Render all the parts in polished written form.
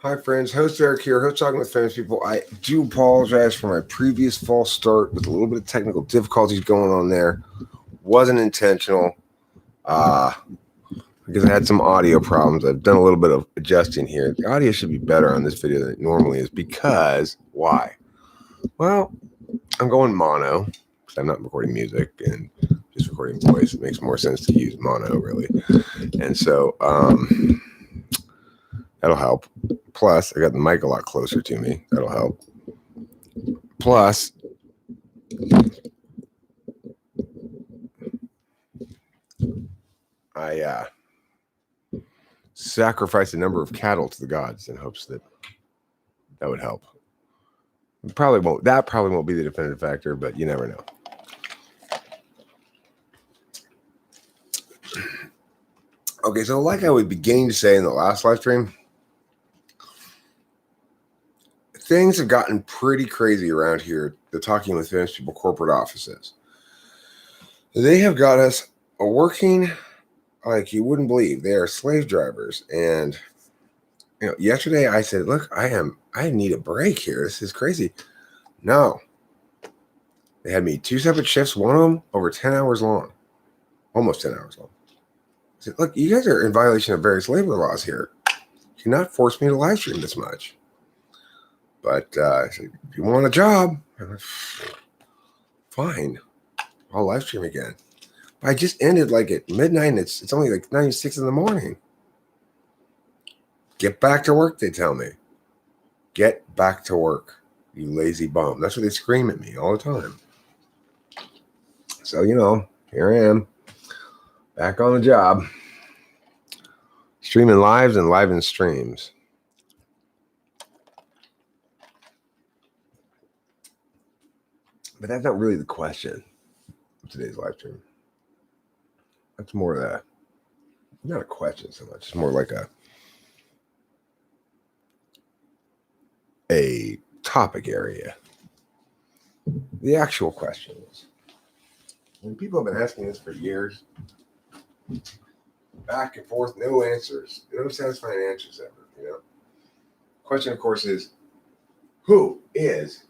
Hi, friends. Host Eric here, host Talking with Famous People. I do apologize for my previous false start with a little bit of technical difficulties going on there. Wasn't intentional because I had some audio problems. I've done a little bit of adjusting here. The audio should be better on this video than it normally is because why? Well, I'm going mono because I'm not recording music and just recording voice. It makes more sense to use mono, really. And so, that'll help. Plus, I got the mic a lot closer to me. That'll help. Plus, I sacrificed a number of cattle to the gods in hopes that that would help. Probably won't. That probably won't be the definitive factor, but you never know. Okay, so like I was beginning to say in the last live stream, things have gotten pretty crazy around here. The Talking with Famous People corporate offices. They have got us working like you wouldn't believe. They are slave drivers, and yesterday I said, "Look, I need a break here. This is crazy." No, they had me 2 separate shifts. One of them over 10 hours long, almost 10 hours long. I said, "Look, you guys are in violation of various labor laws here. You cannot force me to live stream this much." But I said, "If you want a job, fine, I'll live stream again." But I just ended like at midnight, and it's only like 96 in the morning. Get back to work, they tell me. Get back to work, you lazy bum. That's what they scream at me all the time. So, here I am, back on the job, streaming lives and live in streams. But that's not really the question of today's live stream. That's more of not a question so much. It's more like a topic area. The actual question is, and people have been asking this for years, back and forth, no answers, no satisfying answers ever. Question, of course, is who is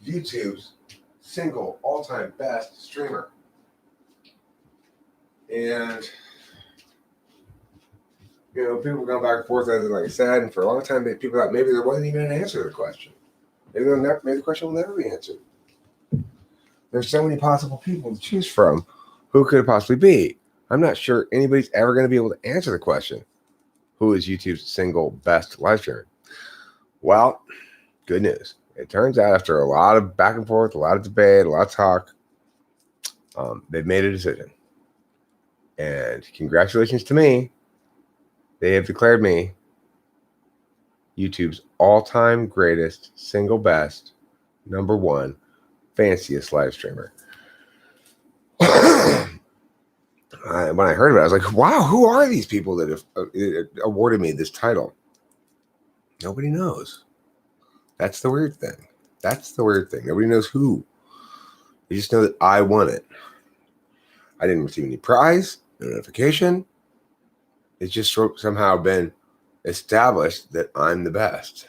YouTube's single all-time best streamer? And people going back and forth, as like I said, and for a long time, people thought maybe there wasn't even an answer to the question. Maybe the question will never be answered. There's so many possible people to choose from. Who could it possibly be? I'm not sure anybody's ever going to be able to answer the question. Who is YouTube's single best live streamer? Well, good news. It turns out after a lot of back and forth, a lot of debate, a lot of talk, they've made a decision. And congratulations to me. They have declared me YouTube's all-time greatest, single best, number one, fanciest live streamer. When I heard about it, I was like, wow, who are these people that have awarded me this title? Nobody knows. That's the weird thing. Nobody knows who. They just know that I won it. I didn't receive any prize, no notification. It's just somehow been established that I'm the best.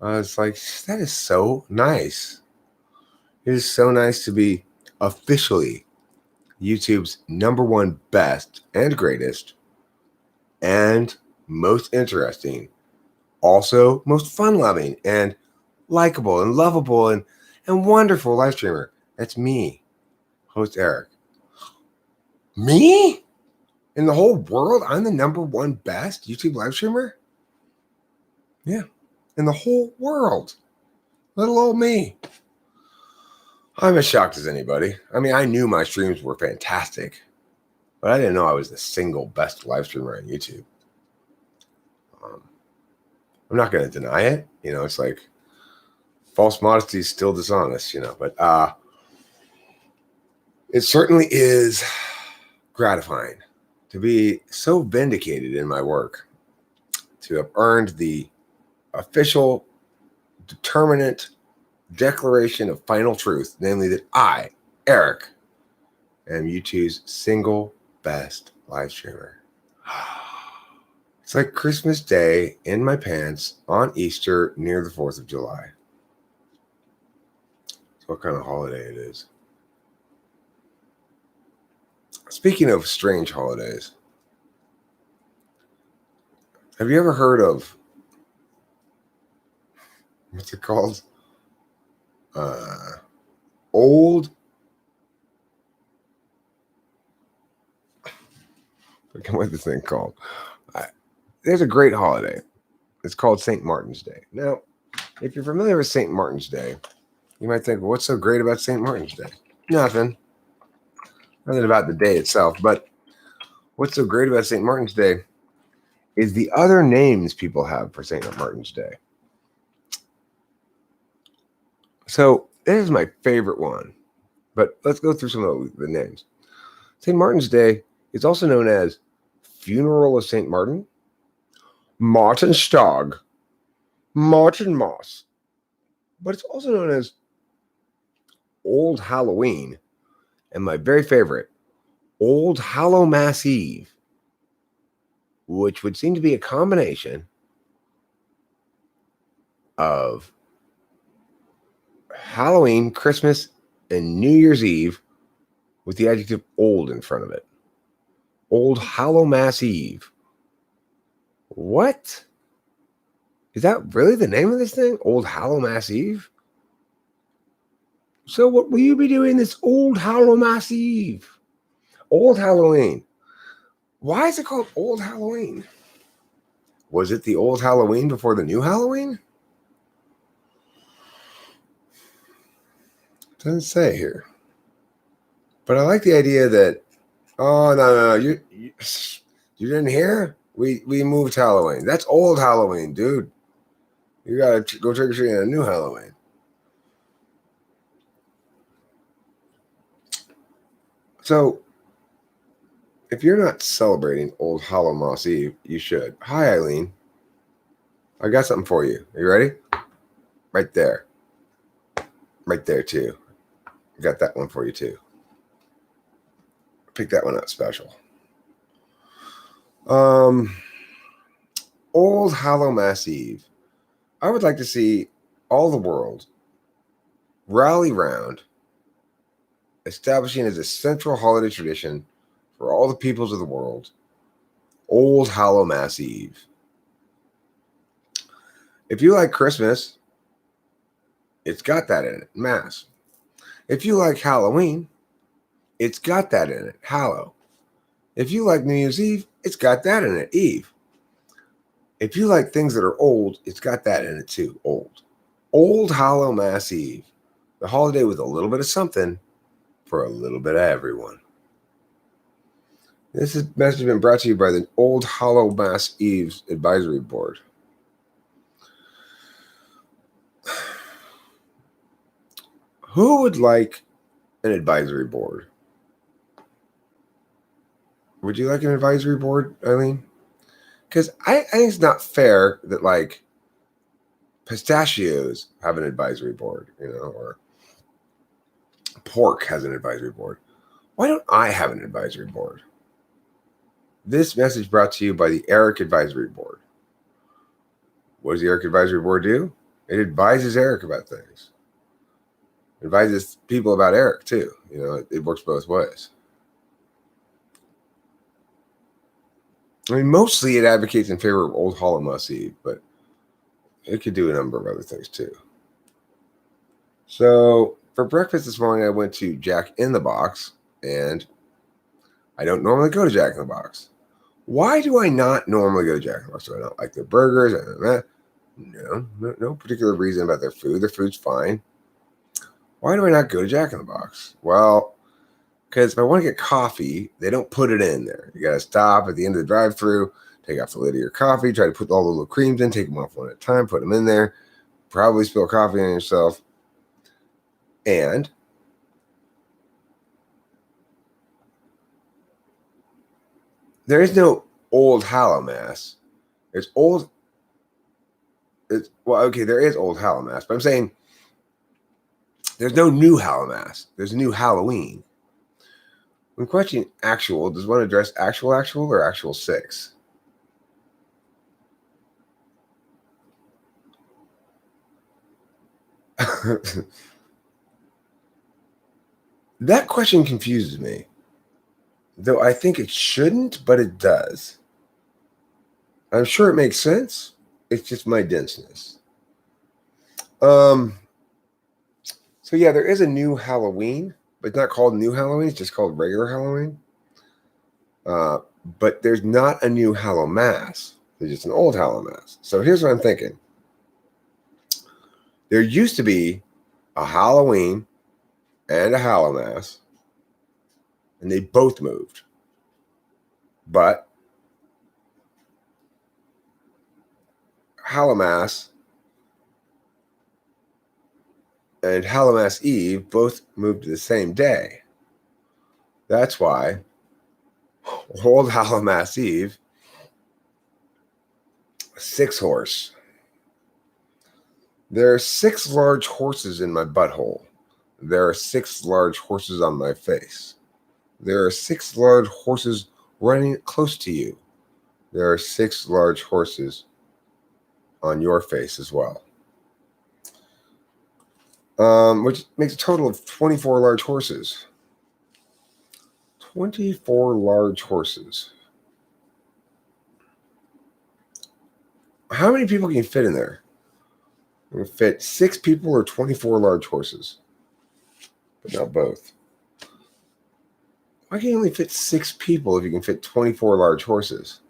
It's like, that is so nice. It is so nice to be officially YouTube's number one best and greatest and most interesting, also most fun-loving and likable and lovable and wonderful live streamer. That's me, host Eric. Me? In the whole world, I'm the number one best YouTube live streamer? Yeah, in the whole world. Little old me. I'm as shocked as anybody. I mean, I knew my streams were fantastic, but I didn't know I was the single best live streamer on YouTube. I'm not going to deny it. It's like false modesty is still dishonest, but it certainly is gratifying to be so vindicated in my work, to have earned the official determinate declaration of final truth, namely that I, Eric, am YouTube's single best live streamer. It's like Christmas Day in my pants on Easter near the 4th of July. That's what kind of holiday it is. Speaking of strange holidays, have you ever heard of, what's it called? Old, I forget what this thing called. There's a great holiday. It's called St. Martin's Day. Now, if you're familiar with St. Martin's Day, you might think, well, what's so great about St. Martin's Day? Nothing. Nothing about the day itself. But what's so great about St. Martin's Day is the other names people have for St. Martin's Day. So this is my favorite one. But let's go through some of the names. St. Martin's Day is also known as Funeral of St. Martin, Martinstag, Martinmas, but it's also known as Old Halloween, and my very favorite, Old Hallowmass Eve, which would seem to be a combination of Halloween, Christmas, and New Year's Eve with the adjective old in front of it. Old Hallowmass Eve. What? Is that really the name of this thing? Old Hallowmass Eve? So what will you be doing this Old Hallowmass Eve? Old Halloween. Why is it called Old Halloween? Was it the old Halloween before the new Halloween? Doesn't say here. But I like the idea that, oh, no, you didn't hear? We moved Halloween. That's old Halloween, dude. You got to go trick-or-treating on a new Halloween. So, if you're not celebrating Old Hallowmass Eve, you should. Hi, Eileen. I got something for you. Are you ready? Right there. Right there, too. I got that one for you, too. Pick that one out special. Old Hallowmass Eve. I would like to see all the world rally round, establishing as a central holiday tradition for all the peoples of the world, Old Hallowmass Eve. If you like Christmas, it's got that in it, Mass. If you like Halloween, it's got that in it, Hallow. If you like New Year's Eve, it's got that in it, Eve. If you like things that are old, it's got that in it too, old. Old Hallowmass Eve, the holiday with a little bit of something for a little bit of everyone. This message has been brought to you by the Old Hallowmass Eve's Advisory Board. Who would like an advisory board? Would you like an advisory board, Eileen? Because I think it's not fair that, like, pistachios have an advisory board, or pork has an advisory board. Why don't I have an advisory board? This message brought to you by the Eric Advisory Board. What does the Eric Advisory Board do? It advises Eric about things. It advises people about Eric, too. It works both ways. I mean, mostly it advocates in favor of Old Hallowmass Eve, but it could do a number of other things too. So for breakfast this morning, I went to Jack in the Box, and I don't normally go to Jack in the Box. Why do I not normally go to Jack in the Box? Do I not like their burgers? No particular reason about their food. Their food's fine. Why do I not go to Jack in the Box? Well, because if I want to get coffee, they don't put it in there. You got to stop at the end of the drive-thru, take off the lid of your coffee, try to put all the little creams in, take them off one at a time, put them in there, probably spill coffee on yourself. And there is no Old Hallowmass. There is Old Hallowmass, but I'm saying there's no new Hallowmass. There's a new Halloween. When questioning actual, does one address actual or actual 6? That question confuses me, though I think it shouldn't, but it does. I'm sure it makes sense. It's just my denseness. So yeah, there is a new Halloween, but it's not called New Halloween. It's just called regular Halloween. But there's not a new Hallowmass. There's just an old Hallowmass. So here's what I'm thinking. There used to be a Halloween and a Hallowmass, and they both moved. But Hallowmass and Hallowmass Eve both moved to the same day. That's why old Hallowmass Eve, 6-horse. There are 6 large horses in my butthole. There are 6 large horses on my face. There are 6 large horses running close to you. There are 6 large horses on your face as well. Which makes a total of 24 large horses. 24 large horses. How many people can you fit in there? You can fit 6 people or 24 large horses, but not both. Why can't you only fit 6 people if you can fit 24 large horses?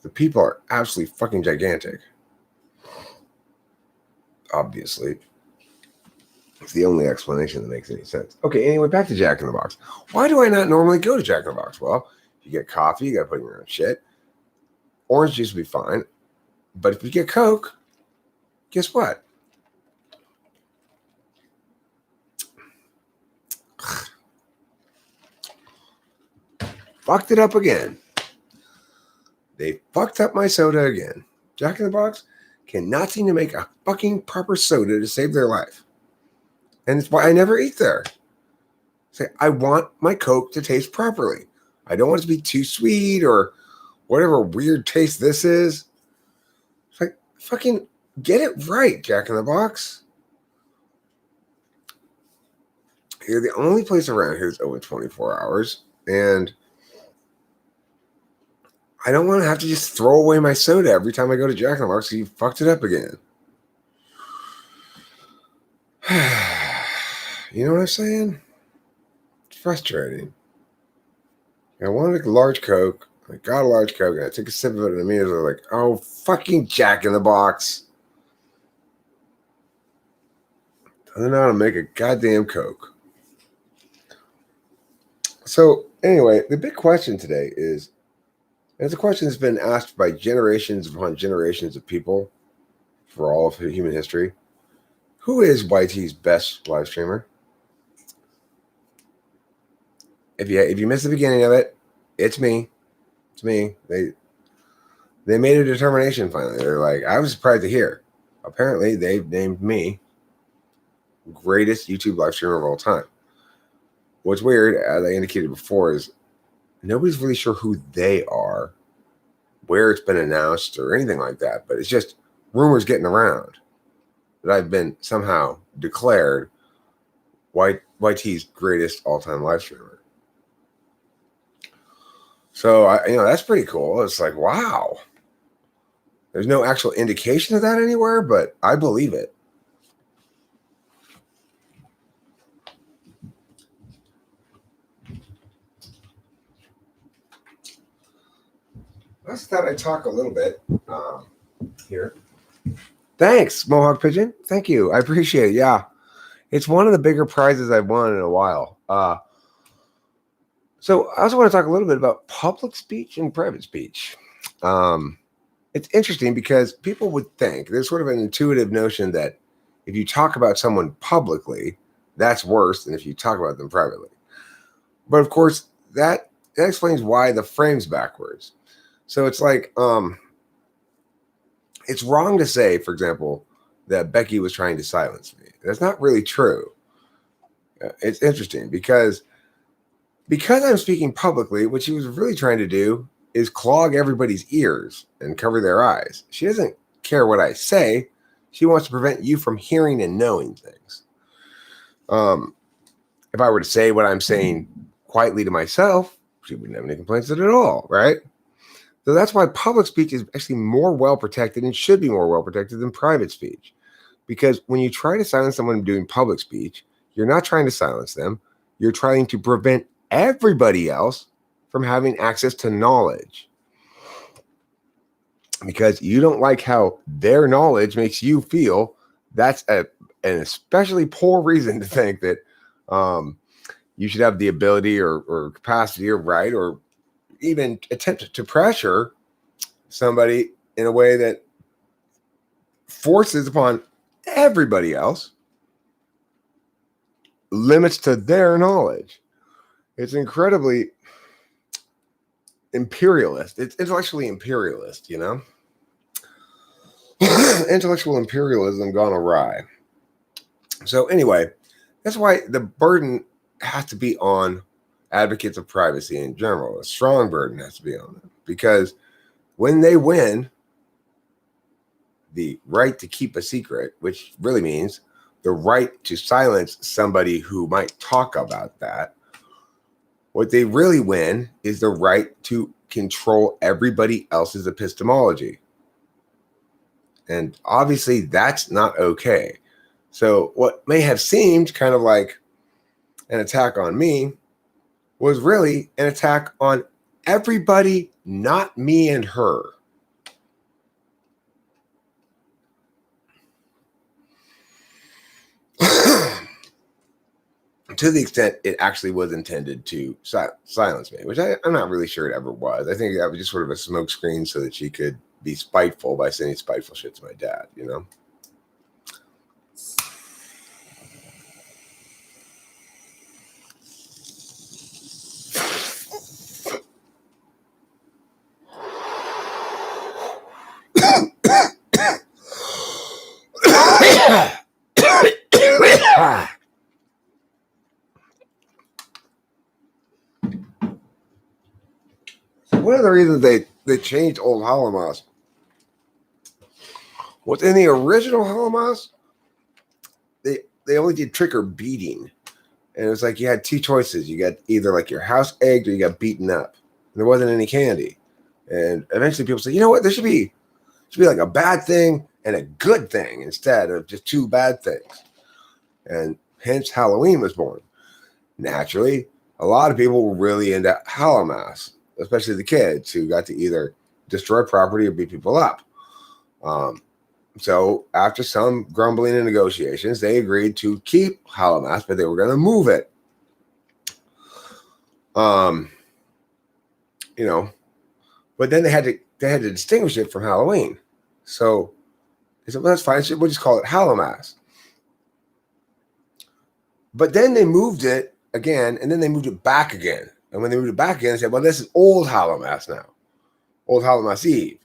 The people are absolutely fucking gigantic. Obviously. It's the only explanation that makes any sense. Okay, anyway, back to Jack in the Box. Why do I not normally go to Jack in the Box? Well, if you get coffee, you got to put in your own shit. Orange juice would be fine. But if you get Coke, guess what? Fucked it up again. They fucked up my soda again. Jack in the Box cannot seem to make a fucking proper soda to save their life. And it's why I never eat there. Say, I want my Coke to taste properly. I don't want it to be too sweet or whatever weird taste this is. It's like, fucking get it right, Jack in the Box. You're the only place around here that's open 24 hours. And I don't want to have to just throw away my soda every time I go to Jack in the Box, so you fucked it up again. You know what I'm saying? It's frustrating. I wanted a large Coke. I got a large Coke, and I took a sip of it, and immediately I was like, oh, fucking Jack in the Box. Doesn't know how to make a goddamn Coke. So, anyway, the big question today is, and it's a question that's been asked by generations upon generations of people for all of human history. Who is YT's best live streamer? If you missed the beginning of it, it's me. It's me. They made a determination finally. They're like, I was surprised to hear. Apparently, they've named me greatest YouTube live streamer of all time. What's weird, as I indicated before, is nobody's really sure who they are, where it's been announced, or anything like that. But it's just rumors getting around that I've been somehow declared YT's greatest all-time live streamer. So, that's pretty cool. It's like, wow. There's no actual indication of that anywhere, but I believe it. I just thought I'd talk a little bit here. Thanks, Mohawk Pigeon. Thank you. I appreciate it. Yeah. It's one of the bigger prizes I've won in a while. So I also want to talk a little bit about public speech and private speech. It's interesting because people would think there's sort of an intuitive notion that if you talk about someone publicly, that's worse than if you talk about them privately. But of course, that explains why the frame's backwards. So it's like, it's wrong to say, for example, that Becky was trying to silence me. That's not really true. It's interesting because I'm speaking publicly, what she was really trying to do is clog everybody's ears and cover their eyes. She doesn't care what I say. She wants to prevent you from hearing and knowing things. If I were to say what I'm saying quietly to myself, she wouldn't have any complaints at all, right? So that's why public speech is actually more well protected and should be more well protected than private speech. Because when you try to silence someone doing public speech, you're not trying to silence them. You're trying to prevent everybody else from having access to knowledge. Because you don't like how their knowledge makes you feel. That's an especially poor reason to think that you should have the ability or capacity or right or even attempt to pressure somebody in a way that forces upon everybody else limits to their knowledge. It's incredibly imperialist. It's intellectually imperialist, you know? Intellectual imperialism gone awry. So anyway, that's why the burden has to be on advocates of privacy in general. A strong burden has to be on them, because when they win the right to keep a secret, which really means the right to silence somebody who might talk about that, what they really win is the right to control everybody else's epistemology. And obviously that's not okay. So what may have seemed kind of like an attack on me was really an attack on everybody, not me and her. To the extent it actually was intended to silence me, which I'm not really sure it ever was. I think that was just sort of a smokescreen so that she could be spiteful by saying spiteful shit to my dad, you know? One of the reasons they changed Old Holomouse was in the original Holomouse, they only did trick or beating. And it was like you had two choices. You got either like your house egged or you got beaten up. And there wasn't any candy. And eventually people said, you know what, there should be like a bad thing and a good thing instead of just two bad things. And hence Halloween was born. Naturally, a lot of people were really into Hallowmass, especially the kids who got to either destroy property or beat people up. So after some grumbling and negotiations, they agreed to keep Hallowmass, but they were going to move it. You know, but then they had to distinguish it from Halloween. So they said, well, that's fine. We'll just call it Hallowmass. But then they moved it again, and then they moved it back again. And when they moved it back again, they said, well, this is Old Hallowmass now. Old Hallowmass Eve.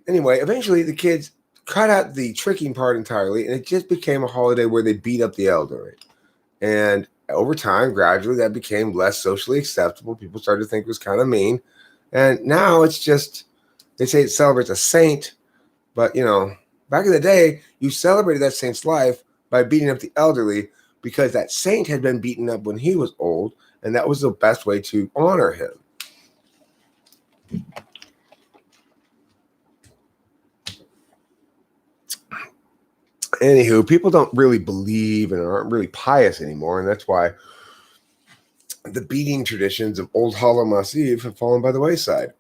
Anyway, eventually the kids cut out the tricking part entirely, and it just became a holiday where they beat up the elderly. And over time, gradually, that became less socially acceptable. People started to think it was kind of mean. And now it's just, they say it celebrates a saint. But, you know, back in the day, you celebrated that saint's life by beating up the elderly because that saint had been beaten up when he was old, and that was the best way to honor him. Anywho, people don't really believe and aren't really pious anymore, and that's why the beating traditions of Old Hallowmass Eve have fallen by the wayside.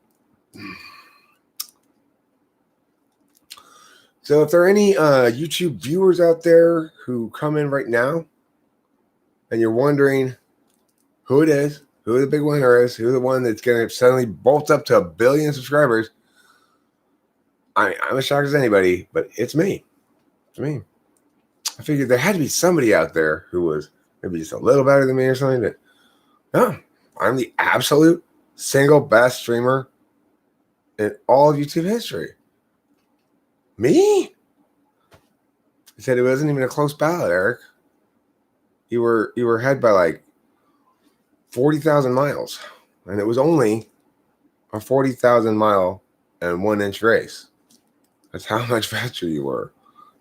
So if there are any YouTube viewers out there who come in right now and you're wondering who it is, who the big winner is, who the one that's going to suddenly bolt up to 1 billion subscribers, I'm as shocked as anybody, but it's me. It's me. I figured there had to be somebody out there who was maybe just a little better than me or something. That, no, I'm the absolute single best streamer in all of YouTube history. Me? He said it wasn't even a close ballot, Eric. You were ahead by like 40,000 miles, and it was only a 40,000 mile and 1 inch race. That's how much faster you were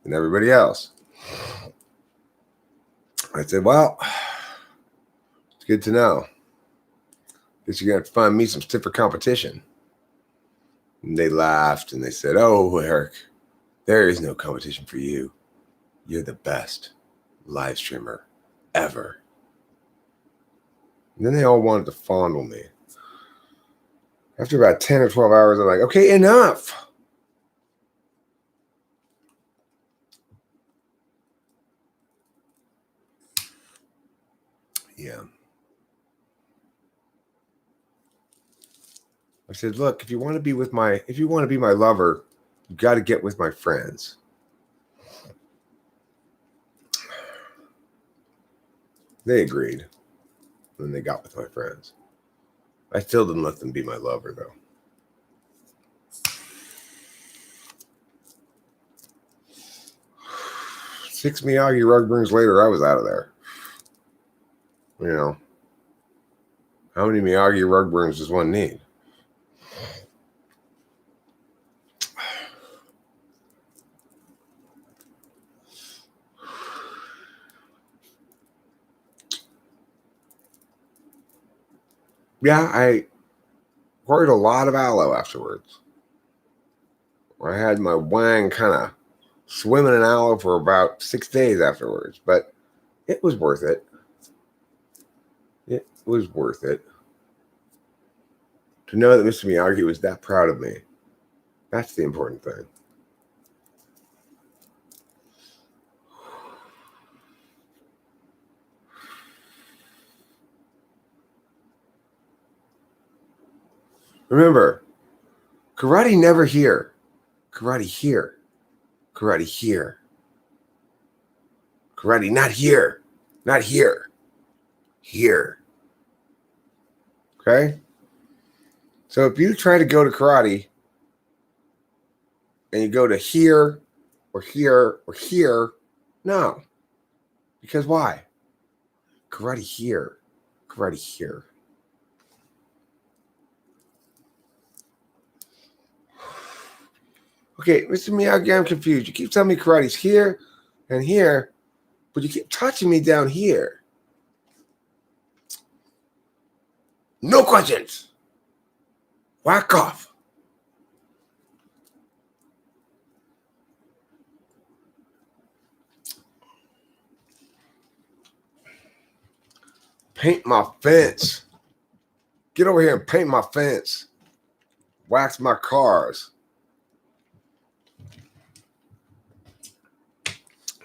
than everybody else. I said, well, it's good to know. Guess you're going to have to find me some stiffer competition. And they laughed and they said, oh, Eric, there is no competition for you. You're the best live streamer ever. And then they all wanted to fondle me. After about 10 or 12 hours, I'm like, okay, enough. Yeah. I said, look, if you want to be my lover, you got to get with my friends. They agreed. And they got with my friends. I still didn't let them be my lover, though. Six Miyagi rug burns later, I was out of there. You know, how many Miyagi rug burns does one need? Yeah, I poured a lot of aloe afterwards. I had my wang kind of swimming in aloe for about 6 days afterwards, but it was worth it. It was worth it. To know that Mr. Miyagi was that proud of me. That's the important thing. Remember, karate never here. Karate here. Karate here. Karate not here. Not here. Here. Okay? So if you try to go to karate and you go to here or here or here, no. Because why? Karate here. Karate here. Okay, Mr. Miyagi, I'm confused. You keep telling me karate's here and here, but you keep touching me down here. No questions. Whack off. Paint my fence. Get over here and paint my fence. Wax my cars.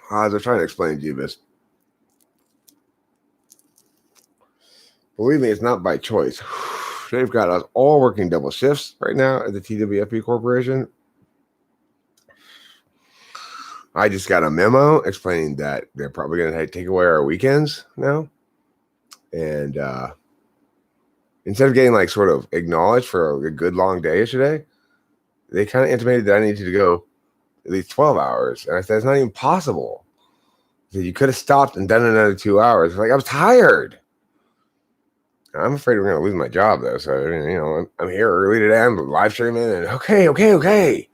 As I'm trying to explain to you this. Believe me, it's not by choice. They've got us all working double shifts right now at the TWFP Corporation. I just got a memo explaining that they're probably going to take away our weekends now. And instead of getting like sort of acknowledged for a good long day yesterday, they kind of intimated that I needed to go at least 12 hours. And I said, it's not even possible. I said, you could have stopped and done another 2 hours. Like, I was tired. I'm afraid we're going to lose my job, though. So, you know, I'm here early today. I'm live streaming. And okay.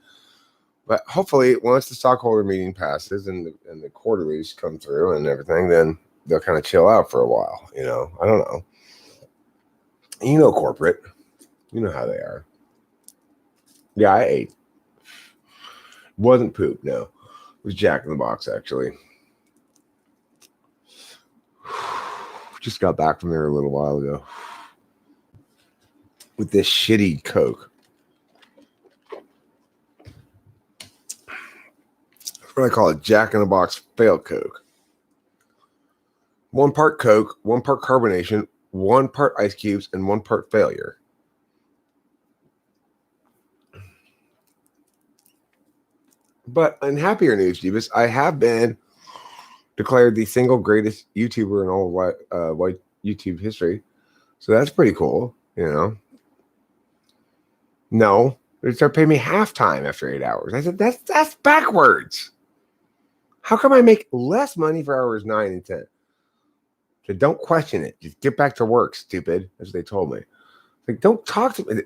But hopefully, once the stockholder meeting passes and the quarterlies come through and everything, then they'll kind of chill out for a while. You know, I don't know. You know, corporate. You know how they are. Yeah, I ate. Wasn't poop, no. It was Jack in the Box, actually. Just got back from there a little while ago. With this shitty Coke. That's what I call it, Jack in the Box fail Coke. 1 part Coke, 1 part carbonation, 1 part ice cubes, and 1 part failure. But in happier news, Jeebus, I have been declared the single greatest YouTuber in all white YouTube history. So that's pretty cool, you know. No, they start paying me halftime after 8 hours. I said, that's backwards. How come I make less money for hours 9 and 10? So don't question it. Just get back to work, stupid. That's what they told me. Like, don't talk to me.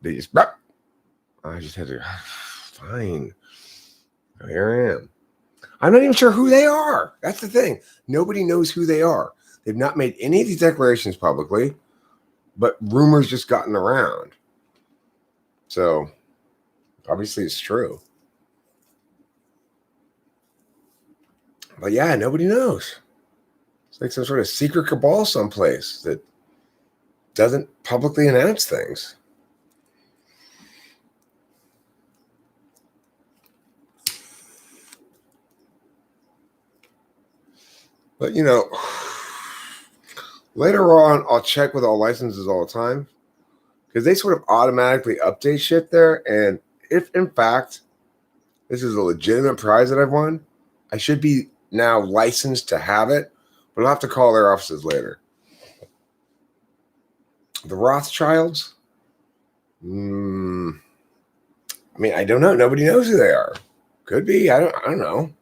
They just, I just had to, Fine. Here I am. I'm not even sure who they are. That's the thing. Nobody knows who they are. They've not made any of these declarations publicly, but rumors just gotten around. So obviously it's true. But yeah, nobody knows. It's like some sort of secret cabal someplace that doesn't publicly announce things. But later on, I'll check with all licenses all the time because they sort of automatically update shit there. And if in fact this is a legitimate prize that I've won, I should be now licensed to have it, but I'll have to call their offices later. The Rothschilds? I mean, I don't know. Nobody knows who they are. Could be. I don't know.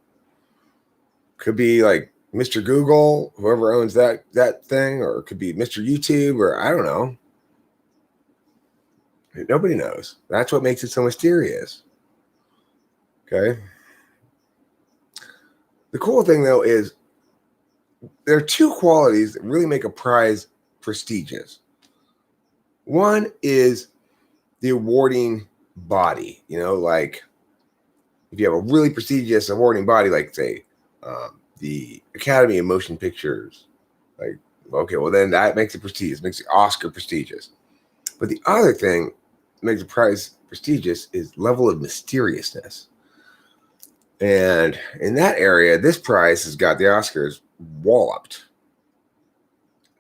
Could be like Mr. Google, whoever owns that thing, or it could be Mr. YouTube, or I don't know. Nobody knows. That's what makes it so mysterious. Okay. The cool thing, though, is there are two qualities that really make a prize prestigious. One is the awarding body. Like if you have a really prestigious awarding body, like say the Academy of Motion Pictures, like, okay, well then that makes it prestigious, makes the Oscar prestigious. But the other thing that makes a prize prestigious is level of mysteriousness. And in that area, this prize has got the Oscars walloped.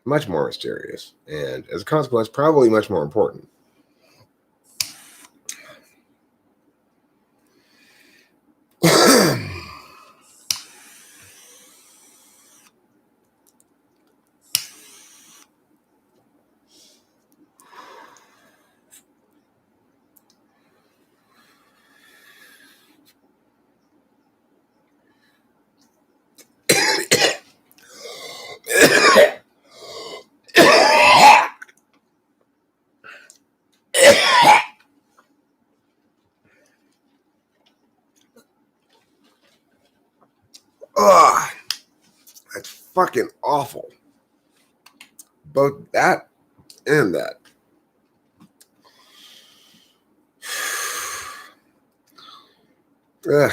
Much more mysterious. And as a consequence, probably much more important. Ugh, that's fucking awful. Both that and that. Ugh.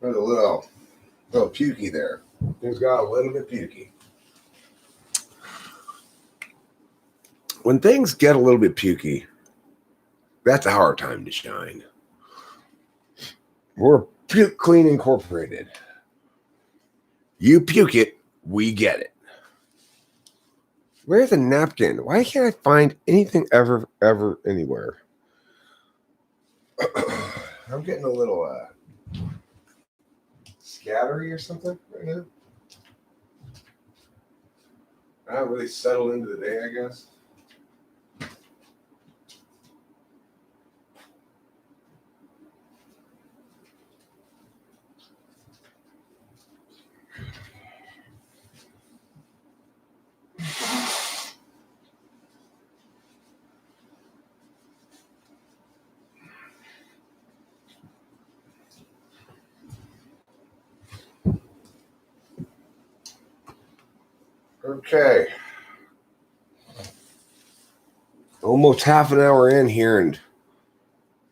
There's a little pukey there. Things got a little bit pukey. When things get a little bit pukey, that's a hard time to shine. We're Puke Clean Incorporated. You puke it, we get it. Where's a napkin? Why can't I find anything ever, anywhere? I'm getting a little scattery or something right now. I haven't really settled into the day, I guess. Okay. Almost half an hour in here and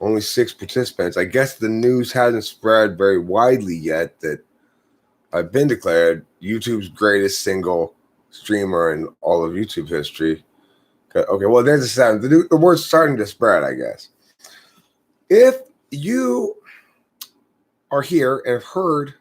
only 6 participants. I guess the news hasn't spread very widely yet that I've been declared YouTube's greatest single streamer in all of YouTube history. Okay, well, there's a sound. The word's starting to spread, I guess. If you are here and have heard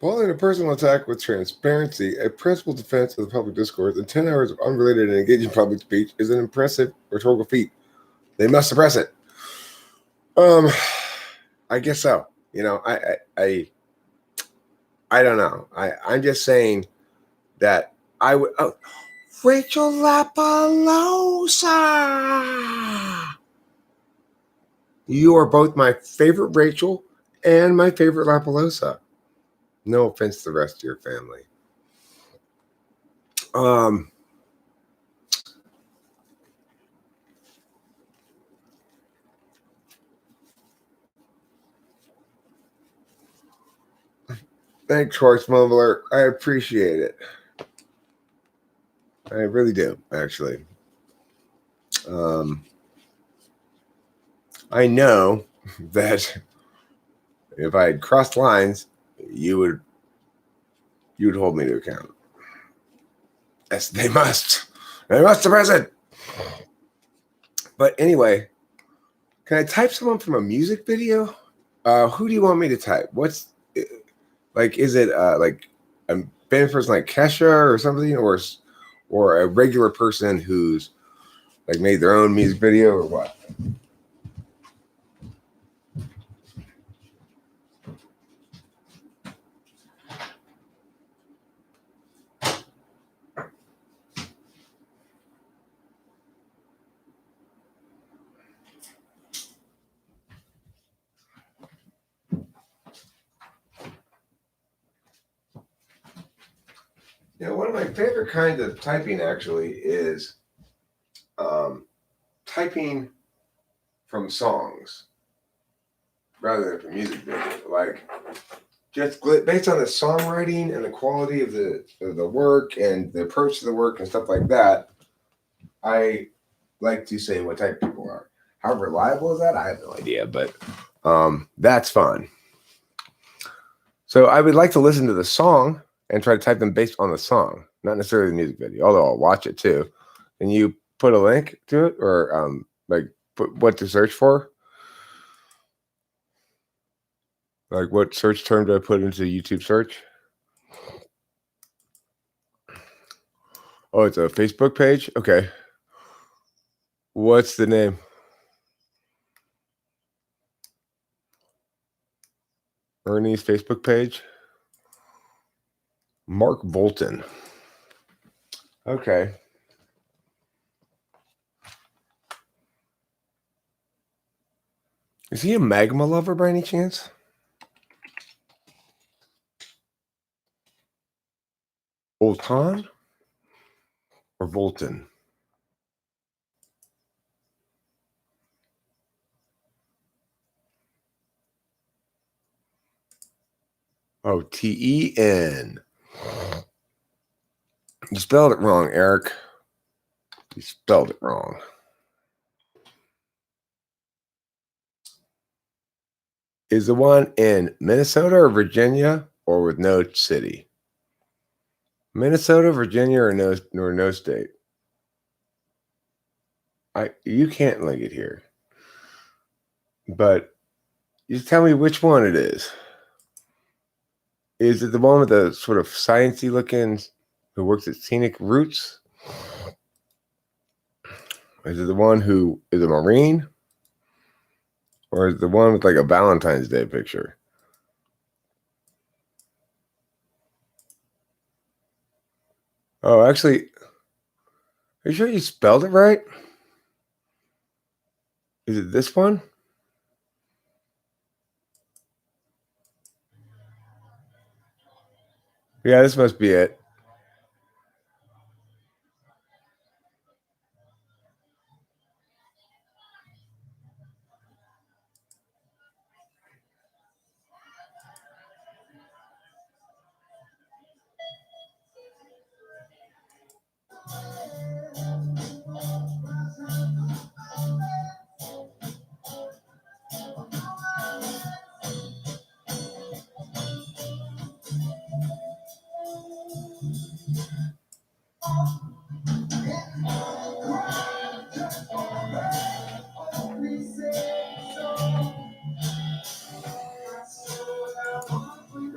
following a personal attack with transparency, a principal defense of the public discourse, and 10 hours of unrelated and engaging public speech is an impressive rhetorical feat. They must suppress it. I guess so. You know, I don't know. I'm just saying that I would. Oh, Rachel Lapalosa. You are both my favorite Rachel and my favorite Lapalosa. No offense to the rest of your family. Thanks, Horse Mumbler. I appreciate it. I really do, actually. I know that if I had crossed lines, you would hold me to account. Yes, they must. They must suppress it. But anyway, can I type someone from a music video? Who do you want me to type? What's like? Is it like a famous person like Kesha or something, or a regular person who's like made their own music video or what? Yeah, one of my favorite kinds of typing actually is typing from songs rather than from music video. Like just based on the songwriting and the quality of the work and the approach to the work and stuff like that, I like to say what type of people are. How reliable is that? I have no idea, but that's fun. So I would like to listen to the song and try to type them based on the song, not necessarily the music video, although I'll watch it too. And you put a link to it or like put what to search for? Like what search term do I put into YouTube search? Oh, it's a Facebook page? Okay. What's the name? Ernie's Facebook page? Mark Bolton. Okay. Is he a magma lover by any chance? Voltan or Volton? Oh, Ten. You spelled it wrong, Eric. You spelled it wrong. Is the one in Minnesota or Virginia or with no city? Minnesota, Virginia, or no state? You can't link it here. But you tell me which one it is. Is it the one with the sort of sciencey looking who works at Scenic Roots? Is it the one who is a Marine? Or is it the one with like a Valentine's Day picture? Oh, actually, are you sure you spelled it right? Is it this one? Yeah, this must be it.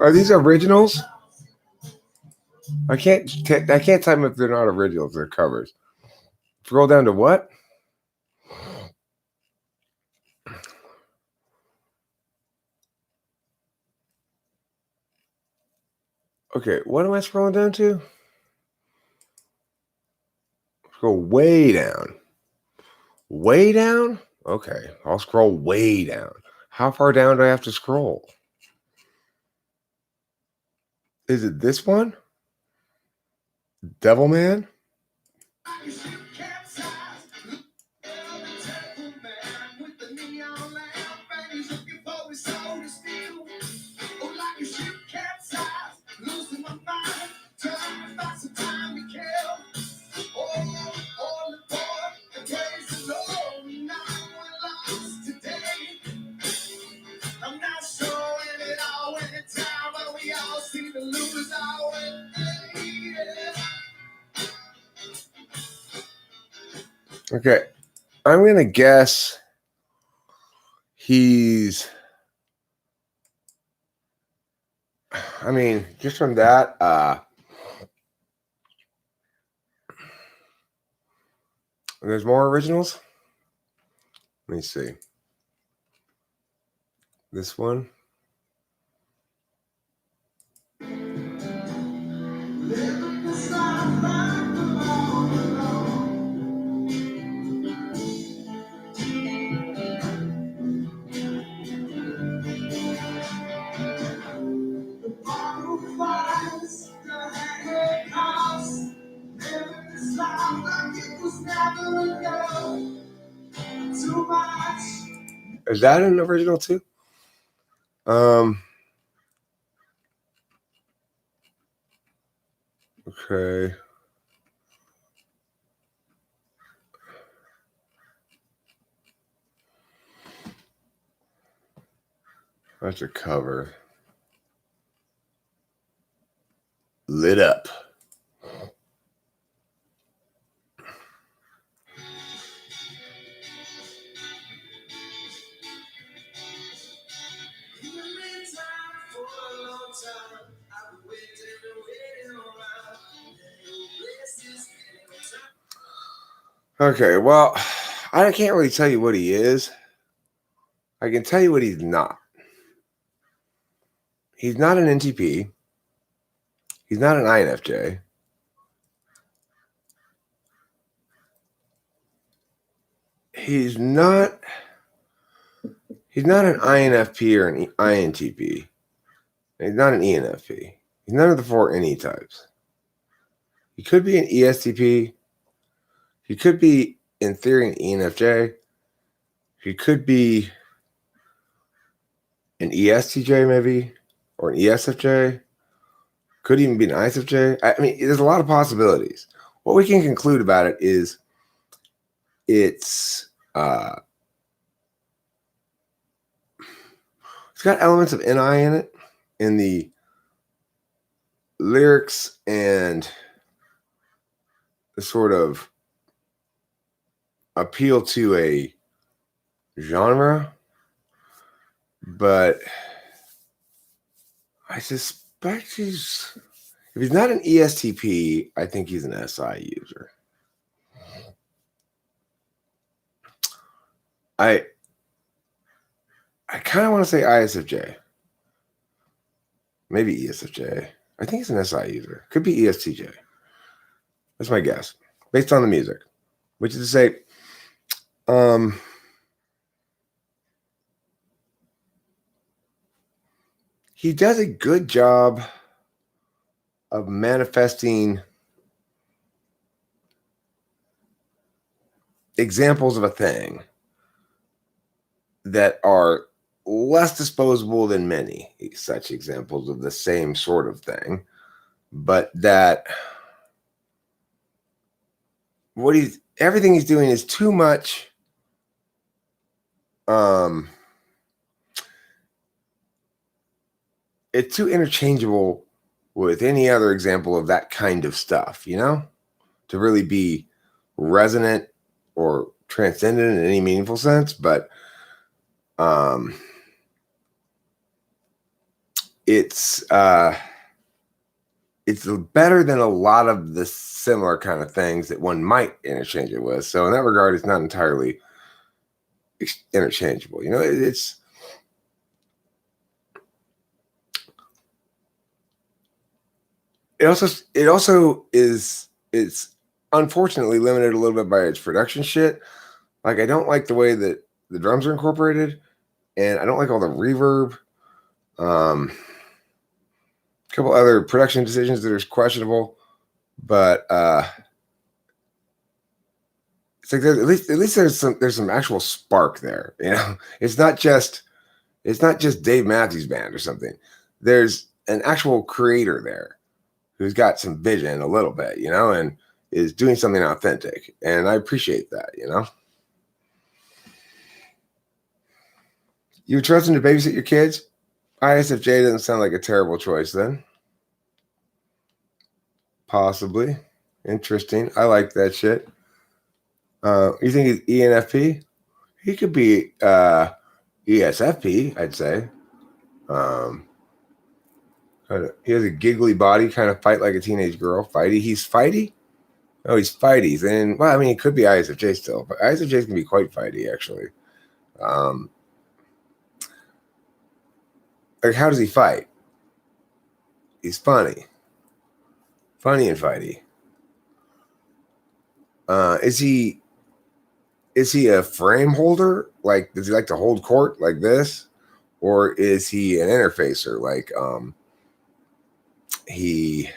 Are these originals? I can't tell them if they're not originals. They're covers. Scroll down to what? Okay, what am I scrolling down to? Scroll way down. Way down? Okay, I'll scroll way down. How far down do I have to scroll? Is it this one? Devilman? Okay, I'm gonna guess he's. I mean, just from that, there's more originals. Let me see. This one. Is that an original too? Okay. That's a cover. Lit Up. Okay, well, I can't really tell you what he is. I can tell you what he's not. He's not an NTP. He's not an INFJ. He's not an INFP or an INTP. He's not an ENFP. He's none of the four NE types. He could be an ESTP. He could be, in theory, an ENFJ. He could be an ESTJ, maybe, or an ESFJ. Could even be an ISFJ. I mean, there's a lot of possibilities. What we can conclude about it is it's got elements of NI in it, in the lyrics and the sort of appeal to a genre, but I suspect if he's not an ESTP, I think he's an SI user. I kind of want to say ISFJ. Maybe ESFJ. I think he's an SI user. Could be ESTJ. That's my guess, based on the music. Which is to say, he does a good job of manifesting examples of a thing that are less disposable than many such examples of the same sort of thing, but that everything he's doing is too much it's too interchangeable with any other example of that kind of stuff, to really be resonant or transcendent in any meaningful sense. But it's better than a lot of the similar kind of things that one might interchange it with. So in that regard, it's not entirely interchangeable. It's it also is it's unfortunately limited a little bit by its production shit. Like, I don't like the way that the drums are incorporated, and I don't like all the reverb. A couple other production decisions that are questionable, but it's like at least there's some actual spark there. It's not just Dave Matthews Band or something. There's an actual creator there who's got some vision a little bit, and is doing something authentic, and I appreciate that. You trust him to babysit your kids? ISFJ doesn't sound like a terrible choice then. Possibly. Interesting. I like that shit. You think he's ENFP? He could be ESFP, I'd say. He has a giggly body, kind of fight like a teenage girl. Fighty. He's fighty? Oh, he's fighty. Then, well, I mean, he could be ISFJ still, but ISFJs can be quite fighty, actually. Like, how does he fight? He's funny. Funny and fighty. Is he a frame holder? Like, does he like to hold court like this? Or is he an interfacer? Like, he's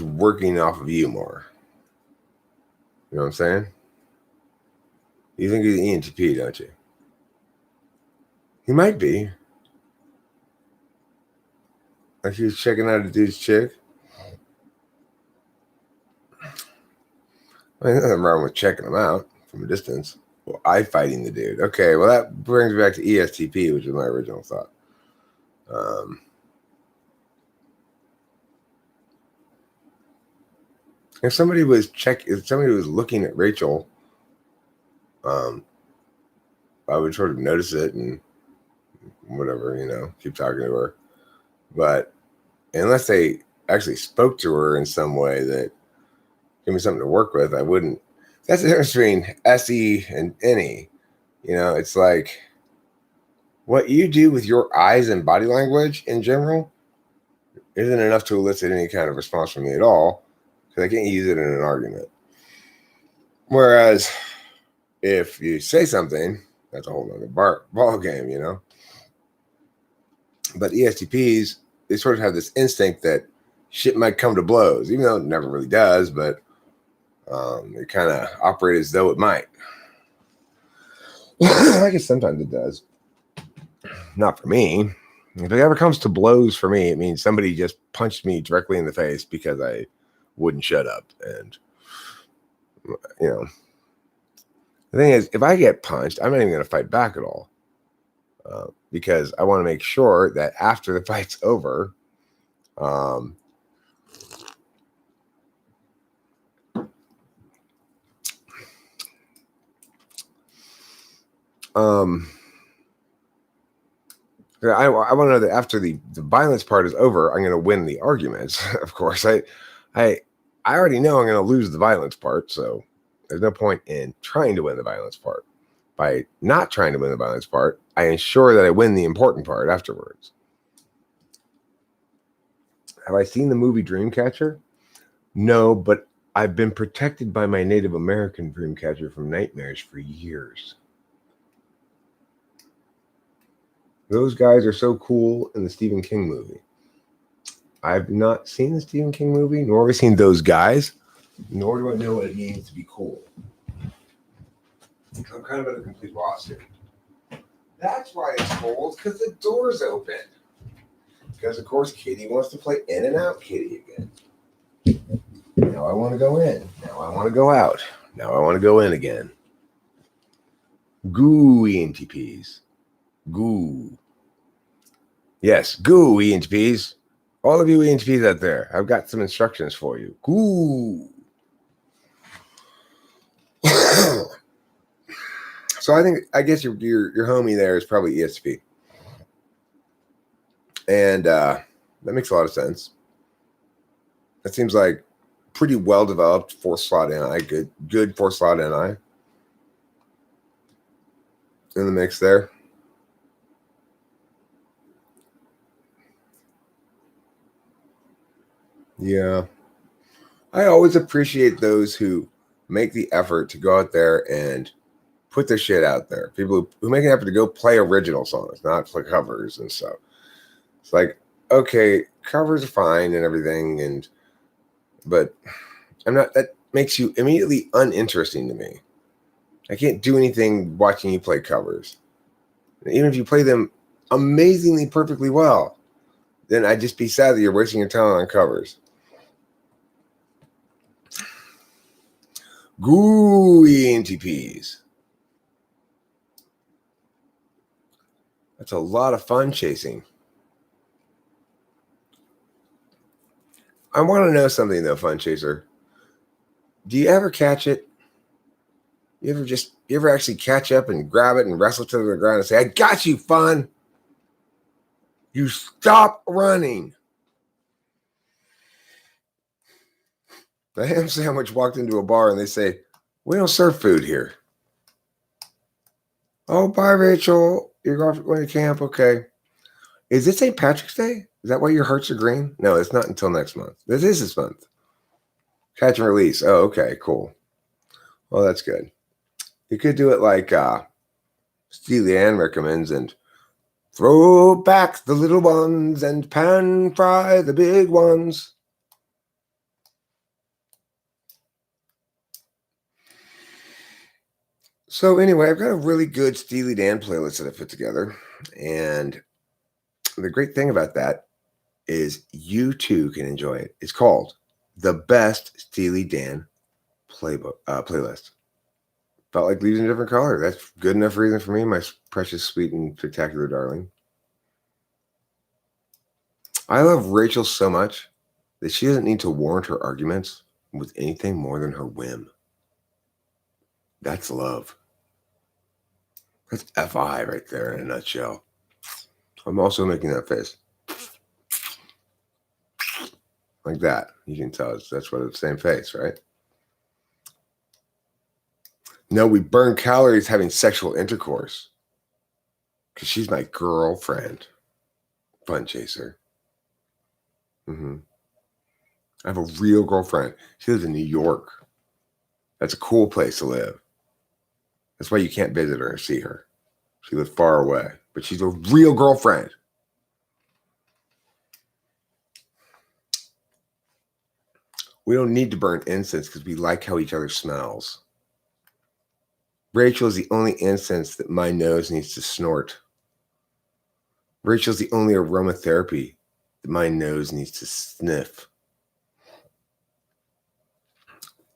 working off of you more. You know what I'm saying? You think he's an ENTP, don't you? He might be. Like, he was checking out a dude's chick. I mean, there's nothing wrong with checking him out from a distance. Well, fighting the dude. Okay, well, that brings me back to ESTP, which was my original thought. If somebody was looking at Rachel, I would sort of notice it and whatever, keep talking to her. But unless they actually spoke to her in some way that gave me something to work with, I wouldn't. That's the difference between SE and NE. It's like what you do with your eyes and body language in general isn't enough to elicit any kind of response from me at all, because I can't use it in an argument. Whereas if you say something, that's a whole other ball game, But ESTPs, they sort of have this instinct that shit might come to blows, even though it never really does, but they kind of operate as though it might. I guess sometimes it does. Not for me. If it ever comes to blows for me, it means somebody just punched me directly in the face because I wouldn't shut up. And, the thing is, if I get punched, I'm not even going to fight back at all. Because I want to make sure that after the fight's over, I want to know that after the violence part is over, I'm going to win the arguments. Of course, I already know I'm going to lose the violence part, so there's no point in trying to win the violence part. By not trying to win the violence part, I ensure that I win the important part afterwards. Have I seen the movie Dreamcatcher? No, but I've been protected by my Native American Dreamcatcher from nightmares for years. Those guys are so cool in the Stephen King movie. I've not seen the Stephen King movie, nor have I seen those guys, nor do I know what it means to be cool. I'm kind of at a complete loss here. That's why it's cold, because the door's open. Because, of course, Kitty wants to play In and Out Kitty again. Now I want to go in. Now I want to go out. Now I want to go in again. Goo ENTPs. Goo. Yes, goo ENTPs. All of you ENTPs out there, I've got some instructions for you. Goo. So I guess your homie there is probably ESTP. And that makes a lot of sense. That seems like pretty well developed 4-slot NI, good 4-slot NI in the mix there. Yeah. I always appreciate those who make the effort to go out there and put their shit out there. People who make an effort to go play original songs, not play covers and stuff. It's like, okay, covers are fine and everything, but I'm not. That makes you immediately uninteresting to me. I can't do anything watching you play covers, even if you play them amazingly, perfectly well. Then I'd just be sad that you're wasting your talent on covers. Gooey NTPs. That's a lot of fun chasing. I want to know something though, Fun Chaser. Do you ever catch it? You ever actually catch up and grab it and wrestle to the ground and say, I got you, Fun. You stop running. The ham sandwich walked into a bar and they say, we don't serve food here. Oh, bye, Rachel. You're going to camp. Okay. Is it St. Patrick's Day? Is that why your hearts are green? No, it's not until next month. This is this month. Catch and release. Oh, okay, cool. Well, that's good. You could do it like Steely Ann recommends and throw back the little ones and pan fry the big ones. So anyway, I've got a really good Steely Dan playlist that I put together. And the great thing about that is you too can enjoy it. It's called The Best Steely Dan Playlist. Felt like leaving a different color. That's good enough reason for me, my precious, sweet, and spectacular darling. I love Rachel so much that she doesn't need to warrant her arguments with anything more than her whim. That's love. That's FI right there in a nutshell. I'm also making that face. Like that. You can tell that's what it's the same face, right? No, we burn calories having sexual intercourse. Because she's my girlfriend. Fun Chaser. I have a real girlfriend. She lives in New York. That's a cool place to live. That's why you can't visit her or see her. She lives far away. But she's a real girlfriend. We don't need to burn incense because we like how each other smells. Rachel is the only incense that my nose needs to snort. Rachel's the only aromatherapy that my nose needs to sniff.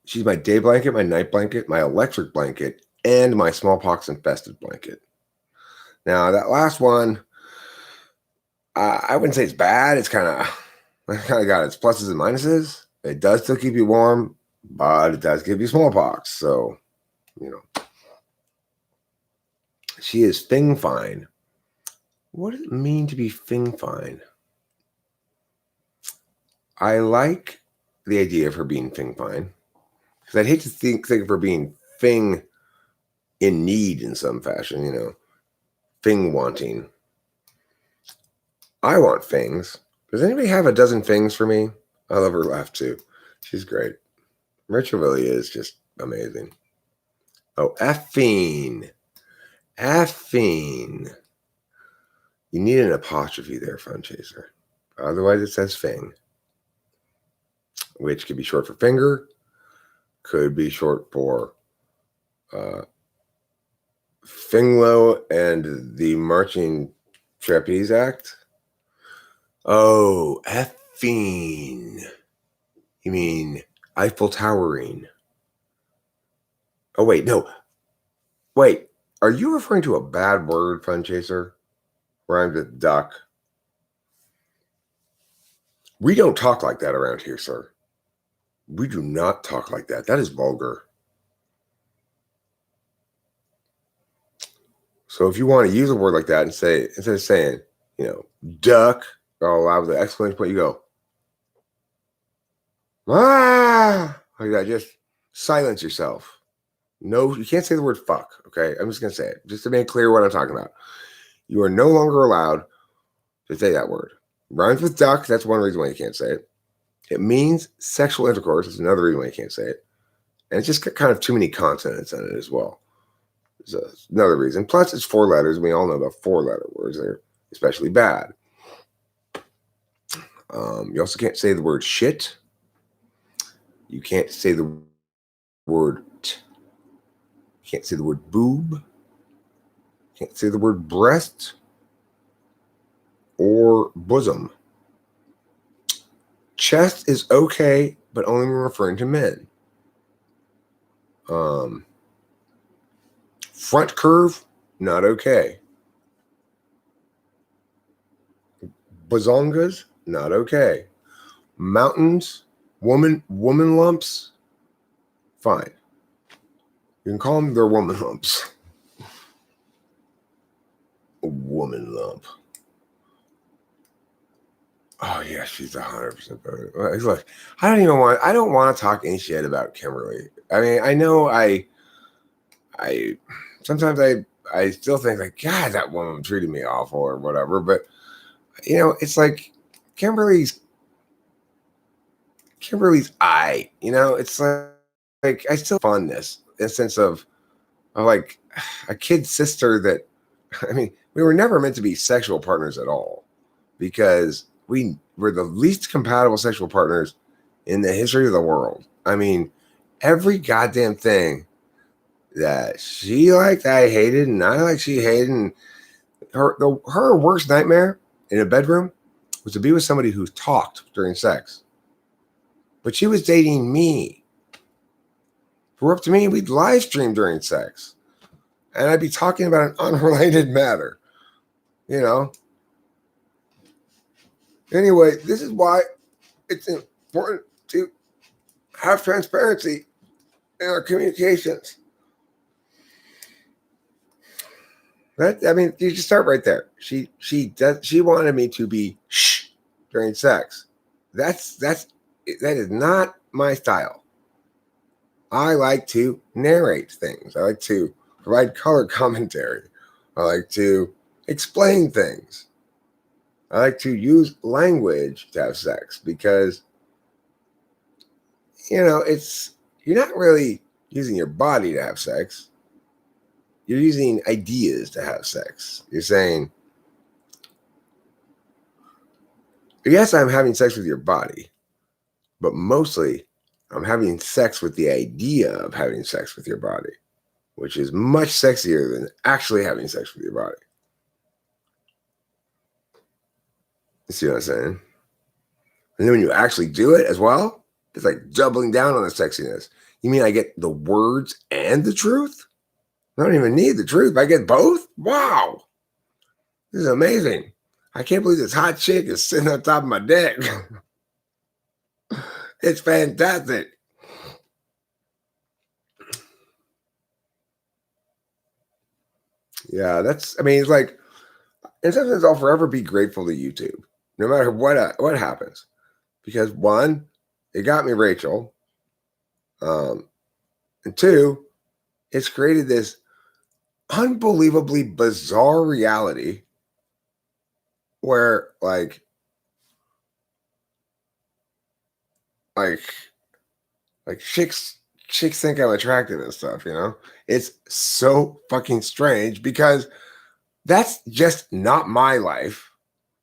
She's my day blanket, my night blanket, my electric blanket, and my smallpox infested blanket. Now, that last one, I wouldn't say it's bad. It's kind of got its pluses and minuses. It does still keep you warm, but it does give you smallpox. So, she is Fing Fine. What does it mean to be Fing Fine? I like the idea of her being Fing Fine because I'd hate to think of her being Fing in need in some fashion, Fing wanting. I want Fings. Does anybody have a dozen Fings for me? I love her laugh too. She's great. Rachel really is just amazing. Oh, Effing. Effing. You need an apostrophe there, Fun Chaser. Otherwise, it says Fing, which could be short for finger, could be short for Finglo and the Marching Trapeze Act. Oh, effing. You mean Eiffel Towering. Oh, wait, no. Wait, are you referring to a bad word, Fun Chaser? Rhymes with duck. We don't talk like that around here, sir. We do not talk like that. That is vulgar. So if you want to use a word like that and say, instead of saying, duck, allow the exclamation point, you go, ah, like that. Just silence yourself. No, you can't say the word fuck. Okay. I'm just going to say it just to make clear what I'm talking about. You are no longer allowed to say that word. Rhymes with duck. That's one reason why you can't say it. It means sexual intercourse. That's another reason why you can't say it. And it's just got kind of too many consonants in it as well. There's another reason. Plus, it's 4 letters. We all know about 4-letter words. They're especially bad. You also can't say the word shit. You can't say the word t. You can't say the word boob. You can't say the word breast or bosom. Chest is okay, but only when referring to men. Front curve, not okay. Bazongas, not okay. Mountains, woman lumps, fine. You can call them their woman lumps. A woman lump. Oh yeah, she's 100% better. Look, I don't want to talk any shit about Kimberly. I mean, I know I sometimes I still think like, God, that woman treated me awful or whatever, but it's like Kimberly's it's like I still fondness in a sense of like a kid sister that, I mean, we were never meant to be sexual partners at all because we were the least compatible sexual partners in the history of the world. I mean, every goddamn thing that she liked, I hated, and I liked, she hated. And her worst nightmare in a bedroom was to be with somebody who talked during sex. But she was dating me. If it were up to me, we'd live stream during sex. And I'd be talking about an unrelated matter. Anyway, this is why it's important to have transparency in our communications. You just start right there. She wanted me to be shh during sex. That is not my style. I like to narrate things. I like to provide color commentary. I like to explain things. I like to use language to have sex because you're not really using your body to have sex. You're using ideas to have sex. You're saying, yes, I'm having sex with your body, but mostly I'm having sex with the idea of having sex with your body, which is much sexier than actually having sex with your body. You see what I'm saying? And then when you actually do it as well, it's like doubling down on the sexiness. You mean I get the words and the truth? I don't even need the truth. I get both? Wow. This is amazing. I can't believe this hot chick is sitting on top of my dick. It's fantastic. Yeah, it's like, in some sense, I'll forever be grateful to YouTube, no matter what happens. Because one, it got me Rachel. And two, it's created this unbelievably bizarre reality where like chicks think I'm attractive and stuff, It's so fucking strange because that's just not my life.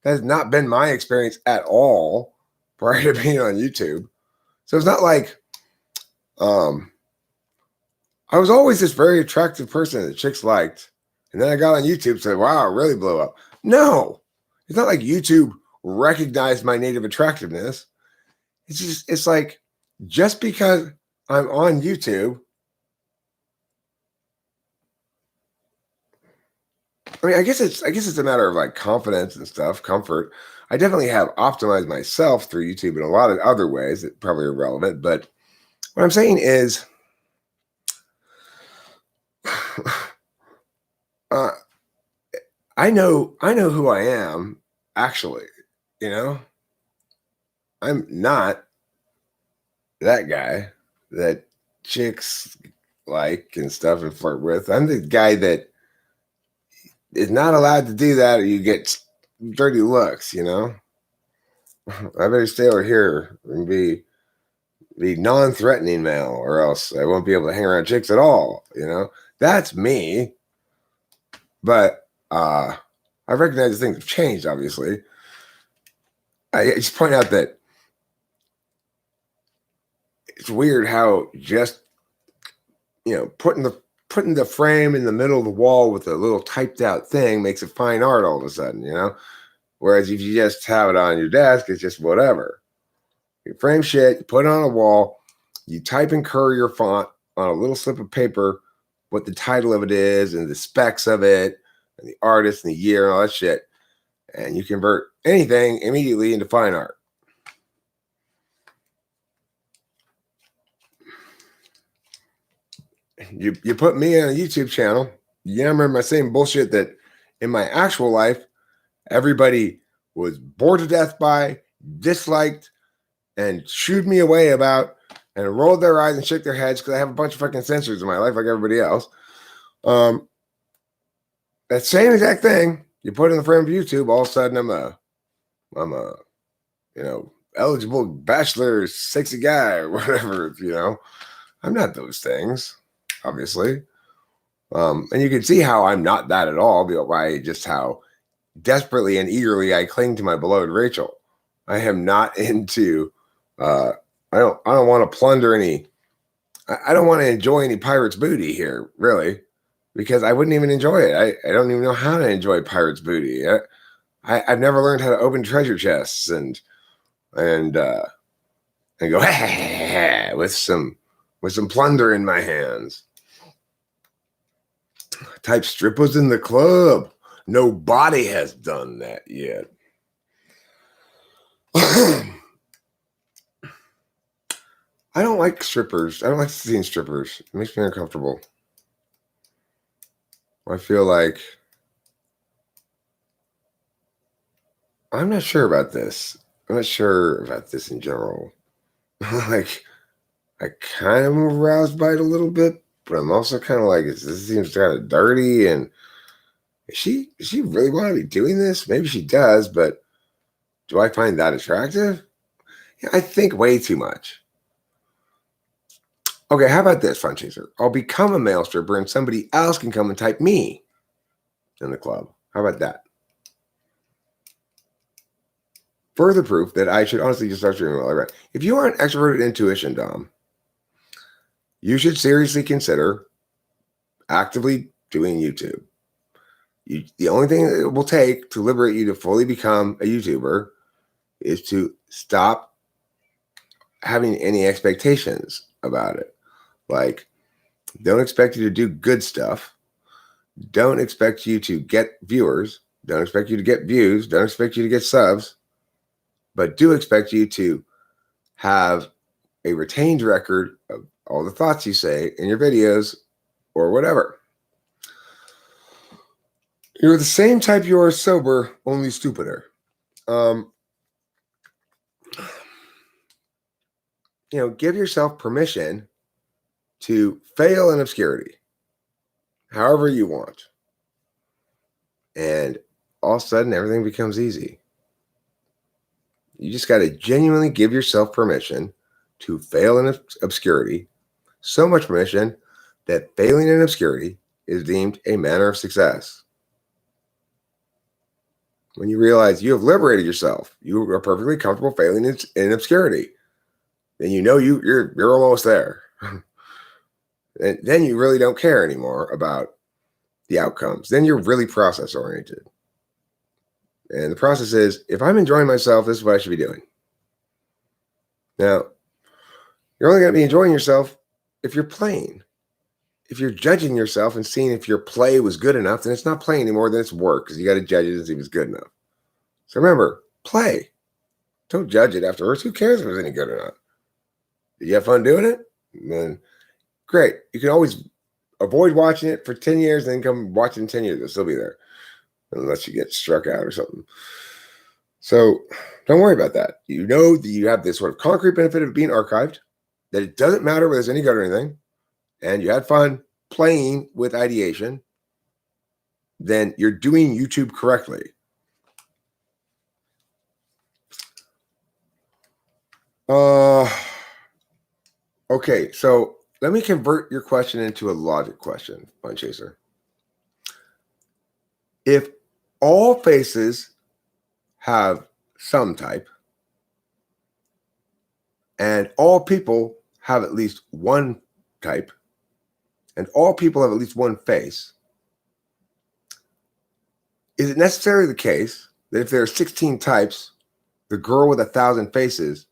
That has not been my experience at all prior to being on YouTube. So it's not like I was always this very attractive person that chicks liked. And then I got on YouTube and said, wow, it really blew up. No, it's not like YouTube recognized my native attractiveness. It's like just because I'm on YouTube. I mean, I guess it's a matter of like confidence and stuff, comfort. I definitely have optimized myself through YouTube in a lot of other ways that probably are relevant. But what I'm saying is, I know who I am, actually. You know, I'm not that guy that chicks like and stuff and flirt with. I'm the guy that is not allowed to do that or you get dirty looks, you know? I better stay over here and be non-threatening male or else I won't be able to hang around chicks at all, you know? That's me. But I recognize things have changed, obviously. I just point out that it's weird how just, you know, putting the frame in the middle of the wall with a little typed out thing makes it fine art all of a sudden, you know? Whereas if you just have it on your desk, it's just whatever. You frame shit, you put it on a wall, you type in Courier font on a little slip of paper what the title of it is and the specs of it and the artist and the year and all that shit. And you convert anything immediately into fine art. You put me on a YouTube channel, you remember my same bullshit that in my actual life, everybody was bored to death by, disliked, and shooed me away about, and rolled their eyes and shook their heads because I have a bunch of fucking censors in my life like everybody else. That same exact thing you put in the frame of YouTube, all of a sudden I'm a you know, eligible bachelor, sexy guy or whatever, you know. I'm not those things, obviously. And you can see how I'm not that at all by just how desperately and eagerly I cling to my beloved Rachel. I am not into I don't want to plunder any I don't want to enjoy any pirate's booty here, really, because I wouldn't even enjoy it. I don't even know how to enjoy pirate's booty. I've never learned how to open treasure chests and go with some plunder in my hands. Type strippers in the club. Nobody has done that yet. I don't like strippers. I don't like seeing strippers. It makes me uncomfortable. I feel like I'm not sure about this. I'm not sure about this in general. Like, I kind of am aroused by it a little bit, but I'm also kind of like, this seems kind of dirty. And does she really want to be doing this? Maybe she does, but do I find that attractive? Yeah, I think way too much. Okay, how about this, Fun Chaser? I'll become a male stripper and somebody else can come and type me in the club. How about that? Further proof that I should honestly just start streaming while I run. If you are an extroverted intuition, Dom, you should seriously consider actively doing YouTube. The only thing that it will take to liberate you to fully become a YouTuber is to stop having any expectations about it. Like, don't expect you to do good stuff. Don't expect you to get viewers. Don't expect you to get views. Don't expect you to get subs. But do expect you to have a retained record of all the thoughts you say in your videos or whatever. You're the same type you are sober, only stupider. Give yourself permission to fail in obscurity, however you want. And all of a sudden, everything becomes easy. You just got to genuinely give yourself permission to fail in obscurity, so much permission that failing in obscurity is deemed a manner of success. When you realize you have liberated yourself, you are perfectly comfortable failing in obscurity, then you know you're almost there. And then you really don't care anymore about the outcomes. Then you're really process oriented. And the process is, if I'm enjoying myself, this is what I should be doing. Now, you're only going to be enjoying yourself if you're playing. If you're judging yourself and seeing if your play was good enough, then it's not play anymore, then it's work, because you got to judge it and see if it's good enough. So remember, play. Don't judge it afterwards. Who cares if it was any good or not? Did you have fun doing it? Then great. You can always avoid watching it for 10 years and then come watch it in 10 years. It'll still be there. Unless you get struck out or something. So don't worry about that. You know that you have this sort of concrete benefit of being archived, that it doesn't matter whether there's any gut or anything, and you had fun playing with ideation, then you're doing YouTube correctly. Okay, so let me convert your question into a logic question, Fun Chaser. If all faces have some type, and all people have at least one type, and all people have at least one face, is it necessarily the case that if there are 16 types, the girl with 1,000 faces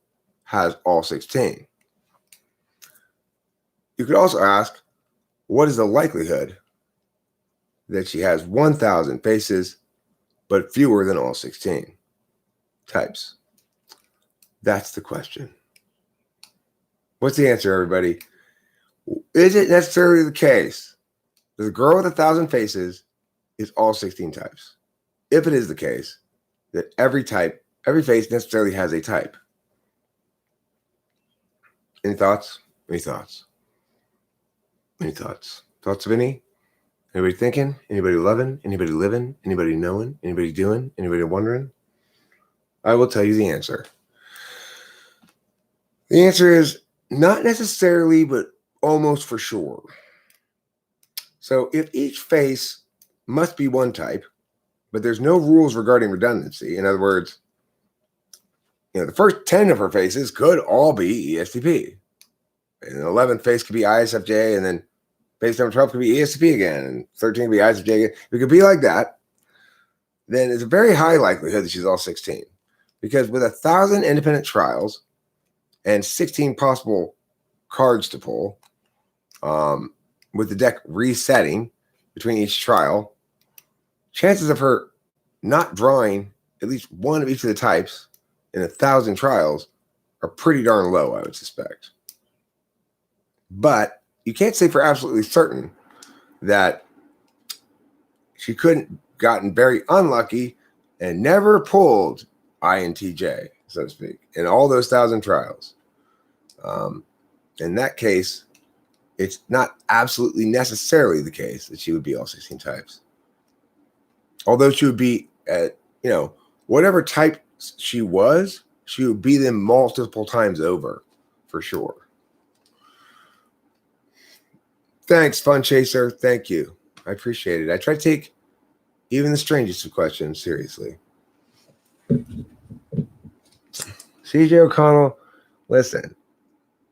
has all 16? You could also ask, what is the likelihood that she has 1,000 faces, but fewer than all 16 types? That's the question. What's the answer, everybody? Is it necessarily the case that the girl with 1,000 faces is all 16 types? If it is the case that every face necessarily has a type. Any thoughts? Any thoughts? Any thoughts? Thoughts of any? Anybody thinking? Anybody loving? Anybody living? Anybody knowing? Anybody doing? Anybody wondering? I will tell you the answer. The answer is not necessarily, but almost for sure. So if each face must be one type, but there's no rules regarding redundancy, in other words, the first 10 of her faces could all be ESTP. And the 11th face could be ISFJ, and then face number 12 could be ESTP again, and 13 could be ISFJ again. If it could be like that, then it's a very high likelihood that she's all 16. Because with 1,000 independent trials and 16 possible cards to pull, with the deck resetting between each trial, chances of her not drawing at least one of each of the types in 1,000 trials are pretty darn low, I would suspect. But you can't say for absolutely certain that she couldn't gotten very unlucky and never pulled INTJ, so to speak, in all those 1,000 trials. In that case, it's not absolutely necessarily the case that she would be all 16 types. Although she would be at, whatever type she would be them multiple times over, for sure. Thanks, Fun Chaser. Thank you. I appreciate it. I try to take even the strangest of questions seriously. CJ O'Connell, listen,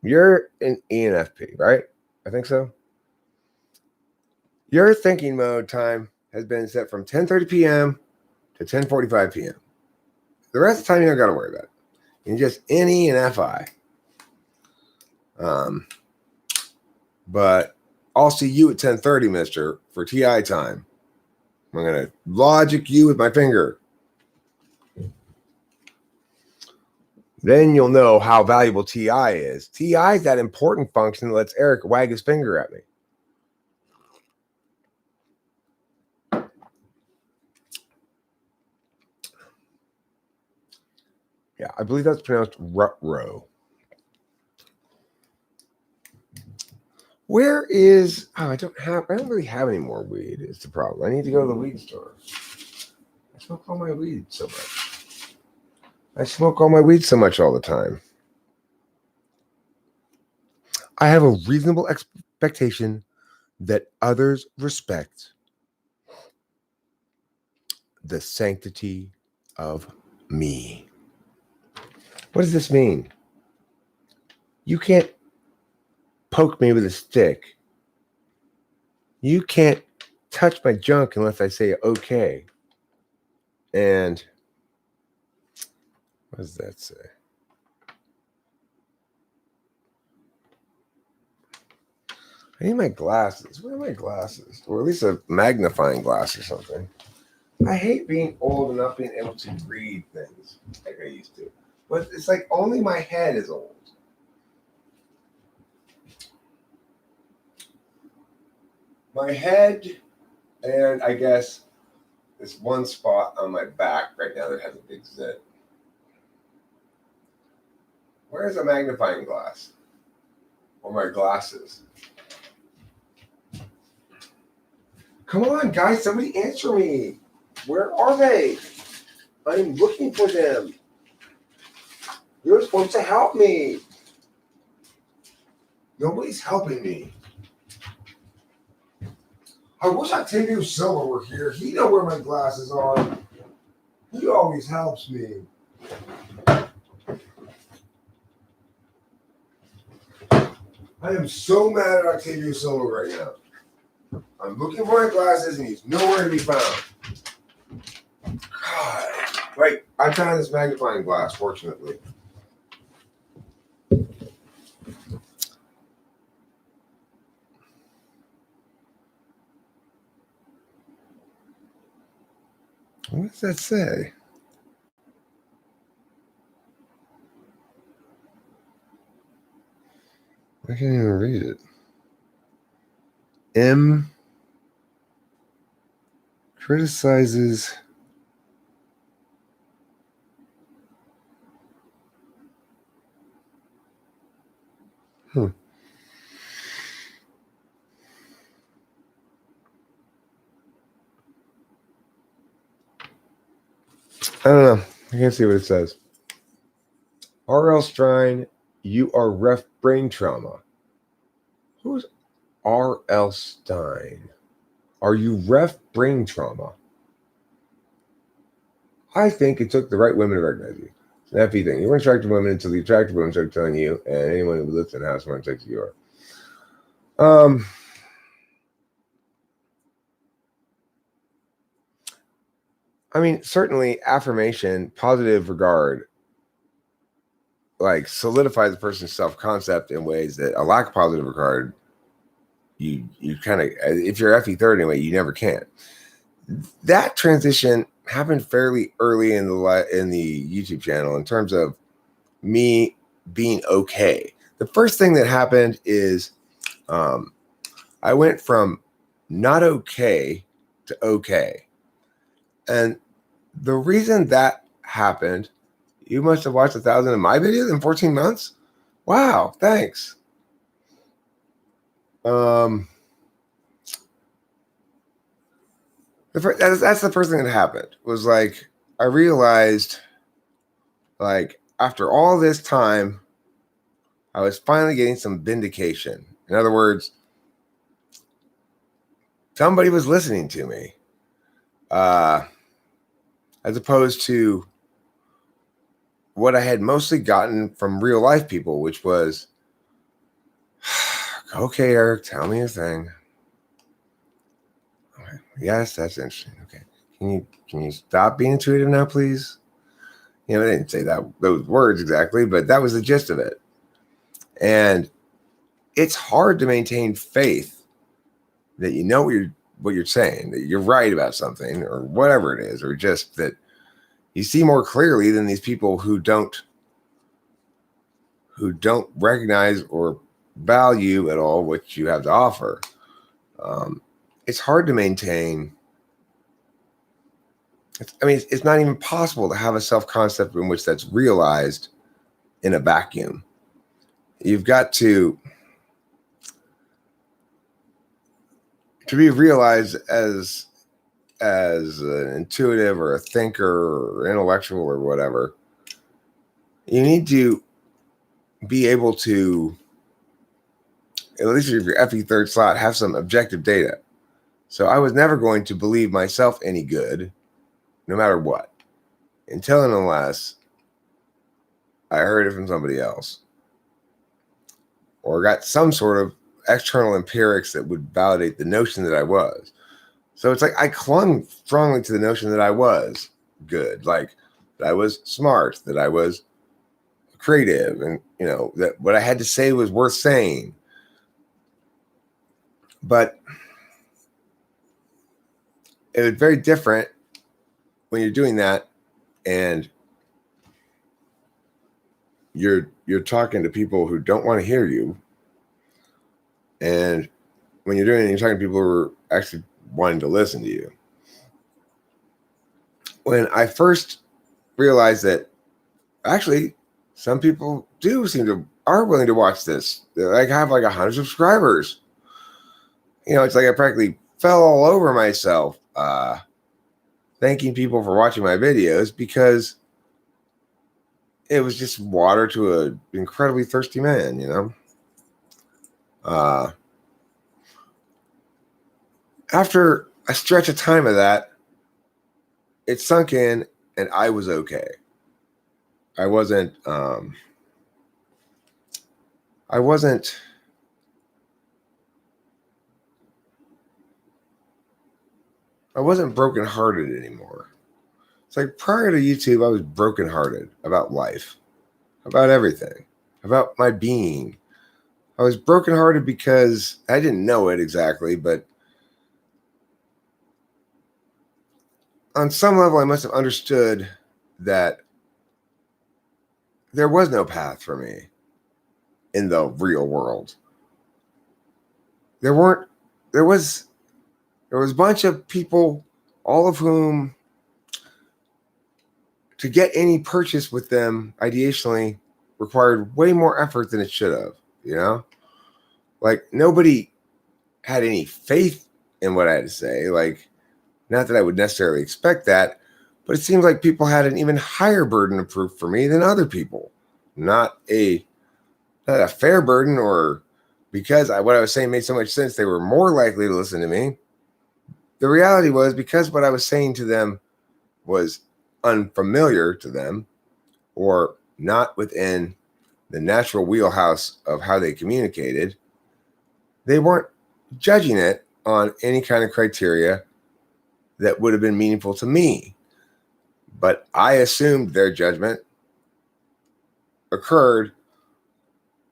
you're an ENFP, right? I think so. Your thinking mode time has been set from 10:30 p.m. to 10:45 p.m. The rest of the time, you don't got to worry about it. You just NE and FI. But I'll see you at 10:30, mister, for TI time. I'm going to logic you with my finger. Then you'll know how valuable TI is. TI is that important function that lets Eric wag his finger at me. Yeah, I believe that's pronounced Rutro. Where is... Oh, I don't really have any more weed. It's the problem. I need to go to the weed store. I smoke all my weed so much all the time. I have a reasonable expectation that others respect the sanctity of me. What does this mean? You can't poke me with a stick. You can't touch my junk unless I say okay. And what does that say? I need my glasses. Where are my glasses? Or at least a magnifying glass or something. I hate being old and not being able to read things like I used to. But it's like only my head is old. My head, and I guess this one spot on my back right now that has a big zit. Where's a magnifying glass? Or my glasses? Come on, guys, somebody answer me. Where are they? I'm looking for them. You're supposed to help me. Nobody's helping me. I wish Octavio Silva were here. He know where my glasses are. He always helps me. I am so mad at Octavio Silva right now. I'm looking for my glasses and he's nowhere to be found. God. Wait, I found this magnifying glass, fortunately. What does that say? I can't even read it. M criticizes I don't know. I can't see what it says. R.L. Stein, you are ref brain trauma. Who's R.L. Stein? Are you ref brain trauma? I think it took the right women to recognize you. It's an FE thing. You weren't attracted to women until the attractive women started telling you, and anyone who lives in the house wants to take you are. I mean, certainly affirmation, positive regard, like solidifies a person's self-concept in ways that a lack of positive regard, you kind of, if you're FE third anyway, you never can. That transition happened fairly early in the YouTube channel in terms of me being okay. The first thing that happened is I went from not okay to okay. And the reason that happened, you must have watched 1,000 of my videos in 14 months. Wow, thanks. That's the first thing that happened. Was like I realized, like after all this time, I was finally getting some vindication. In other words, somebody was listening to me, as opposed to what I had mostly gotten from real life people, which was, okay, Eric, tell me a thing. Okay. Yes, that's interesting. Okay, can you stop being intuitive now, please? You know, I didn't say those words exactly, but that was the gist of it. And it's hard to maintain faith that you know what you're saying, that you're right about something or whatever it is, or just that you see more clearly than these people who don't recognize or value at all what you have to offer. It's hard to maintain. It's not even possible to have a self-concept in which that's realized in a vacuum. You've got to be realized as an intuitive or a thinker or intellectual or whatever. You need to be able to, at least if you're FE third slot, have some objective data. So I was never going to believe myself any good, no matter what, until and unless I heard it from somebody else or got some sort of external empirics that would validate the notion that I was. So it's like I clung strongly to the notion that I was good, like that I was smart, that I was creative, and that what I had to say was worth saying. But it was very different when you're doing that and you're talking to people who don't want to hear you. And when you're doing it, you're talking to people who are actually wanting to listen to you. When I first realized that actually some people are willing to watch this. I have like 100 subscribers. It's like I practically fell all over myself thanking people for watching my videos because it was just water to an incredibly thirsty man. After a stretch of time of that, it sunk in and I was okay. I wasn't brokenhearted anymore. It's like prior to YouTube, I was brokenhearted about life, about everything, about my being. I was brokenhearted because I didn't know it exactly, but on some level, I must have understood that there was no path for me in the real world. There was a bunch of people, all of whom, to get any purchase with them, ideationally, required way more effort than it should have, Like, nobody had any faith in what I had to say. Like, not that I would necessarily expect that, but it seems like people had an even higher burden of proof for me than other people. Not a fair burden, or because what I was saying made so much sense, they were more likely to listen to me. The reality was, because what I was saying to them was unfamiliar to them or not within the natural wheelhouse of how they communicated, they weren't judging it on any kind of criteria that would have been meaningful to me. But I assumed their judgment occurred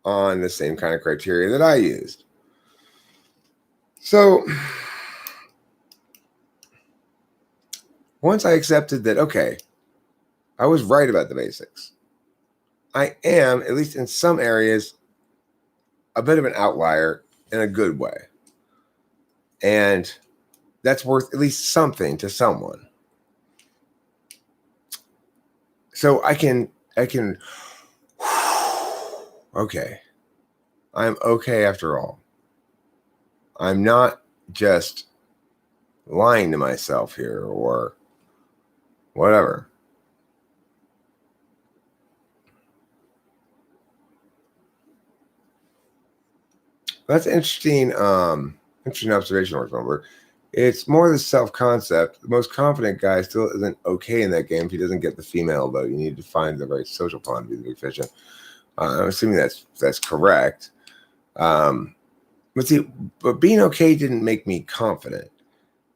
on the same kind of criteria that I used. So once I accepted that, okay, I was right about the basics, I am, at least in some areas, a bit of an outlier in a good way. And that's worth at least something to someone. So I can, okay, I'm okay after all. I'm not just lying to myself here or whatever. That's interesting. Interesting observation, remember. It's more the self-concept. The most confident guy still isn't okay in that game if he doesn't get the female vote. You need to find the right social pawn to be the big fish. I'm assuming that's correct. But being okay didn't make me confident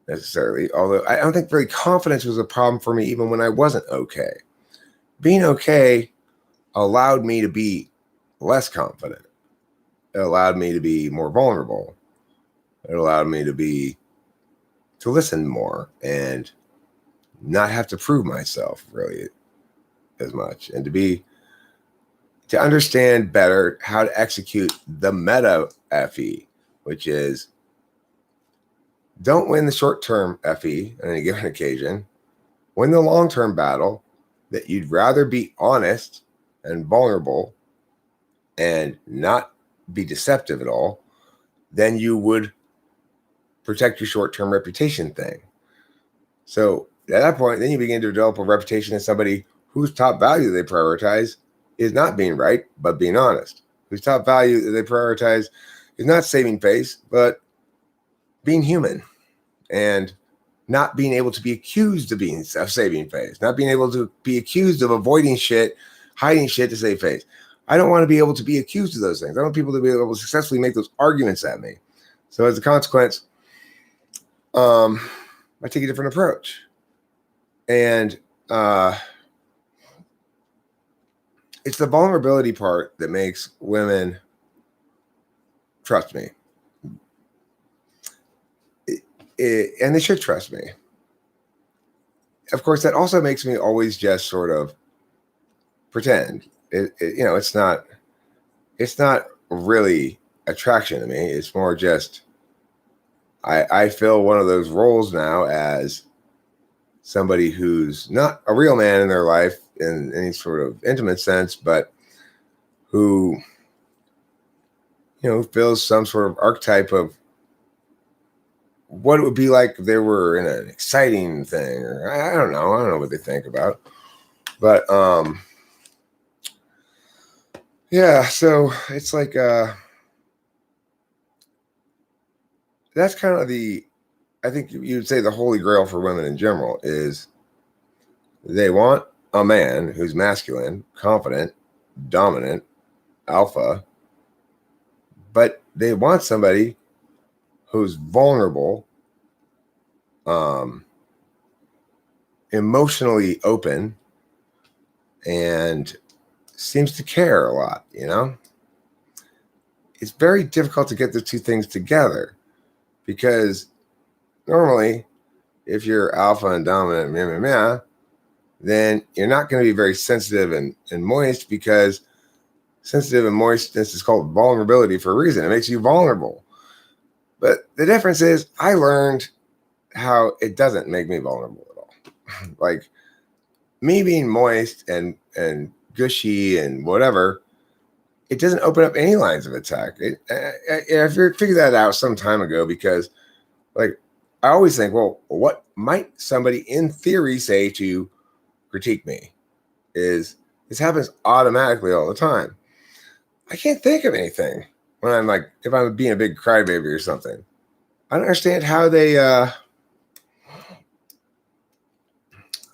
necessarily. Although I don't think really confidence was a problem for me even when I wasn't okay. Being okay allowed me to be less confident. It allowed me to be more vulnerable. It allowed me to listen more and not have to prove myself really as much, and to understand better how to execute the meta FE, which is don't win the short-term FE on any given occasion, win the long-term battle, that you'd rather be honest and vulnerable and not be deceptive at all than you would protect your short-term reputation thing. So at that point, then you begin to develop a reputation as somebody whose top value they prioritize is not being right, but being honest. Whose top value that they prioritize is not saving face, but being human, and not being able to be accused of saving face, not being able to be accused of avoiding shit, hiding shit to save face. I don't want to be able to be accused of those things. I want people to be able to successfully make those arguments at me. So as a consequence, I take a different approach. And it's the vulnerability part that makes women trust me. And they should trust me. Of course, that also makes me always just sort of pretend. It's not really attraction to me. It's more just I fill one of those roles now as somebody who's not a real man in their life in any sort of intimate sense, but who, fills some sort of archetype of what it would be like if they were in an exciting thing, or I don't know. I don't know what they think about. But yeah, so it's like that's kind of I think you'd say the holy grail for women in general is they want a man who's masculine, confident, dominant, alpha, but they want somebody who's vulnerable, emotionally open, and seems to care a lot, It's very difficult to get the two things together because normally if you're alpha and dominant, then you're not going to be very sensitive and moist, because sensitive and moistness is called vulnerability for a reason. It makes you vulnerable. But the difference is I learned how it doesn't make me vulnerable at all. Like me being moist and gushy and whatever, it doesn't open up any lines of attack. I figured that out some time ago, because like I always think, well, what might somebody in theory say to critique me? This happens automatically all the time. I can't think of anything when I'm like, if I'm being a big crybaby or something. I don't understand how they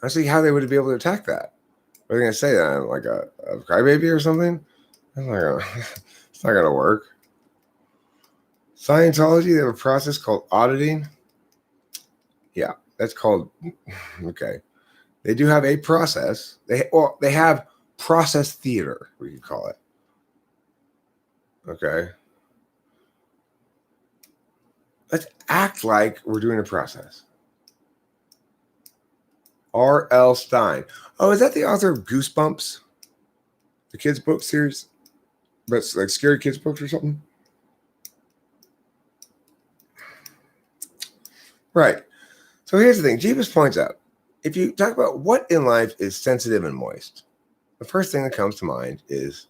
honestly how they would be able to attack that. Are they gonna say that I'm like a crybaby or something? It's not gonna work. Scientology, they have a process called auditing. Yeah, that's called okay. They do have a process. They have process theater, we could call it. Okay. Let's act like we're doing a process. R.L. Stein. Oh, is that the author of Goosebumps? The kids' book series? That's like scary kids' books or something? Right. So here's the thing. Jeebus points out, if you talk about what in life is sensitive and moist, the first thing that comes to mind is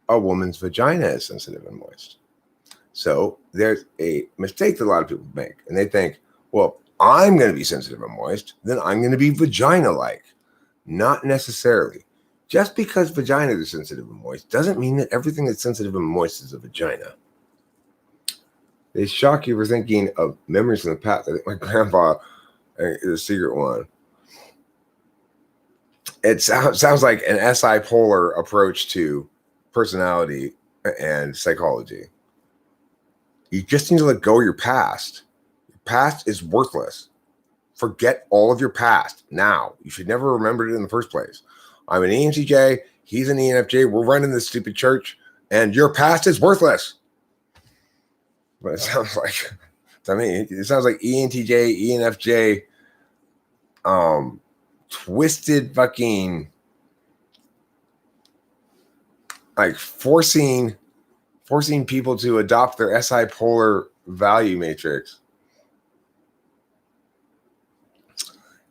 a woman's vagina is sensitive and moist. So there's a mistake that a lot of people make, and they think, well, I'm going to be sensitive and moist, then I'm going to be vagina-like. Not necessarily. Just because vaginas are sensitive and moist doesn't mean that everything that's sensitive and moist is a vagina. They shock you for thinking of memories from the past. I think my grandpa is a secret one. It sounds like an SI polar approach to personality and psychology. You just need to let go of your past. Your past is worthless. Forget all of your past now. You should never remember it in the first place. I'm an ENTJ. He's an ENFJ. We're running this stupid church, and your past is worthless. But it sounds like, it sounds like ENTJ, ENFJ, twisted fucking, like forcing people to adopt their SI polar value matrix.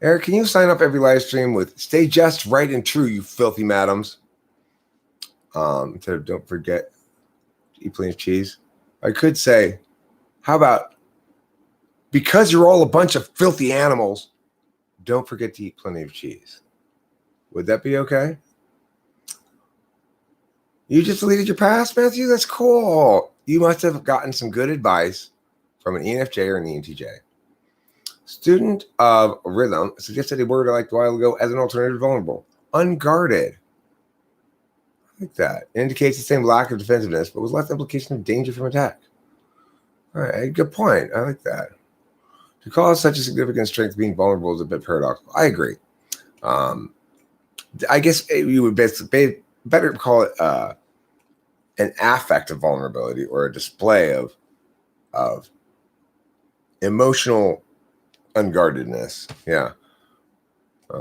Eric, can you sign up every live stream with "Stay just, right, and true, you filthy madams"? Instead of "Don't forget, eat plenty of cheese." I could say, how about, because you're all a bunch of filthy animals, don't forget to eat plenty of cheese. Would that be okay? You just deleted your past, Matthew? That's cool. You must have gotten some good advice from an ENFJ or an ENTJ. Student of rhythm suggested a word I liked a while ago as an alternative to vulnerable. Unguarded. I like that. It indicates the same lack of defensiveness, but with less implication of danger from attack. All right, good point. I like that. To call such a significant strength being vulnerable is a bit paradoxical. I agree. I guess you would better call it an affect of vulnerability, or a display of emotional unguardedness. Yeah. I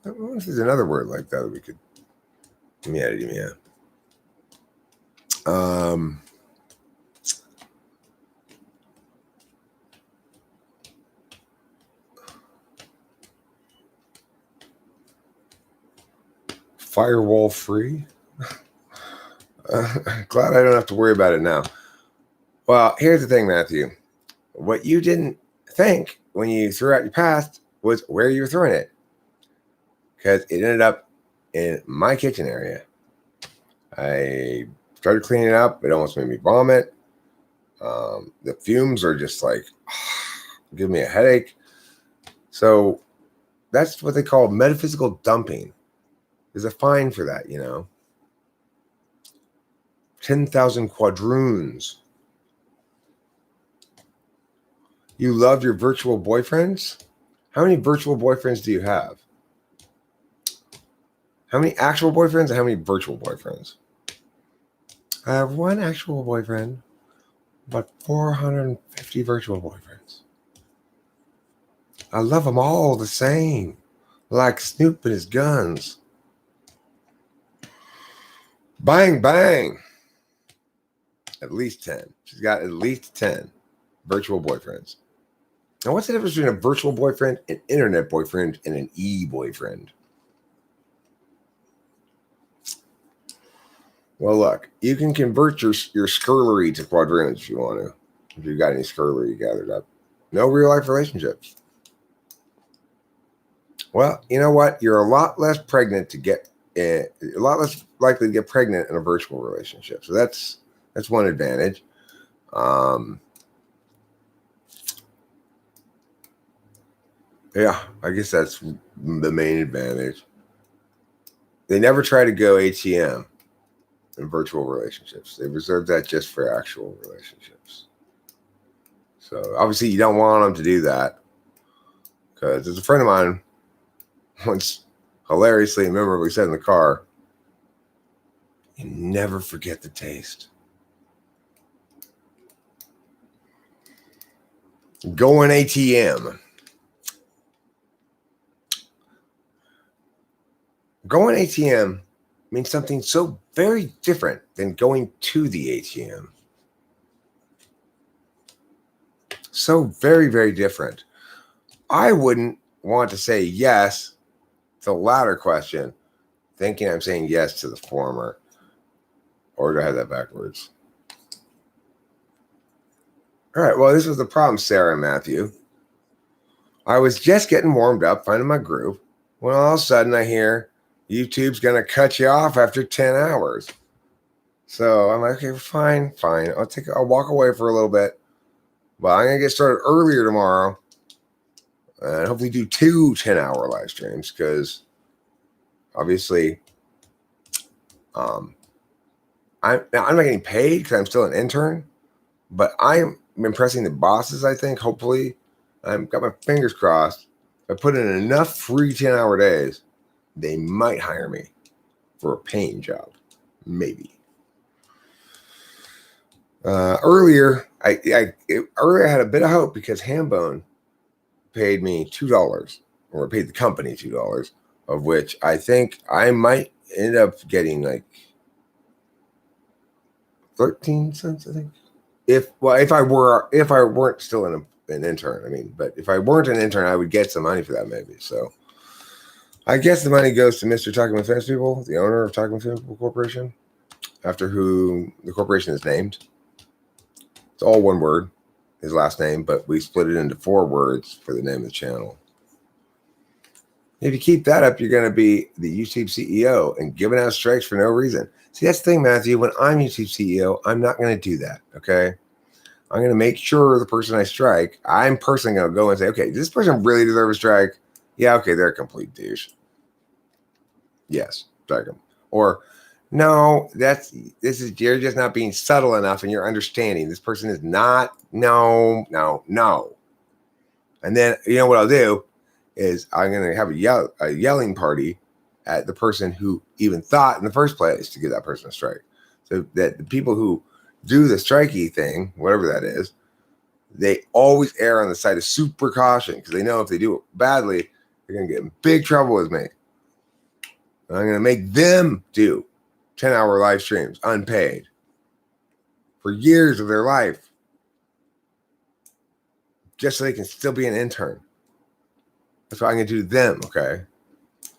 wonder if there's another word like that we could. Yeah. Firewall free. Glad I don't have to worry about it now. Well, here's the thing, Matthew. What you didn't think when you threw out your past was where you were throwing it. Because it ended up in my kitchen area. I started cleaning it up. It almost made me vomit. The fumes are just like, give me a headache. So that's what they call metaphysical dumping. There's a fine for that, 10,000 quadroons. You love your virtual boyfriends? How many virtual boyfriends do you have? How many actual boyfriends and how many virtual boyfriends? I have one actual boyfriend, but 450 virtual boyfriends. I love them all the same, like Snoop and his guns. Bang, bang. At least 10. She's got at least 10 virtual boyfriends. Now, what's the difference between a virtual boyfriend, an internet boyfriend, and an e-boyfriend? Well, look, you can convert your scurlery to quadroons if you want to. If you've got any scurlery gathered up. No real-life relationships. Well, you know what? You're a lot less pregnant to get, a lot less likely to get pregnant in a virtual relationship. So that's one advantage. Yeah, I guess that's the main advantage. They never try to go ATM in virtual relationships. They reserve that just for actual relationships. So obviously you don't want them to do that, because there's a friend of mine once hilariously and memorably said in the car, "You never forget the taste." Going ATM. Going ATM means something so very different than going to the ATM. So very, very different. I wouldn't want to say yes to the latter question, thinking I'm saying yes to the former. Or do I have that backwards? All right, well, this was the problem, Sarah and Matthew. I was just getting warmed up, finding my groove, when all of a sudden I hear YouTube's going to cut you off after 10 hours. So I'm like, okay, fine. I'll walk away for a little bit. But I'm going to get started earlier tomorrow and hopefully do 2 10-hour live streams, because obviously I'm not getting paid because I'm still an intern, but I'm impressing the bosses, I think, hopefully. I've got my fingers crossed. If I put in enough free 10-hour days, they might hire me for a paying job. Maybe. Earlier, I had a bit of hope because Hambone paid me $2, or paid the company $2, of which I think I might end up getting like 13 cents, I think. If I weren't still an intern, but if I weren't an intern, I would get some money for that maybe. So I guess the money goes to Mr. Talking with Famous People, the owner of Talking with Famous People Corporation, after who the corporation is named. It's all one word, his last name, but we split it into 4 words for the name of the channel. If you keep that up, you're going to be the YouTube CEO and giving out strikes for no reason. See, that's the thing, Matthew. When I'm YouTube CEO, I'm not going to do that, okay? I'm going to make sure the person I strike, I'm personally going to go and say, okay, does this person really deserve a strike? Yeah, okay, they're a complete douche. Yes, strike them. Or, no, you're just not being subtle enough in your understanding. This person is not, no. And then, you know what I'll do is I'm going to have a yelling party at the person who even thought in the first place to give that person a strike. So that the people who do the strikey thing, whatever that is, they always err on the side of super caution, because they know if they do it badly, they're going to get in big trouble with me. And I'm going to make them do 10-hour live streams unpaid for years of their life, just so they can still be an intern. That's what I'm going to do to them, okay?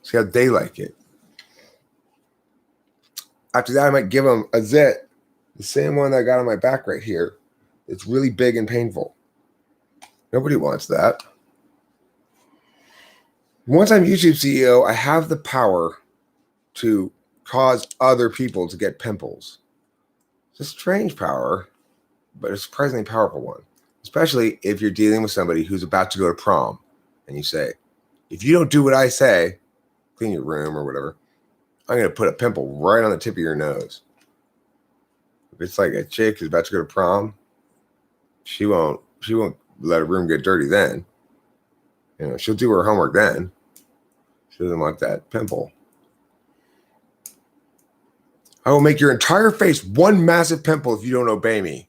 See how they like it. After that, I might give them a zit, the same one that I got on my back right here. It's really big and painful. Nobody wants that. Once I'm YouTube CEO, I have the power to cause other people to get pimples. It's a strange power, but a surprisingly powerful one, especially if you're dealing with somebody who's about to go to prom and you say, if you don't do what I say, clean your room or whatever, I'm going to put a pimple right on the tip of your nose. If it's like a chick who's about to go to prom, she won't let her room get dirty then. You know, she'll do her homework then. She doesn't want that pimple. I will make your entire face one massive pimple if you don't obey me.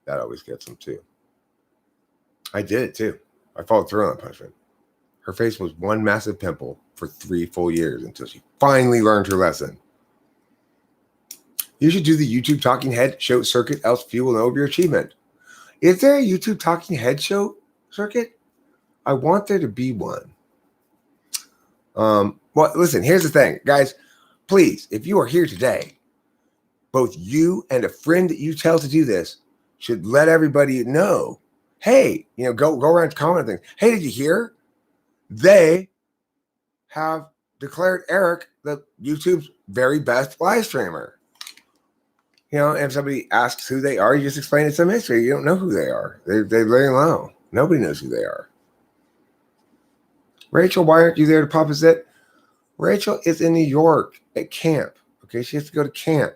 That always gets them too. I did it too. I followed through on that punishment. Her face was one massive pimple for 3 full years until she finally learned her lesson. You should do the YouTube Talking Head show circuit, else few will know of your achievement. Is there a YouTube Talking Head show circuit? I want there to be one. Well, listen, here's the thing, guys. Please, if you are here today, both you and a friend that you tell to do this should let everybody know, hey, you know, go around commenting things. Hey, did you hear? They have declared Eric the YouTube's very best live streamer. You know, if somebody asks who they are, you just explain it's a mystery. You don't know who they are. They lay low. Nobody knows who they are. Rachel, why aren't you there to pop a zit? Rachel is in New York at camp. Okay, she has to go to camp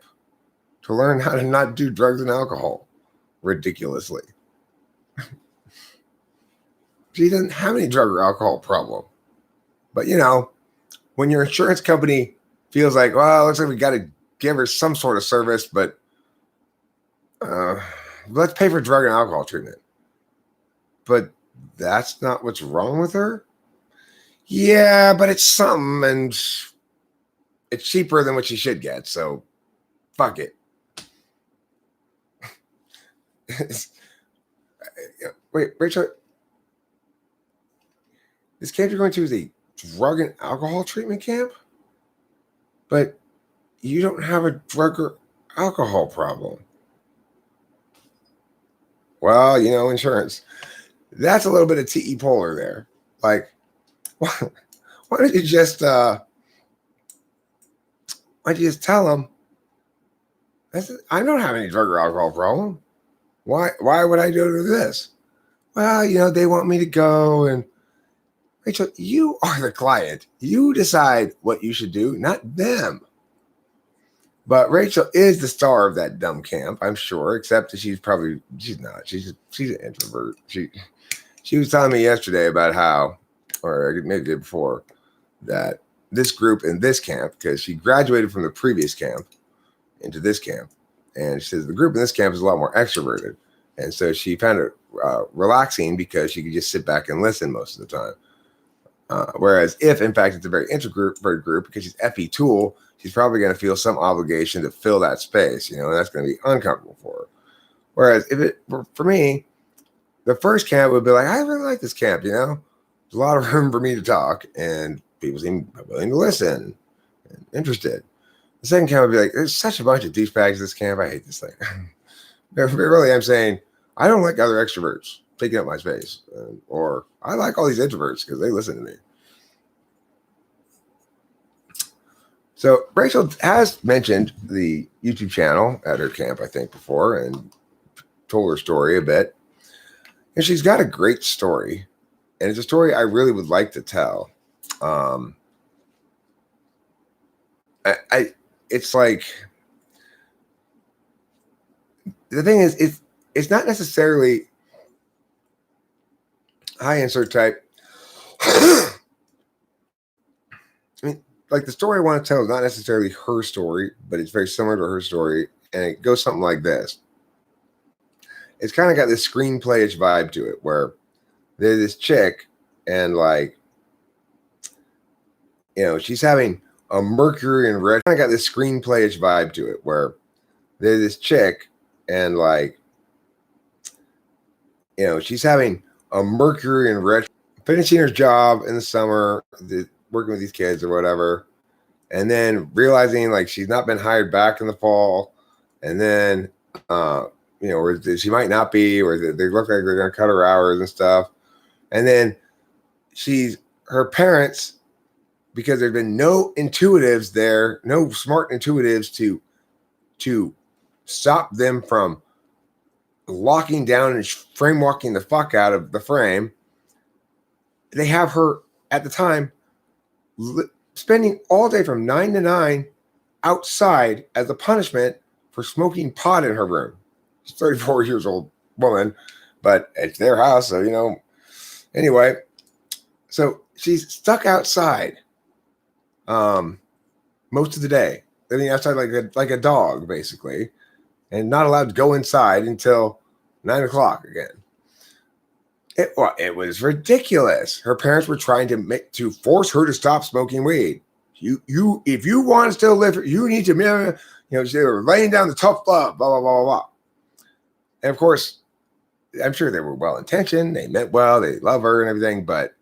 to learn how to not do drugs and alcohol. Ridiculously. She doesn't have any drug or alcohol problem. But, you know, when your insurance company feels like, well, it looks like we got to give her some sort of service, but let's pay for drug and alcohol treatment. But that's not what's wrong with her? Yeah, but it's something, and it's cheaper than what she should get, so fuck it. Wait, Rachel, this camp you're going to is a drug and alcohol treatment camp? But you don't have a drug or alcohol problem. Well, you know, insurance. That's a little bit of TE Polar there. Like, why don't you just tell them, I don't have any drug or alcohol problem. Why would I do this? Well, you know, they want me to go, and Rachel, you are the client. You decide what you should do, not them. But Rachel is the star of that dumb camp, I'm sure, except that she's not. She's an introvert. She was telling me yesterday about how, or maybe the day before, that this group in this camp, because she graduated from the previous camp into this camp, and she says the group in this camp is a lot more extroverted. And so she found it relaxing because she could just sit back and listen most of the time. Whereas if, in fact, it's a very introverted group, because she's Effie Tool, she's probably going to feel some obligation to fill that space, you know, and that's going to be uncomfortable for her. Whereas if it were for me, the first camp would be like, I really like this camp, you know, there's a lot of room for me to talk, and people seem willing to listen and interested. The second camp would be like, there's such a bunch of douchebags in this camp. I hate this thing. Really, I'm saying, I don't like other extroverts taking up my space. Or I like all these introverts because they listen to me. So Rachel has mentioned the YouTube channel at her camp, I think, before, and told her story a bit. And she's got a great story. And it's a story I really would like to tell. It's like, the thing is, it's not necessarily high insert type. I mean, like, the story I want to tell is not necessarily her story, but it's very similar to her story. And it goes something like this. It's kind of got this screenplay-ish vibe to it, where there's this chick, and, like, you know, she's having a Mercury and red. Kind of got this screenplay-ish vibe to it, where there's this chick, and, like, you know, she's having a Mercury and red, finishing her job in the summer, working with these kids or whatever, and then realizing like she's not been hired back in the fall, and then or she might not be, or they look like they're going to cut her hours and stuff, and then her parents, because there've been no intuitives there, no smart intuitives to stop them from locking down and frame walking the fuck out of the frame. They have her at the time spending all day from 9 to 9 outside as a punishment for smoking pot in her room. She's 34 years old woman, but it's their house, so anyway, so she's stuck outside most of the day, living outside like a dog, basically, and not allowed to go inside until 9 o'clock again. It was ridiculous. Her parents were trying to force her to stop smoking weed. If you want to still live, you need to, they were laying down the tough love, blah, blah, blah, blah. And of course, I'm sure they were well-intentioned. They meant well. They love her and everything, but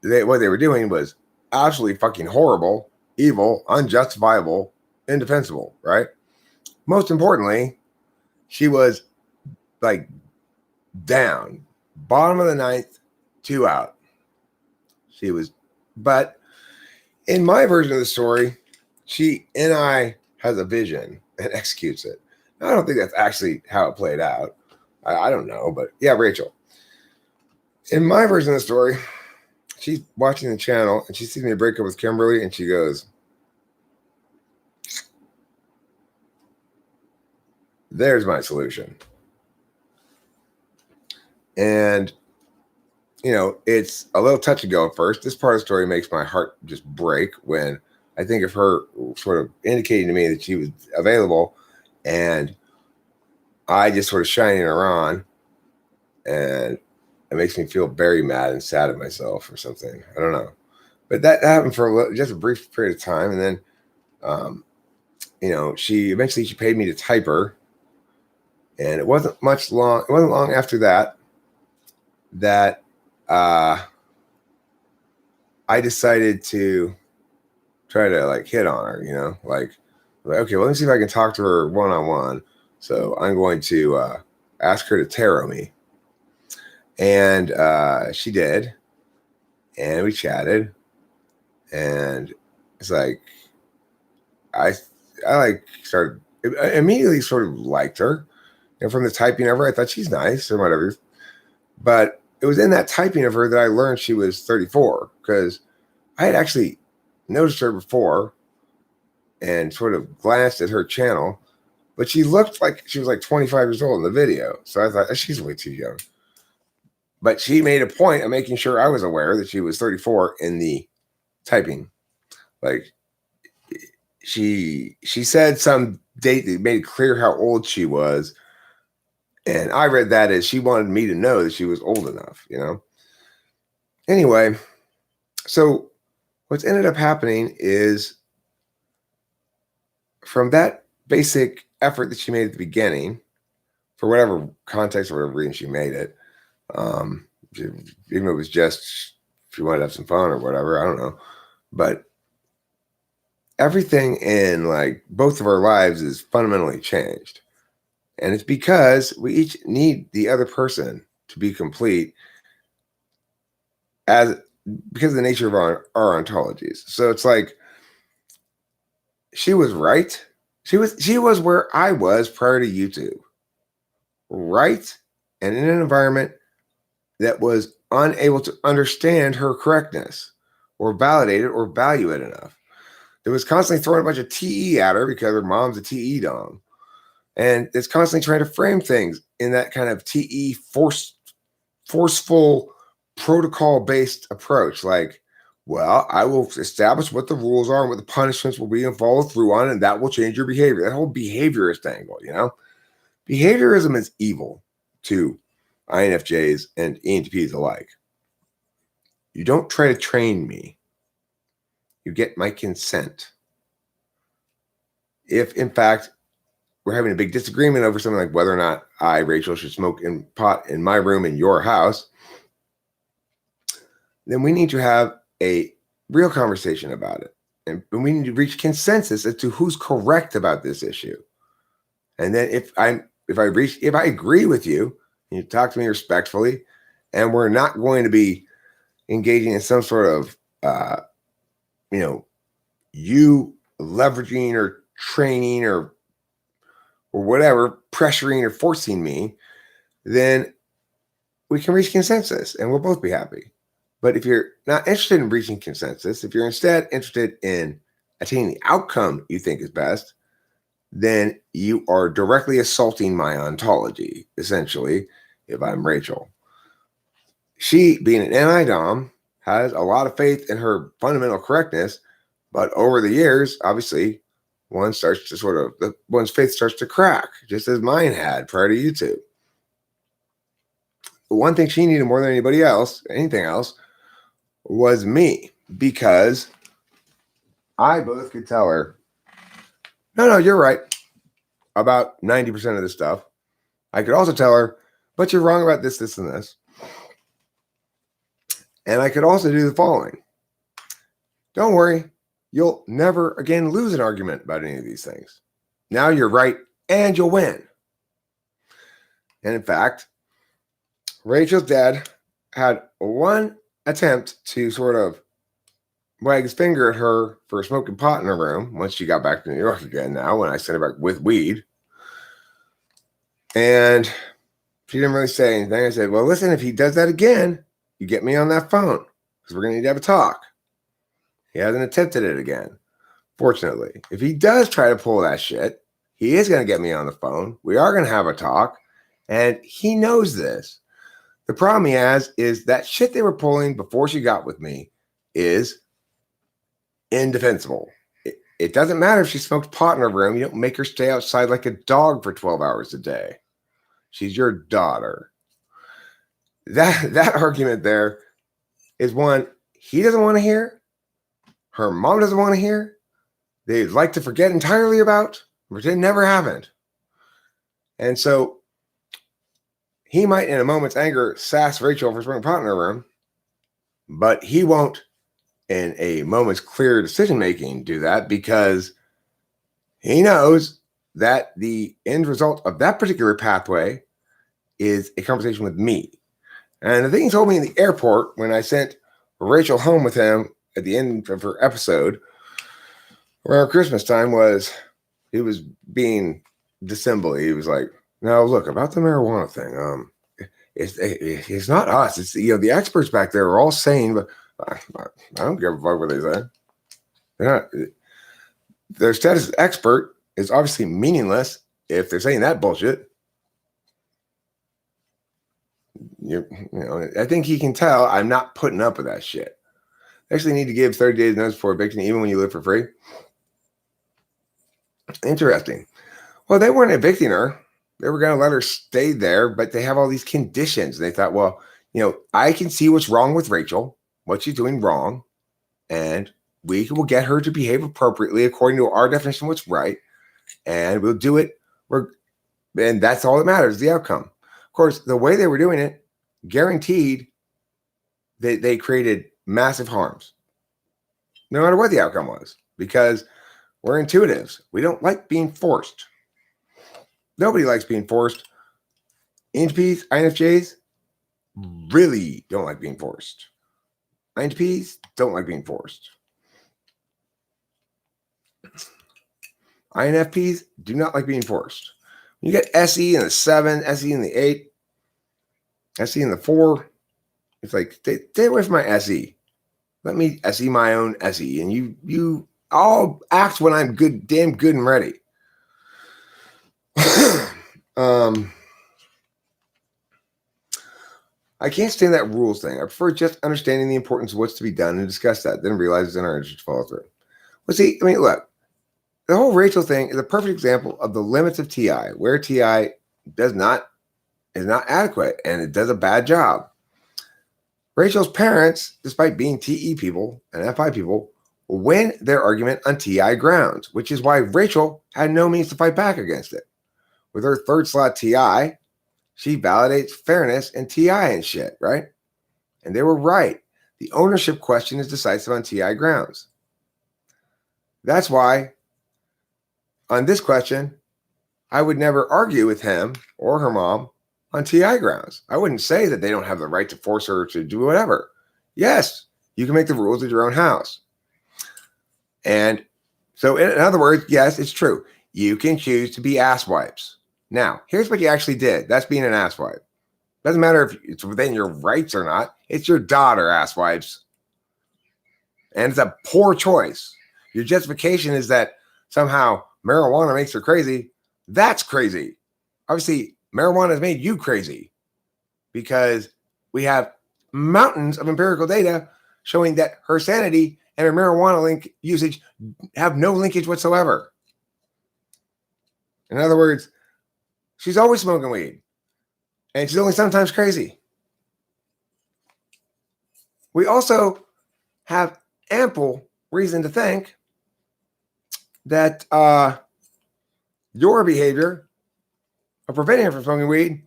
what they were doing was absolutely fucking horrible, evil, unjustifiable, indefensible, right? Most importantly, she was like down, bottom of the ninth, 2 out. But in my version of the story, N.I. has a vision and executes it. I don't think that's actually how it played out. I don't know, but yeah, Rachel. In my version of the story, she's watching the channel and she sees me break up with Kimberly and she goes, "There's my solution." And, it's a little touch and go at first. This part of the story makes my heart just break when I think of her sort of indicating to me that she was available and I just sort of shining her on, and it makes me feel very mad and sad at myself or something. I don't know. But that happened for just a brief period of time. And then, she eventually paid me to type her. And it wasn't long after that I decided to try to hit on her, like, okay, well, let me see if I can talk to her one-on-one. So I'm going to ask her to tarot me. And she did. And we chatted. And it's like, I started, I immediately sort of liked her. From the typing of her, I thought she's nice or whatever. But it was in that typing of her that I learned she was 34, because I had actually noticed her before and sort of glanced at her channel, but she looked like she was 25 years old in the video. So I thought, she's way too young. But she made a point of making sure I was aware that she was 34 in the typing. She said some date that made it clear how old she was. And I read that as she wanted me to know that she was old enough, Anyway, so what's ended up happening is, from that basic effort that she made at the beginning, for whatever context or whatever reason she made it, even if it was just she wanted to have some fun or whatever, I don't know. But everything in both of our lives is fundamentally changed. And it's because we each need the other person to be complete because of the nature of our ontologies. So it's like, she was right. She was where I was prior to YouTube. Right? And in an environment that was unable to understand her correctness or validate it or value it enough. It was constantly throwing a bunch of TE at her because her mom's a TE dom. And it's constantly trying to frame things in that kind of TE forceful, protocol-based approach. Well, I will establish what the rules are and what the punishments will be and follow through on, and that will change your behavior. That whole behaviorist angle, Behaviorism is evil to INFJs and ENTPs alike. You don't try to train me. You get my consent. If, in fact, we're having a big disagreement over something like whether or not I, Rachel, should smoke in pot in my room in your house, then we need to have a real conversation about it. And we need to reach consensus as to who's correct about this issue. And then if I agree with you, you talk to me respectfully, and we're not going to be engaging in some sort of you leveraging or training or whatever, pressuring or forcing me, then we can reach consensus and we'll both be happy. But if you're not interested in reaching consensus, if you're instead interested in attaining the outcome you think is best, then you are directly assaulting my ontology, essentially, if I'm Rachel. She, being an anti-dom, has a lot of faith in her fundamental correctness, but over the years, obviously, one's faith starts to crack, just as mine had prior to YouTube. The one thing she needed more than anything else, was me, because I both could tell her, no, you're right about 90% of this stuff. I could also tell her, but you're wrong about this, this, and this. And I could also do the following. Don't worry, you'll never again lose an argument about any of these things. Now you're right and you'll win. And in fact, Rachel's dad had one attempt to sort of wag his finger at her for smoking pot in her room once she got back to New York again now, when I sent her back with weed. And she didn't really say anything. I said, well, listen, if he does that again, you get me on that phone because we're going to need to have a talk. He hasn't attempted it again, fortunately. If he does try to pull that shit, he is going to get me on the phone. We are going to have a talk. And he knows this. The problem he has is that shit they were pulling before she got with me is indefensible. It doesn't matter if she smokes pot in her room. You don't make her stay outside like a dog for 12 hours a day. She's your daughter. That argument there is one he doesn't want to hear. Her mom doesn't want to hear. They'd like to forget entirely about, pretend never happened. And so he might, in a moment's anger, sass Rachel for smoking pot in her room, but he won't, in a moment's clear decision-making, do that because he knows that the end result of that particular pathway is a conversation with me. And the thing he told me in the airport when I sent Rachel home with him at the end of her episode around Christmas time was he was being dissembly. He was like, no, look, about the marijuana thing, it's not us. It's, the experts back there are all saying, but I don't give a fuck what they say. Their status as expert is obviously meaningless if they're saying that bullshit. I think he can tell I'm not putting up with that shit. I actually need to give 30 days notice for eviction, even when you live for free. Interesting. Well, they weren't evicting her. They were going to let her stay there, but they have all these conditions. They thought, well, I can see what's wrong with Rachel, what she's doing wrong, and we will get her to behave appropriately according to our definition of what's right, and we'll do it. And that's all that matters, the outcome. Of course, the way they were doing it, guaranteed they created massive harms, no matter what the outcome was, because we're intuitives. We don't like being forced. Nobody likes being forced. INTPs, INFJs really don't like being forced. INTPs don't like being forced. INFPs do not like being forced. You get SE in the 7, SE in the 8, SE in the 4. It's like, stay away from my SE. Let me SE my own SE. And you all act when I'm good, damn good and ready. I can't stand that rules thing. I prefer just understanding the importance of what's to be done and discuss that, then realize it's in our interest to follow through. Well, see, look, the whole Rachel thing is a perfect example of the limits of TI, where TI is not adequate and it does a bad job. Rachel's parents, despite being TE people and FI people, win their argument on TI grounds, which is why Rachel had no means to fight back against it. With her third slot TI, she validates fairness and TI and shit, right? And they were right. The ownership question is decisive on TI grounds. That's why on this question, I would never argue with him or her mom on TI grounds. I wouldn't say that they don't have the right to force her to do whatever. Yes, you can make the rules of your own house. And so, in other words, yes, it's true. You can choose to be asswipes. Now, here's what you actually did. That's being an asswipe. Doesn't matter if it's within your rights or not. It's your daughter, asswipes. And it's a poor choice. Your justification is that somehow marijuana makes her crazy. That's crazy. Obviously, marijuana has made you crazy because we have mountains of empirical data showing that her sanity and her marijuana link usage have no linkage whatsoever. In other words, she's always smoking weed and she's only sometimes crazy. We also have ample reason to think that your behavior of preventing her from smoking weed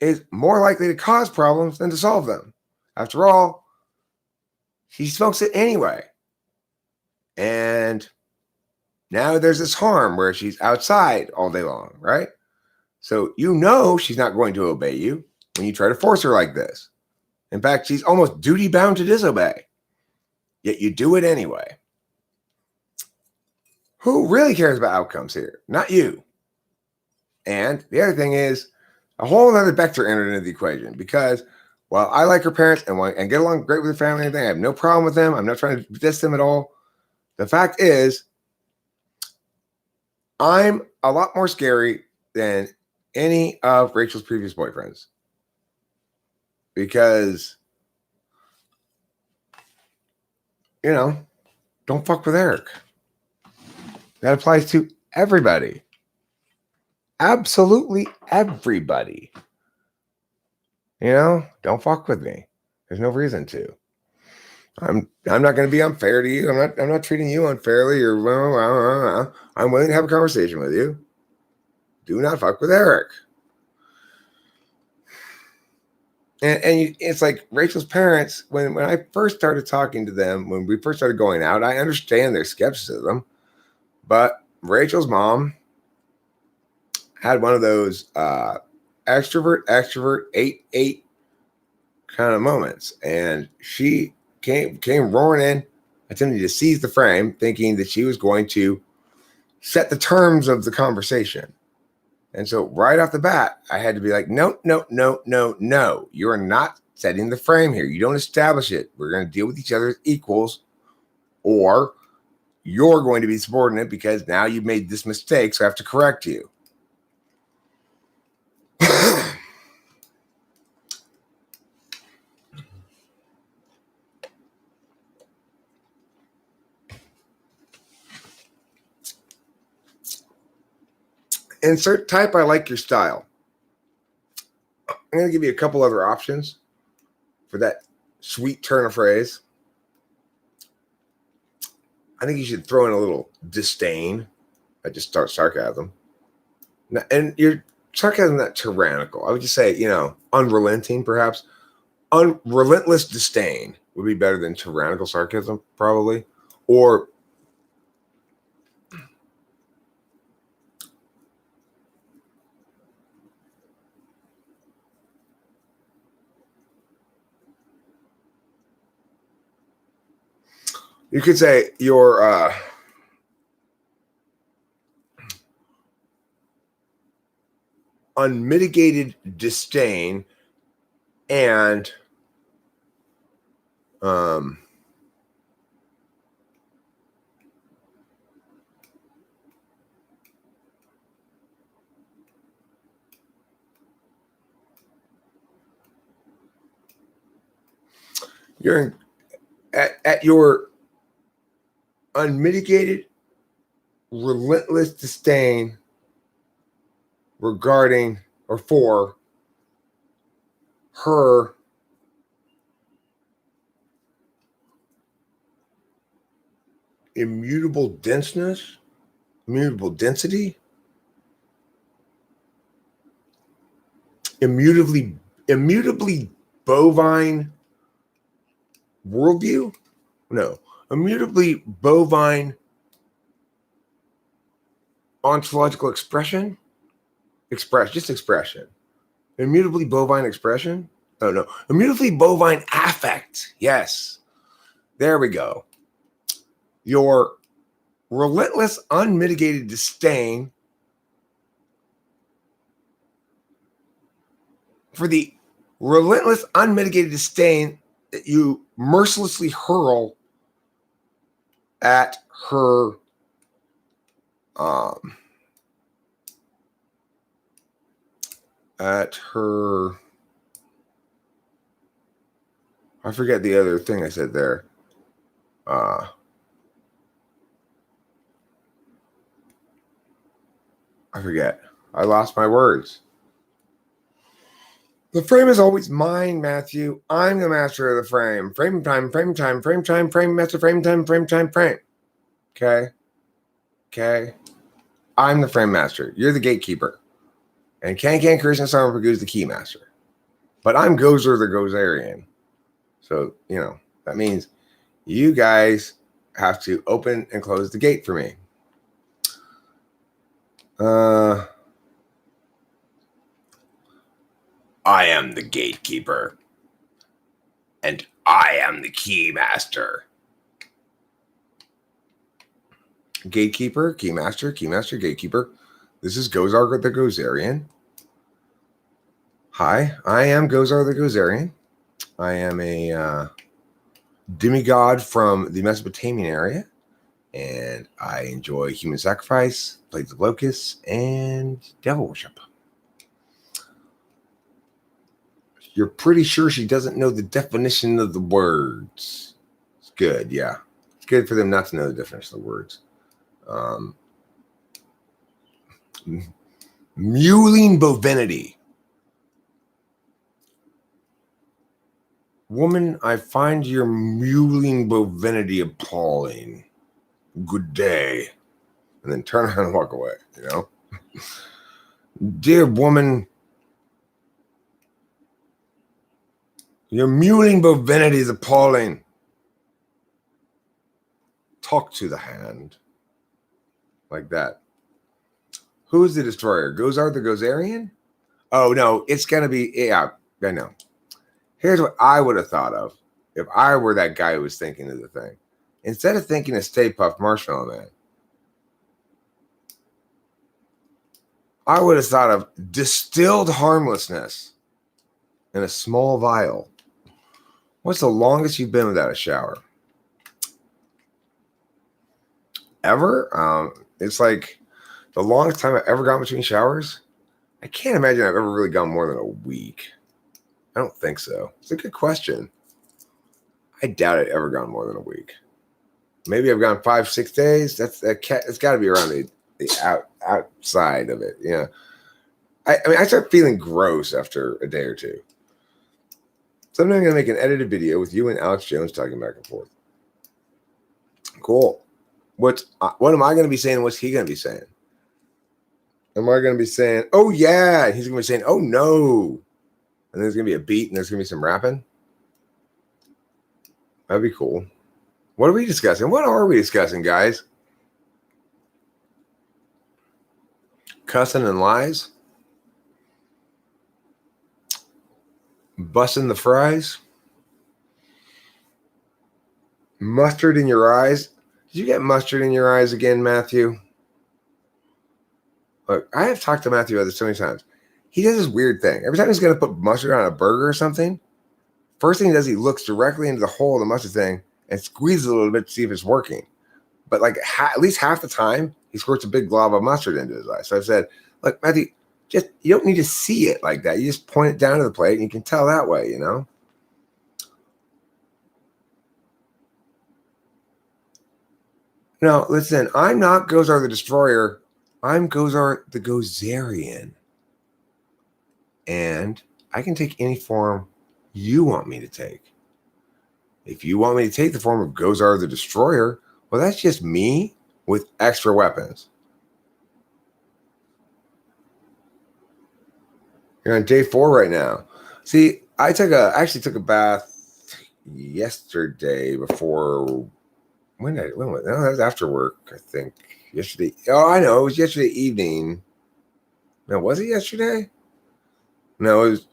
is more likely to cause problems than to solve them. After all, she smokes it anyway. And now there's this harm where she's outside all day long, right? So you know she's not going to obey you when you try to force her like this. In fact, she's almost duty-bound to disobey. Yet you do it anyway. Who really cares about outcomes here? Not you. And the other thing is, a whole other vector entered into the equation because while I like her parents and get along great with her family and everything, I have no problem with them. I'm not trying to diss them at all. The fact is, I'm a lot more scary than any of Rachel's previous boyfriends because, you know, don't fuck with Eric. That applies to everybody. Absolutely everybody. You know, don't fuck with me. There's no reason to. I'm not going to be unfair to you. I'm not treating you unfairly or I'm willing to have a conversation with you. Do not fuck with Eric. And it's like Rachel's parents, when I first started talking to them, when we first started going out, I understand their skepticism, but Rachel's mom had one of those extrovert 8-8 kind of moments, and she came roaring in, attempting to seize the frame, thinking that she was going to set the terms of the conversation. And so right off the bat, I had to be like, no. You are not setting the frame here. You don't establish it. We're going to deal with each other as equals, or you're going to be subordinate because now you've made this mistake, so I have to correct you. Insert type, I like your style. I'm going to give you a couple other options for that sweet turn of phrase. I think you should throw in a little disdain. I just start sarcasm. And your sarcasm not tyrannical. I would just say, unrelenting, perhaps. Relentless disdain would be better than tyrannical sarcasm, probably. Or you could say your unmitigated disdain and you're at your unmitigated, relentless disdain regarding or for her immutable denseness, immutable density, immutably bovine worldview. No, immutably bovine ontological expression. Just expression. Immutably bovine expression. Oh no, immutably bovine affect. Yes, there we go. Your relentless, unmitigated disdain for the relentless, unmitigated disdain that you mercilessly hurl at her at her I forget the other thing I said there. I forget. I lost my words. The frame is always mine, Matthew. I'm the master of the frame. Frame time, frame time, frame time, frame master, frame time, frame time, frame. Okay? Okay? I'm the frame master. You're the gatekeeper. And Can Christian Summer Pagoo's the key master. But I'm Gozer the Gozerian. So, that means you guys have to open and close the gate for me. I am the gatekeeper. And I am the key master. Gatekeeper, key master, gatekeeper. This is Gozar the Gozerian. Hi, I am Gozar the Gozerian. I am a demigod from the Mesopotamian area, and I enjoy human sacrifice, plagues of locusts, and devil worship. You're pretty sure she doesn't know the definition of the words. It's good, yeah. It's good for them not to know the definition of the words. Mewling bovinity. Woman, I find your mewling bovinity appalling. Good day. And then turn around and walk away, Dear woman, your mewling bovinity is appalling. Talk to the hand. Like that. Who is the destroyer? Gozar the Gozerian? Oh, no, it's going to be, yeah, I know. Here's what I would have thought of if I were that guy who was thinking of the thing. Instead of thinking of Stay Puft Marshmallow Man, I would have thought of distilled harmlessness in a small vial. What's the longest you've been without a shower? Ever? It's like the longest time I've ever gone between showers. I can't imagine I've ever really gone more than a week. I don't think so. It's a good question. I doubt I've ever gone more than a week. Maybe I've gone 5-6 days. It's got to be around the outside of it. Yeah. I mean, I start feeling gross after a day or two. Someday I'm going to make an edited video with you and Alex Jones talking back and forth. Cool. What am I going to be saying? What's he going to be saying? Am I going to be saying, oh, yeah? And he's going to be saying, oh, no. And there's going to be a beat and there's going to be some rapping. That'd be cool. What are we discussing? What are we discussing, guys? Cussing and lies? Busting the fries? Mustard in your eyes? Did you get mustard in your eyes again, Matthew? Look, I have talked to Matthew about this so many times. He does this weird thing. Every time he's going to put mustard on a burger or something, first thing he does, he looks directly into the hole of the mustard thing and squeezes a little bit to see if it's working. But like at least half the time, he squirts a big glob of mustard into his eye. So I've said, look, Matthew, you don't need to see it like that. You just point it down to the plate and you can tell that way, No, listen, I'm not Gozar the Destroyer. I'm Gozar the Gozerian. And I can take any form you want me to take. If you want me to take the form of Gozar the Destroyer, well, that's just me with extra weapons. You're on day 4 right now. See, I actually took a bath yesterday before. When was that was after work, I think. Yesterday. Oh, I know. It was yesterday evening. No, was it yesterday? No, it was.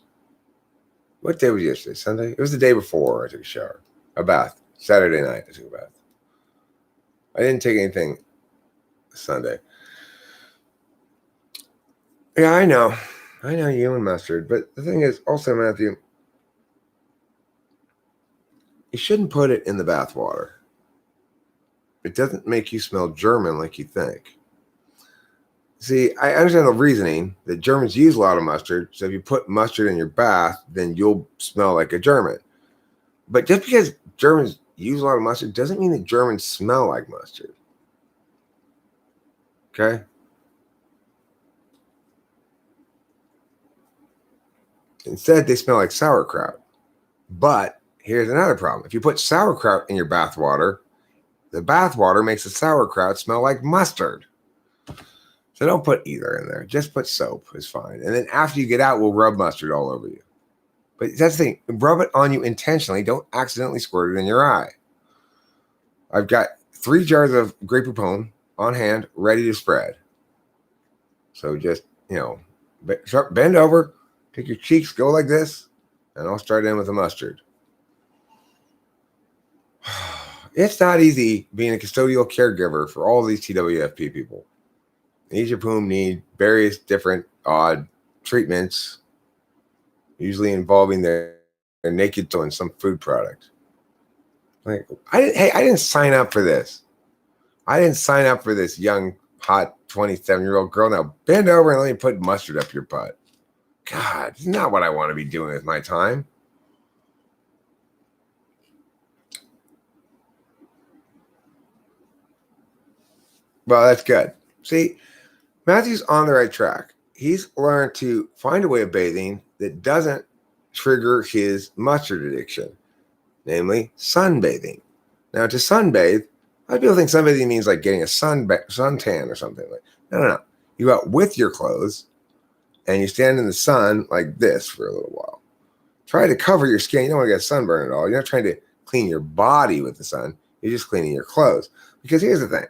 What day was yesterday? Sunday? It was the day before I took a shower. A bath. Saturday night, I took a bath. I didn't take anything Sunday. Yeah, I know. I know you and mustard. But the thing is, also, Matthew, you shouldn't put it in the bath water. It doesn't make you smell German like you think. See, I understand the reasoning that Germans use a lot of mustard. So if you put mustard in your bath, then you'll smell like a German. But just because Germans use a lot of mustard doesn't mean that Germans smell like mustard. Okay? Instead, they smell like sauerkraut. But here's another problem. If you put sauerkraut in your bath water, the bath water makes the sauerkraut smell like mustard. So don't put either in there. Just put soap. It's fine. And then after you get out, we'll rub mustard all over you. But that's the thing. Rub it on you intentionally. Don't accidentally squirt it in your eye. I've got 3 jars of Grey Poupon on hand, ready to spread. So just, bend over, take your cheeks, go like this, and I'll start in with the mustard. It's not easy being a custodial caregiver for all these TWFP people. Each of whom need various different odd treatments, usually involving their naked toe in some food product. Like, I didn't sign up for this. I didn't sign up for this young, hot 27-year-old girl. Now bend over and let me put mustard up your butt. God, it's not what I want to be doing with my time. Well, that's good. See, Matthew's on the right track. He's learned to find a way of bathing that doesn't trigger his mustard addiction, namely sunbathing. Now, to sunbathe, a lot of people think sunbathing means like getting a suntan or something. Like, no. You go out with your clothes and you stand in the sun like this for a little while. Try to cover your skin. You don't want to get sunburned at all. You're not trying to clean your body with the sun. You're just cleaning your clothes. Because here's the thing.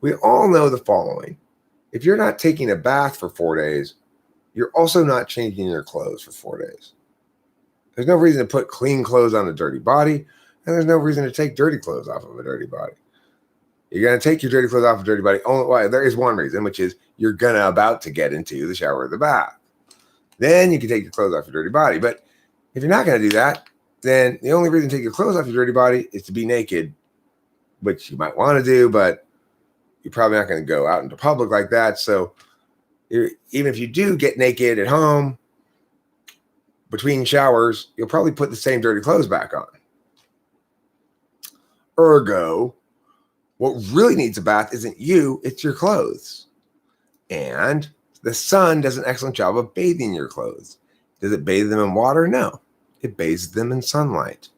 We all know the following. If you're not taking a bath for 4 days, you're also not changing your clothes for 4 days. There's no reason to put clean clothes on a dirty body, and there's no reason to take dirty clothes off of a dirty body. You're going to take your dirty clothes off of a dirty body. There is one reason, which is you're about to get into the shower or the bath. Then you can take your clothes off your dirty body. But if you're not going to do that, then the only reason to take your clothes off your dirty body is to be naked, which you might want to do, but you're probably not going to go out into public like that. So even if you do get naked at home between showers, you'll probably put the same dirty clothes back on. Ergo, what really needs a bath isn't you, it's your clothes. And the sun does an excellent job of bathing your clothes. Does it bathe them in water? No. It bathes them in sunlight.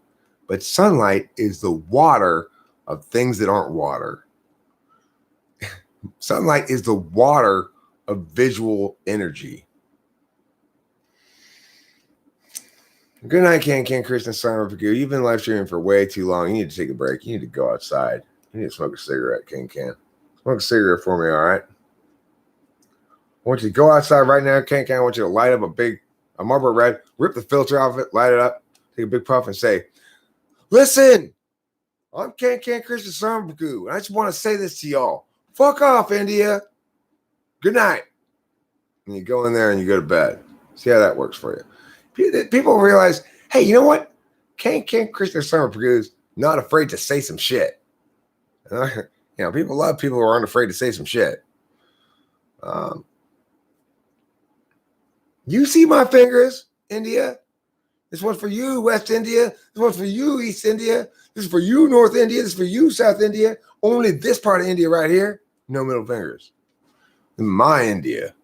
But sunlight is the water of things that aren't water. Sunlight is the water of visual energy. Good night, Can Krishna Sarma Pagoo. You've been live streaming for way too long. You need to take a break. You need to go outside. You need to smoke a cigarette, Can. Smoke a cigarette for me, all right? I want you to go outside right now, Can. I want you to light up a Marlboro Red, rip the filter off it, light it up, take a big puff, and say, listen, I'm Can Krishna Sarma Pagoo, and I just want to say this to y'all. Fuck off, India. Good night. And you go in there and you go to bed. See how that works for you. People realize, hey, you know what? Can Krishna Sarma Pagoo is not afraid to say some shit. People love people who aren't afraid to say some shit. You see my fingers, India? This one's for you, West India. This one's for you, East India. This is for you, North India. This is for you, South India. Only this part of India right here, no middle fingers. In my India,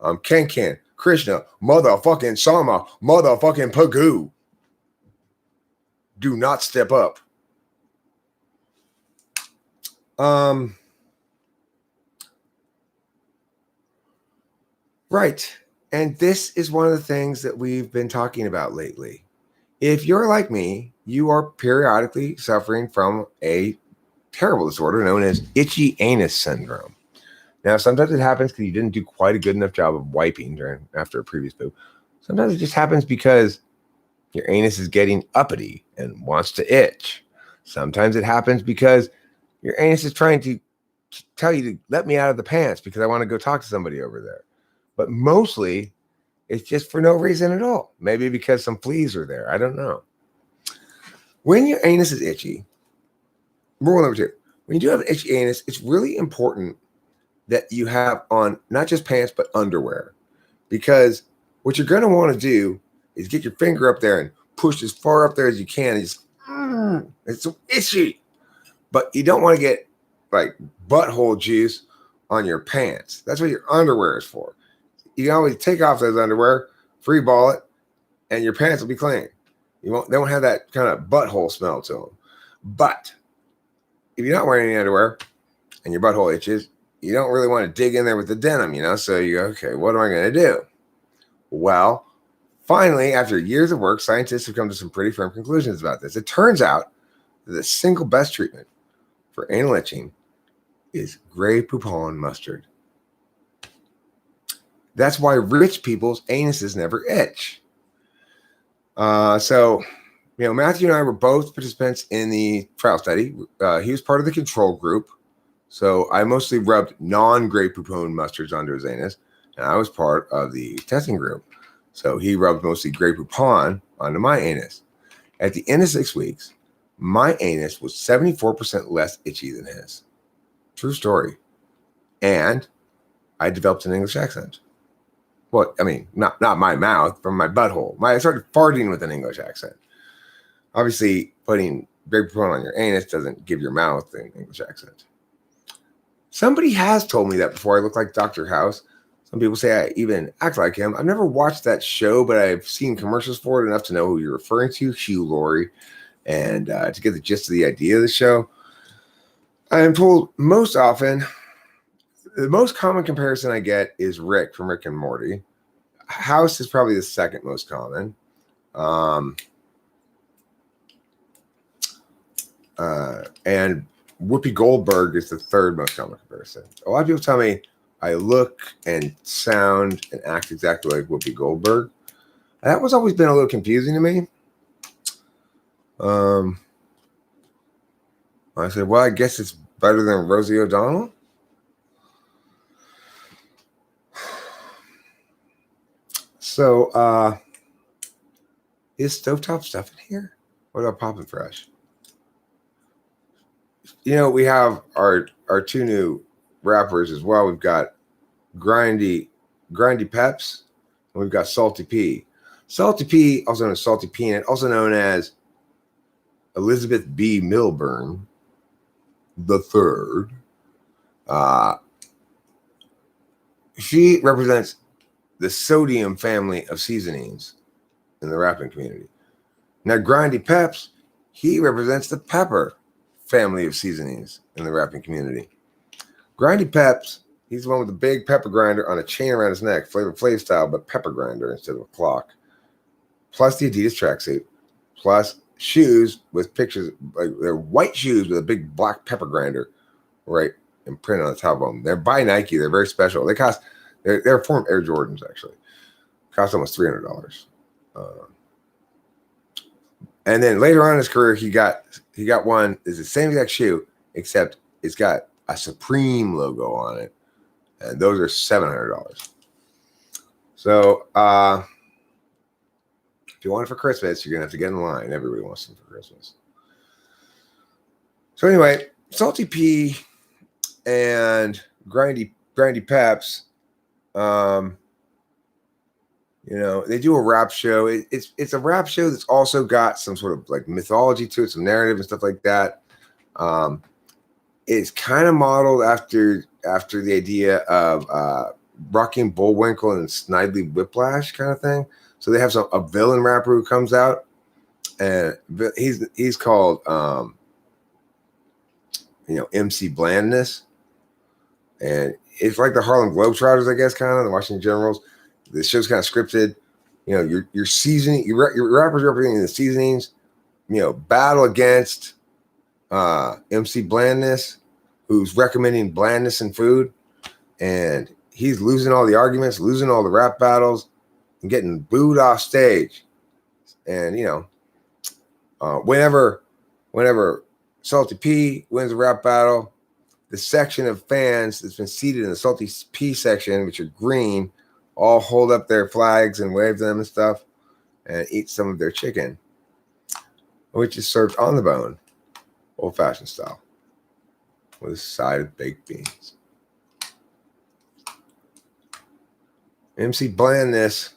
I'm Can Krishna, motherfucking Sarma, motherfucking Pagoo. Do not step up. Right. And this is one of the things that we've been talking about lately. If you're like me, you are periodically suffering from a terrible disorder known as itchy anus syndrome. Now, sometimes it happens because you didn't do quite a good enough job of wiping after a previous poo. Sometimes it just happens because your anus is getting uppity and wants to itch. Sometimes it happens because your anus is trying to tell you to let me out of the pants because I want to go talk to somebody over there. But mostly, it's just for no reason at all. Maybe because some fleas are there. I don't know. When your anus is itchy, rule number 2, when you do have an itchy anus, it's really important that you have on not just pants, but underwear. Because what you're going to want to do is get your finger up there and push as far up there as you can. And just, it's so itchy. But you don't want to get like butthole juice on your pants. That's what your underwear is for. You can always take off those underwear, free ball it, and your pants will be clean. They won't have that kind of butthole smell to them. But if you're not wearing any underwear and your butthole itches, you don't really want to dig in there with the denim, So you go, okay, what am I going to do? Well, finally, after years of work, scientists have come to some pretty firm conclusions about this. It turns out that the single best treatment for anal itching is Grey Poupon mustard. That's why rich people's anuses never itch. Matthew and I were both participants in the trial study. He was part of the control group. So I mostly rubbed non-Grey Poupon mustards onto his anus, and I was part of the testing group. So he rubbed mostly Grey Poupon onto my anus. At the end of 6 weeks, my anus was 74% less itchy than his. True story. And I developed an English accent. Well, I mean, not my mouth, from my butthole. I started farting with an English accent. Obviously, putting Grey Poupon on your anus doesn't give your mouth an English accent. Somebody has told me that before I look like Dr. House. Some people say I even act like him. I've never watched that show, but I've seen commercials for it enough to know who you're referring to, Hugh Laurie, and to get the gist of the idea of the show. I am told most often, the most common comparison I get is Rick from Rick and Morty. House is probably the second most common. And Whoopi Goldberg is the third most common comparison. A lot of people tell me I look and sound and act exactly like Whoopi Goldberg. That was always been a little confusing to me. I said, well, I guess it's better than Rosie O'Donnell. So, is Stovetop stuff in here? What about Poppin' Fresh? We have our 2 new rappers as well. We've got Grindy Peps, and we've got Salty P. Salty P, also known as Salty Peanut, also known as Elizabeth B. Milburn the third. She represents the sodium family of seasonings in the rapping community. Now, Grindy Peps, he represents the pepper family of seasonings in the rapping community. Grindy Peps, he's the one with the big pepper grinder on a chain around his neck, Flavor Flav style, but pepper grinder instead of a clock. Plus the Adidas tracksuit, plus shoes with pictures, like they're white shoes with a big black pepper grinder, right, and print on the top of them. They're by Nike. They're very special. They're a form of Air Jordans, actually. Cost almost $300. And then later on in his career, he got one. It's the same exact shoe, except it's got a Supreme logo on it, and those are $700. So if you want it for Christmas, you're gonna have to get in line. Everybody wants them for Christmas. So anyway, Salty P and Grindy Peps, they do a rap show. It's a rap show that's also got some sort of like mythology to it, some narrative and stuff like that. It's kind of modeled after the idea of Rocky and Bullwinkle and Snidely Whiplash kind of thing. So they have a villain rapper who comes out, and he's called MC Blandness, and it's like the Harlem Globetrotters, I guess, kind of the Washington Generals. The show's kind of scripted. Your seasoning, your rappers representing the seasonings, battle against MC Blandness, who's recommending blandness in food, and he's losing all the arguments, losing all the rap battles, and getting booed off stage. And whenever Salty P wins a rap battle, the section of fans that's been seated in the Salty P section, which are green, all hold up their flags and wave them and stuff, and eat some of their chicken, which is served on the bone, old-fashioned style, with a side of baked beans. MC Blandness,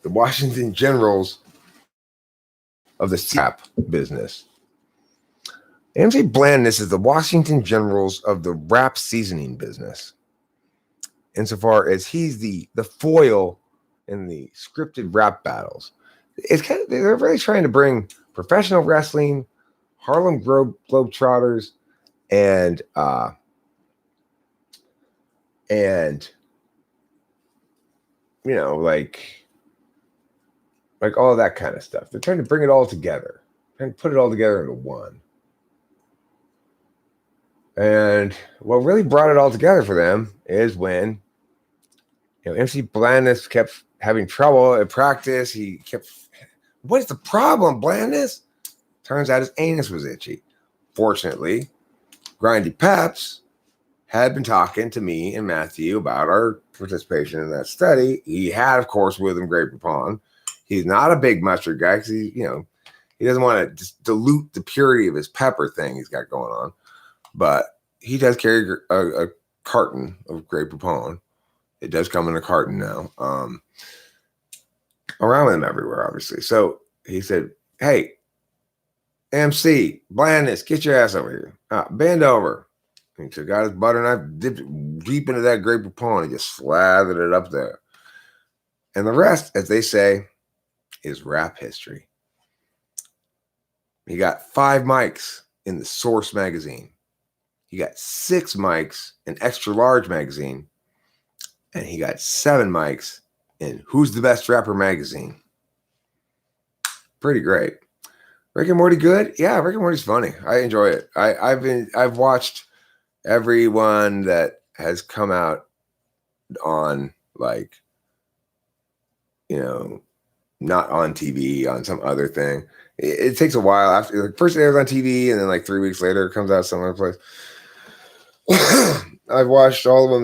the Washington Generals of the rap business. MC Blandness is the Washington Generals of the rap seasoning business, insofar as he's the foil in the scripted rap battles. They're really trying to bring professional wrestling, Harlem Globetrotters, and like all of that kind of stuff. They're trying to bring it all together, trying to put it all together into one. And what really brought it all together for them is when MC Blandness kept having trouble at practice. He kept, what is the problem, Blandness? Turns out his anus was itchy. Fortunately, Grindy Peps had been talking to me and Matthew about our participation in that study. He had, of course, with him Grey Poupon. He's not a big mustard guy because he doesn't want to just dilute the purity of his pepper thing he's got going on. But he does carry a carton of Grey Poupon. It does come in a carton now. Around with him everywhere, obviously. So he said, "Hey, MC, Blandness, get your ass over here. Bend over." And he took out his butter knife, dipped it deep into that Grey Poupon, and just slathered it up there. And the rest, as they say, is rap history. He got 5 mics in the Source magazine. He got 6 mics in Extra Large magazine. And he got 7 mics in Who's the Best Rapper magazine. Pretty great. Rick and Morty good? Yeah, Rick and Morty's funny. I enjoy it. I've watched every one that has come out on, like, not on TV, on some other thing. It takes a while. After first it airs on TV, and then like 3 weeks later it comes out some other place. I've watched all of them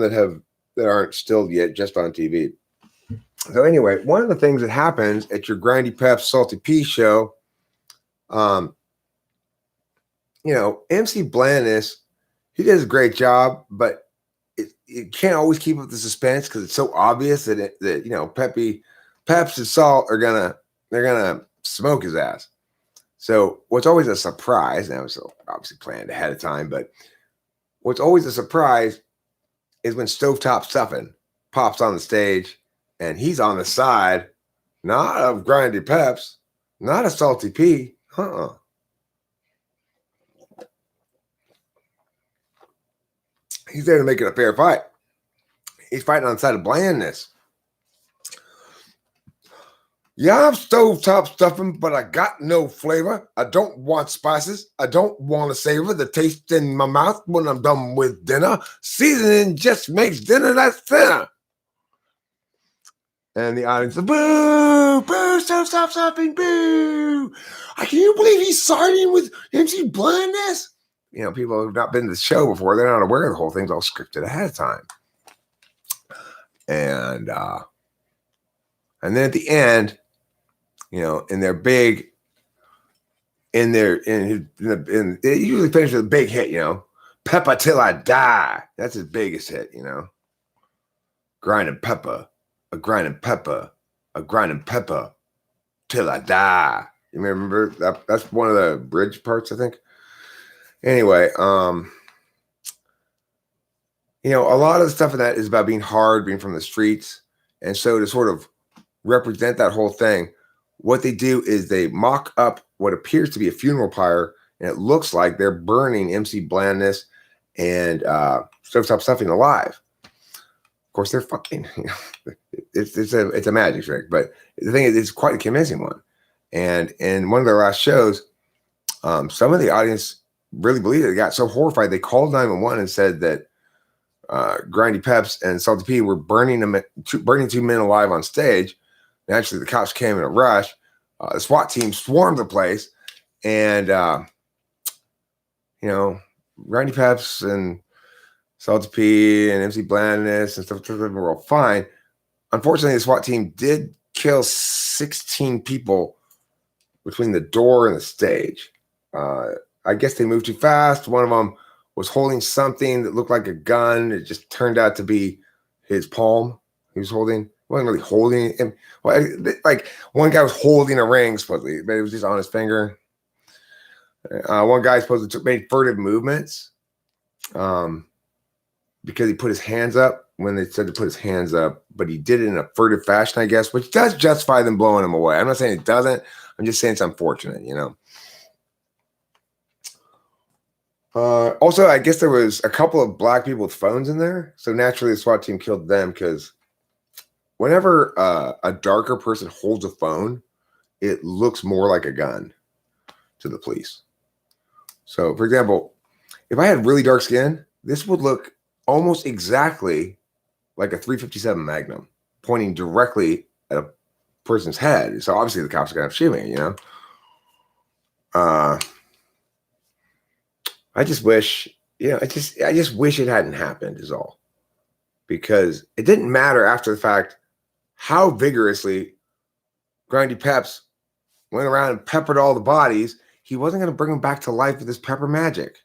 that aren't still yet just on TV. So anyway, one of the things that happens at your Grindy Peps Salty P show, MC Blandness, he does a great job, but it can't always keep up the suspense because it's so obvious that Peps and Salt they're gonna smoke his ass. So what's always a surprise, and that was obviously planned ahead of time, but what's always a surprise is when Stovetop Stuffin pops on the stage and he's on the side, not of Grindy Peps, not a Salty P. He's there to make it a fair fight. He's fighting on the side of Blandness. Yeah, I'm Stovetop Stuffin, but I got no flavor. I don't want spices. I don't want to savor the taste in my mouth when I'm done with dinner. Seasoning just makes dinner that thinner. And the audience, boo, boo, Stovetop Stuffin, boo. Can you believe he's siding with MC Blandness? People who have not been to the show before, they're not aware the whole thing's all scripted ahead of time. And then at the end, in their big, they usually finish with a big hit, Pepper Till I Die. That's his biggest hit, Grinding pepper, a grinding pepper, a grinding pepper till I die. You remember that? That's one of the bridge parts, I think. Anyway, a lot of the stuff in that is about being hard, being from the streets. And so to sort of represent that whole thing, what they do is they mock up what appears to be a funeral pyre, and it looks like they're burning MC Blandness and Stovetop Stuffin alive. Of course, they're fucking, it's a magic trick, but the thing is, it's quite a convincing one. And in one of their last shows, some of the audience really believe it. They got so horrified they called 911 and said that Grindy Peps and Salty P were burning two men alive on stage. Naturally, the cops came in a rush. The SWAT team swarmed the place, and Grindy Peps and Salty P and MC Blandness and stuff were all fine. Unfortunately, the SWAT team did kill 16 people between the door and the stage. I guess they moved too fast. One of them was holding something that looked like a gun. It just turned out to be his palm. He was holding. He wasn't really holding him. Well, like one guy was holding a ring supposedly, but it was just on his finger. One guy supposedly made furtive movements because he put his hands up when they said to put his hands up, but he did it in a furtive fashion, I guess, which does justify them blowing him away. I'm not saying it doesn't. I'm just saying it's unfortunate, Also, I guess there was a couple of black people with phones in there. So naturally, the SWAT team killed them because whenever a darker person holds a phone, it looks more like a gun to the police. So, for example, if I had really dark skin, this would look almost exactly like a .357 Magnum pointing directly at a person's head. So obviously the cops are going to shoot me, I just wish, I just wish it hadn't happened is all. Because it didn't matter after the fact how vigorously Grindy Peps went around and peppered all the bodies. He wasn't going to bring them back to life with his pepper magic.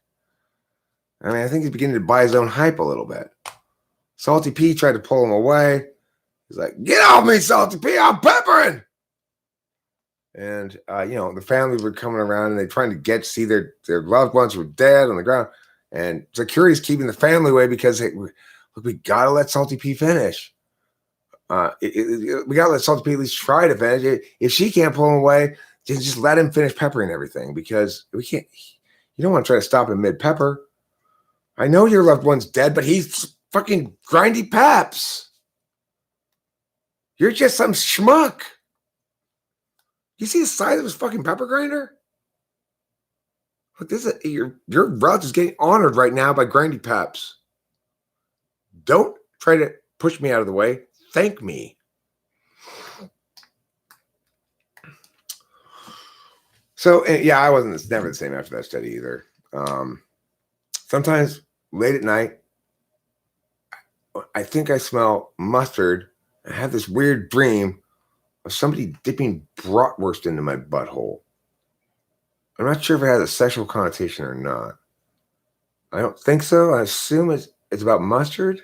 I mean, I think he's beginning to buy his own hype a little bit. Salty P tried to pull him away. He's like, "Get off me, Salty P, I'm peppering." And, the families were coming around and they're trying to see their loved ones who were dead on the ground. And security's keeping the family away because, hey, we got to let Salty P finish. We got to let Salty P at least try to finish. If she can't pull him away, then just let him finish peppering everything because we can't. You don't want to try to stop him mid-pepper. I know your loved one's dead, but he's fucking Grindy Peps. You're just some schmuck. You see the size of his fucking pepper grinder? Look, your relative is getting honored right now by Grindy Peps. Don't try to push me out of the way. Thank me. So, I wasn't never the same after that study either. Sometimes late at night, I think I smell mustard. I have this weird dream of somebody dipping bratwurst into my butthole. I'm not sure if it has a sexual connotation or not. I don't think so. I assume it's about mustard,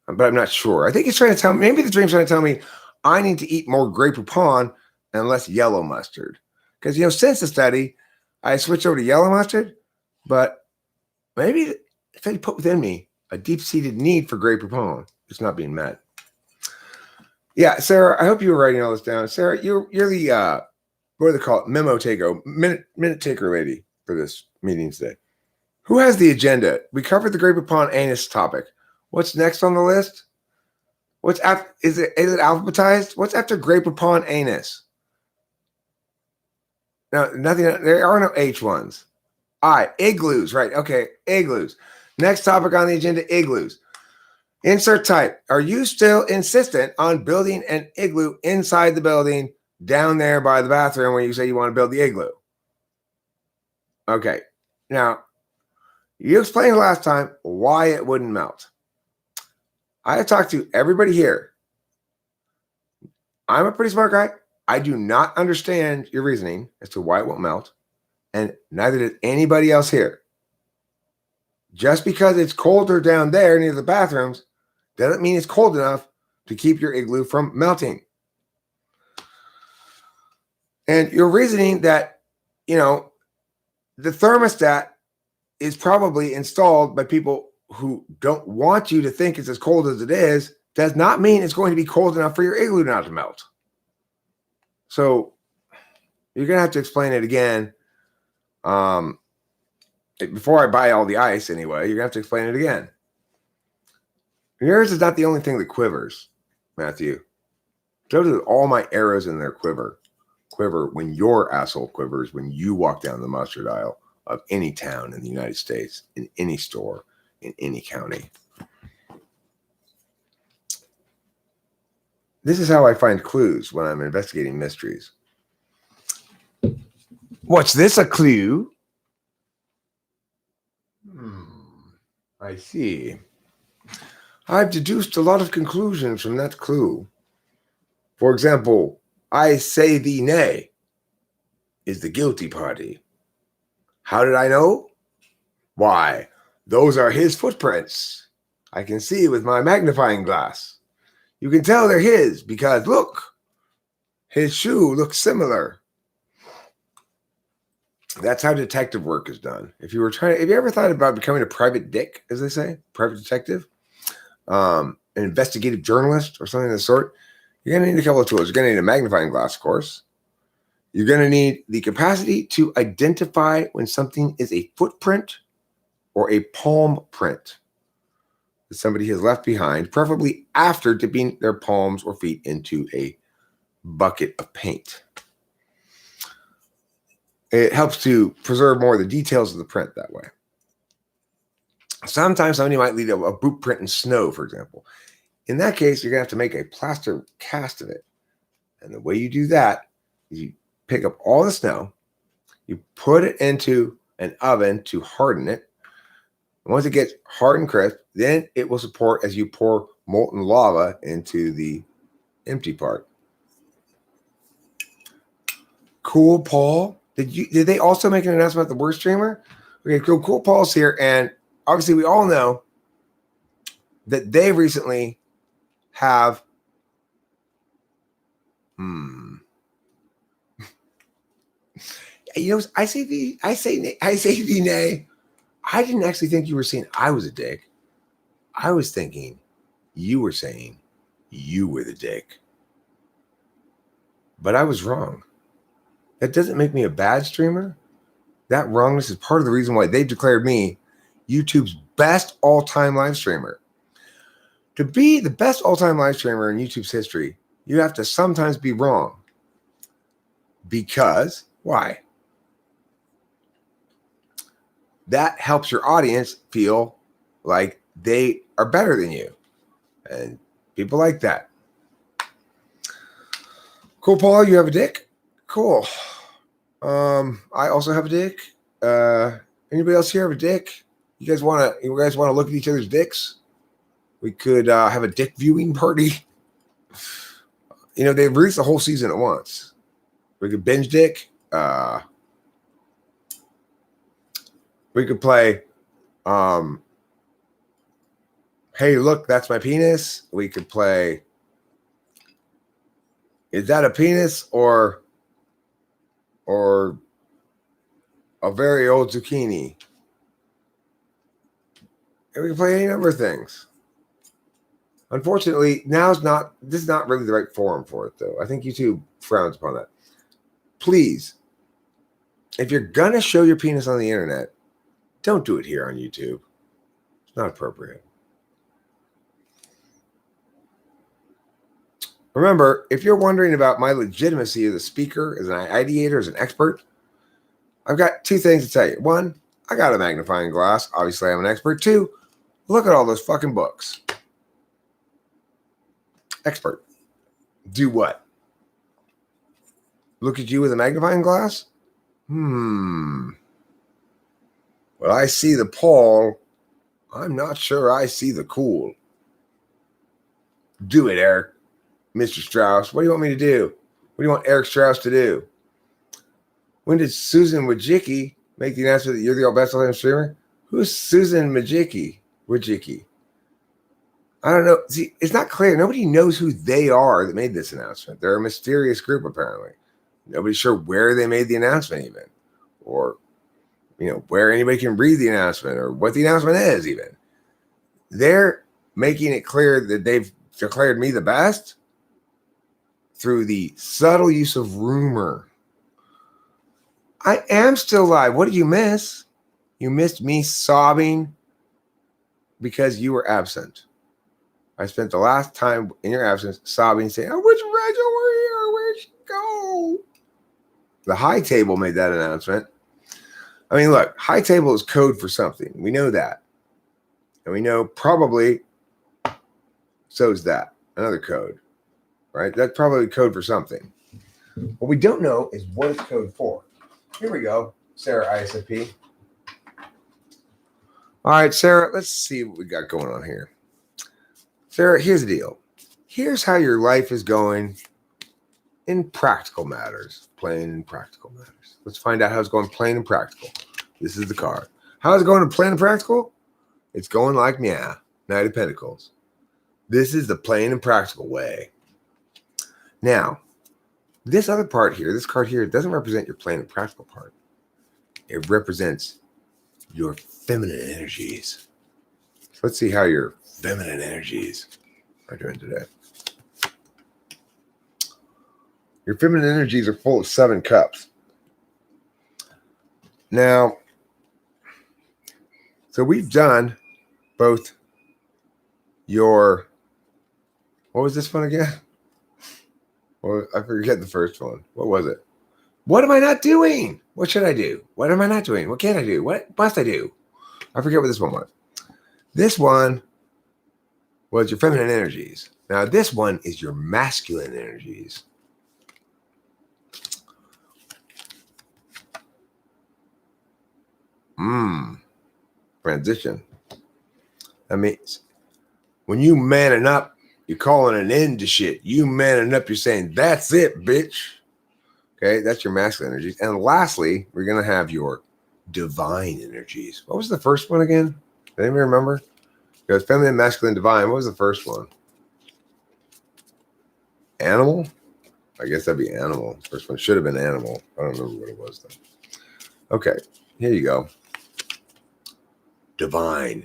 but I'm not sure. I think he's trying to tell me, maybe the dream's trying to tell me I need to eat more Grey Poupon and less yellow mustard. Because, since the study, I switched over to yellow mustard, but maybe if I put within me a deep-seated need for Grey Poupon, it's not being met. Yeah, Sarah, I hope you were writing all this down. Sarah, you're the, what do they call it, memo taker, minute taker lady for this meeting today. Who has the agenda? We covered the Grey Poupon anus topic. What's next on the list? Is it alphabetized? What's after Grey Poupon anus? No, nothing. There are no H ones. Igloos, right? Okay, igloos. Next topic on the agenda, igloos. Insert type. Are you still insistent on building an igloo inside the building down there by the bathroom where you say you want to build the igloo? Okay. Now, you explained last time why it wouldn't melt. I have talked to everybody here. I'm a pretty smart guy. I do not understand your reasoning as to why it won't melt, and neither did anybody else here. Just because it's colder down there near the bathrooms doesn't mean it's cold enough to keep your igloo from melting. And your reasoning that, the thermostat is probably installed by people who don't want you to think it's as cold as it is does not mean it's going to be cold enough for your igloo not to melt. So you're going to have to explain it again. Before I buy all the ice anyway, you're going to have to explain it again. Yours is not the only thing that quivers, Matthew. So do all my arrows in their quiver when your asshole quivers when you walk down the mustard aisle of any town in the United States, in any store, in any county. This is how I find clues when I'm investigating mysteries. What's this, a clue? I see. I've deduced a lot of conclusions from that clue. For example, I say thee nay is the guilty party. How did I know? Why, those are his footprints. I can see with my magnifying glass. You can tell they're his because, look, his shoe looks similar. That's how detective work is done. Have you ever thought about becoming a private dick, as they say, private detective, an investigative journalist or something of the sort? You're going to need a couple of tools. You're going to need a magnifying glass, of course. You're going to need the capacity to identify when something is a footprint or a palm print that somebody has left behind, preferably after dipping their palms or feet into a bucket of paint. It helps to preserve more of the details of the print that way. Sometimes somebody might leave a boot print in snow, for example. In that case, you're going to have to make a plaster cast of it. And the way you do that is you pick up all the snow, you put it into an oven to harden it. And once it gets hard and crisp, then it will support as you pour molten lava into the empty part. Cool Paul. Did they also make an announcement about the worst streamer? Okay, Cool Paul's here, and obviously we all know that they recently have you know, I say the nay. I didn't actually think you were saying I was a dick. I was thinking you were saying you were the dick. But I was wrong. That doesn't make me a bad streamer. That wrongness is part of the reason why they declared me YouTube's best all-time live streamer. To be the best all-time live streamer in YouTube's history, you have to sometimes be wrong. Because, why? That helps your audience feel like they are better than you. And people like that. Cool, Paul, you have a dick? Cool. I also have a dick. Anybody else here have a dick? You guys want to look at each other's dicks? We could have a dick viewing party. You know, they've released the whole season at once. We could binge dick. We could play hey, look, that's my penis. We could play is that a penis or a very old zucchini? And we can play any number of things. Unfortunately, this is not really the right forum for it, though. I think YouTube frowns upon that. Please, if you're going to show your penis on the internet, don't do it here on YouTube. It's not appropriate. Remember, if you're wondering about my legitimacy as a speaker, as an ideator, as an expert, I've got two things to tell you. One, I got a magnifying glass. Obviously, I'm an expert. Two, look at all those fucking books. Expert. Do what? Look at you with a magnifying glass? Well, I see the Paul. I'm not sure I see the cool. Do it, Eric. Mr. Strauss. What do you want me to do? What do you want Eric Strauss to do? When did Susan Wojcicki make the announcement that you're the best all-time streamer? Who's Susan Wojcicki? I don't know. See, it's not clear. Nobody knows who they are that made this announcement. They're a mysterious group, apparently. Nobody's sure where they made the announcement even. Or, where anybody can read the announcement or what the announcement is even. They're making it clear that they've declared me the best through the subtle use of rumor. I am still live. What did you miss? You missed me sobbing because you were absent. I spent the last time in your absence sobbing, saying, I wish Rachel were here. Where'd she go? The High Table made that announcement. I mean, look, high table is code for something. We know that. And we know probably so is that. Another code, right? That's probably code for something. What we don't know is what it's code for. Here we go, Sarah ISFP. All right, Sarah, let's see what we got going on here. Sarah, here's the deal. Here's how your life is going in practical matters. Plain and practical matters. Let's find out how it's going plain and practical. This is the card. How is it going to plain and practical? It's going like meow. Knight of Pentacles. This is the plain and practical way. Now, this other part here, this card here, doesn't represent your plain and practical part. It represents your feminine energies. So let's see how your feminine energies are doing today. Your feminine energies are full of 7 cups. Now, so we've done both your, what was this one again? Well, I forget the first one. What was it? What am I not doing? What should I do? What am I not doing? What can't I do? What must I do? I forget what this one was. This one was your feminine energies. Now, this one is your masculine energies. Transition. That means when you manning up, you're calling an end to shit. You manning up, you're saying, that's it, bitch. Okay, that's your masculine energies. And lastly, we're going to have your divine energies. What was the first one again? Does anybody remember? It was feminine, masculine, divine. What was the first one? Animal? I guess that'd be animal. First one should have been animal. I don't remember what it was though. Okay, here you go. Divine.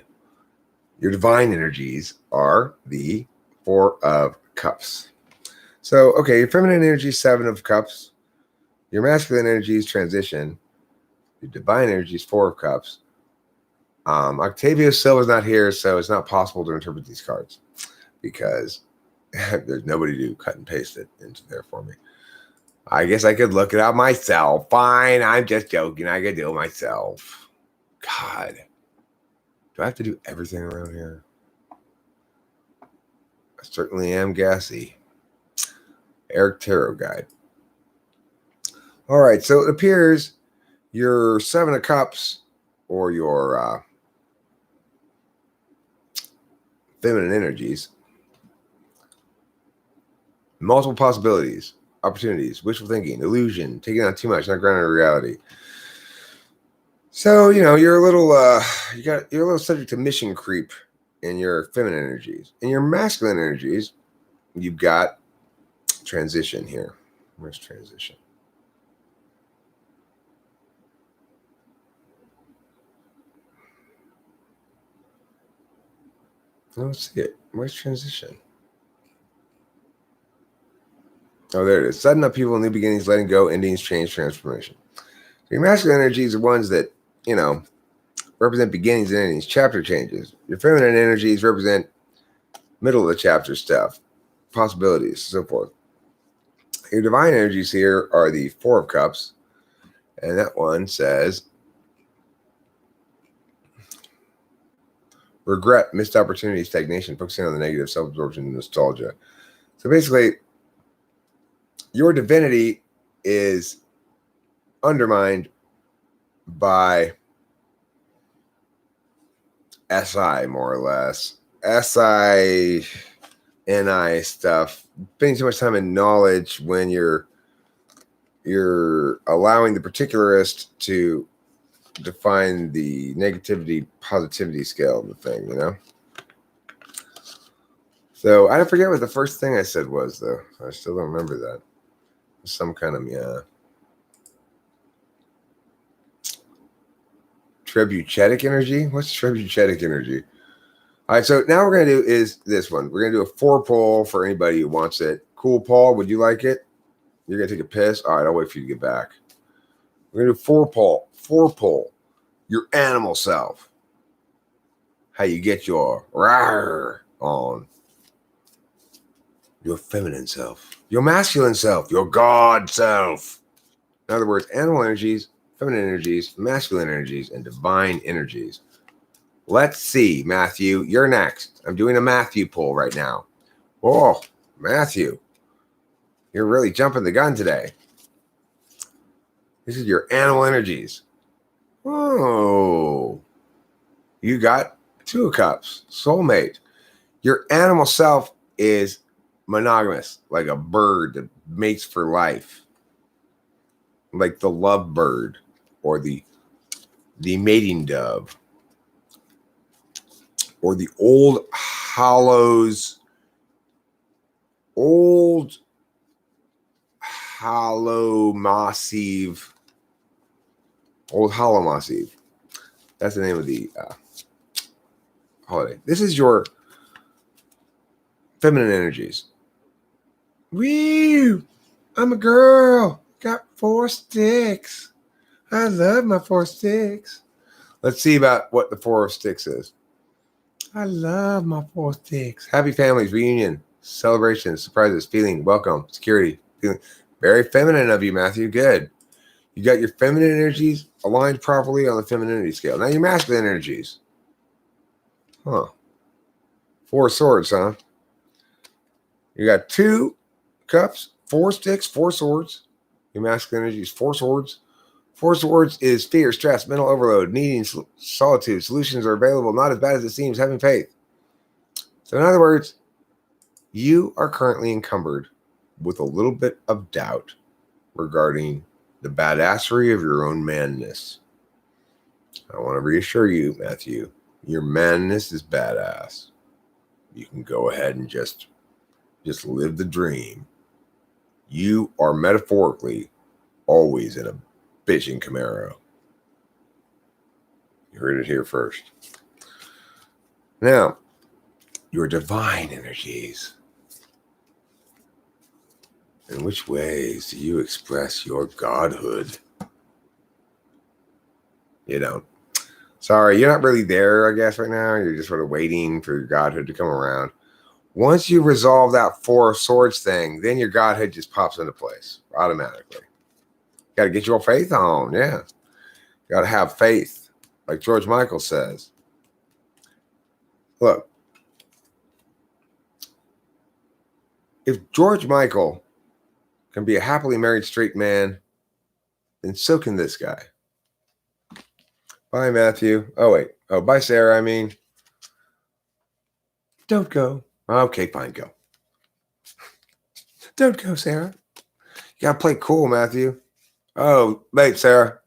Your divine energies are the 4 of Cups. So, okay, your feminine energy is 7 of Cups. Your masculine energy is transition. Your divine energy is 4 of Cups. Octavio Silva's not here, so it's not possible to interpret these cards because there's nobody to cut and paste it into there for me. I guess I could look it up myself. Fine, I'm just joking. I could do it myself. God. Do I have to do everything around here? I certainly am gassy. Eric Tarot Guide. All right, so it appears your 7 of Cups or your feminine energies, multiple possibilities, opportunities, wishful thinking, illusion, taking on too much, not grounded in reality. So, you're a little you're a little subject to mission creep in your feminine energies. In your masculine energies, you've got transition here. Where's transition? Let's see it. Where's transition? Oh, there it is. Sudden upheaval, new beginnings, letting go, endings, change, transformation. So your masculine energies are ones that, represent beginnings and endings, chapter changes. Your feminine energies represent middle of the chapter stuff, possibilities, so forth. Your divine energies here are the 4 of Cups, and that one says regret, missed opportunity, stagnation, focusing on the negative, self-absorption, nostalgia. So basically, your divinity is undermined by SI, more or less. SI, NI stuff. Spending too much time in knowledge when you're allowing the particularist to define the negativity positivity scale of the thing, So I forget what the first thing I said was, though. I still don't remember that. Some kind of Trebuchetic energy. What's Trebuchetic energy? All right, so now we're going to do is this one. We're going to do a 4 poll for anybody who wants it. Cool, Paul. Would you like it? You're going to take a piss? All right, I'll wait for you to get back. We're going to do 4 poll. 4 poll. Your animal self. How you get your rawr on. Your feminine self. Your masculine self. Your God self. In other words, animal energies feminine energies, masculine energies, and divine energies. Let's see, Matthew, you're next. I'm doing a Matthew poll right now. Oh, Matthew, you're really jumping the gun today. This is your animal energies. Oh, you got 2 of cups, soulmate. Your animal self is monogamous, like a bird that mates for life, like the love bird or the mating dove or the old hollow massive. That's the name of the holiday. This is your feminine energies. Woo! I'm a girl. Got 4 sticks. I love my 4 sticks. Let's see about what the 4 of sticks is. I love my 4 sticks. Happy families, reunion, celebration, surprises, feeling, welcome, security, feeling. Very feminine of you, Matthew. Good. You got your feminine energies aligned properly on the femininity scale. Now your masculine energies. 4 swords, huh? You got 2 cups, 4 sticks, 4 swords. Your masculine energies, 4 swords. 4 swords is fear, stress, mental overload, needing solitude. Solutions are available, not as bad as it seems, having faith. So in other words, you are currently encumbered with a little bit of doubt regarding the badassery of your own manness. I want to reassure you, Matthew, your manness is badass. You can go ahead and just live the dream. You are metaphorically always in a bitching Camaro. You heard it here first. Now, your divine energies. In which ways do you express your godhood? You don't. Sorry, you're not really there, I guess, right now. You're just sort of waiting for your godhood to come around. Once you resolve that 4 of swords thing, then your godhood just pops into place automatically. Got to get your faith on, yeah. Got to have faith, like George Michael says. Look, if George Michael can be a happily married straight man, then so can this guy. Bye, Matthew. Oh, wait. Oh, bye, Sarah, I mean. Don't go. Okay, fine, go. Don't go, Sarah. You got to play cool, Matthew. Oh, wait, Sarah.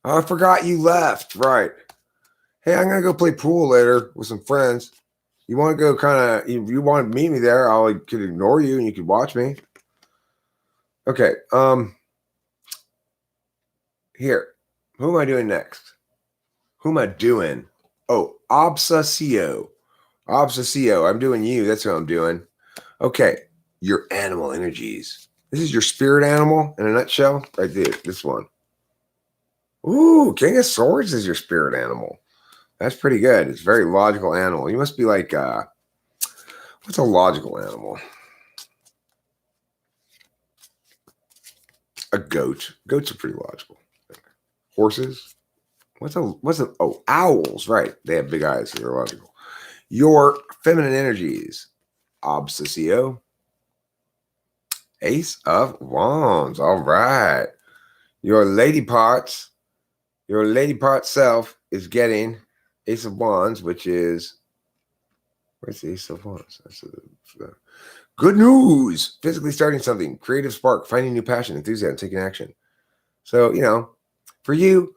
Oh, I forgot you left. Right. Hey, I'm going to go play pool later with some friends. You want to go you want to meet me there, I could ignore you and you could watch me. Okay. Here. Who am I doing next? Who am I doing? Oh, Obsessio. I'm doing you. That's what I'm doing. Okay. Your animal energies. This is your spirit animal in a nutshell. Right there. This one. Ooh, King of Swords is your spirit animal. That's pretty good. It's a very logical animal. You must be like, what's a logical animal? A goat. Goats are pretty logical. Horses. Oh, owls, right. They have big eyes, so they're logical. Your feminine energies. Obsessio. Ace of Wands. All right. Your lady part self is getting Ace of Wands, which is, where's the Ace of Wands? That's good news. Physically starting something. Creative spark. Finding new passion. Enthusiasm. Taking action. So, for you,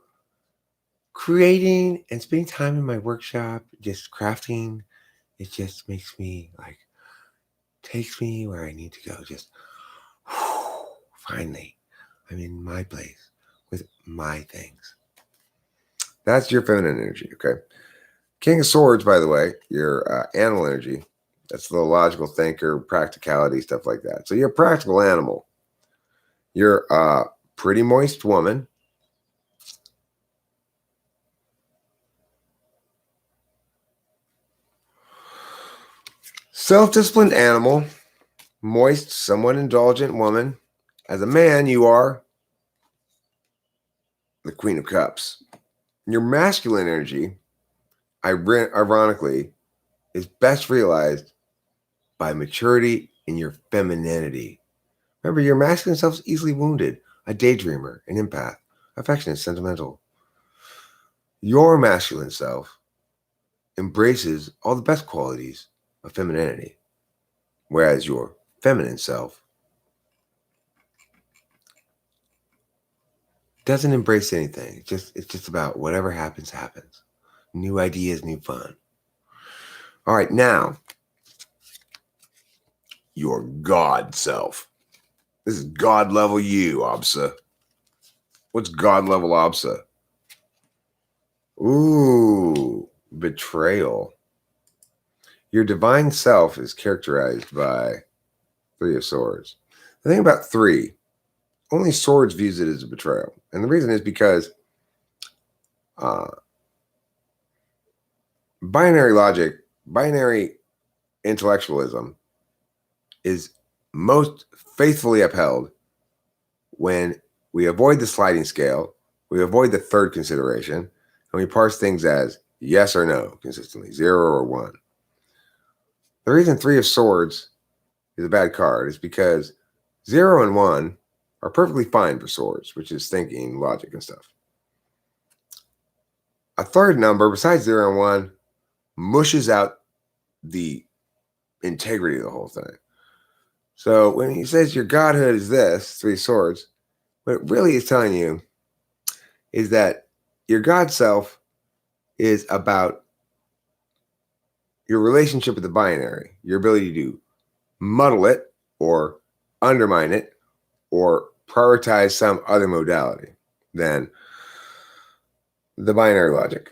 creating and spending time in my workshop, just crafting, it just makes me takes me where I need to go. Just finally, I'm in my place with my things. That's your feminine energy, okay? King of Swords, by the way, your animal energy. That's the logical thinker, practicality, stuff like that. So you're a practical animal. You're a pretty moist woman. Self-disciplined animal. Moist, somewhat indulgent woman. As a man, you are the Queen of Cups. Your masculine energy, ironically, is best realized by maturity in your femininity. Remember, your masculine self is easily wounded, a daydreamer, an empath, affectionate, sentimental. Your masculine self embraces all the best qualities of femininity, whereas your feminine self doesn't embrace anything. It's just about whatever happens, happens. New ideas, new fun. All right, now your God self. This is God level you, Absa. What's God level Absa? Ooh, betrayal. Your divine self is characterized by Three of Swords. The thing about three, only Swords views it as a betrayal. And the reason is because binary logic, binary intellectualism is most faithfully upheld when we avoid the sliding scale, we avoid the third consideration, and we parse things as yes or no consistently, 0 or 1. The reason Three of Swords is a bad card is because 0 and 1 are perfectly fine for Swords, which is thinking, logic, and stuff. A third number besides 0 and 1 mushes out the integrity of the whole thing. So when he says your godhood is this, Three Swords, what it really is telling you is that your God self is about your relationship with the binary, your ability to muddle it or undermine it or prioritize some other modality than the binary logic.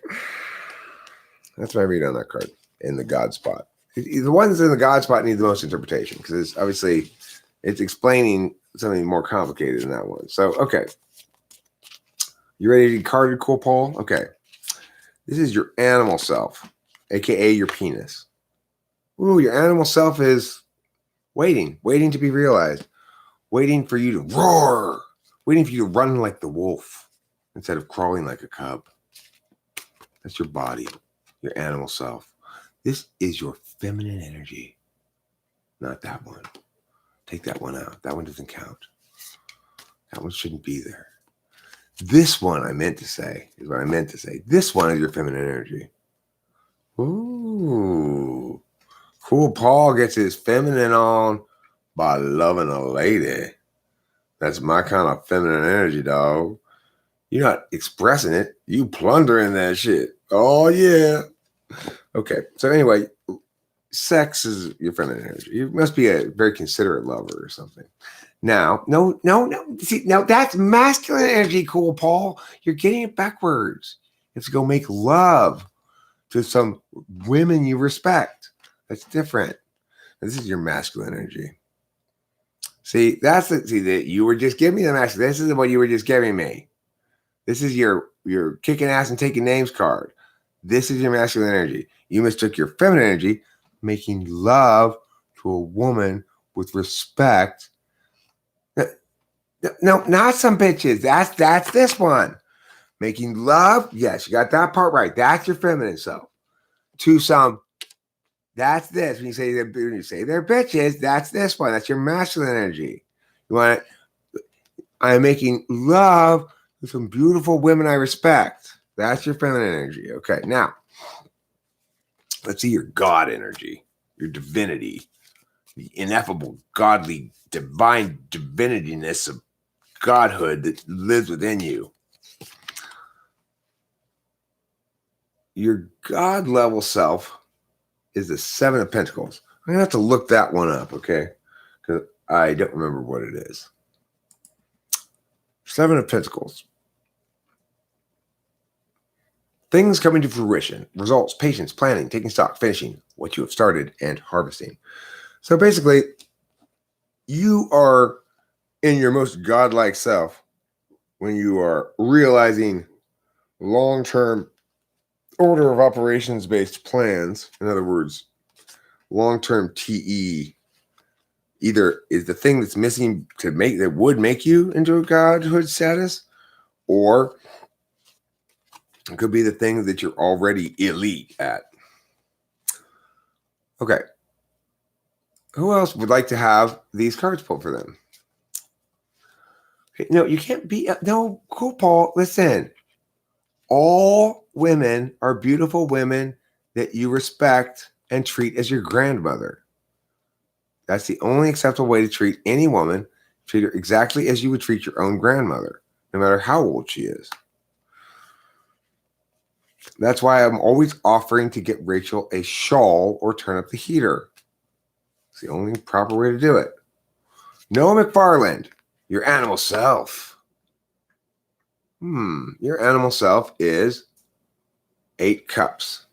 That's my read on that card in the God spot. The ones in the God spot need the most interpretation because it's explaining something more complicated than that one. So, okay. You ready to be carded, cool, Paul? Okay. This is your animal self, aka your penis. Ooh, your animal self is waiting to be realized, waiting for you to roar, waiting for you to run like the wolf instead of crawling like a cub. That's your body, your animal self. This is your feminine energy, not that one. Take that one out. That one doesn't count. That one shouldn't be there. This one I meant to say is what I meant to say. This one is your feminine energy. Ooh. Cool Paul gets his feminine on by loving a lady. That's my kind of feminine energy, dog. You're not expressing it. You plundering that shit. Oh, yeah. Okay. So anyway, sex is your feminine energy. You must be a very considerate lover or something. Now, no. See, now that's masculine energy, cool Paul. You're getting it backwards. It's to go make love to some women you respect. That's different. This is your masculine energy. See, that you were just giving me the masculine. This is what you were just giving me. This is your kicking ass and taking names card. This is your masculine energy. You mistook your feminine energy, making love to a woman with respect. No, not some bitches. That's this one. Making love. Yes, you got that part right. That's your feminine self. To some. That's this. When you say they're bitches, that's this one. That's your masculine energy. You want it? I'm making love to some beautiful women I respect. That's your feminine energy. Okay, now let's see your God energy, your divinity, the ineffable, godly, divine divinityness of godhood that lives within you. Your God level self is the Seven of Pentacles. I'm gonna have to look that one up, okay? Because I don't remember what it is. Seven of Pentacles. Things coming to fruition, results, patience, planning, taking stock, finishing what you have started, and harvesting. So basically, you are in your most godlike self when you are realizing long-term order of operations based plans. In other words, long-term TE either is the thing that's missing to make that would make you into a godhood status, or it could be the thing that you're already elite at. Okay. Who else would like to have these cards pulled for them? Okay, no, you can't be. No, cool, Paul. Listen, all women are beautiful women that you respect and treat as your grandmother. That's the only acceptable way to treat any woman. Treat her exactly as you would treat your own grandmother, no matter how old she is. That's why I'm always offering to get Rachel a shawl or turn up the heater. It's the only proper way to do it. Noah McFarland, your animal self. Your animal self is 8 cups.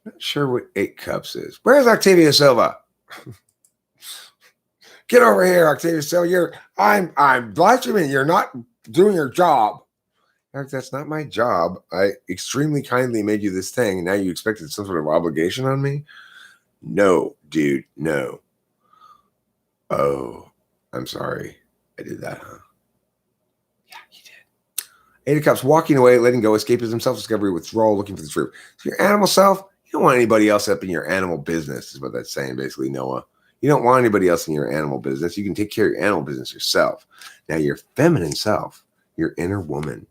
Not sure what 8 cups is. Where's Octavia Silva? Get over here, Octavia Silva. I'm live streaming. You're not doing your job. Eric, that's not my job. I extremely kindly made you this thing, and now you expected some sort of obligation on me? No, dude, no. Oh, I'm sorry. I did that, huh? Yeah, you did. 8 of Cups, walking away, letting go, escapism, self-discovery, withdrawal, looking for the truth. So your animal self, you don't want anybody else up in your animal business, is what that's saying, basically, Noah. You don't want anybody else in your animal business. You can take care of your animal business yourself. Now, your feminine self, your inner woman,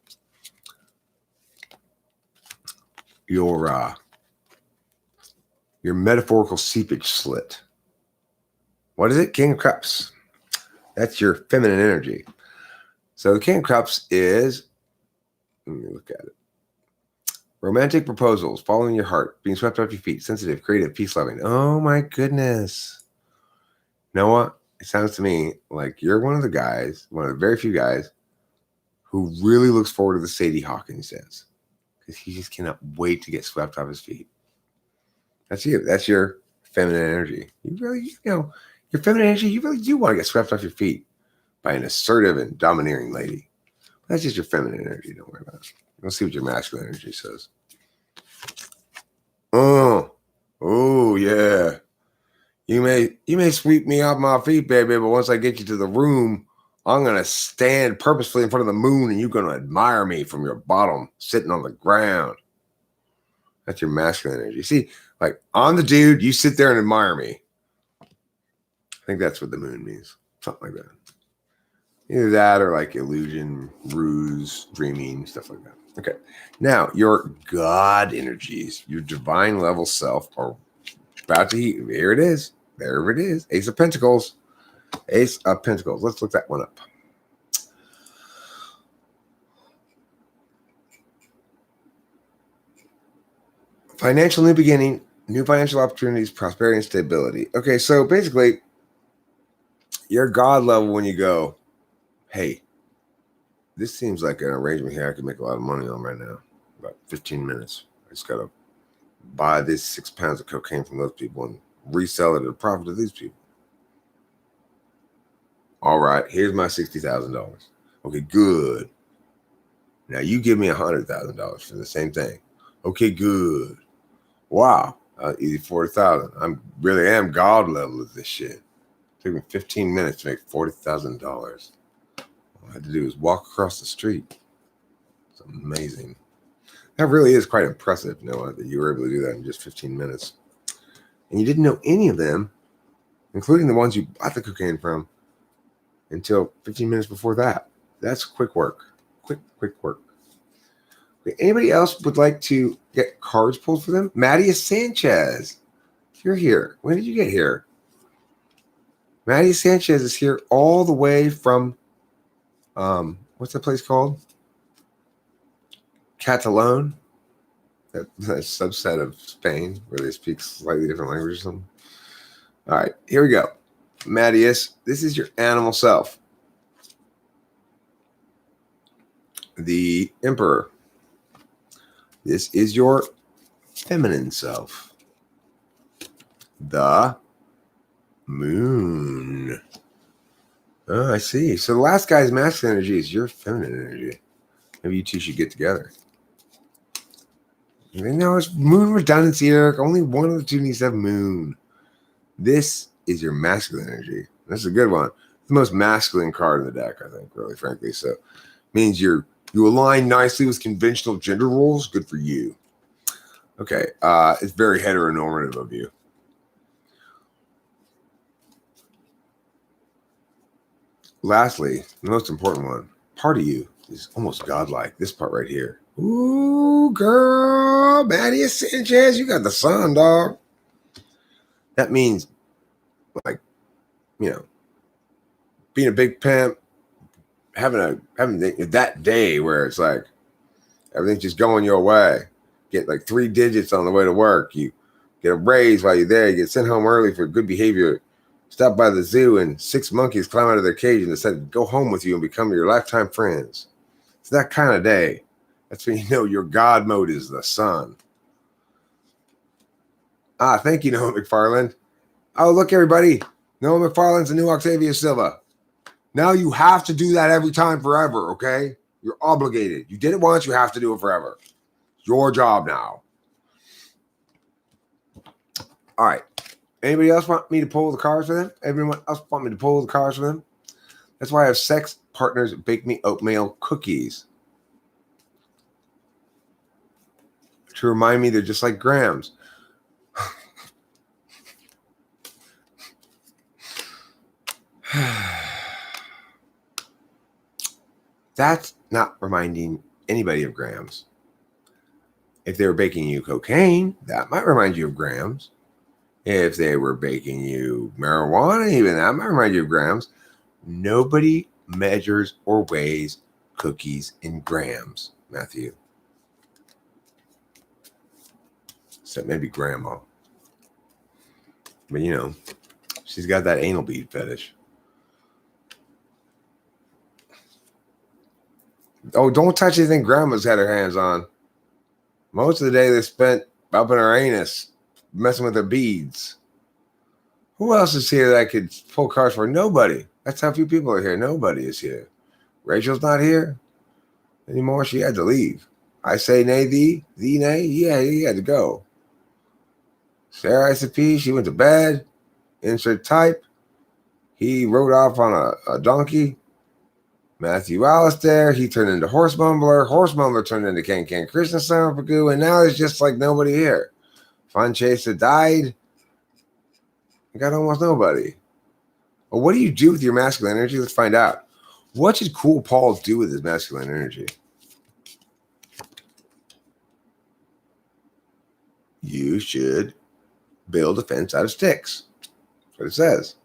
your metaphorical seepage slit. What is it? King of Cups. That's your feminine energy. So the King of Cups is, let me look at it. Romantic proposals, following your heart, being swept off your feet, sensitive, creative, peace-loving. Oh my goodness. Noah, it sounds to me like you're one of the guys, one of the very few guys who really looks forward to the Sadie Hawkins dance because he just cannot wait to get swept off his feet. That's you. That's your feminine energy. You really, your feminine energy, you really do want to get swept off your feet by an assertive and domineering lady. That's just your feminine energy. Don't worry about it. Let's see what your masculine energy says. Oh, yeah. You may sweep me off my feet, baby, but once I get you to the room, I'm gonna stand purposefully in front of the moon, and you're gonna admire me from your bottom, sitting on the ground. That's your masculine energy. See, like I'm the dude, you sit there and admire me. I think that's what the moon means. Something like that. Either that or like illusion, ruse, dreaming, stuff like that. Okay. Now, your God energies, your divine level self are about to heat. Here it is. There it is. Ace of Pentacles. Ace of Pentacles. Let's look that one up. Financial new beginning, new financial opportunities, prosperity, and stability. Okay, so basically, your God level when you go, hey, this seems like an arrangement here I can make a lot of money on right now. About 15 minutes. I just got to buy this 6 pounds of cocaine from those people and resell it at a profit to these people. All right, here's my $60,000. Okay, good. Now you give me $100,000 for the same thing. Okay, good. Wow, easy 40,000. I really am God level of this shit. It took me 15 minutes to make $40,000. All I had to do was walk across the street. It's amazing. That really is quite impressive, Noah, that you were able to do that in just 15 minutes. And you didn't know any of them, including the ones you bought the cocaine from, until 15 minutes before that. That's quick work. Quick work. Okay, anybody else would like to get cards pulled for them? Maddie Sanchez, you're here. When did you get here? Maddie Sanchez is here all the way from, what's that place called? Catalan. That's a subset of Spain where they speak slightly different languages or something. All right, here we go. Mattias, this is your animal self. The Emperor. This is your feminine self. The Moon. Oh, I see. So the last guy's masculine energy is your feminine energy. Maybe you two should get together. No, it's moon redundancy, Eric. Only one of the two needs to have moon. This is your masculine energy. That's a good one. The most masculine card in the deck, I think, really, frankly. So it means you're You align nicely with conventional gender roles. Good for you. Okay. It's very heteronormative of you. Lastly, the most important one, part of you is almost godlike. This part right here. Ooh, girl, Maddie Sanchez, you got the sun, dog. That means, like, being a big pimp, having that day where it's like everything's just going your way. Get like 3 digits on the way to work. You get a raise while you're there. You get sent home early for good behavior. Stop by the zoo and 6 monkeys climb out of their cage and decide to go home with you and become your lifetime friends. It's that kind of day. That's when you know your God mode is the sun. Thank you, Noah McFarland. Oh, look, everybody. Noah McFarland's the new Octavia Silva. Now you have to do that every time forever, okay? You're obligated. You did it once, you have to do it forever. It's your job now. All right. Anybody else want me to pull the cards for them? Everyone else want me to pull the cards for them? That's why I have sex partners bake me oatmeal cookies. To remind me they're just like grams. That's not reminding anybody of grams. If they were baking you cocaine, that might remind you of grams. If they were baking you marijuana, even that might remind you of grams. Nobody measures or weighs cookies in grams, Matthew. Except maybe grandma. But she's got that anal bead fetish. Oh, don't touch anything grandma's had her hands on. Most of the day they spent up in her anus, messing with her beads. Who else is here that I could pull cards for? Nobody. That's how few people are here. Nobody is here. Rachel's not here anymore. She had to leave. I say nay, thee nay. Yeah, he had to go. Sarah ICP, she went to bed. Insert type. He rode off on a donkey. Matthew Alistair, he turned into Horse Mumbler. Horse Mumbler turned into Can Krishna Samapagu, and now there's just like nobody here. Fun Chaser died. I got almost nobody. Well, what do you do with your masculine energy? Let's find out. What should Cool Paul do with his masculine energy? You should build a fence out of sticks. That's what it says.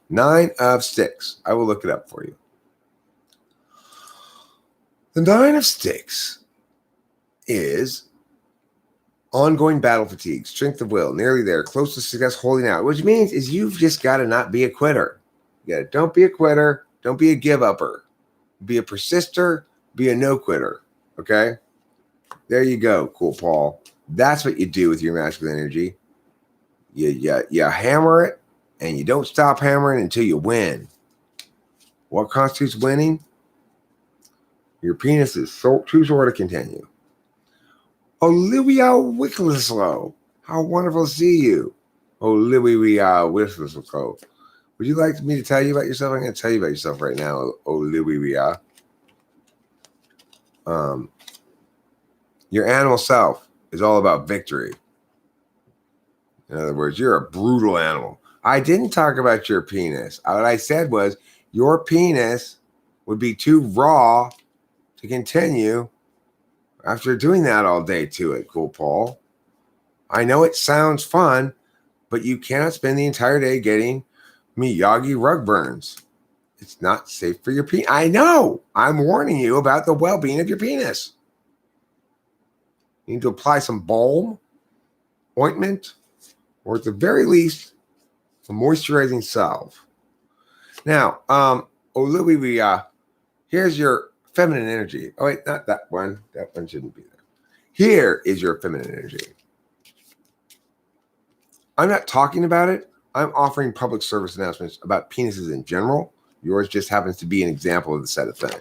9 of sticks. I will look it up for you. The 9 of sticks is ongoing battle fatigue, strength of will, nearly there, close to success, holding out, which means is you've just got to not be a quitter. Don't be a quitter. Don't be a give-upper. Be a persister. Be a no-quitter. Okay? There you go, Cool Paul. That's what you do with your masculine energy. You hammer it, and you don't stop hammering until you win. What constitutes winning? Your penis is too short to continue. Olivia Wicklislow. How wonderful to see you. Olivia Wicklislow. Would you like me to tell you about yourself? I'm going to tell you about yourself right now, Olivia. Your animal self is all about victory. In other words, you're a brutal animal. I didn't talk about your penis. What I said was your penis would be too raw to continue after doing that all day to it, Cool Paul. I know it sounds fun, but you cannot spend the entire day getting Miyagi rug burns. It's not safe for your penis. I know. I'm warning you about the well-being of your penis. You need to apply some balm, ointment, or at the very least, a moisturizing salve. Now, Olivia, here's your feminine energy. Oh, wait, not that one. That one shouldn't be there. Here is your feminine energy. I'm not talking about it. I'm offering public service announcements about penises in general. Yours just happens to be an example of the set of thing.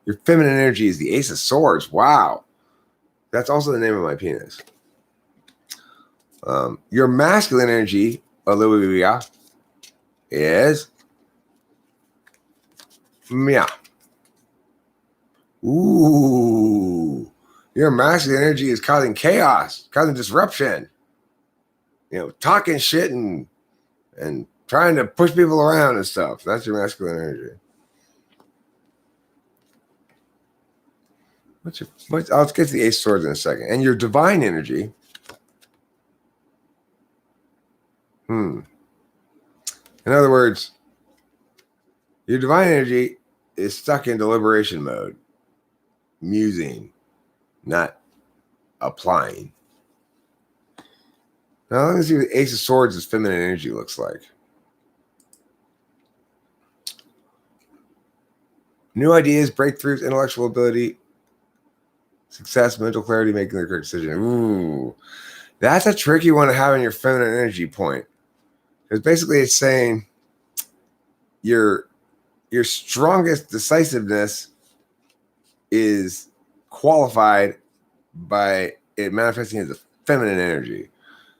Your feminine energy is the Ace of Swords. Wow. That's also the name of my penis. Your masculine energy, Olivia, is Ooh, your masculine energy is causing chaos, causing disruption. Talking shit and trying to push people around and stuff. That's your masculine energy. Let's get to the Ace of Swords in a second. And your divine energy. In other words, your divine energy is stuck in deliberation mode, musing, not applying. Now let me see what the Ace of Swords' feminine energy looks like. New ideas, breakthroughs, intellectual ability, success, mental clarity, making the correct decision. Ooh, that's a tricky one to have in your feminine energy point. Because basically it's saying your strongest decisiveness is qualified by it manifesting as a feminine energy.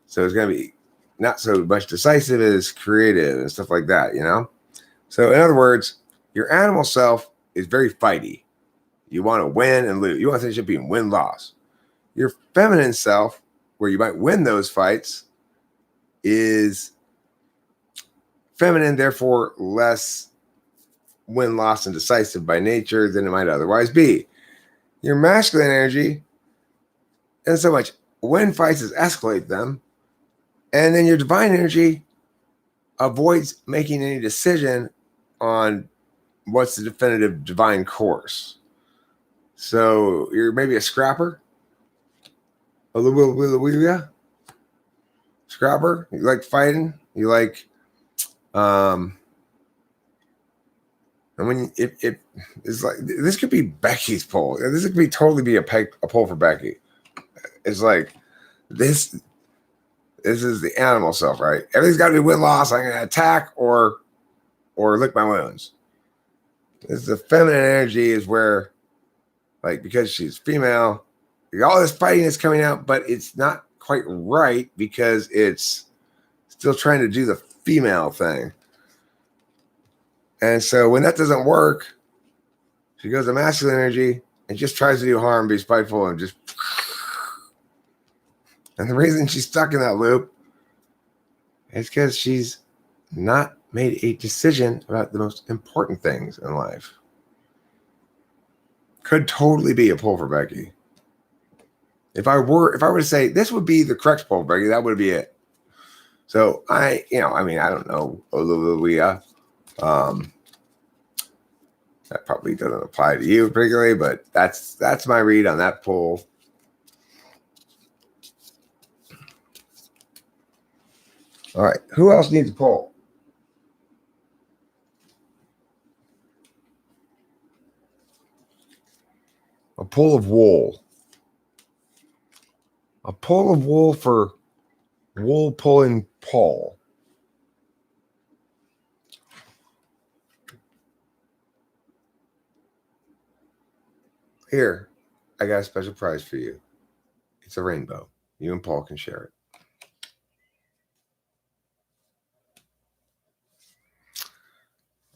So it's going to be not so much decisive as creative and stuff like that, So in other words, your animal self is very fighty. You want to win and lose. You want to being win-loss. Your feminine self, where you might win those fights, is feminine, therefore less win-loss and decisive by nature than it might otherwise be. Your masculine energy isn't so much win fights as escalate them. And then your divine energy avoids making any decision on what's the definitive divine course. So you're maybe a scrapper. A little scrapper. You like fighting. You like and when it's like this could be Becky's poll. This could be totally be a poll for Becky. It's like this is the animal self, right? Everything's got to be win-loss. I'm gonna attack or lick my wounds. This the feminine energy is where, like, because she's female, all this fighting is coming out, but it's not quite right because it's still trying to do the female thing. And so when that doesn't work, she goes to masculine energy and just tries to do harm, be spiteful, and just. And the reason she's stuck in that loop is because she's not made a decision about the most important things in life. Could totally be a pull for Becky. If I were to say this would be the correct pull for Becky, that would be it. So I don't know, Olivia. That probably doesn't apply to you particularly, but that's my read on that poll. All right, who else needs a poll? A pull of wool. A pull of wool for wool pulling Paul. Here, I got a special prize for you. It's a rainbow. You and Paul can share it.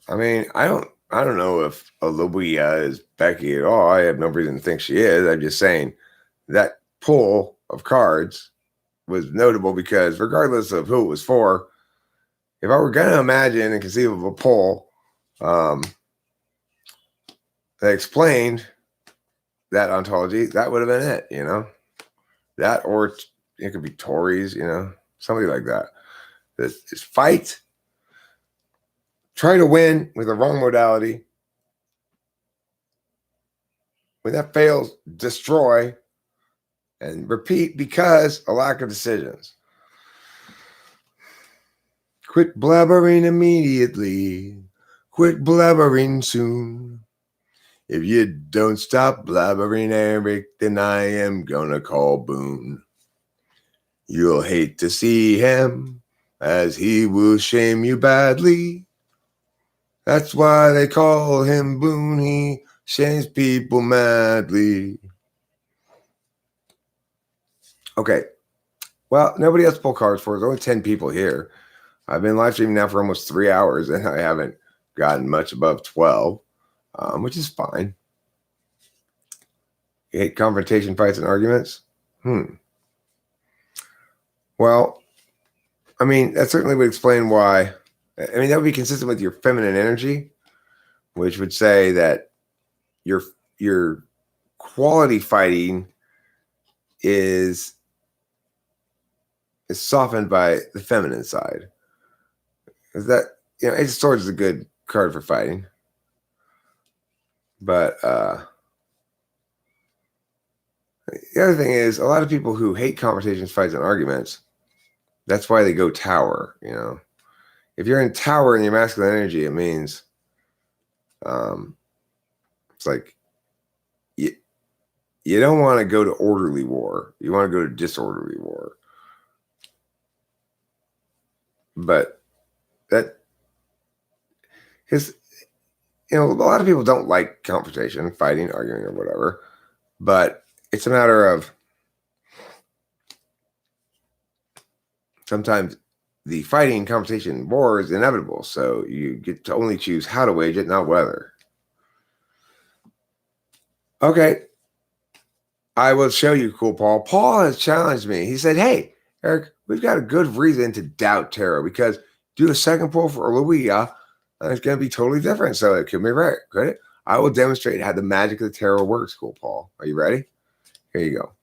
I mean, I don't know if Olivia is Becky at all. I have no reason to think she is. I'm just saying that pull of cards was notable because regardless of who it was for, if I were going to imagine and conceive of a pull that explained that ontology, that would have been it, That or it could be Tories, somebody like that. This fight, try to win with the wrong modality. When that fails, destroy and repeat because a lack of decisions. Quit blabbering immediately. Quit blabbering soon. If you don't stop blabbering, Eric, then I am gonna call Boone. You'll hate to see him, as he will shame you badly. That's why they call him Boone. He shames people madly. Okay. Well, nobody else pulled cards for us. There's only 10 people here. I've been live streaming now for almost 3 hours, and I haven't gotten much above 12, which is fine. You hate confrontation, fights, and arguments? Well, I mean, that certainly would explain why. I mean, that would be consistent with your feminine energy, which would say that your quality fighting is softened by the feminine side. Is that, Ace of Swords is a good card for fighting, but the other thing is a lot of people who hate conversations, fights, and arguments. That's why they go Tower. If you're in Tower in your masculine energy, it means it's like you don't want to go to orderly war. You want to go to disorderly war. But that is, a lot of people don't like confrontation, fighting, arguing, or whatever. But it's a matter of sometimes the fighting, confrontation, war is inevitable. So you get to only choose how to wage it, not whether. Okay. I will show you, Cool Paul. Paul has challenged me. He said, hey, Eric, we've got a good reason to doubt tarot because do a second pull for Oluwia, and it's going to be totally different. So it could be right. Credit. I will demonstrate how the magic of the tarot works, Cool Paul. Are you ready? Here you go.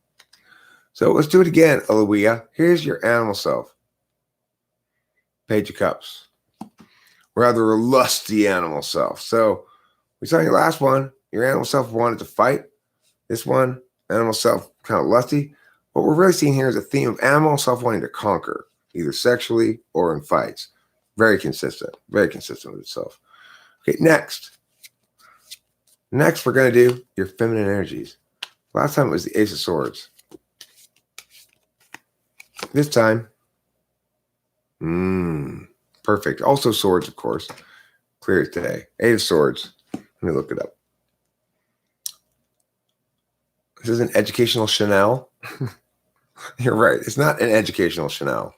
So let's do it again, Oluwia. Here's your animal self. Page of Cups. Rather a lusty animal self. So we saw in your last one, your animal self wanted to fight. This one, animal self kind of lusty. What we're really seeing here is a theme of animal self wanting to conquer, either sexually or in fights. Very consistent with itself. Okay, next. Next, we're going to do your feminine energies. Last time it was the Ace of Swords. This time, perfect. Also swords, of course. Clear as day. Eight of Swords. Let me look it up. This is an educational Chanel. You're right. It's not an educational Chanel.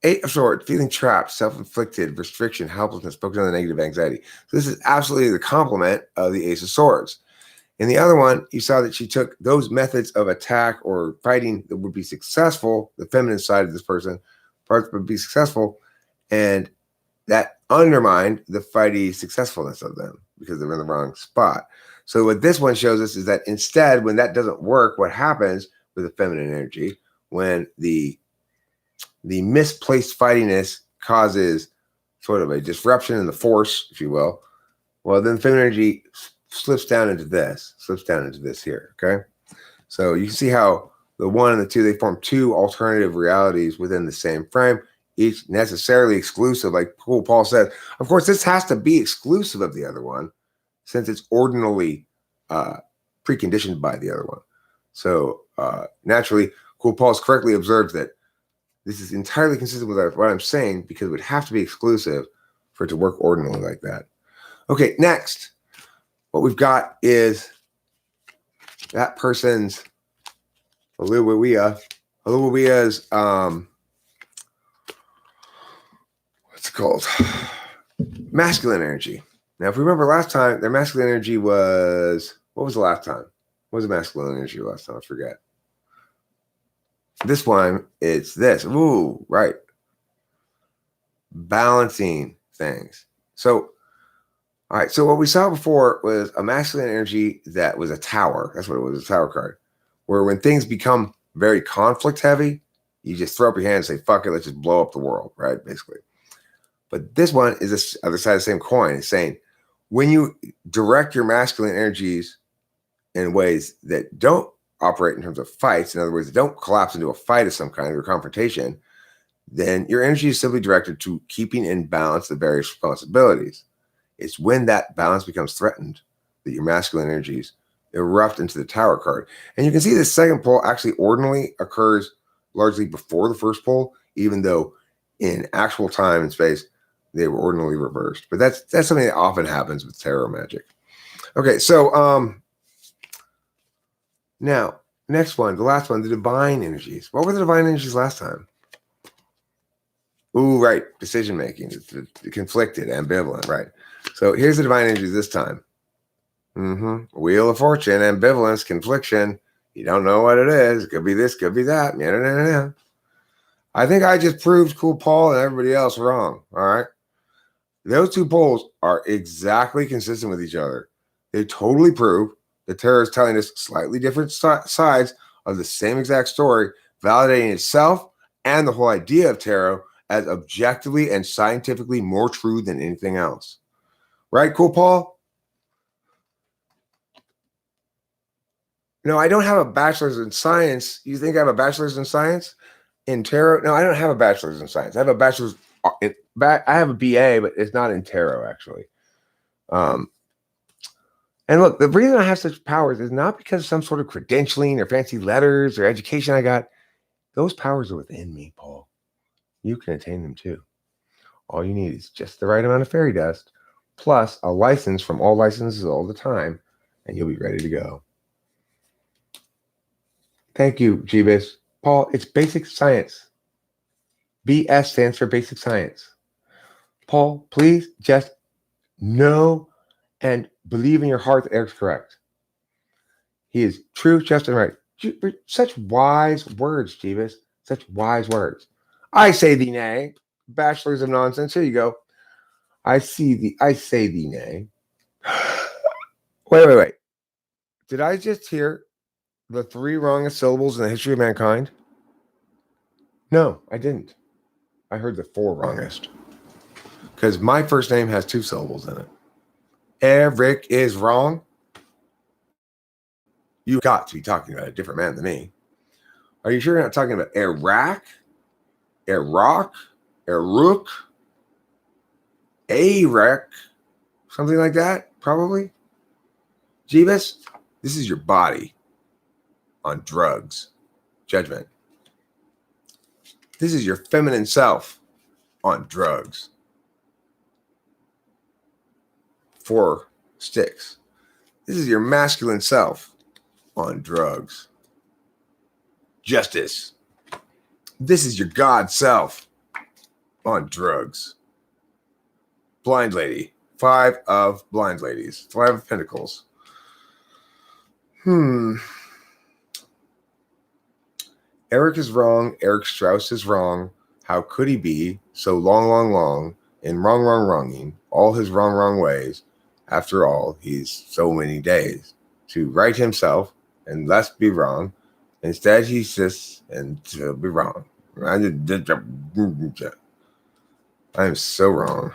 Eight of Swords, feeling trapped, self-inflicted, restriction, helplessness, focus on the negative anxiety. So this is absolutely the complement of the Ace of Swords. In the other one, you saw that she took those methods of attack or fighting that would be successful, the feminine side of this person, parts would be successful, and that undermined the fighty successfulness of them because they're in the wrong spot. So what this one shows us is that instead, when that doesn't work, what happens with the feminine energy, when the misplaced fightiness causes sort of a disruption in the force, if you will, well, then feminine energy slips down into this here, okay? So you can see how the one and the two, they form two alternative realities within the same frame, each necessarily exclusive, like Cool Paul said. Of course, this has to be exclusive of the other one since it's ordinarily preconditioned by the other one. So naturally, Cool Paul's correctly observed that this is entirely consistent with what I'm saying because it would have to be exclusive for it to work ordinarily like that. Okay, next. What we've got is that person's Oluwia's what's it called? Masculine energy. Now, if we remember last time, their masculine energy was, what was the last time? What was the masculine energy last time? I forget. This one, it's this. Ooh, right. Balancing things. So, all right. So what we saw before was a masculine energy that was a tower. That's what it was, a tower card. Where when things become very conflict heavy, you just throw up your hands and say, fuck it, let's just blow up the world, right? Basically. But this one is the other side of the same coin. It's saying when you direct your masculine energies in ways that don't operate in terms of fights, in other words, don't collapse into a fight of some kind or confrontation, then your energy is simply directed to keeping in balance the various responsibilities. It's when that balance becomes threatened that your masculine energies erupt into the Tower card. And you can see the second pull actually ordinarily occurs largely before the first pull, even though in actual time and space, they were ordinarily reversed. But that's something that often happens with tarot magic. Okay, so now, next one, the last one, the divine energies. What were the divine energies last time? Ooh, right, decision-making, conflicted, ambivalent, right. So here's the divine energies this time. Wheel of Fortune, ambivalence, confliction. You don't know what it is. It could be this, could be that. I think I just proved Cool Paul and everybody else wrong. All right. Those two poles are exactly consistent with each other. They totally prove that tarot is telling us slightly different sides of the same exact story, validating itself and the whole idea of tarot as objectively and scientifically more true than anything else. Right, Cool Paul? No, I don't have a bachelor's in science. You think I have a bachelor's in science? In tarot? No, I don't have a bachelor's in science. I have a bachelor's I have a BA, but it's not in tarot, actually. And look, the reason I have such powers is not because of some sort of credentialing or fancy letters or education I got. Those powers are within me, Paul. You can attain them too. All you need is just the right amount of fairy dust, plus a license from all licenses all the time, and you'll be ready to go. Thank you, Jeebus. Paul, it's basic science. BS stands for basic science. Paul, please just know and believe in your heart that Eric's correct. He is true, just, and right. Such wise words, Jeebus. Such wise words. I say thee nay. Bachelors of nonsense. Here you go. I say thee nay. Wait. Did I just hear the 3 wrongest syllables in the history of mankind? No, I didn't. I heard the 4 wrongest. Because my first name has 2 syllables in it. Eric is wrong. You got to be talking about a different man than me. Are you sure you're not talking about Iraq, Iraq, Iraq, something like that? Probably. Jeebus, this is your body on drugs. Judgment. This is your feminine self on drugs. 4 sticks. This is your masculine self on drugs. Justice. This is your God self on drugs. Blind lady. 5 of blind ladies. 5 of pentacles. Eric is wrong. Eric Strauss is wrong. How could he be so long, and wronging all his wrong ways? After all, he's so many days to right himself and less be wrong. Instead, he insists and to be wrong. I am so wrong.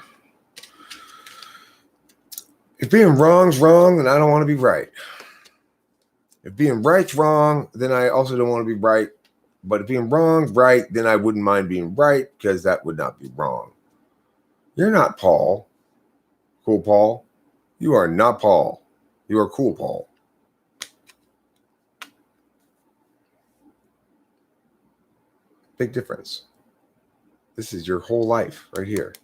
If being wrong's wrong, then I don't want to be right. If being right's wrong, then I also don't want to be right. But if being wrong's right, then I wouldn't mind being right because that would not be wrong. You're not Paul. Cool Paul. You are not Paul. You are Cool Paul. Big difference. This is your whole life right here.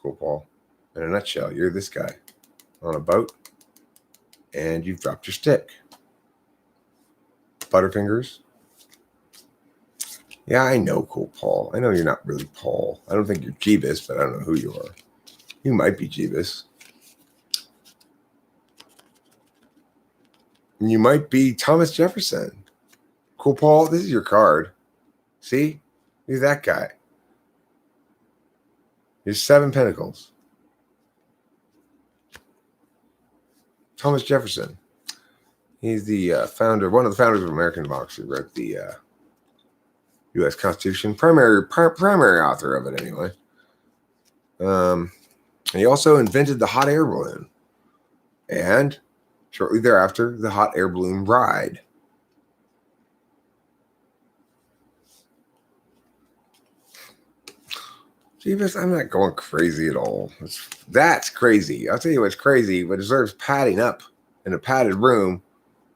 Cool Paul. In a nutshell, you're this guy on a boat and you've dropped your stick. Butterfingers. Yeah, I know, Cool Paul. I know you're not really Paul. I don't think you're Jeebus, but I don't know who you are. You might be Jeebus. You might be Thomas Jefferson. Cool Paul, this is your card. See? You're that guy. You're 7 pentacles. Thomas Jefferson. He's the founder, one of the founders of American democracy. Wrote the U.S. Constitution, primary author of it anyway. He also invented the hot air balloon, and shortly thereafter, the hot air balloon ride. Jeebus, I'm not going crazy at all. That's crazy. I'll tell you what's crazy, but deserves padding up in a padded room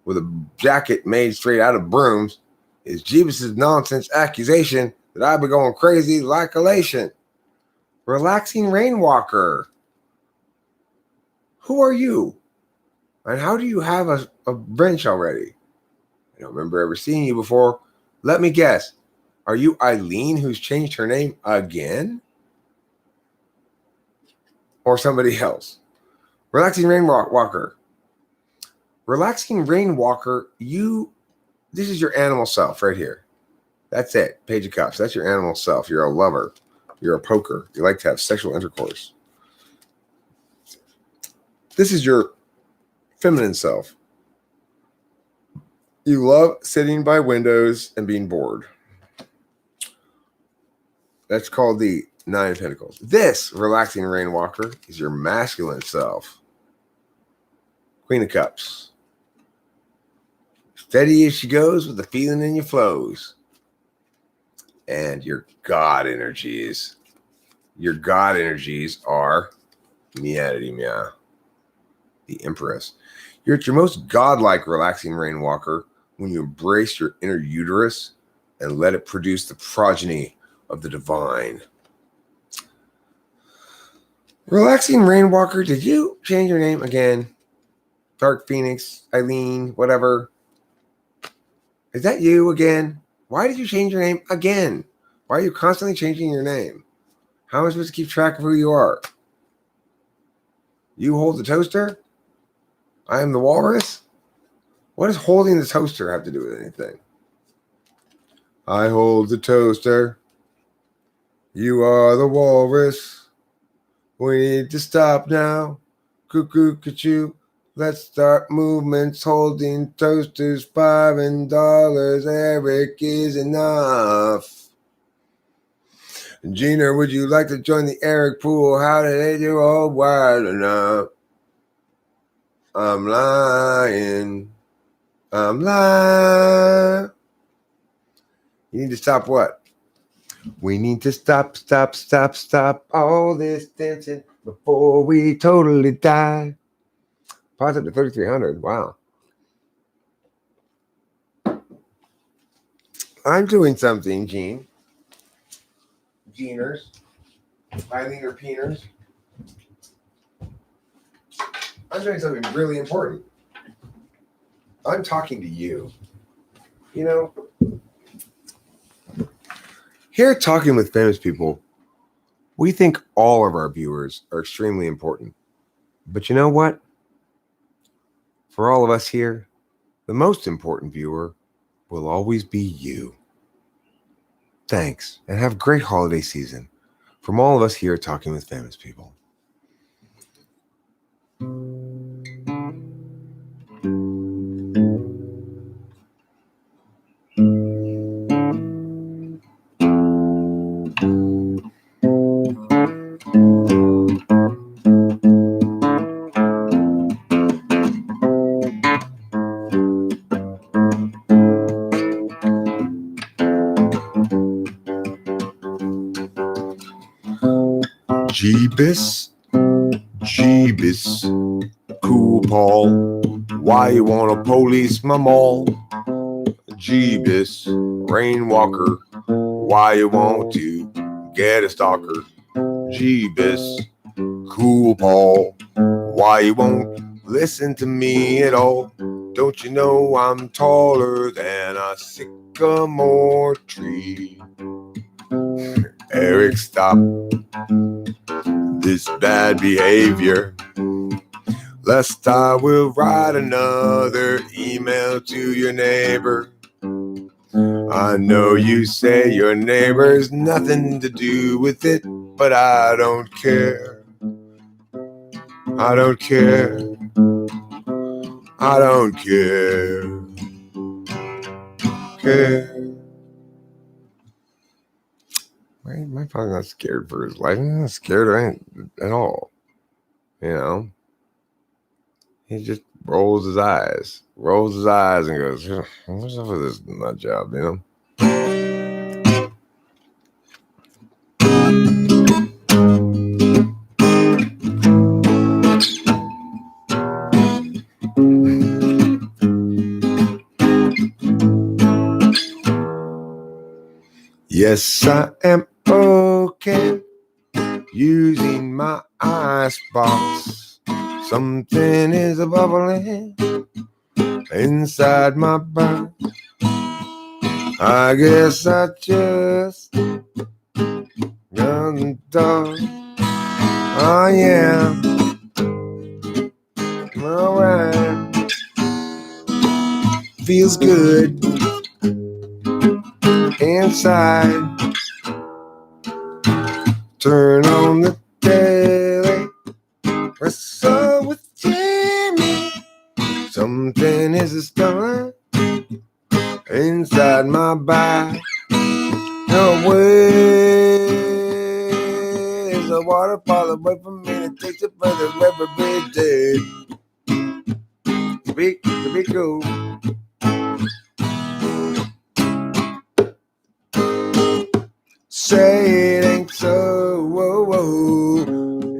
with a jacket made straight out of brooms is Jeebus's nonsense accusation that I've been going crazy like elation. Relaxing Rainwalker. Who are you? And how do you have a wrench already? I don't remember ever seeing you before. Let me guess. Are you Eileen who's changed her name again? Or somebody else? Relaxing Rainwalker. Relaxing Rainwalker, this is your animal self right here. That's it. Page of Cups. That's your animal self. You're a lover. You're a poker. You like to have sexual intercourse. This is your feminine self. You love sitting by windows and being bored. That's called the Nine of Pentacles. This Relaxing Rainwalker is your masculine self. Queen of Cups. Steady as she goes with the feeling in your flows. And your God energies. Your God energies are Meow, the Empress. You're at your most godlike Relaxing Rainwalker when you embrace your inner uterus and let it produce the progeny of the divine. Relaxing Rainwalker, did you change your name again? Dark Phoenix, Eileen, whatever. Is that you again? Why did you change your name again? Why are you constantly changing your name? How am I supposed to keep track of who you are? You hold the toaster? I am the walrus? What does holding the toaster have to do with anything? I hold the toaster. You are the walrus. We need to stop now. Cuckoo, cuckoo. Let's start movements holding toasters, $5. Eric is enough. Gina, would you like to join the Eric pool? How did they do all wild enough? I'm lying. I'm lying. You need to stop what? We need to stop all this dancing before we totally die. Pause up to 3,300. Wow. I'm doing something, Gene. Geners. Eileen or Peeners. I'm doing something really important. I'm talking to you. You know, here at Talking with Famous People, we think all of our viewers are extremely important. But you know what? For all of us here, the most important viewer will always be you. Thanks, and have a great holiday season from all of us here at Talking with Famous People. Jeebus, cool Paul, why you wanna police my mall? Jeebus, Rainwalker, why you want to get a stalker? Jeebus, cool Paul, why you won't listen to me at all? Don't you know I'm taller than a sycamore tree? Eric, stop this bad behavior, lest I will write another email to your neighbor. I know you say your neighbor's nothing to do with it, but I don't care. I don't care. I don't care. Why am I probably not scared for his life? I'm not scared at all. You know? He just rolls his eyes and goes, what's up with this nut job, you know? Yes, I am okay using my icebox. Something is bubbling inside my brain. I guess I just got the dog. Oh yeah. Alright. feels good inside. Turn on the telly, wrestle with Jimmy. Something is a stir inside my body. No way is a waterfall away from me to taste it for the every day. To be cool. Say it ain't so. Whoa, whoa.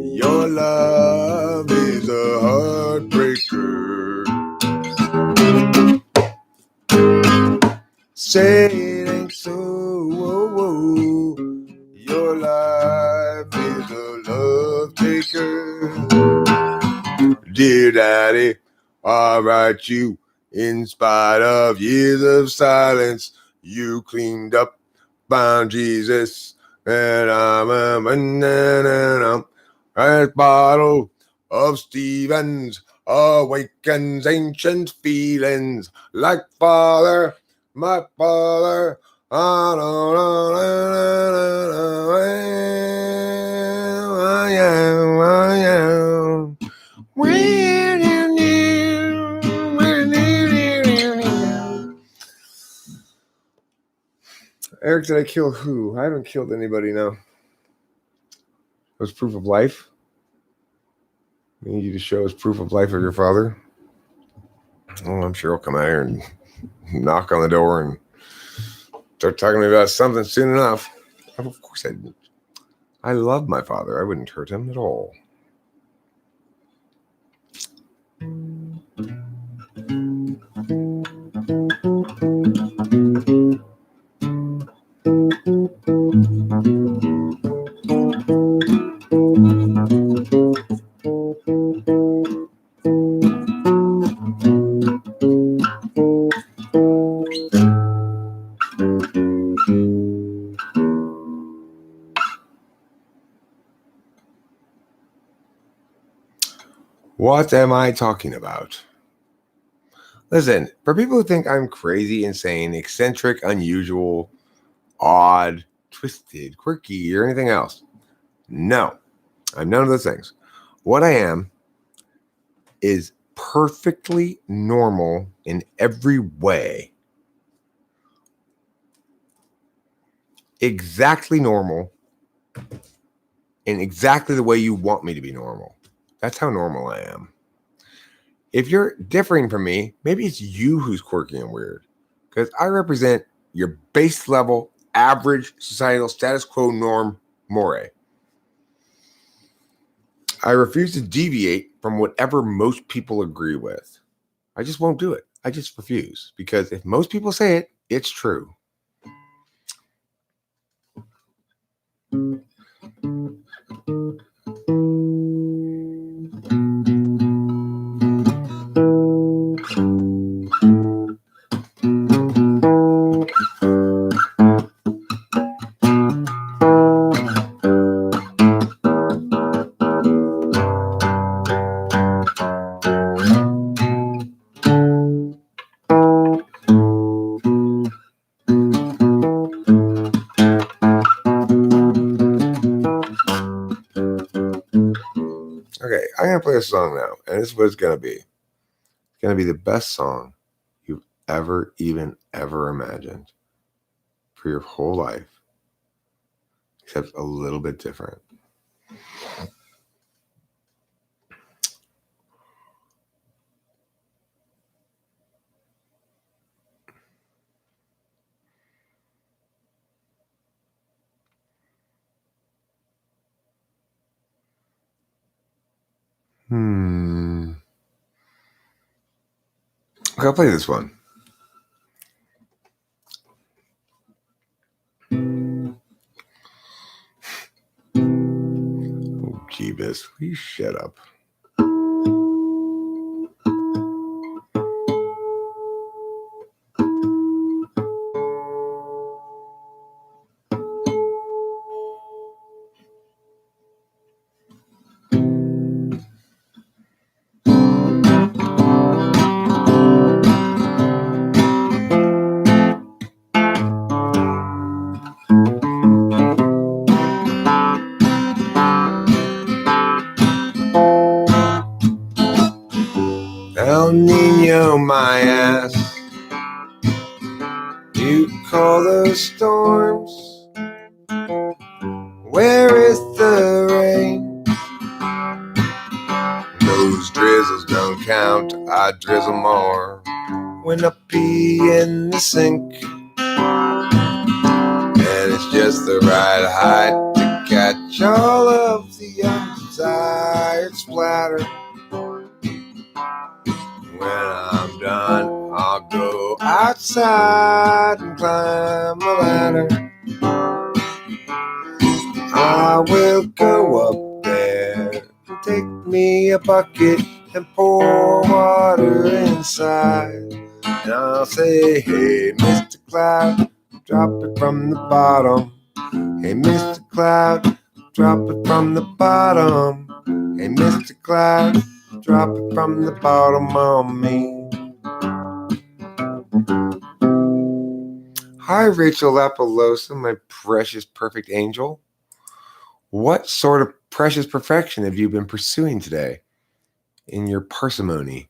Your love is a heartbreaker. Say it ain't so. Whoa, whoa. Your life is a love taker. Dear Daddy, I write you in spite of years of silence. You cleaned up, found Jesus, and I'm a banana. A bottle of Stevens awakens ancient feelings like Father, my Father. I am. Eric, did I kill who? I haven't killed anybody now. It was proof of life. I need you to show us proof of life of your father. Oh, I'm sure he'll come out here and knock on the door and start talking to me about something soon enough. Of course I didn't. I love my father. I wouldn't hurt him at all. What am I talking about? Listen, for people who think I'm crazy, insane, eccentric, unusual, odd, twisted, quirky, or anything else, no, I'm none of those things. What I am is perfectly normal in every way. Exactly normal in exactly the way you want me to be normal. That's how normal I am. If you're differing from me, maybe it's you who's quirky and weird, because I represent your base level, average societal status quo norm more. I refuse to deviate from whatever most people agree with. I just won't do it. I just refuse, because if most people say it, it's true. Okay, I'm going to play a song now, and this is what it's going to be. It's going to be the best song you've ever imagined for your whole life, except a little bit different. Okay, I'll play this one. Oh, Jeebus, please shut up. ass. You call those storms? Where is the rain? Those drizzles don't count, I drizzle more when I pee in the sink. And it's just the right height to catch all of the undesired splatter. When I'm done, I'll go outside and climb a ladder. I will go up there and take me a bucket and pour water inside. And I'll say, hey, Mr. Cloud, drop it from the bottom. Hey, Mr. Cloud, drop it from the bottom. Hey, Mr. Cloud, drop it from the bottom on me. Hi, Rachel Lapalosa, my precious perfect angel. What sort of precious perfection have you been pursuing today in your parsimony?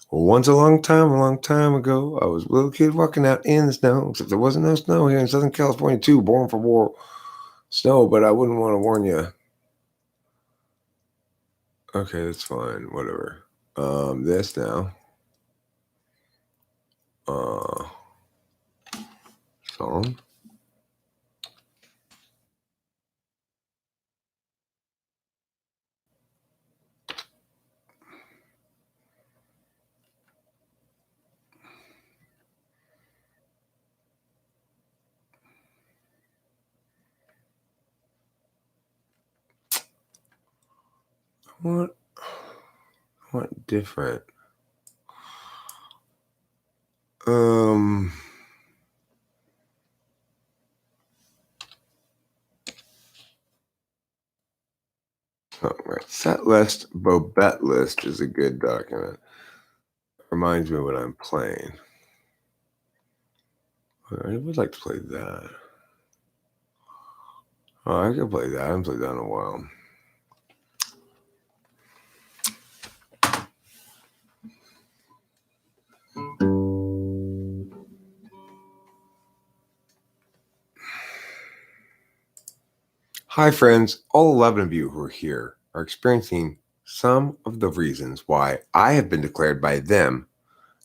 Once a long time ago, I was a little kid walking out in the snow, except there wasn't no snow here in Southern California too, born for war snow, but I wouldn't want to warn you. Okay, that's fine, whatever. This now. Song. What different? Oh, right. Set list, Bobette list is a good document. Reminds me what I'm playing. I would like to play that. Oh, I could play that. I haven't played that in a while. Hi, friends. All 11 of you who are here are experiencing some of the reasons why I have been declared by them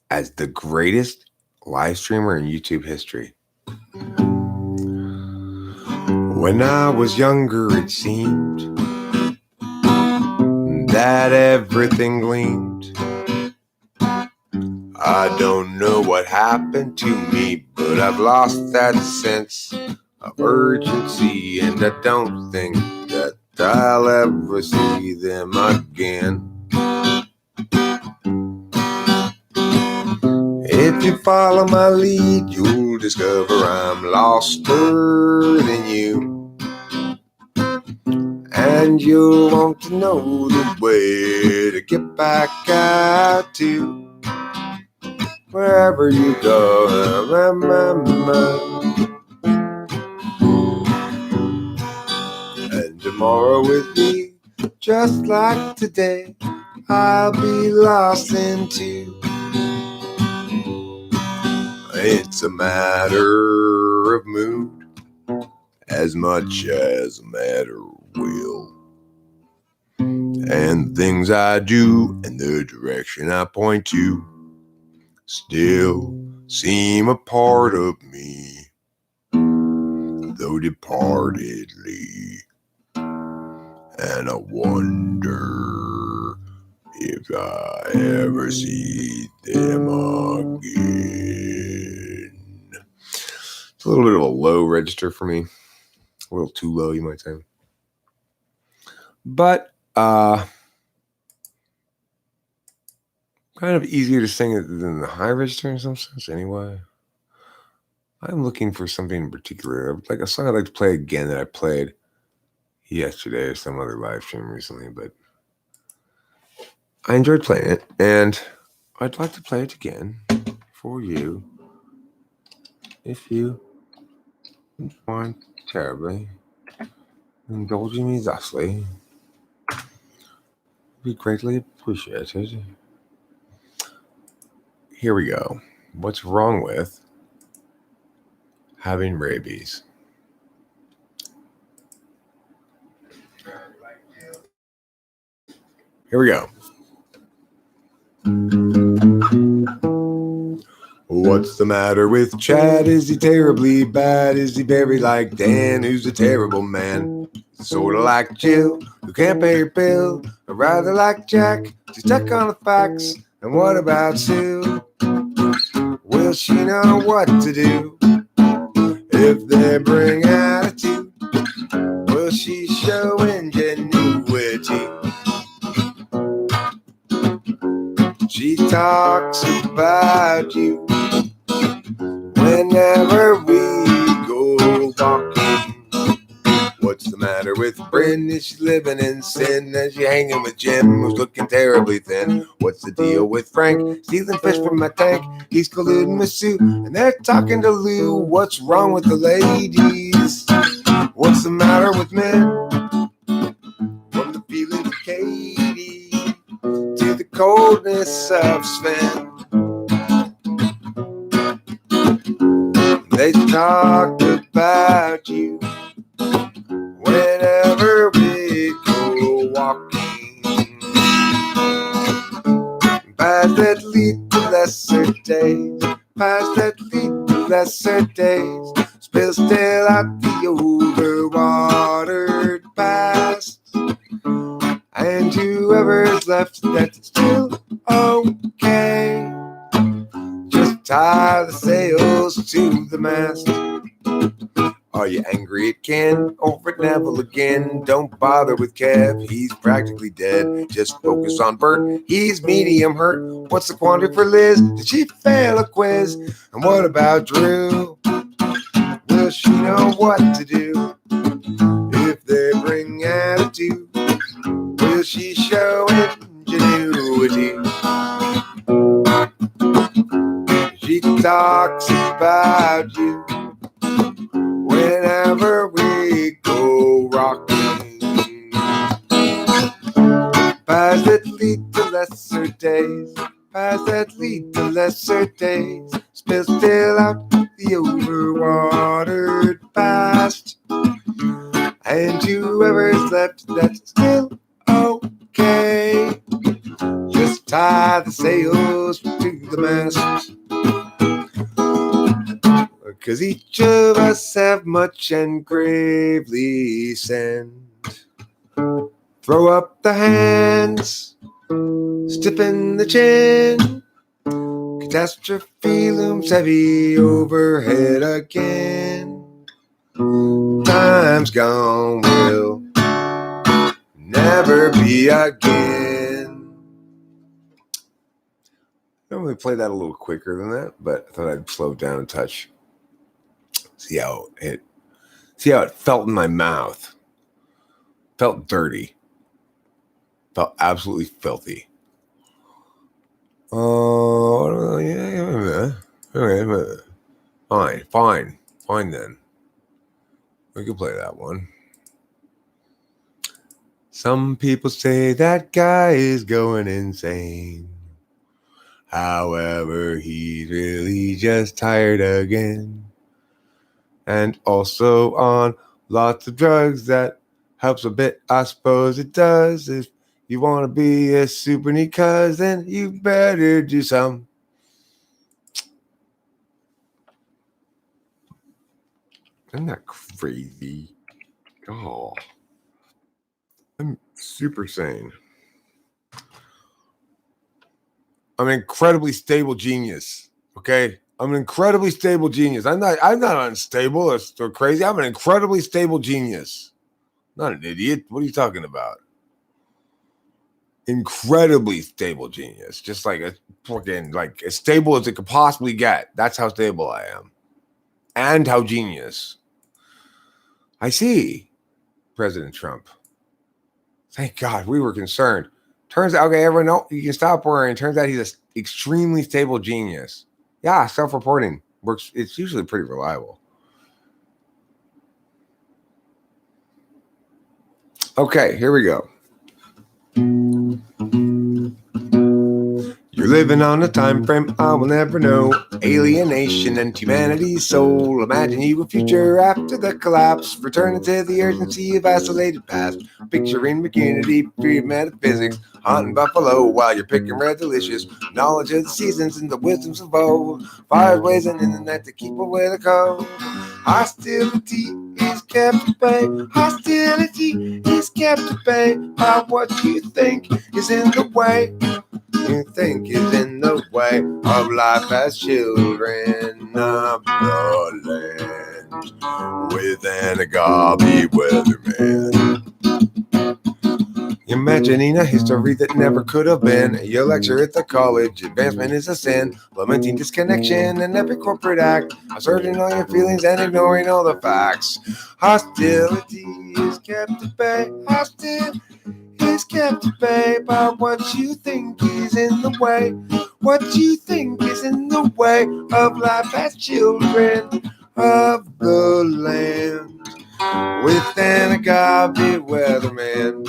as the greatest live streamer in YouTube history. When I was younger, it seemed that everything gleamed. I don't know what happened to me, but I've lost that sense of urgency, and I don't think that I'll ever see them again. If you follow my lead, you'll discover I'm loster than you, and you'll want to know the way to get back out to wherever you go. And tomorrow with me, just like today, I'll be lost in two. It's a matter of mood as much as a matter of will, and things I do and the direction I point to still seem a part of me, though departedly. And I wonder if I ever see them again. It's a little bit of a low register for me. A little too low, you might say. But kind of easier to sing it than the high register in some sense anyway. I'm looking for something in particular. Like a song I'd like to play again that I played yesterday or some other live stream recently, but I enjoyed playing it, and I'd like to play it again for you if you want terribly, indulging me thusly. Be greatly appreciated. Here we go. What's wrong with having rabies? Here we go. What's the matter with Chad? Is he terribly bad? Is he very like Dan, who's a terrible man? Sorta like Jill, who can't pay her bill. Or rather like Jack, she's stuck on the facts. And what about Sue? Will she know what to do if they bring attitude? Will she show ingenuity? She talks about you whenever we go walking. What's the matter with Bryn? Is she living in sin? Is she hanging with Jim, who's looking terribly thin? What's the deal with Frank? Stealing fish from my tank. He's colluding with Sue, and they're talking to Lou. What's wrong with the ladies? What's the matter with men? From the feelings of Katie to the coldness of Sven. They talk about you whenever we go walking. Paths that lead to lesser days, paths that lead to lesser days. Spill still out the overwatered past. And whoever's left, that's still okay. Just tie the sails to the mast. Are you angry at Ken? Over at Neville again? Don't bother with Kev, he's practically dead. Just focus on Bert, he's medium hurt. What's the quandary for Liz? Did she fail a quiz? And what about Drew? Will she know what to do if they bring attitude? Will she show ingenuity? She talks about you whenever we go rocking. Paths that lead to lesser days, paths that lead to lesser days. Spill still out the overwatered past. And whoever's left, that's still okay. Just tie the sails to the mast. 'Cause each of us have much and gravely sinned. Throw up the hands, stiffen the chin. Catastrophe looms heavy overhead again. Time's gone will never be again. I normally play that a little quicker than that, but I thought I'd slow down a touch. See how it felt in my mouth. Felt dirty. Felt absolutely filthy. Oh, yeah. Okay, fine then. We can play that one. Some people say that guy is going insane. However, he's really just tired again. And also on lots of drugs. That helps a bit, I suppose it does. If you want to be a super neat cuz, then you better do some. Isn't that crazy? Oh, I'm super sane. I'm an incredibly stable genius. Okay? I'm an incredibly stable genius. I'm not unstable or crazy. I'm an incredibly stable genius. Not an idiot. What are you talking about? Incredibly stable genius. Just like a fucking, like, as stable as it could possibly get. That's how stable I am. And how genius. I see. President Trump. Thank God, we were concerned. Turns out, okay, everyone know you can stop worrying. Turns out he's an extremely stable genius. Yeah, self-reporting works. It's usually pretty reliable. Okay, here we go. You're living on a time frame I will never know. Alienation and humanity's soul. Imagine you a future after the collapse. Returning to the urgency of isolated past. Picturing immunity, free of metaphysics. Hunting buffalo while you're picking red delicious. Knowledge of the seasons and the wisdoms of old. Fires blazing in the night to keep away the cold. Hostility is kept at bay. Hostility is kept at bay by what you think is in the way. You think is in the way of life as children of the land with an agape weatherman. Imagining a history that never could have been. Your lecture at the college, advancement is a sin. Lamenting disconnection and every corporate act. Asserting all your feelings and ignoring all the facts. Hostility is kept at bay. Hostility is kept at bay by what you think is in the way. What you think is in the way of life as children of the land with an agape weatherman.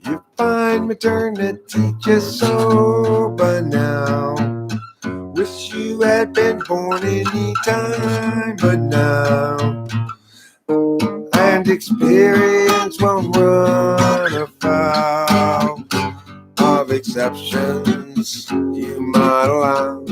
You find maternity just sober now. Wish you had been born any time but now. And experience won't run afoul of exceptions you might allow.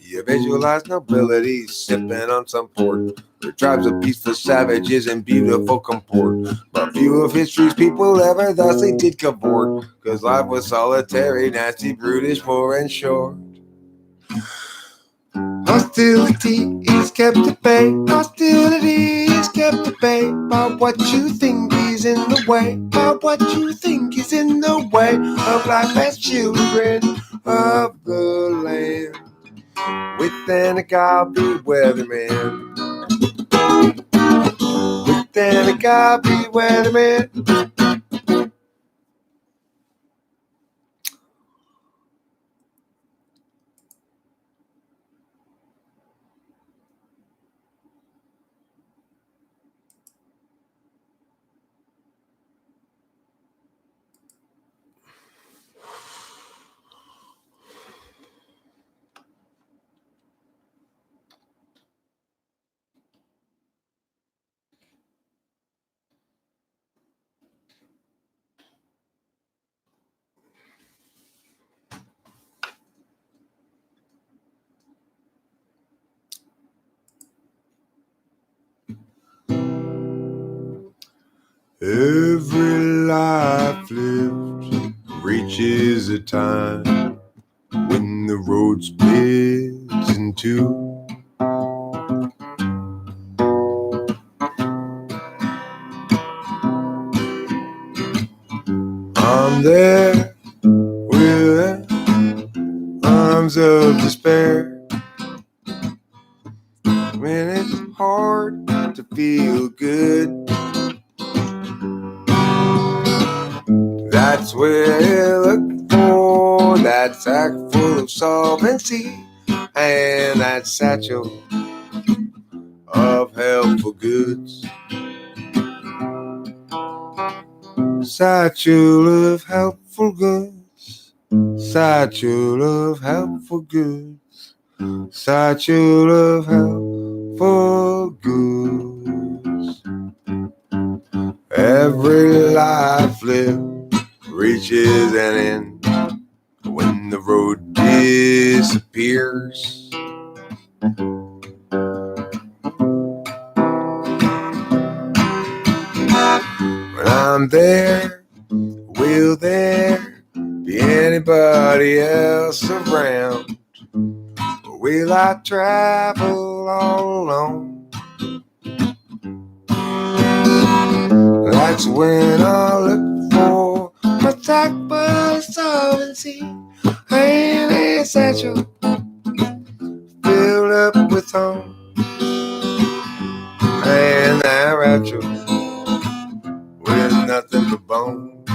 You visualize nobility sipping on some port. Their tribes of peaceful savages in beautiful comport. But few of history's people ever thusly did cavort. Cause life was solitary, nasty, brutish, poor and short. Hostility is kept at bay. Hostility is kept at bay by what you think is in the way. By what you think is in the way of life as children of the land with an agape weatherman. With an agape weatherman. Every life lived reaches a time when the road splits in two. I'm there with arms of despair when it's hard to feel good. That's where you look for that sack full of solvency and that satchel of helpful goods. Satchel of helpful goods. Satchel of helpful goods. Satchel of helpful goods. Every life lived reaches an end when the road disappears. When I'm there, will there be anybody else around? Or will I travel all alone? That's when I look for a sack full of solvency and a satchel filled up with home and that satchel with nothing but bone.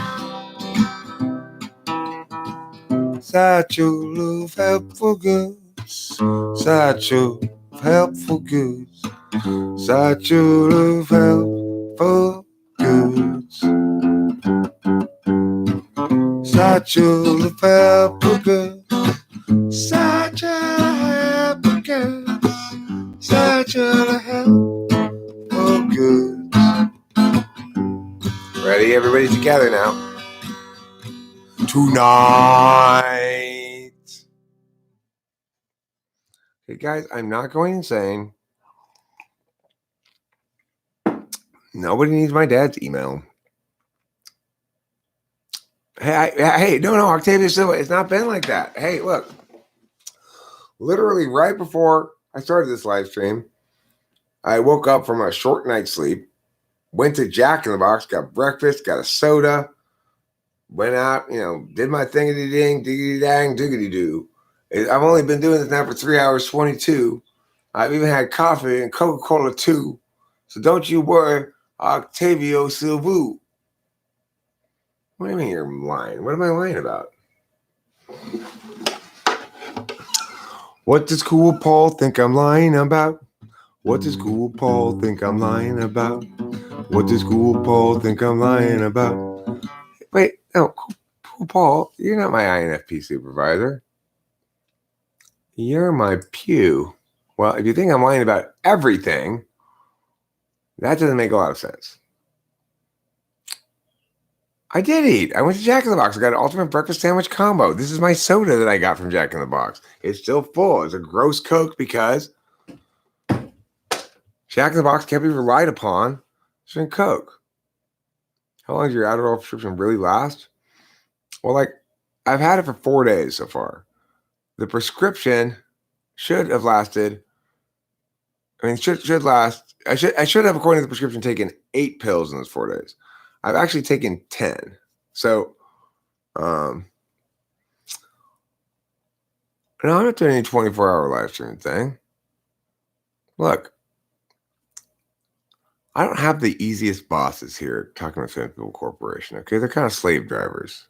Satchel of helpful goods. Satchel of helpful goods. Satchel of helpful goods. Satchel of helpful goods. Satchel of helpful goods. Satchel of helpful goods. Ready? Everybody together now. Tonight. Hey guys, I'm not going insane. Nobody needs my dad's email. Hey, no, Octavia Silva, it's not been like that. Hey, look, literally right before I started this live stream, I woke up from a short night's sleep, went to Jack in the Box, got breakfast, got a soda, went out, did my thingity-ding, diggity-dang, diggity-doo. I've only been doing this now for 3 hours, 22. I've even had coffee and Coca-Cola too. So don't you worry, Octavio Silva. What do you mean you're lying? What am I lying about? What does Cool Paul think I'm lying about? What does Cool Paul think I'm lying about? What does Cool Paul think I'm lying about? Wait, no, Cool Paul, you're not my INFP supervisor. You're my pew. Well, if you think I'm lying about everything, that doesn't make a lot of sense. I did eat. I went to Jack in the Box. I got an ultimate breakfast sandwich combo. This is my soda that I got from Jack in the Box. It's still full. It's a gross Coke because Jack in the Box can't be relied upon to drink Coke. How long does your Adderall prescription really last? Well, I've had it for 4 days so far. The prescription should have lasted. Should last. I should have, according to the prescription, taken 8 pills in those 4 days. I've actually taken 10. So, no, I'm not doing any 24-hour live stream thing. Look, I don't have the easiest bosses here at Talking with Famous People Corporation. Okay, they're kind of slave drivers.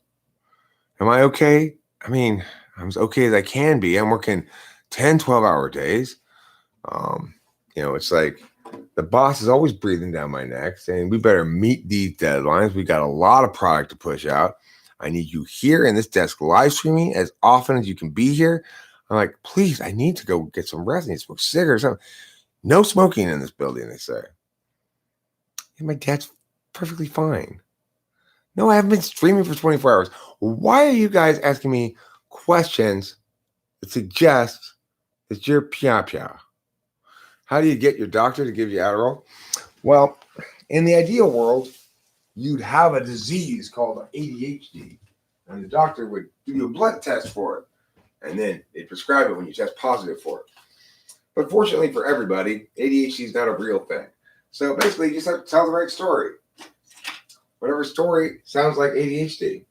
Am I okay? I mean, I'm as okay as I can be. I'm working 10, 12-hour days. It's like the boss is always breathing down my neck saying, we better meet these deadlines. We got a lot of product to push out. I need you here in this desk live streaming as often as you can be here. I'm like, please, I need to go get some rest. I need to smoke cigarettes or something. No smoking in this building, they say. And my dad's perfectly fine. No, I haven't been streaming for 24 hours. Why are you guys asking me questions that suggest that you're pia-pia? How do you get your doctor to give you Adderall? Well, in the ideal world, you'd have a disease called ADHD, and the doctor would do you a blood test for it, and then they'd prescribe it when you test positive for it. But fortunately for everybody, ADHD is not a real thing. So basically, you just have to tell the right story. Whatever story sounds like ADHD.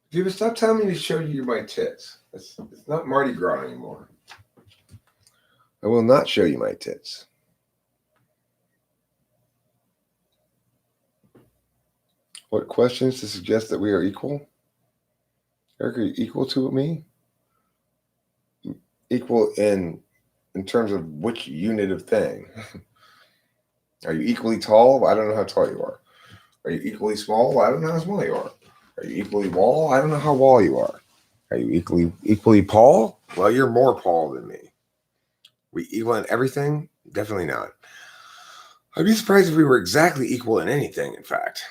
If you would stop telling me to show you my tits. It's not Mardi Gras anymore. I will not show you my tits. What questions to suggest that we are equal? Eric, are you equal to me? Equal in terms of which unit of thing? Are you equally tall? Well, I don't know how tall you are. Are you equally small? Well, I don't know how small you are. Are you equally wall? I don't know how wall you are. Are you equally Paul? Well, you're more Paul than me. We equal in everything? Definitely not. I'd be surprised if we were exactly equal in anything, in fact.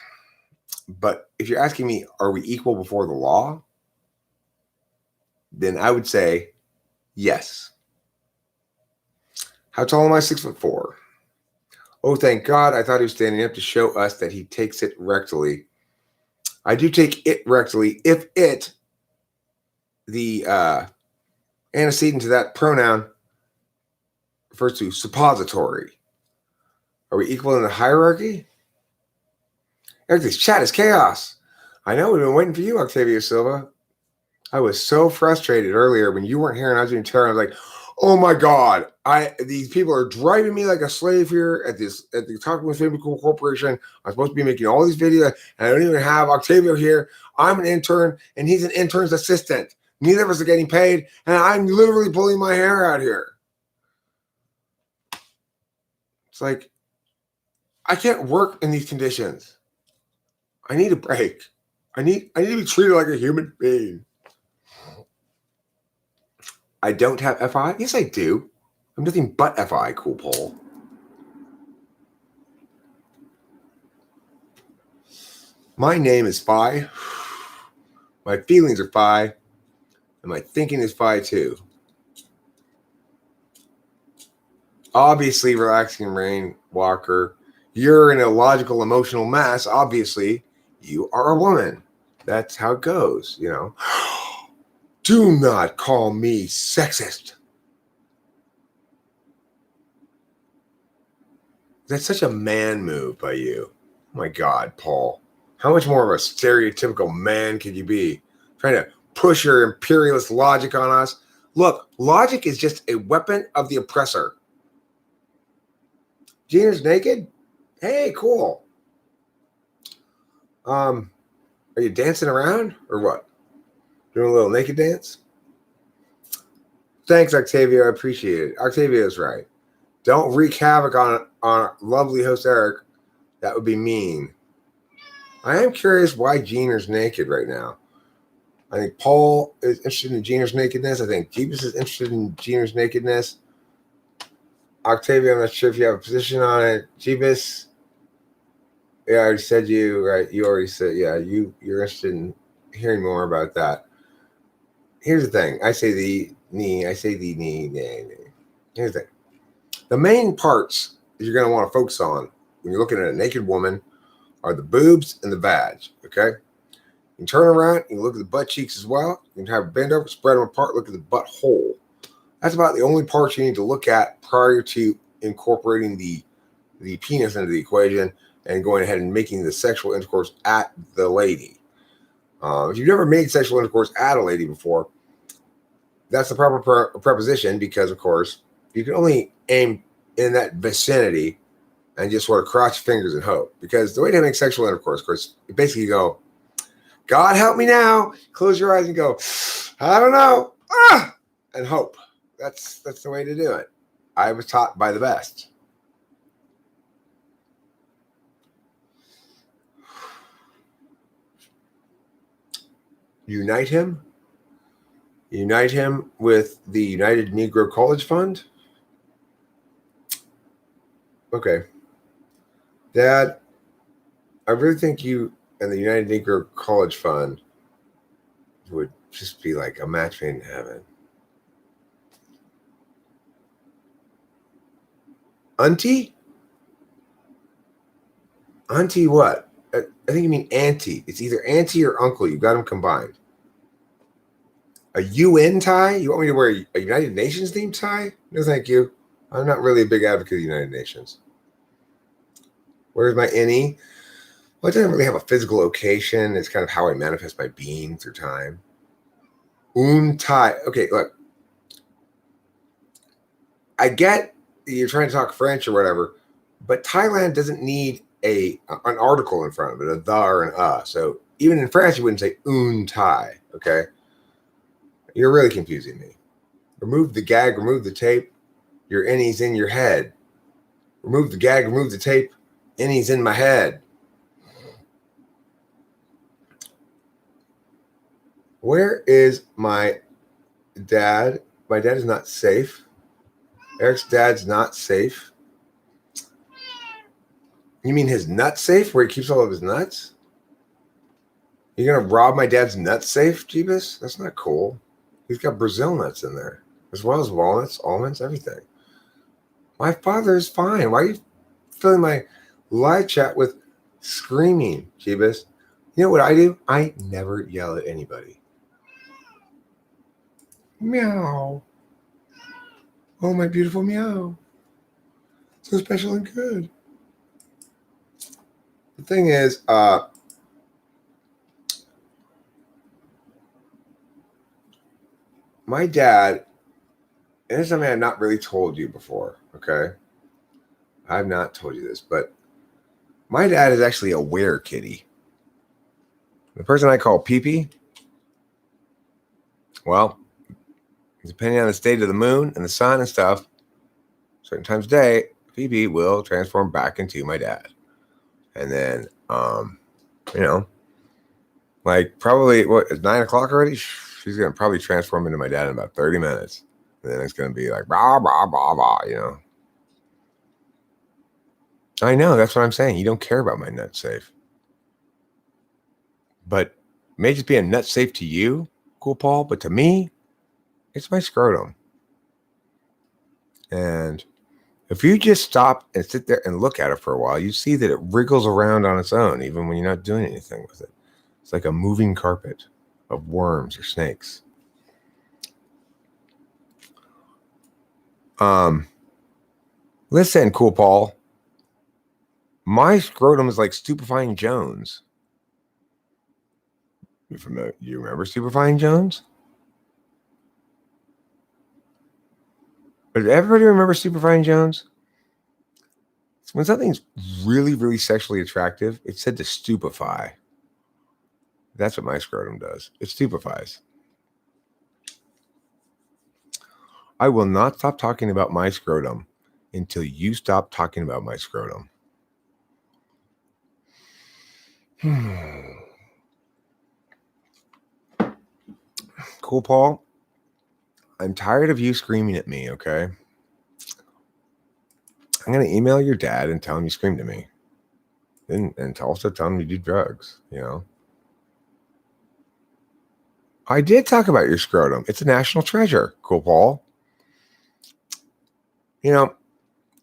But if you're asking me, are we equal before the law? Then I would say yes. How tall am I? 6'4". Oh, thank God. I thought he was standing up to show us that he takes it rectally. I do take it rectally if the antecedent to that pronoun refers to suppository. Are we equal in the hierarchy? Eric, this chat is chaos. I know, we've been waiting for you, Octavio Silva. I was so frustrated earlier when you weren't here and I was doing terror. I was like, Oh my God. These people are driving me like a slave here at the Talking with Family Cool Corporation. I'm supposed to be making all these videos, and I don't even have Octavio here. I'm an intern, and he's an intern's assistant. Neither of us are getting paid, and I'm literally pulling my hair out here. It's like, I can't work in these conditions. I need a break. I need to be treated like a human being. I don't have FI? Yes, I do. I'm nothing but FI, Cool Pole. My name is Phi. My feelings are Phi. And my thinking is Phi too. Obviously, relaxing rain, Walker. You're an illogical emotional mess. Obviously, you are a woman. That's how it goes, you know. Do not call me sexist. That's such a man move by you. Oh my God, Paul. How much more of a stereotypical man could you be? Trying to push your imperialist logic on us. Look, logic is just a weapon of the oppressor. Gina's naked? Hey, cool. Are you dancing around or what? Doing a little naked dance? Thanks, Octavio. I appreciate it. Octavio's right. Don't wreak havoc on lovely host Eric. That would be mean. I am curious why Gina's naked right now. I think Paul is interested in Gina's nakedness. I think Jeebus is interested in Gina's nakedness. Octavio, I'm not sure if you have a position on it. Jeebus, yeah, I already said you, right? You already said, yeah, you're interested in hearing more about that. Here's the thing. I say the knee. Here's the thing. The main parts that you're going to want to focus on when you're looking at a naked woman are the boobs and the vag, okay? You can turn around, you can look at the butt cheeks as well. You can have a bend over, spread them apart, look at the butthole. That's about the only part you need to look at prior to incorporating the penis into the equation and going ahead and making the sexual intercourse at the lady. If you've never made sexual intercourse at a lady before, that's the proper preposition because, of course, you can only aim in that vicinity and just sort of cross your fingers and hope. Because the way to make sexual intercourse, of course, you basically go, God help me now. Close your eyes and go, I don't know. And hope. That's the way to do it. I was taught by the best. Unite him with the United Negro College Fund. Okay. Dad, I really think you and the United Negro College Fund would just be like a match made in heaven. Auntie? Auntie what? I think you mean auntie. It's either auntie or uncle. You got them combined. A UN tie? You want me to wear a United Nations themed tie? No, thank you. I'm not really a big advocate of the United Nations. Where's my NE? Well, it doesn't really have a physical location. It's kind of how I manifest my being through time. Thai. Okay, look. I get you're trying to talk French or whatever, but Thailand doesn't need an article in front of it, a the or an So even in France, you wouldn't say Thai. Okay, you're really confusing me. Remove the gag, remove the tape. Your innie's in your head. Remove the gag, remove the tape. Innie's in my head. Where is my dad? My dad is not safe. Eric's dad's not safe. You mean his nut safe where he keeps all of his nuts? You're going to rob my dad's nut safe, Jeebus? That's not cool. He's got Brazil nuts in there, as well as walnuts, almonds, everything. My father is fine. Why are you filling my live chat with screaming, Jeebus? You know what I do? I never yell at anybody. Meow. Oh, my beautiful meow. So special and good. The thing is, my dad And this is something I've not really told you before, okay? I've not told you this, but my dad is actually a were kitty. The person I call Pee-Pee, well, depending on the state of the moon and the sun and stuff, certain times of day, Pee-Pee will transform back into my dad. And then, like probably, what, it's 9 o'clock already? She's going to probably transform into my dad in about 30 minutes. And then it's going to be like, blah, blah, blah, blah, I know, that's what I'm saying. You don't care about my nut safe. But it may just be a nut safe to you, Cool Paul, but to me, it's my scrotum. And if you just stop and sit there and look at it for a while, you see that it wriggles around on its own, even when you're not doing anything with it. It's like a moving carpet of worms or snakes. Listen, Cool Paul. My scrotum is like Stupefying Jones. You remember Stupefying Jones? Does everybody remember Stupefying Jones? When something's really, really sexually attractive, it's said to stupefy. That's what my scrotum does. It stupefies. I will not stop talking about my scrotum until you stop talking about my scrotum. Cool, Paul. I'm tired of you screaming at me, okay? I'm going to email your dad and tell him you screamed at me. And also tell him you do drugs, I did talk about your scrotum. It's a national treasure, Cool Paul.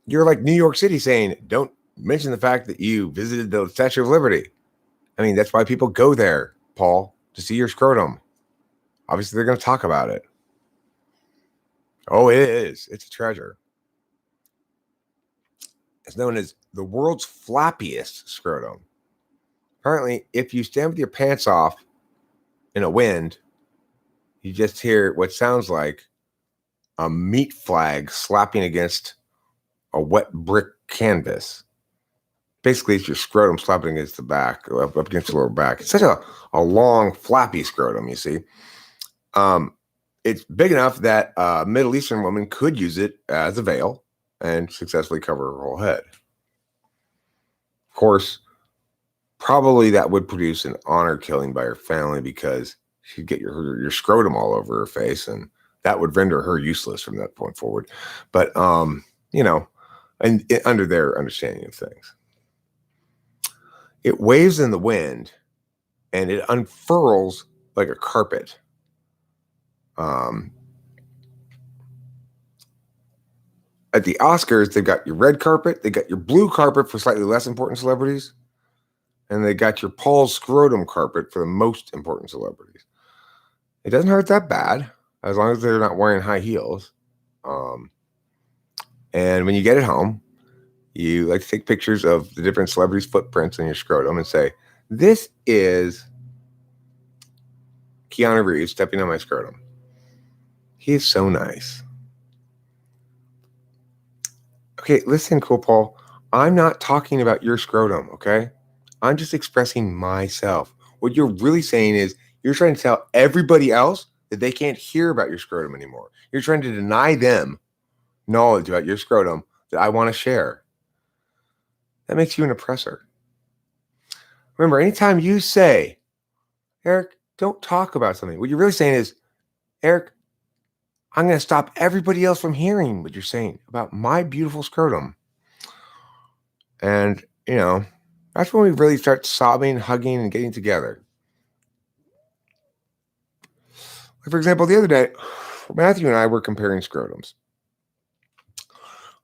You're like New York City saying, don't mention the fact that you visited the Statue of Liberty. I mean, that's why people go there, Paul, to see your scrotum. Obviously, they're going to talk about it. Oh, it is. It's a treasure. It's known as the world's flappiest scrotum. Apparently, if you stand with your pants off in a wind, you just hear what sounds like a meat flag slapping against a wet brick canvas. Basically, it's your scrotum slapping against the back, up against the lower back. It's such a long, flappy scrotum, you see. It's big enough that a Middle Eastern woman could use it as a veil and successfully cover her whole head. Of course, probably that would produce an honor killing by her family because she'd get your scrotum all over her face, and that would render her useless from that point forward. But, under their understanding of things. It waves in the wind, and it unfurls like a carpet. At the Oscars, they've got your red carpet, they got your blue carpet for slightly less important celebrities, and they got your Paul's scrotum carpet for the most important celebrities. It doesn't hurt that bad, as long as they're not wearing high heels. And when you get it home, you like to take pictures of the different celebrities' footprints in your scrotum and say, this is Keanu Reeves stepping on my scrotum. He is so nice. Okay, listen, Cool Paul. I'm not talking about your scrotum, okay? I'm just expressing myself. What you're really saying is you're trying to tell everybody else that they can't hear about your scrotum anymore. You're trying to deny them knowledge about your scrotum that I want to share. That makes you an oppressor. Remember, anytime you say, Eric, don't talk about something, what you're really saying is, Eric, I'm going to stop everybody else from hearing what you're saying about my beautiful scrotum. And, that's when we really start sobbing, hugging, and getting together. For example, the other day, Matthew and I were comparing scrotums.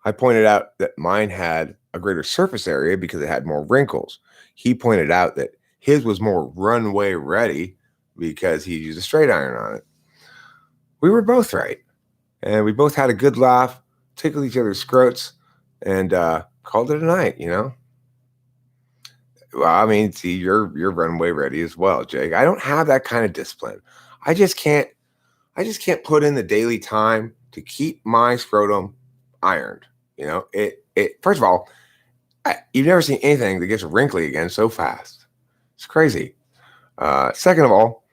I pointed out that mine had a greater surface area because it had more wrinkles. He pointed out that his was more runway ready because he used a straight iron on it. We were both right. And we both had a good laugh, tickled each other's scrotes, and called it a night, Well, I mean, see, you're runway ready as well, Jake. I don't have that kind of discipline. I just can't put in the daily time to keep my scrotum ironed. First of all, you've never seen anything that gets wrinkly again so fast. It's crazy. Second of all,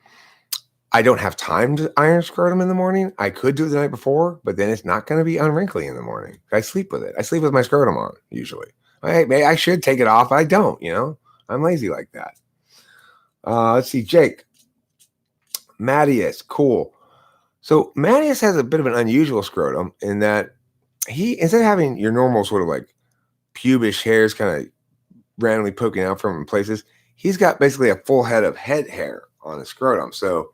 I don't have time to iron scrotum in the morning. I could do it the night before, but then it's not going to be unwrinkly in the morning. I sleep with it. I sleep with my scrotum on usually. I should take it off. I don't, I'm lazy like that. Let's see, Jake. Mattias, cool. So Mattias has a bit of an unusual scrotum in that he, instead of having your normal sort of like pubish hairs kind of randomly poking out from places, he's got basically a full head of head hair on his scrotum. So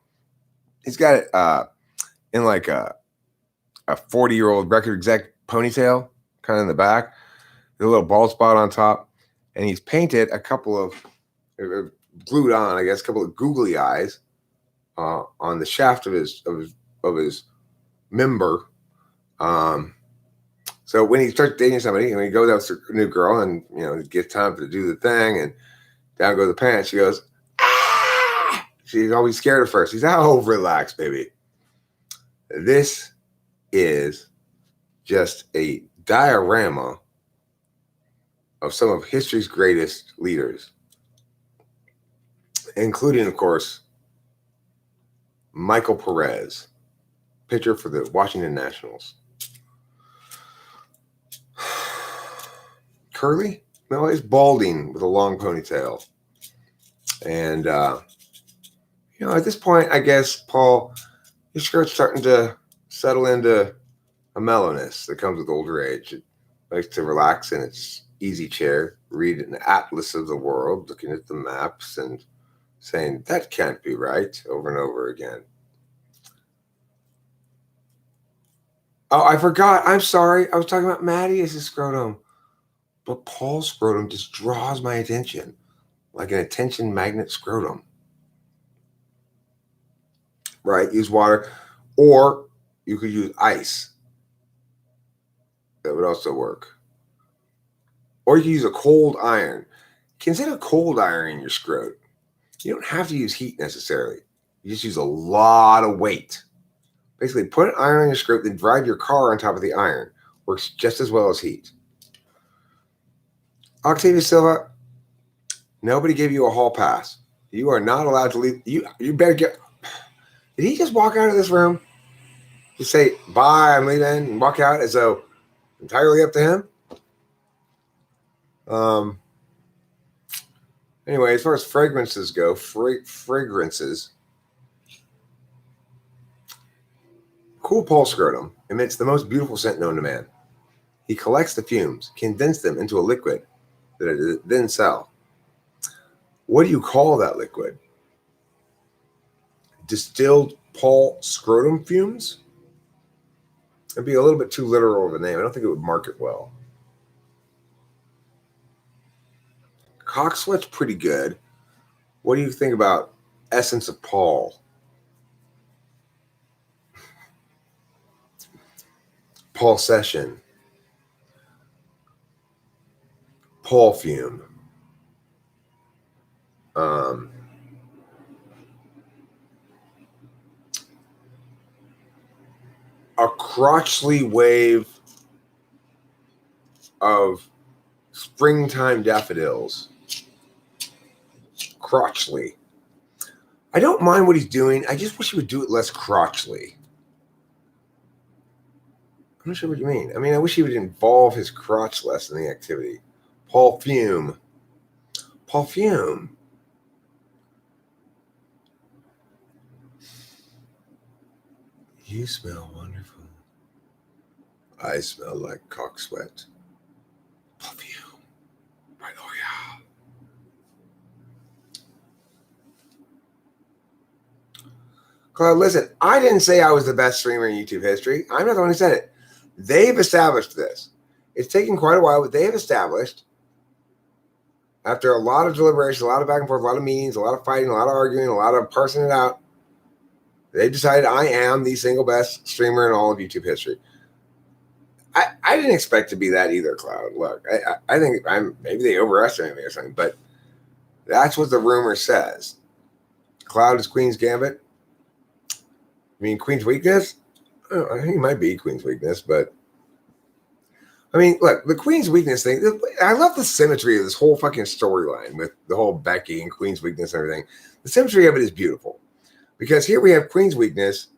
he's got it in like a 40-year-old record exec ponytail, kind of in the back, with a little bald spot on top, and he's painted a couple of glued on, I guess, a couple of googly eyes on the shaft of his member. So when he starts dating somebody, and he goes out with a new girl, and he gets time to do the thing, and down go the pants, she goes, ah! She's always scared at first. He's relax, baby. This is just a diorama of some of history's greatest leaders, including, of course, Michael Perez, pitcher for the Washington Nationals. Curly? No, he's balding with a long ponytail. And, at this point, I guess, Paul, your skirt's starting to settle into a mellowness that comes with older age. It likes to relax in its easy chair, read an atlas of the world, looking at the maps and saying, that can't be right, over and over again. Oh, I forgot. I'm sorry. I was talking about Mattias' scrotum. But Paul's scrotum just draws my attention like an attention magnet scrotum. Right? Use water. Or you could use ice. That would also work. Or you could use a cold iron. Consider cold ironing your scrot. You don't have to use heat necessarily. You just use a lot of weight. Basically, put an iron on your scrot, then drive your car on top of the iron. Works just as well as heat. Octavio Silva, nobody gave you a hall pass. You are not allowed to leave. You better get. Did he just walk out of this room? Just say, bye, I'm leaving, and walk out as though entirely up to him? Anyway, as far as fragrances go, fragrances. Cool Paul scrotum emits the most beautiful scent known to man. He collects the fumes, condenses them into a liquid that it then sell. What do you call that liquid? Distilled Paul scrotum fumes? It'd be a little bit too literal of a name. I don't think it would market well. Cock sweat's pretty good. What do you think about Essence of Paul? Paul Session. Paul Fume. A crotchly wave of springtime daffodils. Crotchly. I don't mind what he's doing. I just wish he would do it less crotchly. I'm not sure what you mean. I mean, I wish he would involve his crotch less in the activity. Paul Fume. Paul Fume. You smell wonderful. I smell like cock sweat. Paul Fume. By L'Oreal. Cloud, listen, I didn't say I was the best streamer in YouTube history. I'm not the one who said it. They've established this. It's taken quite a while, but they have established, after a lot of deliberation, a lot of back and forth, a lot of meetings, a lot of fighting, a lot of arguing, a lot of parsing it out, they've decided I am the single best streamer in all of YouTube history. I didn't expect to be that either, Cloud. Look, I think maybe they overestimate me or something, but that's what the rumor says. Cloud is Queen's Gambit. I mean, Queen's weakness? I think it might be Queen's weakness, but I mean, look, the Queen's weakness thing, I love the symmetry of this whole fucking storyline with the whole Becky and Queen's weakness and everything. The symmetry of it is beautiful because here we have Queen's weakness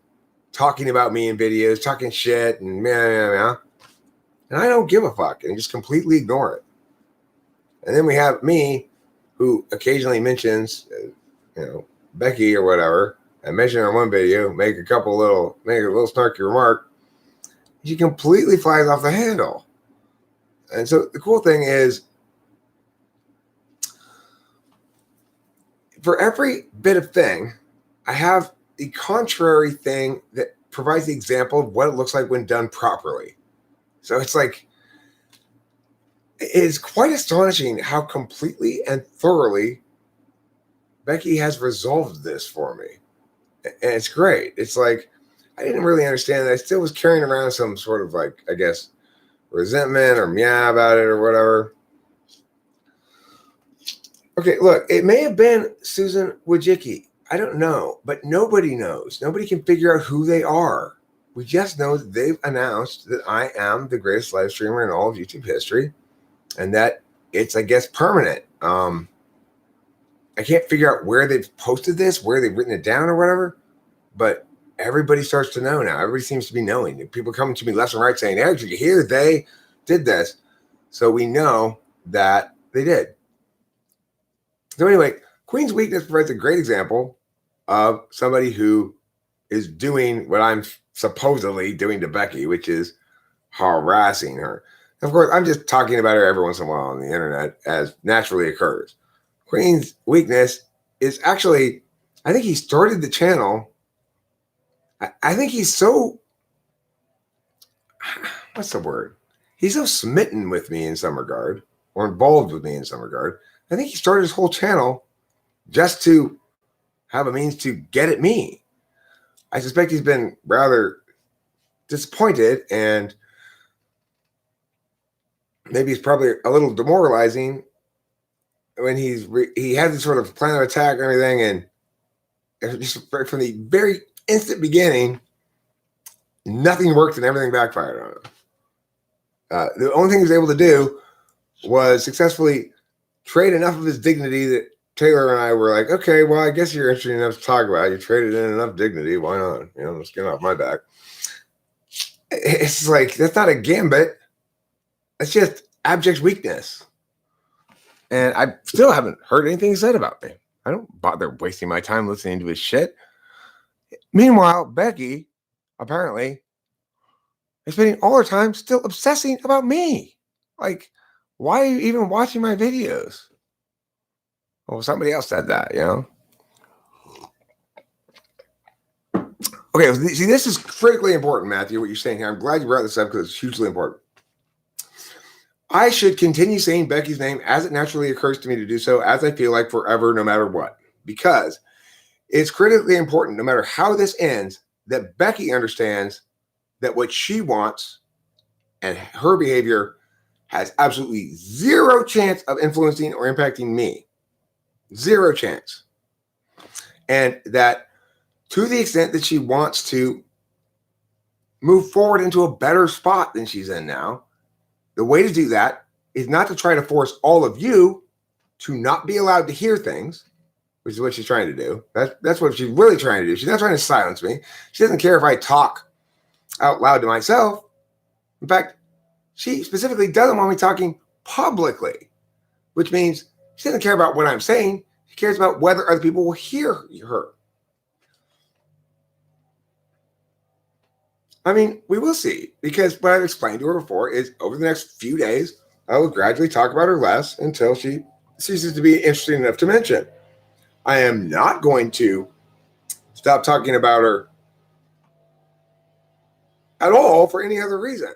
talking about me in videos, talking shit and meh, and I don't give a fuck and just completely ignore it. And then we have me who occasionally mentions, Becky or whatever. I mentioned in one video, make a little snarky remark. She completely flies off the handle. And so the cool thing is, for every bit of thing, I have the contrary thing that provides the example of what it looks like when done properly. So it's like, it is quite astonishing how completely and thoroughly Becky has resolved this for me. And it's great. It's like, I didn't really understand that. I still was carrying around some sort of like, I guess, resentment or meow about it or whatever. Okay, look, it may have been Susan Wojcicki. I don't know, but nobody knows. Nobody can figure out who they are. We just know that they've announced that I am the greatest live streamer in all of YouTube history and that it's, I guess, permanent. I can't figure out where they've posted this, where they've written it down or whatever, but everybody starts to know now. Everybody seems to be knowing. People coming to me left and right saying, "Hey, did you hear they did this?" So we know that they did. So anyway, Queen's weakness provides a great example of somebody who is doing what I'm supposedly doing to Becky, which is harassing her. Of course, I'm just talking about her every once in a while on the internet as naturally occurs. Queen's weakness is actually, I think he started the channel. I think he's so, what's the word? He's so smitten with me in some regard, or involved with me in some regard. I think he started his whole channel just to have a means to get at me. I suspect he's been rather disappointed, and maybe it's probably a little demoralizing when he had this sort of plan of attack and everything, and just from the very instant beginning, nothing worked and everything backfired on him. The only thing he was able to do was successfully trade enough of his dignity that Taylor and I were like, okay, well, I guess you're interesting enough to talk about. You traded in enough dignity. Why not? Let's get off my back. It's like, that's not a gambit. That's just abject weakness. And I still haven't heard anything he said about me. I don't bother wasting my time listening to his shit. Meanwhile, Becky, apparently, is spending all her time still obsessing about me. Like, why are you even watching my videos? Well, somebody else said that, Okay, see, this is critically important, Matthew, what you're saying here. I'm glad you brought this up because it's hugely important. I should continue saying Becky's name as it naturally occurs to me to do so, as I feel like forever, no matter what. Because it's critically important, no matter how this ends, that Becky understands that what she wants and her behavior has absolutely zero chance of influencing or impacting me. Zero chance. And that to the extent that she wants to move forward into a better spot than she's in now, the way to do that is not to try to force all of you to not be allowed to hear things, which is what she's trying to do. That's what she's really trying to do. She's not trying to silence me. She doesn't care if I talk out loud to myself. In fact, she specifically doesn't want me talking publicly, which means she doesn't care about what I'm saying. She cares about whether other people will hear her. I mean, we will see, because what I've explained to her before is over the next few days, I will gradually talk about her less until she ceases to be interesting enough to mention. I am not going to stop talking about her at all for any other reason.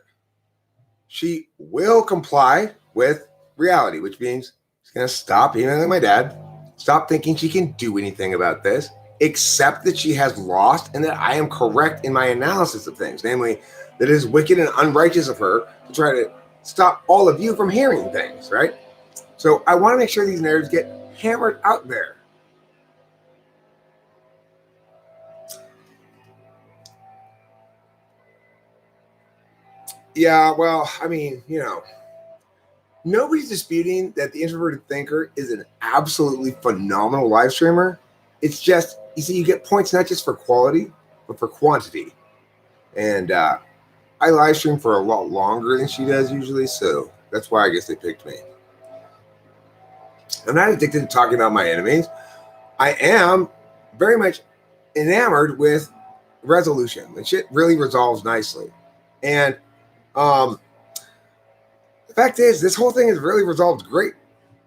She will comply with reality, which means she's going to stop emailing my dad, stop thinking she can do anything about this, accept that she has lost and that I am correct in my analysis of things, namely that it is wicked and unrighteous of her to try to stop all of you from hearing things, right? So I want to make sure these narratives get hammered out there. Yeah, well, I mean, nobody's disputing that the introverted thinker is an absolutely phenomenal live streamer. It's just, you see, you get points not just for quality, but for quantity. And I live stream for a lot longer than she does usually, so that's why I guess they picked me. I'm not addicted to talking about my enemies. I am very much enamored with resolution. The shit really resolves nicely. And the fact is, this whole thing has really resolved great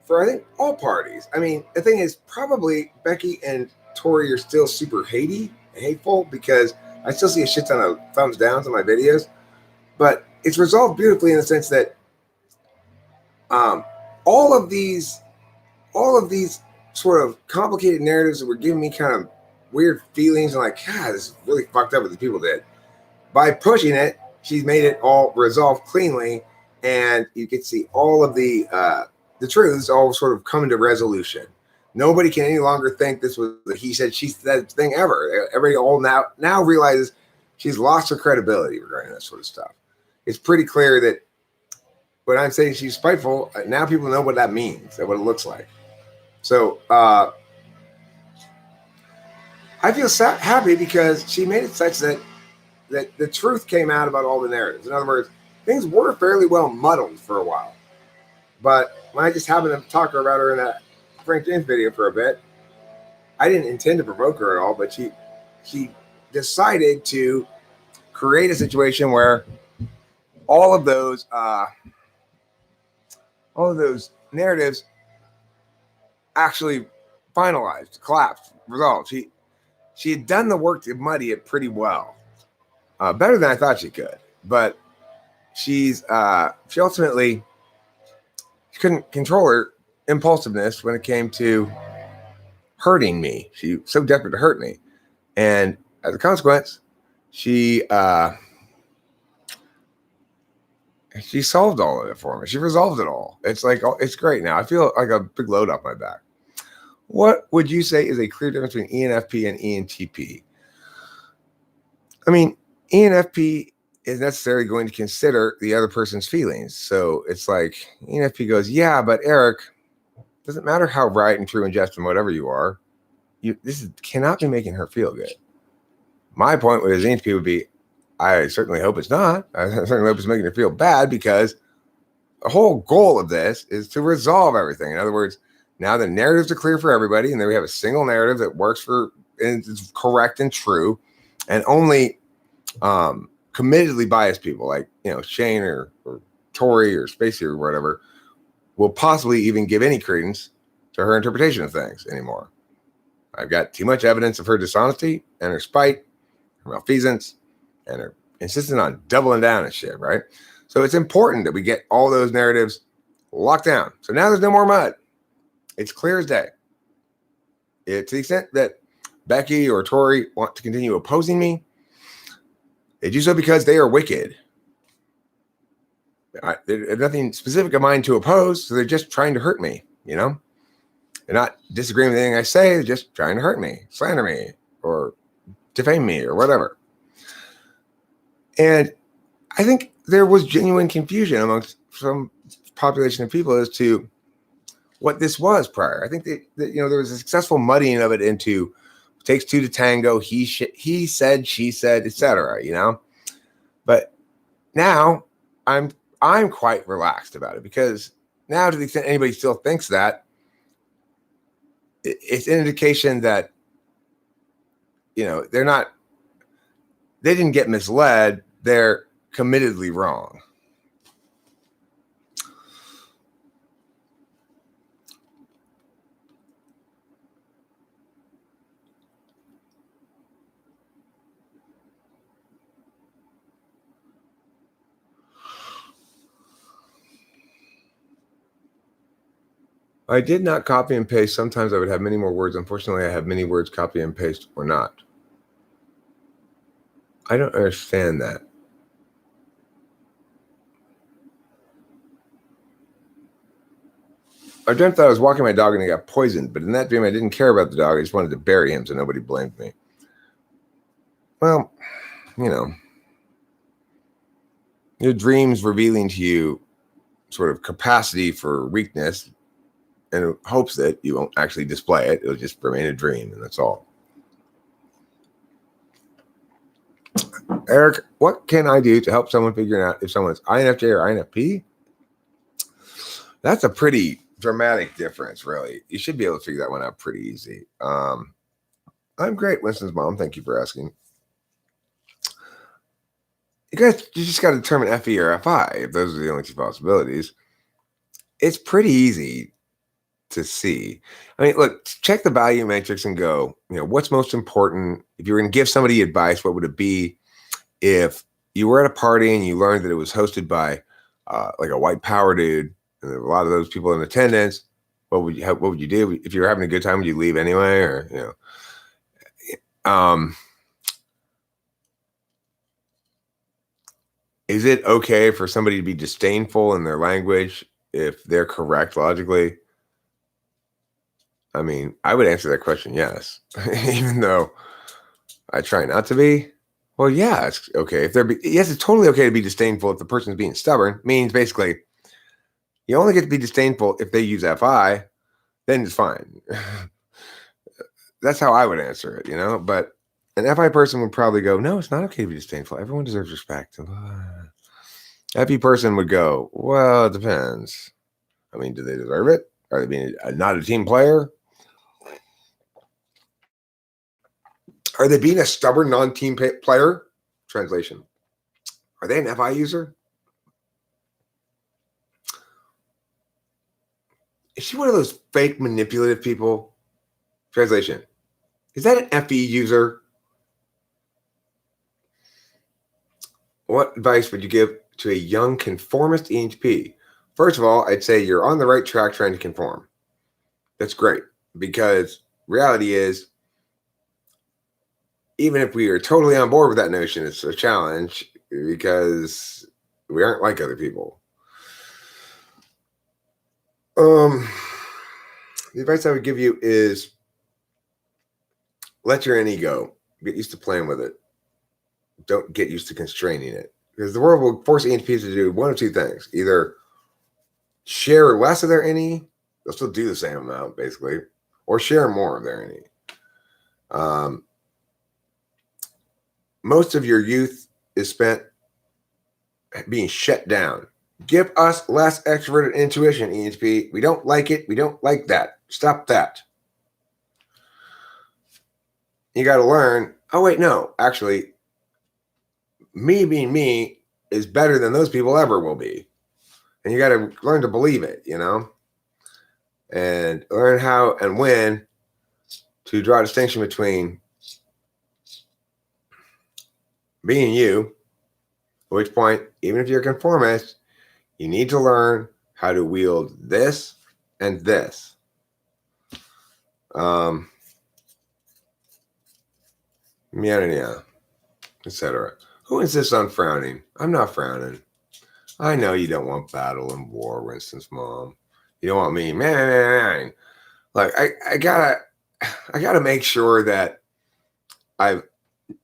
for, I think, all parties. I mean, the thing is, probably Becky and Tori are still super hateful, because I still see a shit ton of thumbs downs on my videos. But it's resolved beautifully in the sense that all of these sort of complicated narratives that were giving me kind of weird feelings and like, God, this is really fucked up what the people did. By pushing it, she's made it all resolved cleanly, and you can see all of the truths all sort of come into resolution. Nobody can any longer think this was a he said, she said thing ever. Everybody all now realizes she's lost her credibility regarding that sort of stuff. It's pretty clear that when I'm saying she's spiteful, now people know what that means and what it looks like. So I feel happy because she made it such that the truth came out about all the narratives. In other words, things were fairly well muddled for a while. But when I just happened to talk about her in that Frank James video for a bit, I didn't intend to provoke her at all, but she decided to create a situation where all of those narratives actually finalized, collapsed, resolved. She had done the work to muddy it pretty well, better than I thought she could. But she ultimately couldn't control her impulsiveness when it came to hurting me. She was so desperate to hurt me, and as a consequence, she solved all of it for me. She resolved it all. It's like, it's great now. I feel like a big load off my back. What would you say is a clear difference between ENFP and ENTP? I mean, ENFP is necessarily going to consider the other person's feelings. So it's like ENFP goes, yeah, but Eric, doesn't matter how right and true and just and whatever you are, cannot be making her feel good. My point with ENTP would be, I certainly hope it's not. I certainly hope it's making her feel bad, because the whole goal of this is to resolve everything. In other words, now the narratives are clear for everybody, and then we have a single narrative that works and is correct and true, and only committedly biased people like Shane or Tori or Spacey or whatever will possibly even give any credence to her interpretation of things anymore. I've got too much evidence of her dishonesty and her spite, her malfeasance, and her insistence on doubling down and shit, right? So it's important that we get all those narratives locked down. So now there's no more mud. It's clear as day. To the extent that Becky or Tori want to continue opposing me, they do so because they are wicked. There's nothing specific of mine to oppose, so they're just trying to hurt me, They're not disagreeing with anything I say, they're just trying to hurt me, slander me, or defame me, or whatever. And I think there was genuine confusion amongst some population of people as to what this was prior. I think that there was a successful muddying of it into takes two to tango, he said, she said, etc. But now I'm quite relaxed about it, because now, to the extent anybody still thinks that, it's an indication that they didn't get misled, they're committedly wrong. I did not copy and paste. Sometimes I would have many more words. Unfortunately, I have many words copy and paste or not. I don't understand that. I dreamt that I was walking my dog and he got poisoned, but in that dream I didn't care about the dog. I just wanted to bury him so nobody blamed me. Well, Your dreams revealing to you sort of capacity for weakness and hopes that you won't actually display it. It'll just remain a dream, and that's all. Eric, what can I do to help someone figure out if someone's INFJ or INFP? That's a pretty dramatic difference, really. You should be able to figure that one out pretty easy. I'm great, Winston's mom. Thank you for asking. You just got to determine FE or FI if those are the only two possibilities. It's pretty easy to see. I mean, look, check the value matrix and go, what's most important? If you were going to give somebody advice, what would it be? If you were at a party and you learned that it was hosted by like a white power dude, and there were a lot of those people in attendance, what would you do? If you were having a good time, would you leave anyway? Or, is it okay for somebody to be disdainful in their language if they're correct logically? I mean, I would answer that question yes, even though I try not to be. Well, yeah, it's okay. Yes, it's totally okay to be disdainful if the person's being stubborn. Means basically, you only get to be disdainful if they use FI, then it's fine. That's how I would answer it, But an FI person would probably go, no, it's not okay to be disdainful. Everyone deserves respect. FE person would go, well, it depends. I mean, do they deserve it? Are they being not a team player? Are they being a stubborn non-team player? Translation. Are they an FI user? Is she one of those fake manipulative people? Translation. Is that an FE user? What advice would you give to a young conformist ENTP? First of all, I'd say you're on the right track trying to conform. That's great, because reality is, even if we are totally on board with that notion, it's a challenge because we aren't like other people. The advice I would give you is let your NE go. Get used to playing with it. Don't get used to constraining it, because the world will force ENTPs to do one of two things: either share less of their NE, they'll still do the same amount basically, or share more of their NE. Most of your youth is spent being shut down. Give us less extroverted intuition, ENTP. We don't like it. We don't like that. Stop that. You got to learn, oh, wait, no, actually, me being me is better than those people ever will be. And you got to learn to believe it, and learn how and when to draw a distinction between being you, at which point, even if you're a conformist, you need to learn how to wield this and this. Yeah, etc. Who insists on frowning? I'm not frowning. I know you don't want battle and war, Winston's mom. You don't want me, man. Like I gotta make sure that I've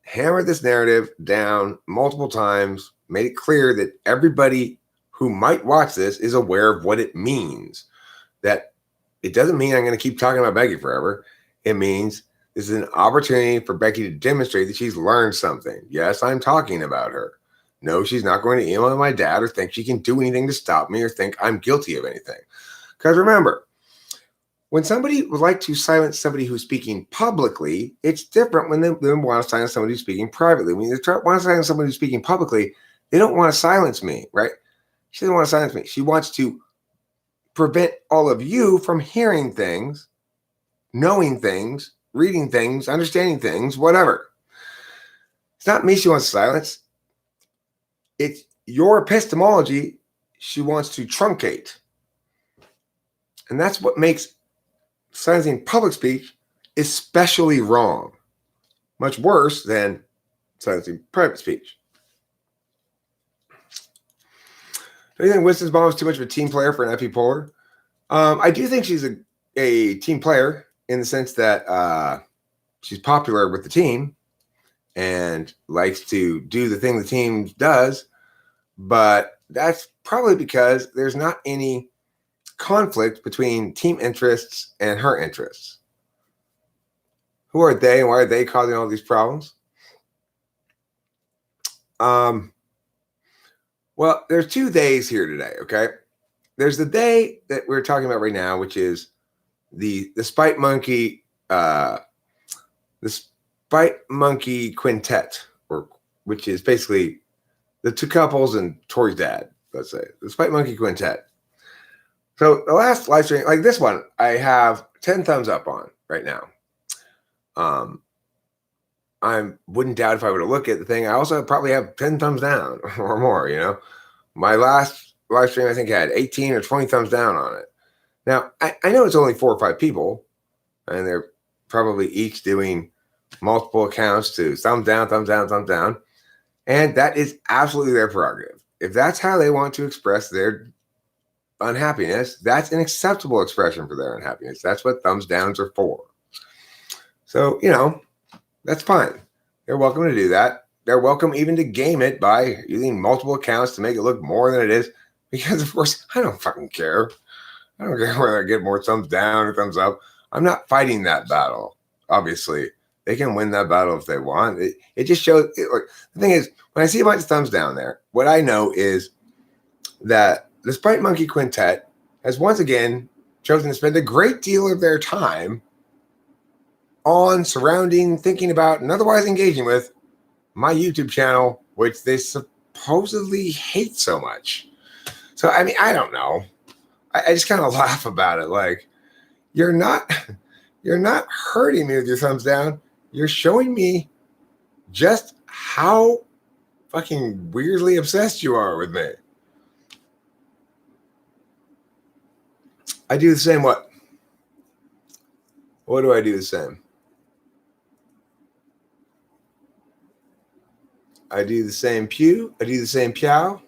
hammered this narrative down multiple times, made it clear that everybody who might watch this is aware of what it means. That it doesn't mean I'm going to keep talking about Becky forever. It means this is an opportunity for Becky to demonstrate that she's learned something. Yes, I'm talking about her. No, she's not going to email my dad or think she can do anything to stop me or think I'm guilty of anything. Because remember, when somebody would like to silence somebody who's speaking publicly, it's different when they want to silence somebody who's speaking privately. When they want to silence somebody who's speaking publicly, they don't want to silence me, right? She doesn't want to silence me. She wants to prevent all of you from hearing things, knowing things, reading things, understanding things, whatever. It's not me she wants to silence. It's your epistemology she wants to truncate. And that's what makes silencing public speech especially wrong. Much worse than silencing private speech. Do you think Winston's mom is too much of a team player for an FE polar? I do think she's a team player in the sense that she's popular with the team and likes to do the thing the team does. but that's probably because there's not any conflict between team interests and her interests. Who are they and why are they causing all these problems? Well, there's 2 days here today, okay? There's the day that we're talking about right now, which is the Spite Monkey Quintet, or which is basically the 2 couples and Tori's dad, let's say. The Spite Monkey Quintet. So the last live stream, like this one, I have 10 thumbs up on right now. I wouldn't doubt if I were to look at the thing. I also probably have 10 thumbs down or more, you know. My last live stream, I think, had 18 or 20 thumbs down on it. Now, I know it's only 4 or 5 people, and they're probably each doing multiple accounts to thumbs down, thumbs down, thumbs down. And that is absolutely their prerogative. If that's how they want to express their unhappiness, that's an acceptable expression for their unhappiness. That's what thumbs downs are for. So, you know, that's fine. They're welcome to do that. They're welcome even to game it by using multiple accounts to make it look more than it is. Because, of course, I don't fucking care. I don't care whether I get more thumbs down or thumbs up. I'm not fighting that battle, obviously. They can win that battle if they want. It just shows. Like, the thing is, when I see a bunch of thumbs down there, what I know is that the Sprite Monkey Quintet has once again chosen to spend a great deal of their time on surrounding, thinking about, and otherwise engaging with my YouTube channel, which they supposedly hate so much. So, I mean, I don't know. I just kind of laugh about it. Like, you're not hurting me with your thumbs down. You're showing me just how fucking weirdly obsessed you are with me. I do the same what? What do I do the same? I do the same pew. I do the same pew.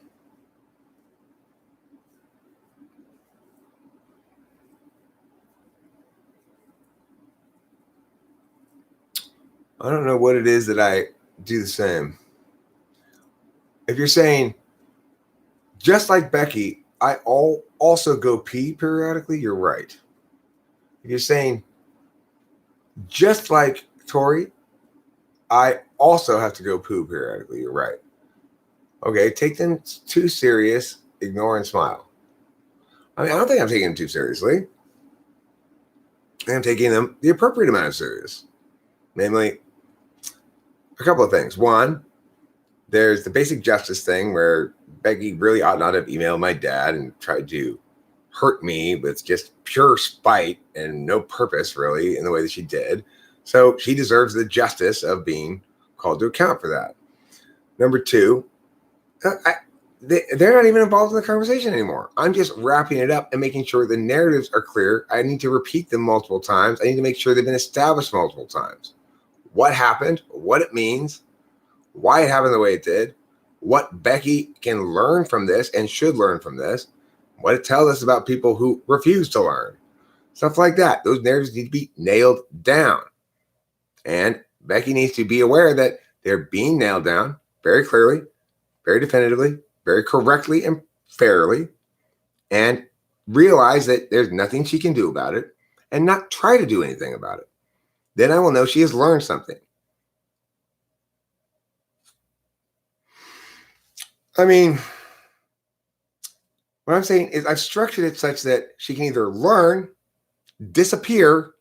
I don't know what it is that I do the same. If you're saying, just like Becky, I also go pee periodically, you're right. If you're saying, just like Tori, I also have to go poo periodically, you're right. Okay, take them too serious, ignore and smile. I mean, I don't think I'm taking them too seriously. I'm taking them the appropriate amount of serious. Namely, a couple of things. One, there's the basic justice thing where Becky really ought not have emailed my dad and tried to hurt me with just pure spite and no purpose, really, in the way that she did. So she deserves the justice of being called to account for that. Number two, they're not even involved in the conversation anymore. I'm just wrapping it up and making sure the narratives are clear. I need to repeat them multiple times. I need to make sure they've been established multiple times. What happened, what it means, why it happened the way it did, what Becky can learn from this and should learn from this, what it tells us about people who refuse to learn, stuff like that. Those narratives need to be nailed down. And Becky needs to be aware that they're being nailed down very clearly, very definitively, very correctly and fairly, and realize that there's nothing she can do about it and not try to do anything about it. Then I will know she has learned something. I mean, what I'm saying is I've structured it such that she can either learn, disappear,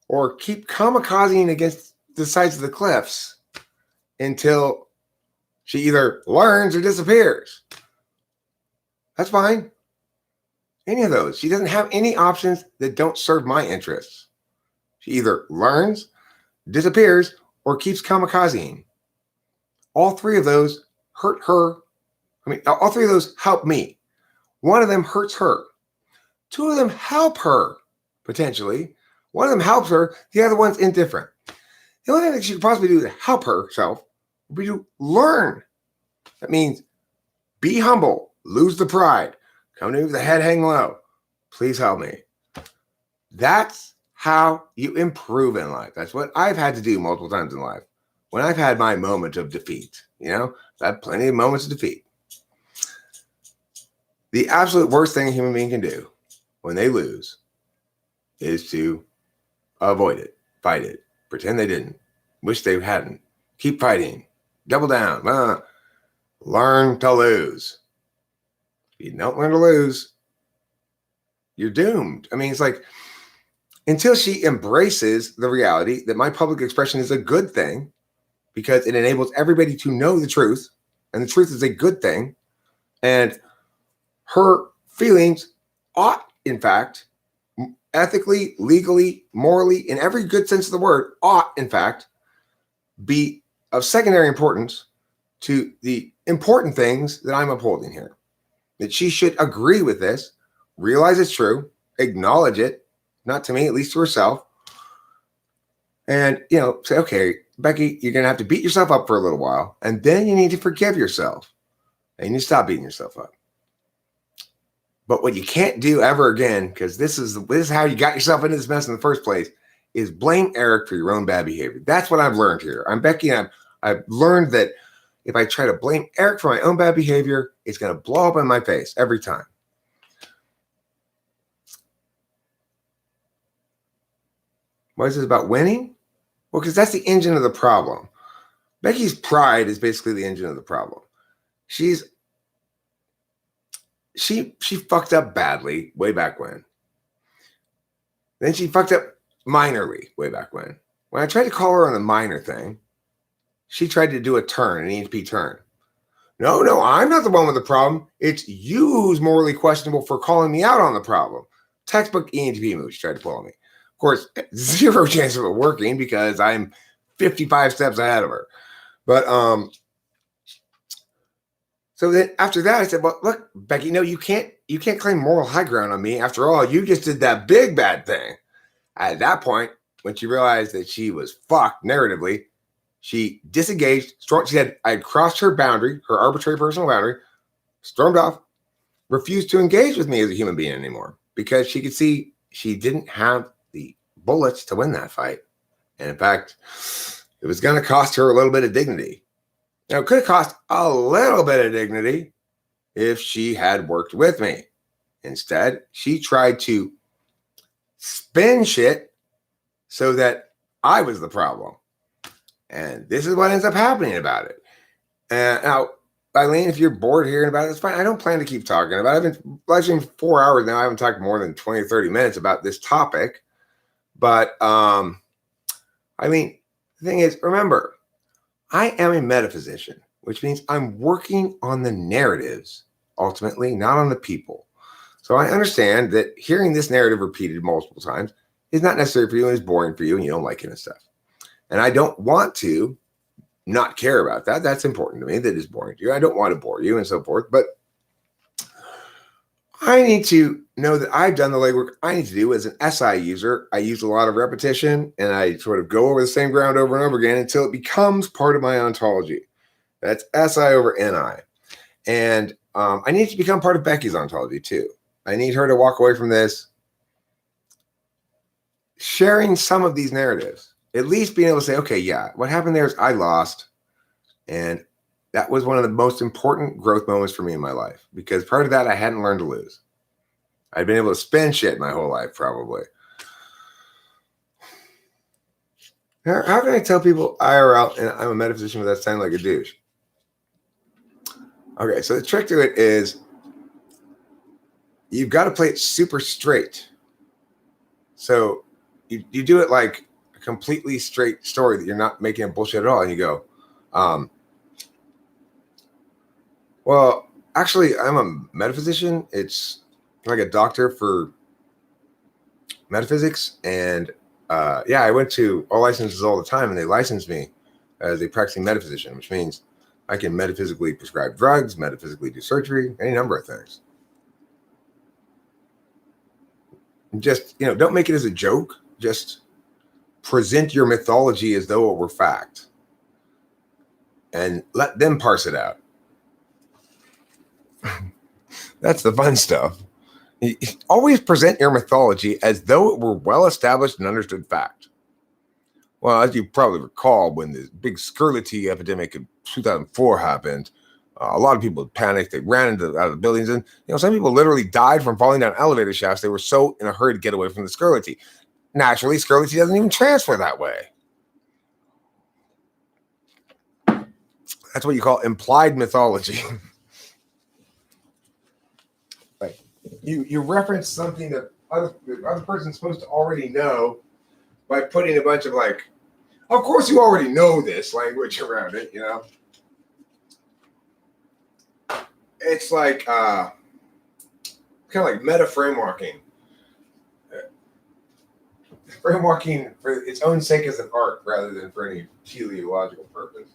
or keep kamikazing against the sides of the cliffs until she either learns or disappears. That's fine. Any of those. She doesn't have any options that don't serve my interests. She either learns, disappears, or keeps kamikazing. All three of those hurt her. I mean, all three of those help me. One of them hurts her. Two of them help her, potentially. One of them helps her. The other one's indifferent. The only thing that she could possibly do to help herself would be to learn. That means be humble, lose the pride, come to me with the head hang low. Please help me. That's how you improve in life. That's what I've had to do multiple times in life. When I've had my moment of defeat, I've had plenty of moments of defeat. The absolute worst thing a human being can do when they lose is to avoid it, fight it, pretend they didn't, wish they hadn't, keep fighting, double down, learn to lose. If you don't learn to lose, you're doomed. I mean, it's like, until she embraces the reality that my public expression is a good thing because it enables everybody to know the truth, and the truth is a good thing, and her feelings ought, in fact, ethically, legally, morally, in every good sense of the word, ought, in fact, be of secondary importance to the important things that I'm upholding here. That she should agree with this, realize it's true, acknowledge it, not to me, at least to herself, and, say, okay, Becky, you're going to have to beat yourself up for a little while, and then you need to forgive yourself, and you stop beating yourself up. But what you can't do ever again, because this is how you got yourself into this mess in the first place, is blame Eric for your own bad behavior. That's what I've learned here. I'm Becky, and I've learned that if I try to blame Eric for my own bad behavior, it's going to blow up in my face every time. What is this about winning? Well, because that's the engine of the problem. Becky's pride is basically the engine of the problem. She fucked up badly way back when. Then she fucked up minorly way back when. When I tried to call her on the minor thing, she tried to do a turn, an ENTP turn. No, I'm not the one with the problem. It's you who's morally questionable for calling me out on the problem. Textbook ENTP move she tried to pull on me. Of course, zero chance of it working because I'm 55 steps ahead of her. But so then after that, I said, well, look, Becky, no, you can't claim moral high ground on me. After all, you just did that big bad thing. At that point, when she realized that she was fucked narratively, she disengaged. She said, I had crossed her boundary, her arbitrary personal boundary, stormed off, refused to engage with me as a human being anymore because she could see she didn't have the bullets to win that fight. And in fact, it was going to cost her a little bit of dignity. Now, it could have cost a little bit of dignity if she had worked with me. Instead, she tried to spin shit so that I was the problem. And this is what ends up happening about it. Now, Eileen, if you're bored hearing about it, it's fine. I don't plan to keep talking about it. I've been watching 4 hours now. I haven't talked more than 20 or 30 minutes about this topic. But, the thing is, remember, I am a metaphysician, which means I'm working on the narratives, ultimately, not on the people. So I understand that hearing this narrative repeated multiple times is not necessary for you and is boring for you and you don't like it and stuff. And I don't want to not care about that. That's important to me. That is boring to you. I don't want to bore you and so forth. But I need to know that I've done the legwork I need to do as an SI user. I use a lot of repetition and I sort of go over the same ground over and over again until it becomes part of my ontology. That's SI over NI. And I need to become part of Becky's ontology too. I need her to walk away from this sharing some of these narratives, at least being able to say, okay, yeah, what happened there is I lost. And that was one of the most important growth moments for me in my life because prior to that, I hadn't learned to lose. I'd been able to spend shit my whole life, probably. How can I tell people IRL and I'm a metaphysician without sounding like a douche? Okay, so the trick to it is you've got to play it super straight. So you do it like a completely straight story that you're not making a bullshit at all. And you go, well, actually, I'm a metaphysician. It's like a doctor for metaphysics. And I went to all licenses all the time and they licensed me as a practicing metaphysician, which means I can metaphysically prescribe drugs, metaphysically do surgery, any number of things. Just, don't make it as a joke. Just present your mythology as though it were fact and let them parse it out. That's the fun stuff. Always present your mythology as though it were well-established and understood fact. Well, as you probably recall, when the big scarlet tea epidemic in 2004 happened, A lot of people panicked. They ran out of the buildings, and some people literally died from falling down elevator shafts. They were so in a hurry to get away from the Scarlatti. Naturally, Scarlatti doesn't even transfer that way. That's what you call implied mythology. Like you reference something that the other person's supposed to already know by putting a bunch of of course you already know this language around it. It's like kind of like meta frameworking. Frameworking for its own sake as an art rather than for any teleological purpose.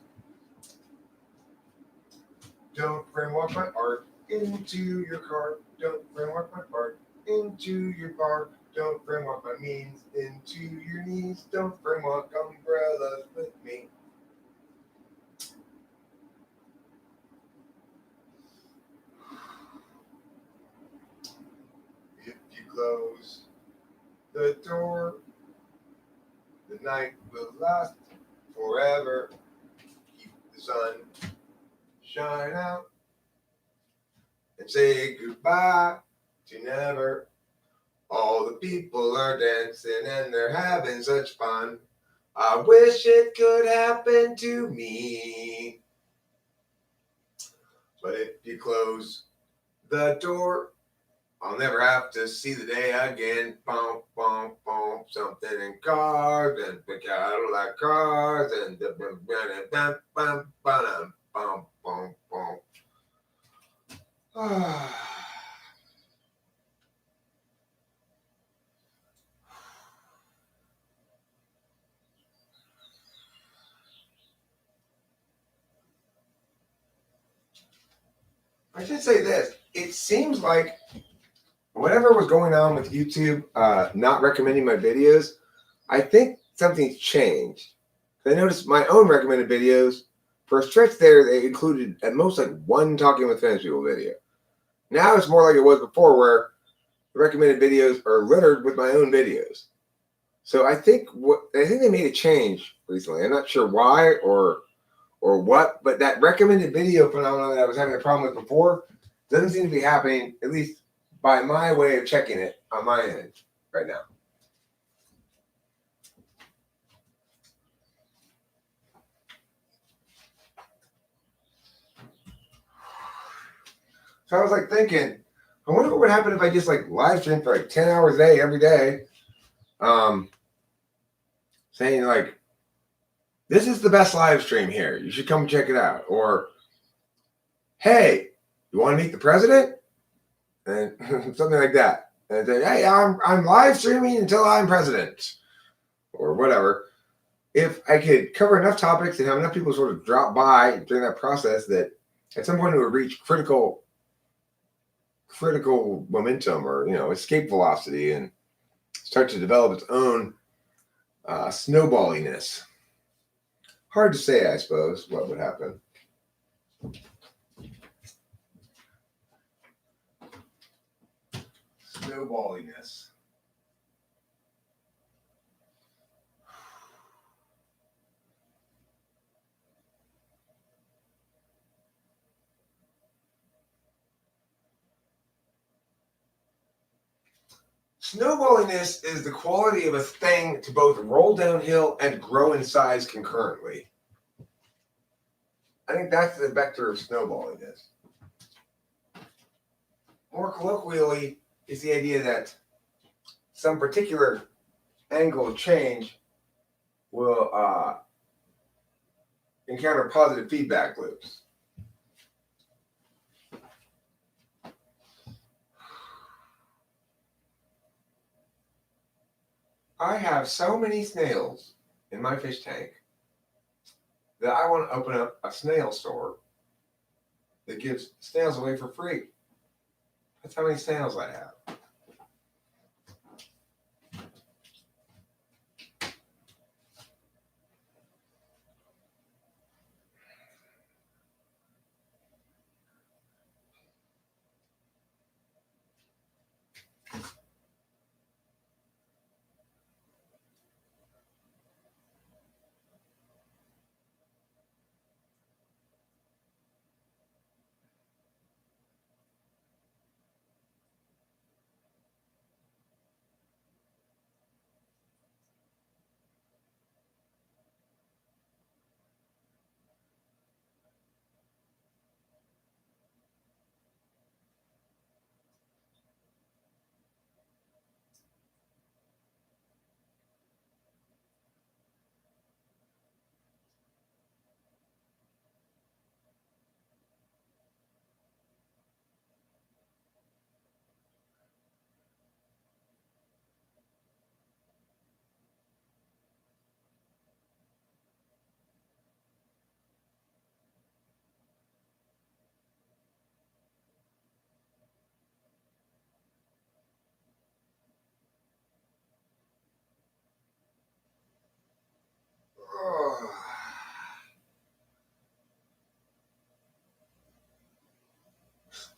Don't framework my art into your car. Don't framework my art into your bar. Don't framework my means into your knees. Don't framework umbrellas with me. If you close the door, the night will last forever. Keep the sun shine out and say goodbye to never. All the people are dancing and they're having such fun. I wish it could happen to me. But if you close the door, I'll never have to see the day again. Bump, bump, bump, something in cars and the Cadillac cars and the bum, bum, bum, bum, bum, bum. I should say this. It seems like whatever was going on with YouTube not recommending my videos, I think something's changed. I noticed my own recommended videos, for a stretch there, they included at most one Talking with Famous People video. Now it's more like it was before, where the recommended videos are littered with my own videos. So I think they made a change recently. I'm not sure why or what, but that recommended video phenomenon that I was having a problem with before doesn't seem to be happening, at least by my way of checking it on my end right now. So I was thinking, I wonder what would happen if I just live stream for 10 hours a day every day, saying this is the best live stream here. You should come check it out. Or, hey, you want to meet the president? And something like that. And say, hey, I'm live streaming until I'm president. Or whatever. If I could cover enough topics and have enough people sort of drop by during that process that at some point it would reach critical momentum or escape velocity and start to develop its own snowballiness. Hard to say, I suppose, what would happen. Snowballiness. Snowballiness is the quality of a thing to both roll downhill and grow in size concurrently. I think that's the vector of snowballiness. More colloquially, is the idea that some particular angle of change will encounter positive feedback loops. I have so many snails in my fish tank that I want to open up a snail store that gives snails away for free. That's how many snails I have.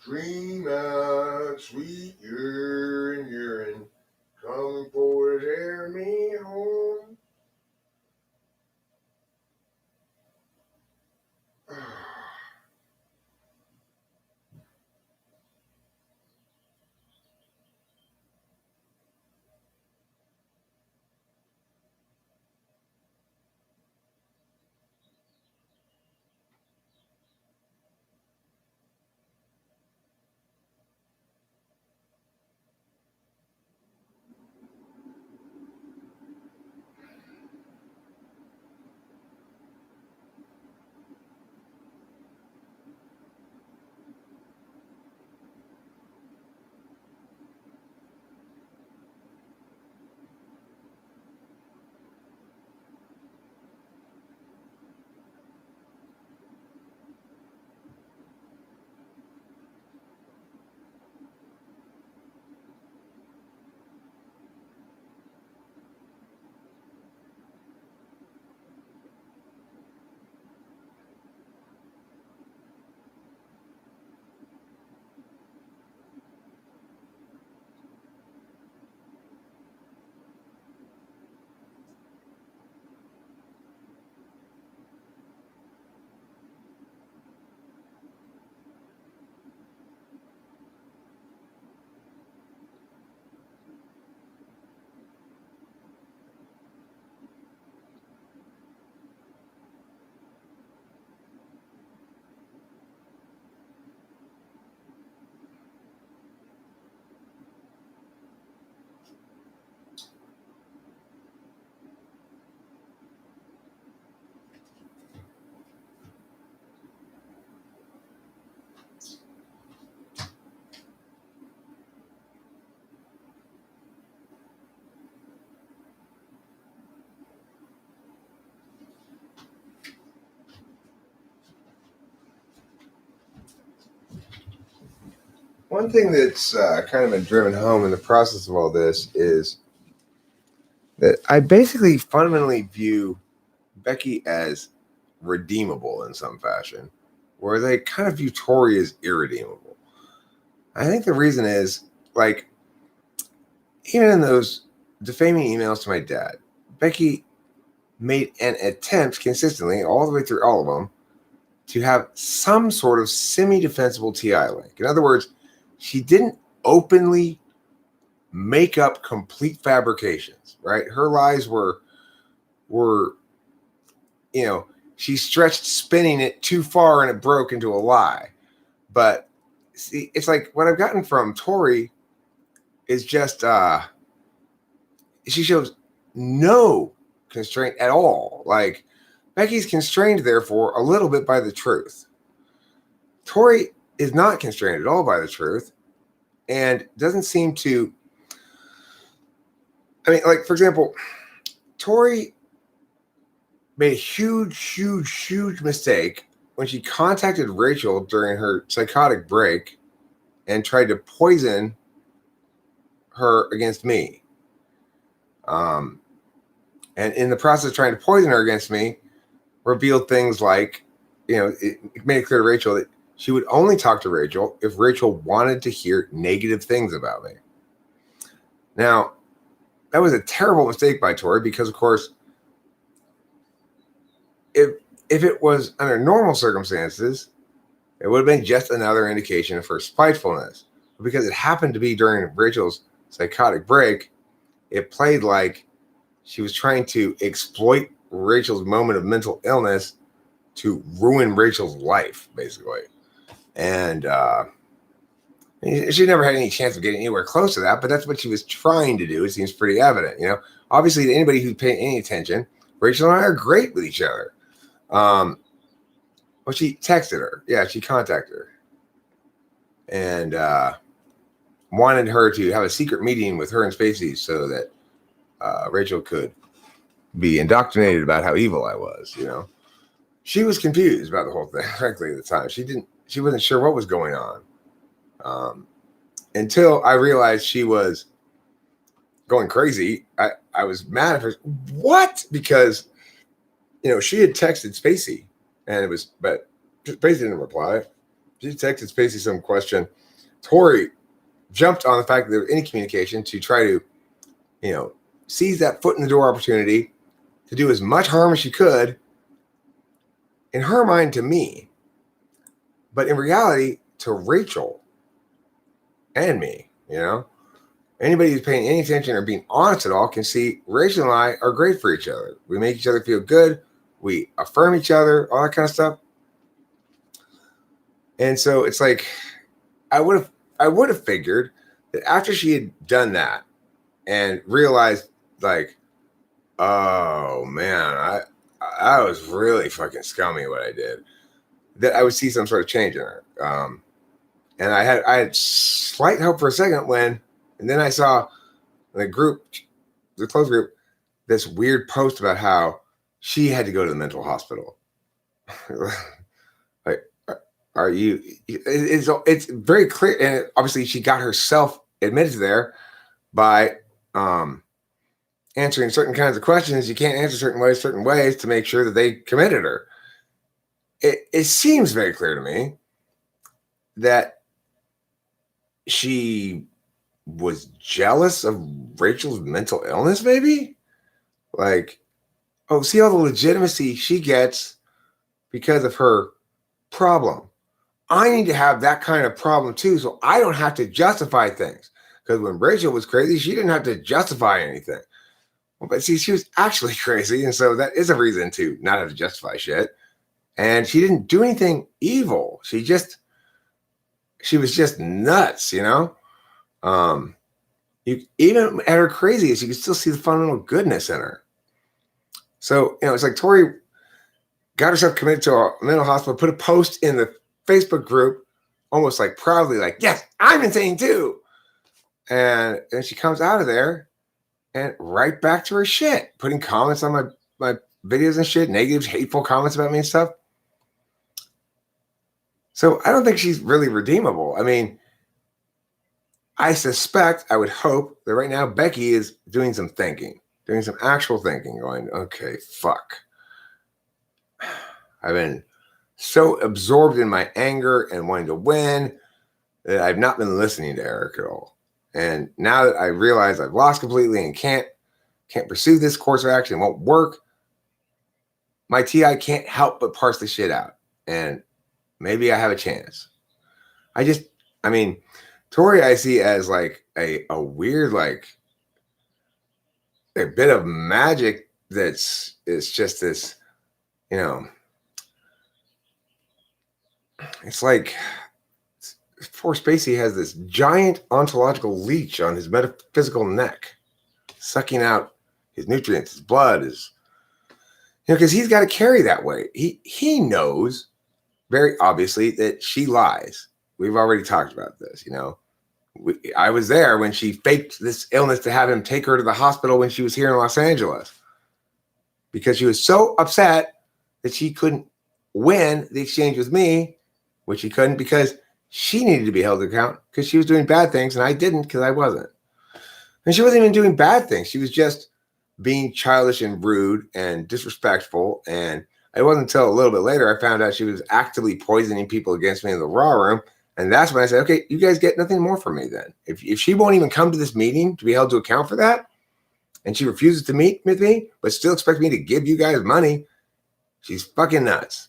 Scream out, sweet urine, urine, come for tear me home. One thing that's kind of been driven home in the process of all this is that I basically fundamentally view Becky as redeemable in some fashion, where they kind of view Tori as irredeemable. I think the reason is, like, even in those defaming emails to my dad, Becky made an attempt consistently, all the way through all of them, to have some sort of semi-defensible TI link. In other words, she didn't openly make up complete fabrications, right? Her lies were, she stretched spinning it too far and it broke into a lie. But see, it's like what I've gotten from Tori is just she shows no constraint at all. Like, Becky's constrained, therefore, a little bit by the truth. Tori is not constrained at all by the truth and doesn't seem to. I mean, like, for example, Tori made a huge mistake when she contacted Rachel during her psychotic break and tried to poison her against me. And in the process of trying to poison her against me, revealed things like, it made it clear to Rachel that she would only talk to Rachel if Rachel wanted to hear negative things about me. Now, that was a terrible mistake by Tori because, of course, if it was under normal circumstances, it would have been just another indication of her spitefulness. But because it happened to be during Rachel's psychotic break, it played like she was trying to exploit Rachel's moment of mental illness to ruin Rachel's life, basically. And she never had any chance of getting anywhere close to that, but that's what she was trying to do. It seems pretty evident, Obviously, to anybody who's paying any attention, Rachel and I are great with each other. Well, she texted her. Yeah, she contacted her. And wanted her to have a secret meeting with her and Spacey so that Rachel could be indoctrinated about how evil I was, She was confused about the whole thing, frankly, at the time. She wasn't sure what was going on. Until I realized she was going crazy. I was mad at her. What? Because, she had texted Spacey but Spacey didn't reply. She texted Spacey some question. Tori jumped on the fact that there was any communication to try to, seize that foot in the door opportunity to do as much harm as she could, in her mind, to me, but in reality, to Rachel and me. Anybody who's paying any attention or being honest at all can see Rachel and I are great for each other. We make each other feel good. We affirm each other, all that kind of stuff. And so it's like, I would have figured that after she had done that and realized, like, oh man, I was really fucking scummy what I did, that I would see some sort of change in her. And I had slight hope for a second and then I saw in the closed group, this weird post about how she had to go to the mental hospital. Like, are you? It's very clear, and obviously she got herself admitted there by answering certain kinds of questions. You can't answer certain ways to make sure that they committed her. It seems very clear to me that she was jealous of Rachel's mental illness, maybe? Like, oh, see all the legitimacy she gets because of her problem. I need to have that kind of problem too, so I don't have to justify things. Because when Rachel was crazy, she didn't have to justify anything. But see, she was actually crazy, and so that is a reason to not have to justify shit. And she didn't do anything evil. She was just nuts, even at her craziest, you can still see the fundamental goodness in her. So, it's like Tori got herself committed to a mental hospital, put a post in the Facebook group, almost like proudly, like, yes, I'm insane too. And then she comes out of there and right back to her shit, putting comments on my videos and shit, negative, hateful comments about me and stuff. So I don't think she's really redeemable. I mean, I would hope that right now Becky is doing some thinking, doing some actual thinking, going, okay, fuck. I've been so absorbed in my anger and wanting to win that I've not been listening to Eric at all. And now that I realize I've lost completely and can't pursue this course of action, it won't work, my TI can't help but parse the shit out. And maybe I have a chance. Tori I see as like a weird, like a bit of magic it's just this, it's like poor Spacey has this giant ontological leech on his metaphysical neck, sucking out his nutrients, his blood, because he's got to carry that weight. He knows very obviously that she lies. We've already talked about this, I was there when she faked this illness to have him take her to the hospital when she was here in Los Angeles, because she was so upset that she couldn't win the exchange with me, which she couldn't because she needed to be held to account because she was doing bad things and I didn't because I wasn't. And she wasn't even doing bad things. She was just being childish and rude and disrespectful. And it wasn't until a little bit later I found out she was actively poisoning people against me in the raw room. And that's when I said, okay, you guys get nothing more from me then. If she won't even come to this meeting to be held to account for that, and she refuses to meet with me, but still expects me to give you guys money, she's fucking nuts.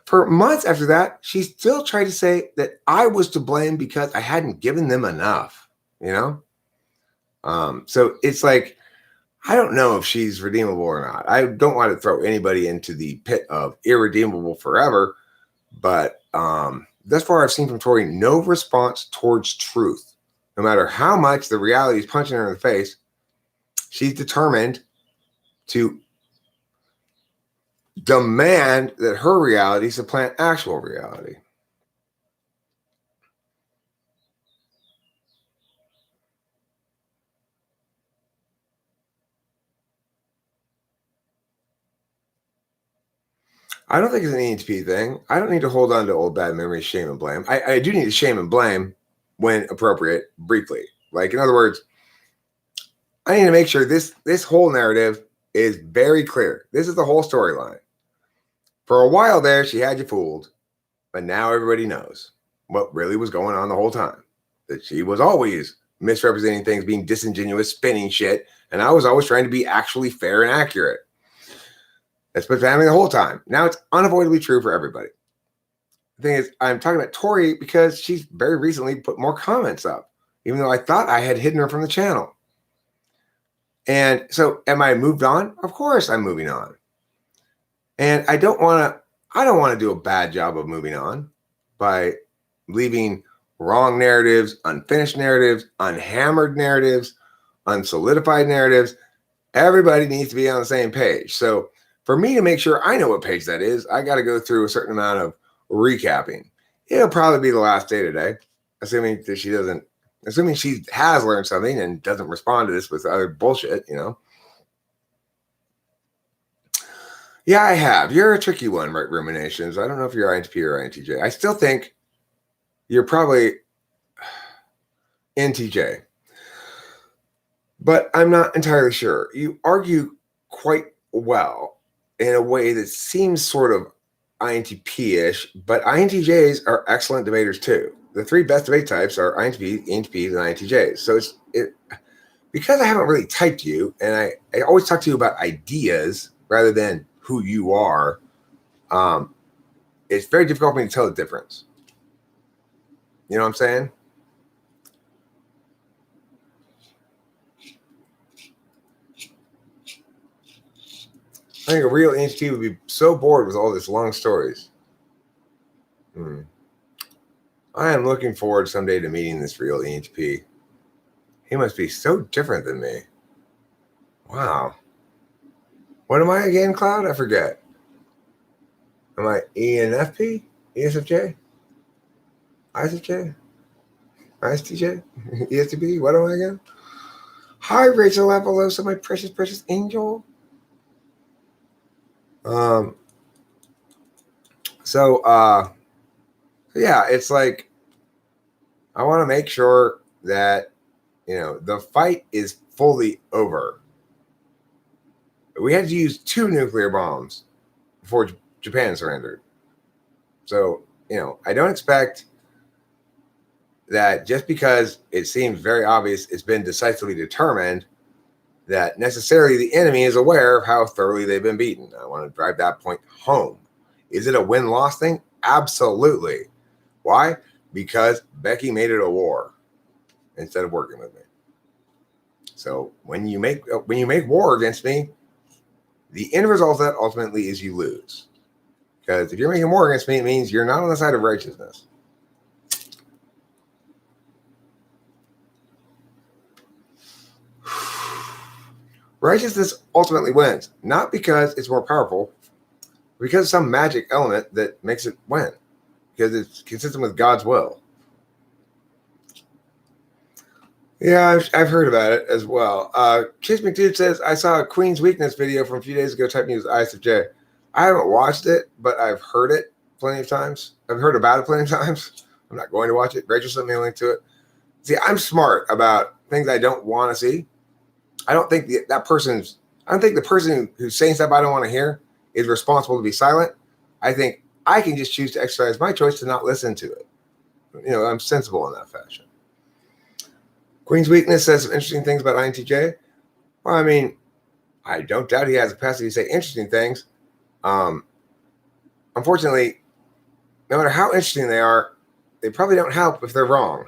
For months after that, she still tried to say that I was to blame because I hadn't given them enough, So it's like, I don't know if she's redeemable or not. I don't want to throw anybody into the pit of irredeemable forever, but thus far I've seen from Tori no response towards truth. No matter how much the reality is punching her in the face, she's determined to demand that her reality supplant actual reality. I don't think it's an ENTP thing. I don't need to hold on to old bad memories, shame and blame. I do need to shame and blame when appropriate, briefly. Like, in other words, I need to make sure this whole narrative is very clear. This is the whole storyline. For a while there, she had you fooled. But now everybody knows what really was going on the whole time. That she was always misrepresenting things, being disingenuous, spinning shit. And I was always trying to be actually fair and accurate. That's been happening the whole time. Now it's unavoidably true for everybody. The thing is, I'm talking about Tori because she's very recently put more comments up, even though I thought I had hidden her from the channel. And so am I moved on? Of course I'm moving on. And I don't want to do a bad job of moving on by leaving wrong narratives, unfinished narratives, unhammered narratives, unsolidified narratives. Everybody needs to be on the same page. So for me to make sure I know what page that is, I got to go through a certain amount of recapping. It'll probably be the last day today, assuming she has learned something and doesn't respond to this with other bullshit, you know. Yeah, I have. You're a tricky one, right? Ruminations. I don't know if you're INTP or INTJ. I still think you're probably NTJ, but I'm not entirely sure. You argue quite well in a way that seems sort of INTP-ish, but INTJs are excellent debaters too. The three best debate types are INTPs, ENTPs, and INTJs. So because I haven't really typed you, and I always talk to you about ideas rather than who you are, it's very difficult for me to tell the difference. You know what I'm saying? I think a real ENTP would be so bored with all these long stories. I am looking forward someday to meeting this real ENTP. He must be so different than me. Wow. What am I again, Cloud? I forget. Am I ENFP? ESFJ? ISFJ? ISTJ? ESTP? What am I again? Hi, Rachel Apolosa, my precious, precious angel. Yeah, it's like I want to make sure that, you know, the fight is fully over. We had to use 2 nuclear bombs before Japan surrendered. So, you know, I don't expect that just because it seems very obvious it's been decisively determined that necessarily the enemy is aware of how thoroughly they've been beaten. I want to drive that point home. Is it a win-loss thing? Absolutely. Why? Because Becky made it a war instead of working with me. So when you make war against me, the end result of that ultimately is you lose. Because if you're making war against me, it means you're not on the side of righteousness. Righteousness ultimately wins, not because it's more powerful, because of some magic element that makes it win, because it's consistent with God's will. Yeah, I've heard about it as well. Chase McDude says, I saw a Queen's Weakness video from a few days ago, type news ISFJ. I haven't watched it, but I've heard it plenty of times. I've heard about it plenty of times. I'm not going to watch it. Rachel sent me a link to it. See, I'm smart about things I don't want to see. I don't think the person who's saying stuff I don't want to hear is responsible to be silent. I think I can just choose to exercise my choice to not listen to it. You know, I'm sensible in that fashion. Queen's Weakness says some interesting things about INTJ. Well, I mean, I don't doubt he has the capacity to say interesting things. Unfortunately, no matter how interesting they are, they probably don't help if they're wrong.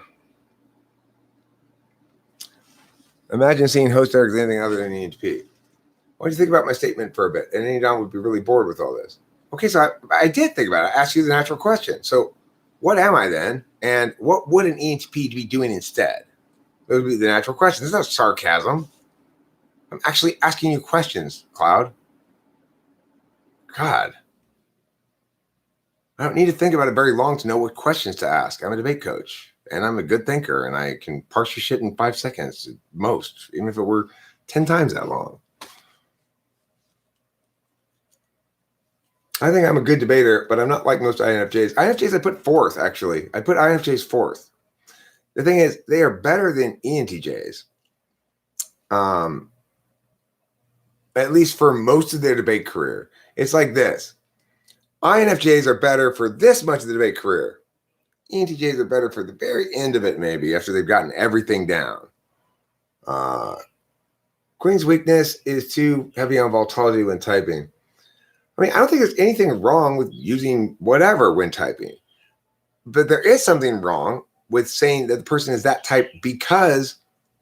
Imagine seeing host Eric as anything other than ENTP. What do you think about my statement for a bit? And then Don would be really bored with all this. Okay, so I did think about it. I asked you the natural question. So what am I then? And what would an ENTP be doing instead? Those would be the natural question. This is not sarcasm. I'm actually asking you questions, Cloud. God. I don't need to think about it very long to know what questions to ask. I'm a debate coach, and I'm a good thinker, and I can parse your shit in 5 seconds at most, even if it were 10 times that long. I think I'm a good debater, but I'm not like most INFJs. INFJs I put fourth, actually. I put INFJs fourth. The thing is, they are better than ENTJs, at least for most of their debate career. It's like this. INFJs are better for this much of the debate career. ENTJs are better for the very end of it, maybe, after they've gotten everything down. Queen's weakness is too heavy on volatility when typing. I mean, I don't think there's anything wrong with using whatever when typing. But there is something wrong with saying that the person is that type because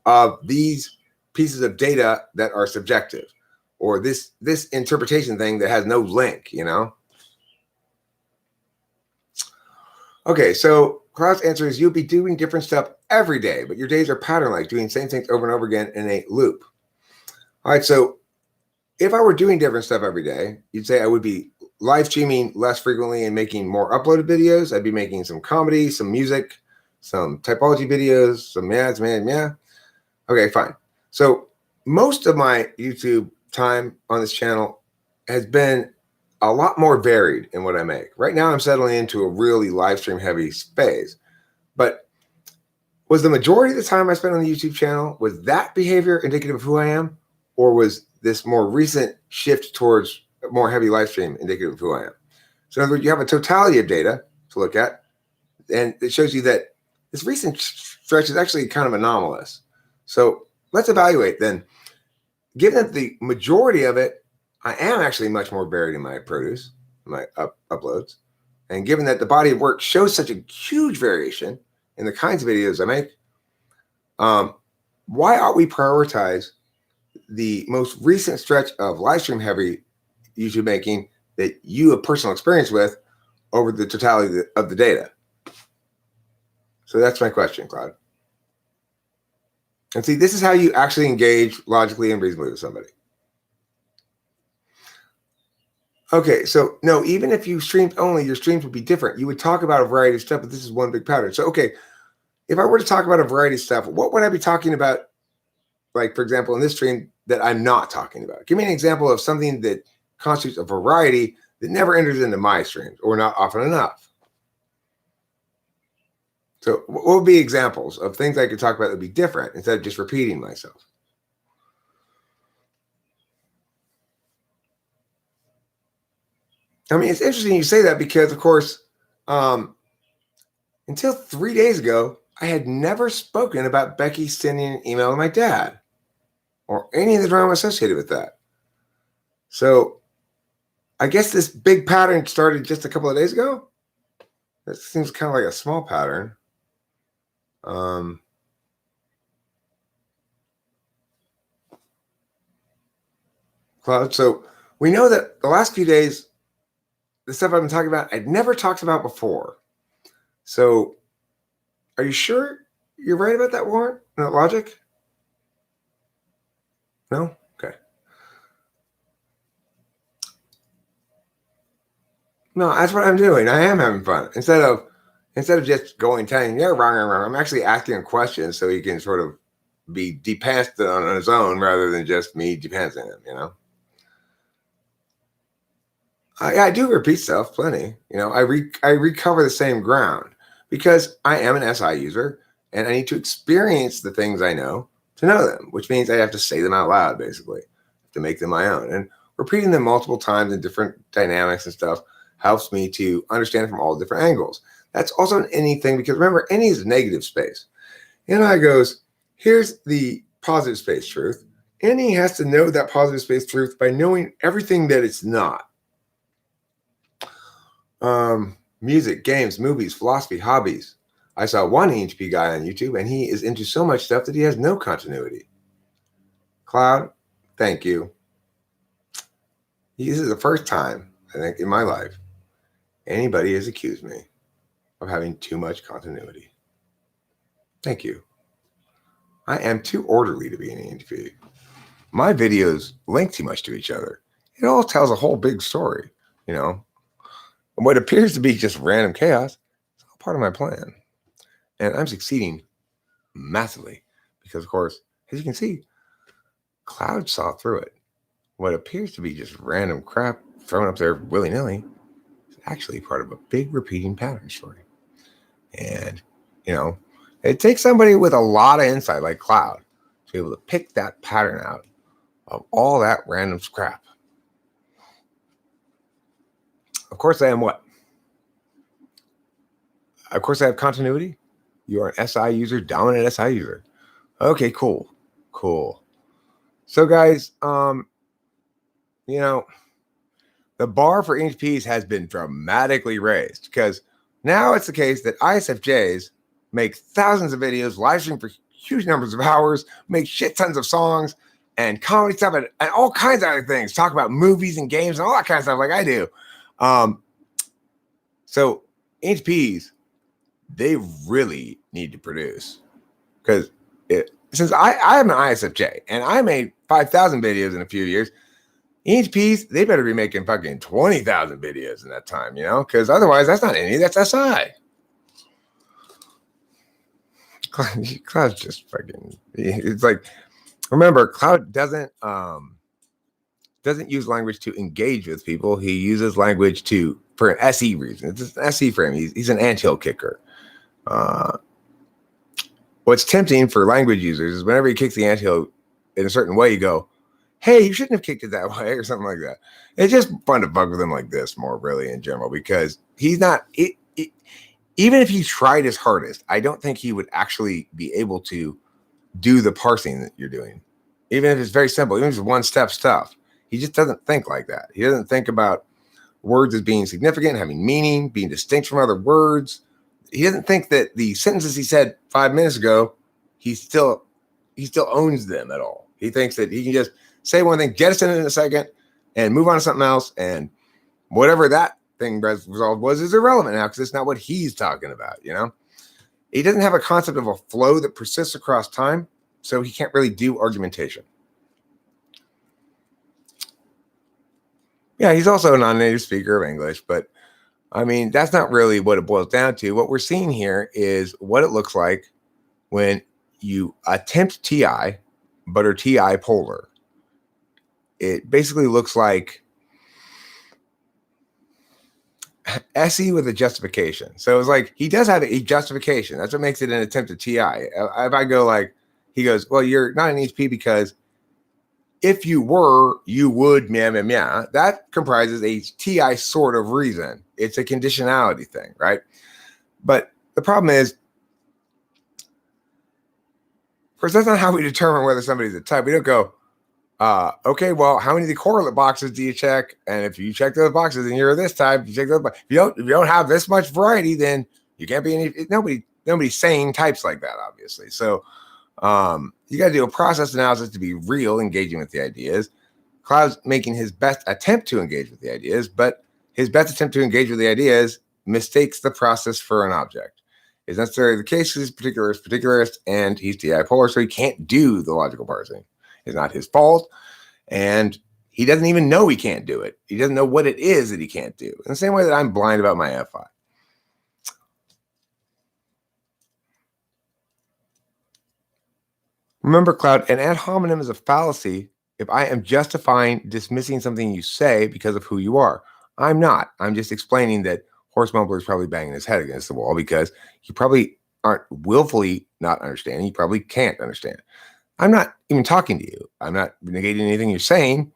of these pieces of data that are subjective, or this interpretation thing that has no link, you know? Okay, so Cloud's answer is you'll be doing different stuff every day, but your days are pattern-like, doing the same things over and over again in a loop. All right, so if I were doing different stuff every day, you'd say I would be live streaming less frequently and making more uploaded videos. I'd be making some comedy, some music, some typology videos, some ads, yeah. Okay, fine. So most of my YouTube time on this channel has been a lot more varied in what I make. Right now, I'm settling into a really live stream heavy space. But was the majority of the time I spent on the YouTube channel, was that behavior indicative of who I am? Or was this more recent shift towards more heavy live stream indicative of who I am? So in other words, you have a totality of data to look at, and it shows you that this recent stretch is actually kind of anomalous. So let's evaluate then. Given that the majority of it, I am actually much more varied in my produce, my uploads, and given that the body of work shows such a huge variation in the kinds of videos I make, why ought we prioritize the most recent stretch of live stream heavy YouTube making that you have personal experience with over the totality of the data? So that's my question, Cloud. And see, this is how you actually engage logically and reasonably with somebody. Okay, so no, even if you streamed only, your streams would be different. You would talk about a variety of stuff, but this is one big pattern. So, okay, if I were to talk about a variety of stuff, what would I be talking about, like, for example, in this stream that I'm not talking about? Give me an example of something that constitutes a variety that never enters into my streams or not often enough. So what would be examples of things I could talk about that would be different instead of just repeating myself? I mean, it's interesting you say that because, of course, until 3 days ago, I had never spoken about Becky sending an email to my dad or any of the drama associated with that. So I guess this big pattern started just a couple of days ago. That seems kind of like a small pattern. Cloud. So we know that the last few days, the stuff I've been talking about, I'd never talked about before. So are you sure you're right about that, Warren? That logic? No? Okay. No, that's what I'm doing. I am having fun. Instead of just going telling yeah, wrong, I'm actually asking him questions so he can sort of be depanced on his own rather than just me depantsing him, you know? I do repeat stuff plenty. You know, I recover the same ground because I am an SI user and I need to experience the things I know to know them, which means I have to say them out loud, basically, to make them my own. And repeating them multiple times in different dynamics and stuff helps me to understand it from all different angles. That's also an any thing because remember, any is a negative space. NI goes, here's the positive space truth. Any has to know that positive space truth by knowing everything that it's not. Music, games, movies, philosophy, hobbies. I saw one ENTP guy on YouTube and he is into so much stuff that he has no continuity. Cloud, thank you. This is the first time, I think, in my life, anybody has accused me of having too much continuity. Thank you. I am too orderly to be an ENTP. My videos link too much to each other. It all tells a whole big story, you know. And what appears to be just random chaos is all part of my plan. And I'm succeeding massively because, of course, as you can see, Cloud saw through it. What appears to be just random crap thrown up there willy-nilly is actually part of a big repeating pattern story. And, you know, it takes somebody with a lot of insight like Cloud to be able to pick that pattern out of all that random crap. Of course I am what? Of course I have continuity. You are an SI user, dominant SI user. Okay, cool. Cool. So guys, you know, the bar for EHPs has been dramatically raised because now it's the case that ISFJs make thousands of videos, live stream for huge numbers of hours, make shit tons of songs and comedy stuff and all kinds of other things, talk about movies and games and all that kind of stuff like I do. So EHPs, they really need to produce because since I am an ISFJ and I made 5,000 videos in a few years, EHPs, they better be making fucking 20,000 videos in that time, because otherwise that's not any, that's SI. Cloud's just fucking, it's like, remember, Cloud doesn't use language to engage with people. He uses language for an SE reason. It's an SE for him. He's an anthill kicker. What's tempting for language users is whenever he kicks the anthill in a certain way, you go, hey, you shouldn't have kicked it that way or something like that. It's just fun to bug with him like this more really in general because he's not, even if he tried his hardest, I don't think he would actually be able to do the parsing that you're doing. Even if it's very simple, even if it's one-step stuff, he just doesn't think like that. He doesn't think about words as being significant, having meaning, being distinct from other words. He doesn't think that the sentences he said 5 minutes ago, he still owns them at all. He thinks that he can just say one thing, jettison it in a second, and move on to something else, and whatever that thing resolved was is irrelevant now because it's not what he's talking about, He doesn't have a concept of a flow that persists across time, so he can't really do argumentation. Yeah, he's also a non-native speaker of English, but I mean, that's not really what it boils down to. What we're seeing here is what it looks like when you attempt TI, but are TI polar. It basically looks like SE with a justification. So it's like he does have a justification. That's what makes it an attempt at TI. If I go like, he goes, well, you're not an EHP because if you were, you would, meow. That comprises a TI sort of reason. It's a conditionality thing, right? But the problem is, of course, that's not how we determine whether somebody's a type. We don't go, okay, well, how many of the correlate boxes do you check? And if you check those boxes, then you're this type. If you check those, if you don't have this much variety, then you can't be any. Nobody's saying types like that, obviously. So you got to do a process analysis to be real, engaging with the ideas. Cloud's making his best attempt to engage with the ideas, but his best attempt to engage with the ideas mistakes the process for an object. Is necessarily the case because he's particularist, and he's TI polar, so he can't do the logical parsing. It's not his fault, and he doesn't even know he can't do it. He doesn't know what it is that he can't do. In the same way that I'm blind about my FI. Remember, Cloud, an ad hominem is a fallacy if I am justifying dismissing something you say because of who you are. I'm not. I'm just explaining that Horse Mumbler is probably banging his head against the wall because you probably aren't willfully not understanding. You probably can't understand. I'm not even talking to you. I'm not negating anything you're saying.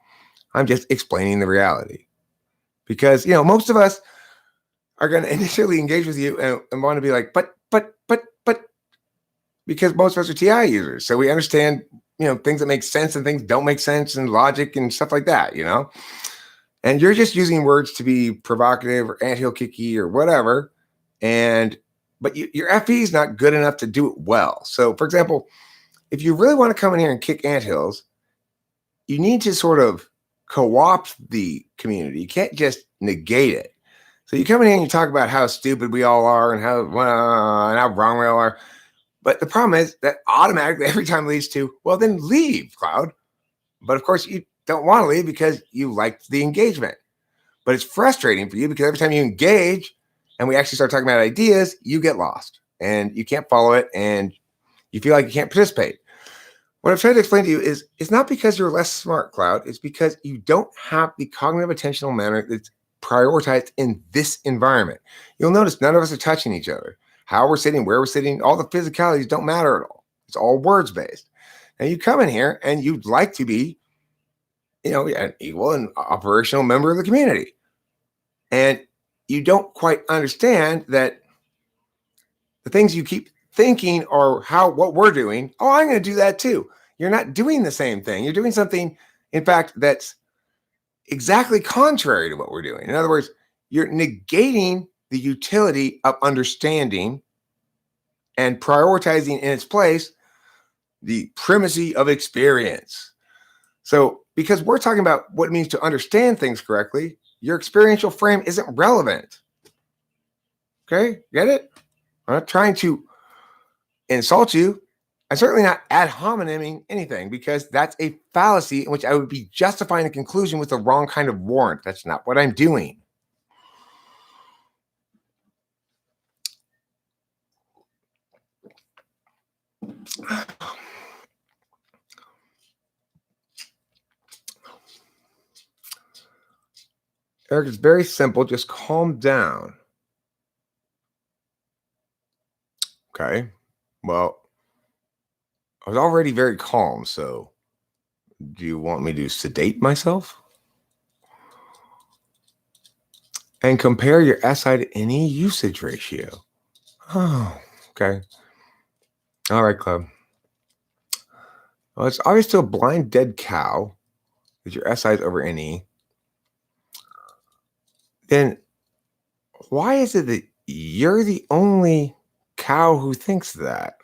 I'm just explaining the reality. Because, most of us are going to initially engage with you and want to be like, but, because most of us are TI users. So we understand, things that make sense and things don't make sense and logic and stuff like that, And you're just using words to be provocative or anthill kicky or whatever. But your FE is not good enough to do it well. So, for example, if you really want to come in here and kick anthills, you need to sort of co-opt the community. You can't just negate it. So you come in here and you talk about how stupid we all are and how wrong we all are. But the problem is that automatically every time leads to, well, then leave, Cloud. But of course, you don't want to leave because you liked the engagement. But it's frustrating for you because every time you engage and we actually start talking about ideas, you get lost and you can't follow it and you feel like you can't participate. What I'm trying to explain to you is it's not because you're less smart, Cloud. It's because you don't have the cognitive attentional manner that's prioritized in this environment. You'll notice none of us are touching each other. How we're sitting, where we're sitting, all the physicalities don't matter at all. It's all words based. And you come in here and you'd like to be, an equal and operational member of the community. And you don't quite understand that the things you keep thinking are what we're doing. Oh, I'm going to do that too. You're not doing the same thing. You're doing something, in fact, that's exactly contrary to what we're doing. In other words, you're negating the utility of understanding and prioritizing in its place the primacy of experience. So, because we're talking about what it means to understand things correctly, your experiential frame isn't relevant. Okay, get it? I'm not trying to insult you. I'm certainly not ad homineming anything, because that's a fallacy in which I would be justifying a conclusion with the wrong kind of warrant. That's not what I'm doing. Eric, it's very simple. Just calm down. Okay. Well, I was already very calm. So, do you want me to sedate myself? And compare your SI to any usage ratio. Oh, okay. All right, Club. Well, it's obvious to a blind dead cow that your SI is over NE. Then why is it that you're the only cow who thinks that?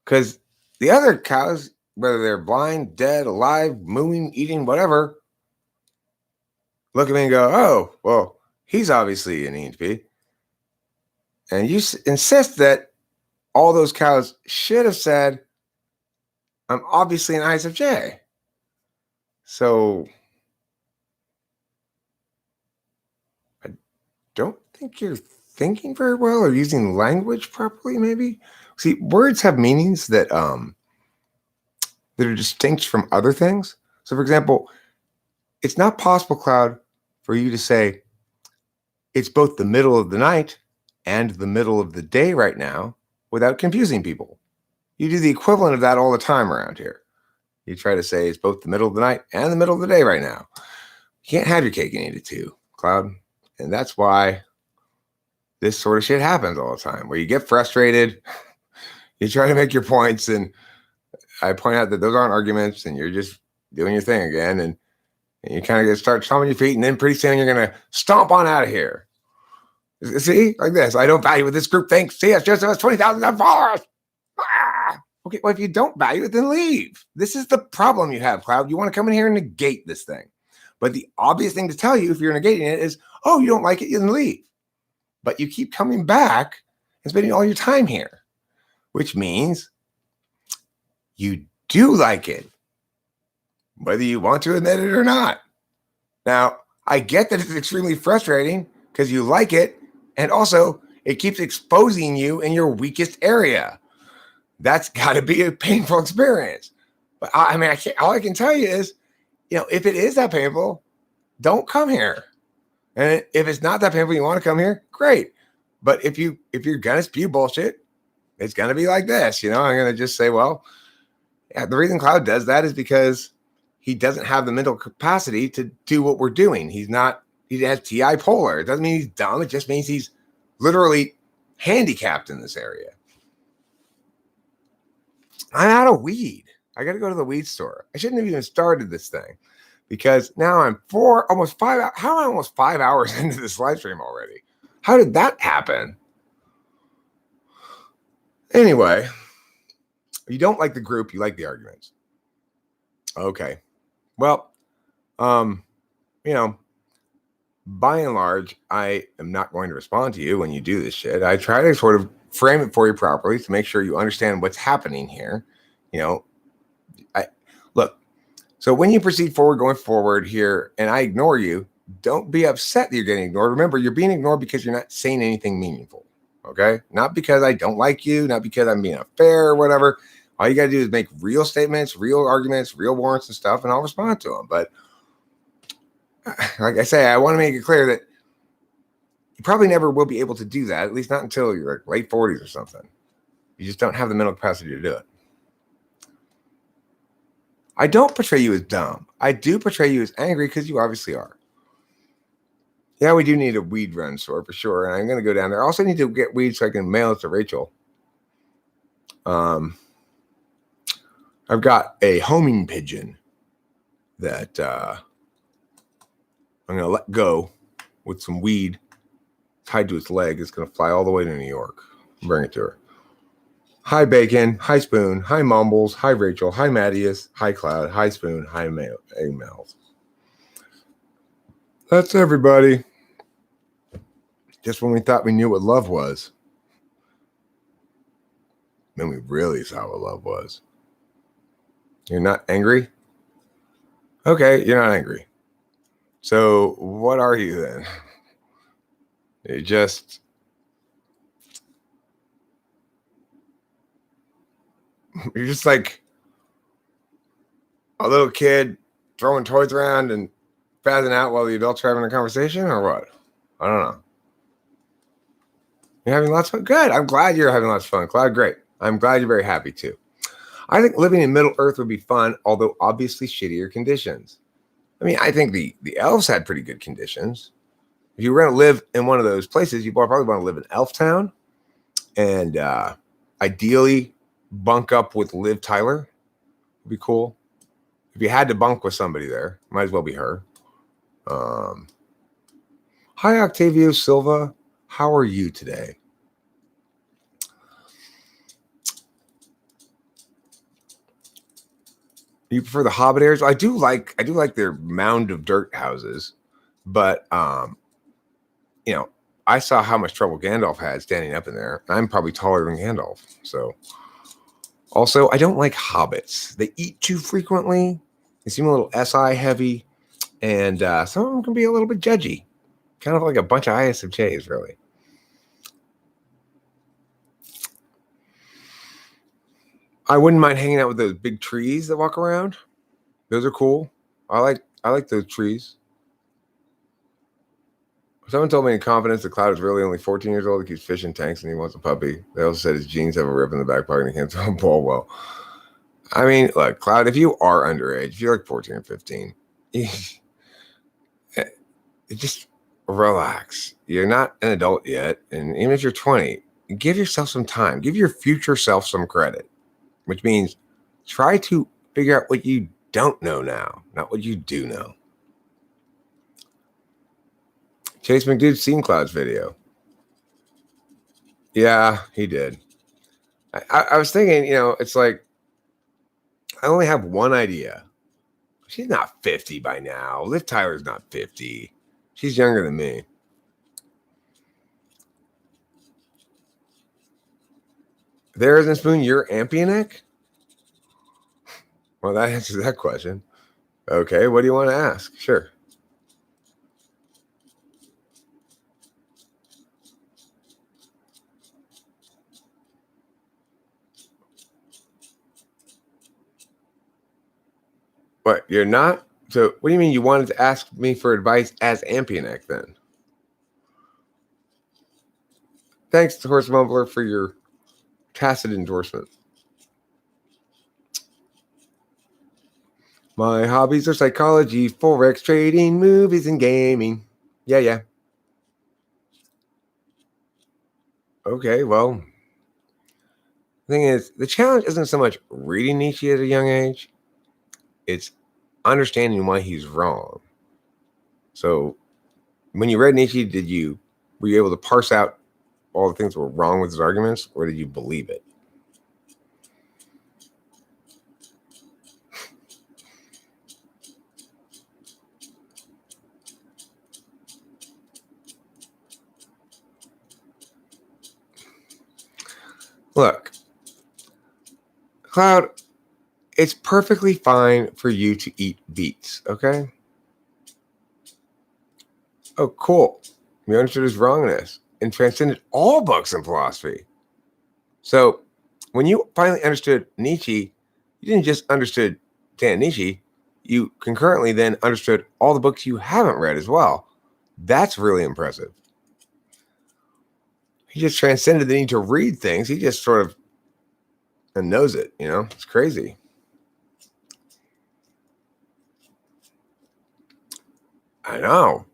Because the other cows, whether they're blind, dead, alive, moving, eating, whatever, look at me and go, oh, well, he's obviously an ENP. And you insist that all those cows should have said, I'm obviously an ISFJ. So I don't think you're thinking very well or using language properly, maybe. See, words have meanings that are distinct from other things. So, for example, it's not possible, Cloud, for you to say it's both the middle of the night and the middle of the day right now without confusing people. You do the equivalent of that all the time around here. You try to say it's both the middle of the night and the middle of the day right now. You can't have your cake and eat it too, Cloud. And that's why this sort of shit happens all the time, where you get frustrated, you try to make your points, and I point out that those aren't arguments, and you're just doing your thing again, and you kind of start stomping your feet, and then pretty soon you're going to stomp on out of here. See, like this. I don't value what this group thinks. See, it's just us 20,000 followers. Ah! Okay, well, if you don't value it, then leave. This is the problem you have, Cloud. You want to come in here and negate this thing. But the obvious thing to tell you if you're negating it is, oh, you don't like it, then leave. But you keep coming back and spending all your time here, which means you do like it, whether you want to admit it or not. Now, I get that it's extremely frustrating because you like it, and also it keeps exposing you in your weakest area. That's got to be a painful experience. But I mean, all I can tell you is, if it is that painful, don't come here. And if it's not that painful, you want to come here, great. But if you're gonna spew bullshit, it's gonna be like this. I'm gonna just say, well, yeah, the reason Cloud does that is because he doesn't have the mental capacity to do what we're doing. He has TI polar. It doesn't mean he's dumb. It just means he's literally handicapped in this area. I'm out of weed. I got to go to the weed store. I shouldn't have even started this thing, because now I'm almost 5 hours. How am I almost 5 hours into this live stream already? How did that happen? Anyway, you don't like the group. You like the arguments. Okay. Well, by and large, I am not going to respond to you when you do this shit. I try to sort of frame it for you properly to make sure you understand what's happening here. Look, so when you proceed forward, going forward here, and I ignore you, don't be upset that you're getting ignored. Remember, you're being ignored because you're not saying anything meaningful. Okay? Not because I don't like you, not because I'm being unfair or whatever. All you got to do is make real statements, real arguments, real warrants and stuff, and I'll respond to them. But like I say, I want to make it clear that you probably never will be able to do that, at least not until you're like late 40s or something. You just don't have the mental capacity to do it. I don't portray you as dumb. I do portray you as angry because you obviously are. Yeah, we do need a weed run store for sure. And I'm going to go down there. I also need to get weed so I can mail it to Rachel. I've got a homing pigeon that I'm going to let go with some weed tied to its leg. It's going to fly all the way to New York. Bring it to her. Hi, Bacon. Hi, Spoon. Hi, Mumbles. Hi, Rachel. Hi, Mattias. Hi, Cloud. Hi, Spoon. Hi, Mels. That's everybody. Just when we thought we knew what love was, then we really saw what love was. You're not angry? Okay, you're not angry. So what are you then? You're just like a little kid throwing toys around and spazzing out while the adults are having a conversation, or what? I don't know. You're having lots of fun? Good. I'm glad you're having lots of fun. Cloud, great. I'm glad you're very happy too. I think living in Middle Earth would be fun, although obviously shittier conditions. I mean, I think the elves had pretty good conditions. If you were going to live in one of those places, you probably want to live in Elf Town, and ideally bunk up with Liv Tyler. Would be cool. If you had to bunk with somebody there, might as well be her. Hi, Octavio Silva. How are you today? You prefer the Hobbit areas? I do like their mound of dirt houses, but you know, I saw how much trouble Gandalf had standing up in there. I'm probably taller than Gandalf, so. Also, I don't like hobbits. They eat too frequently. They seem a little SI heavy, and some of them can be a little bit judgy, kind of like a bunch of ISFJs, really. I wouldn't mind hanging out with those big trees that walk around. Those are cool. I like those trees. Someone told me in confidence that Cloud is really only 14 years old. He keeps fishing tanks and he wants a puppy. They also said his jeans have a rip in the back pocket and he can't throw a ball well. I mean, look, Cloud, if you are underage, if you're like 14 or 15, just relax. You're not an adult yet. And even if you're 20, give yourself some time. Give your future self some credit, which means try to figure out what you don't know now, not what you do know. Chase McDude's seen Cloud's video. Yeah, he did. I was thinking, it's like, I only have one idea. She's not 50 by now. Liv Tyler's not 50. She's younger than me. There isn't Spoon, you're Ampianic? Well, that answers that question. Okay, what do you want to ask? Sure. What, you're not? So what do you mean you wanted to ask me for advice as Ampianic then? Thanks to Horse Mumbler for your tacit endorsement. My hobbies are psychology, forex trading, movies, and gaming. Yeah. Okay, well, the thing is, the challenge isn't so much reading Nietzsche at a young age, it's understanding why he's wrong. So when you read Nietzsche, were you able to parse out all the things that were wrong with his arguments, or did you believe it? Look, Cloud, it's perfectly fine for you to eat beets, okay? Oh, cool. You understood his wrongness and transcended all books in philosophy. So when you finally understood Nietzsche, you didn't just understood Nietzsche, you concurrently then understood all the books you haven't read as well. That's really impressive. He just transcended the need to read things. He just sort of knows it, It's crazy. I know.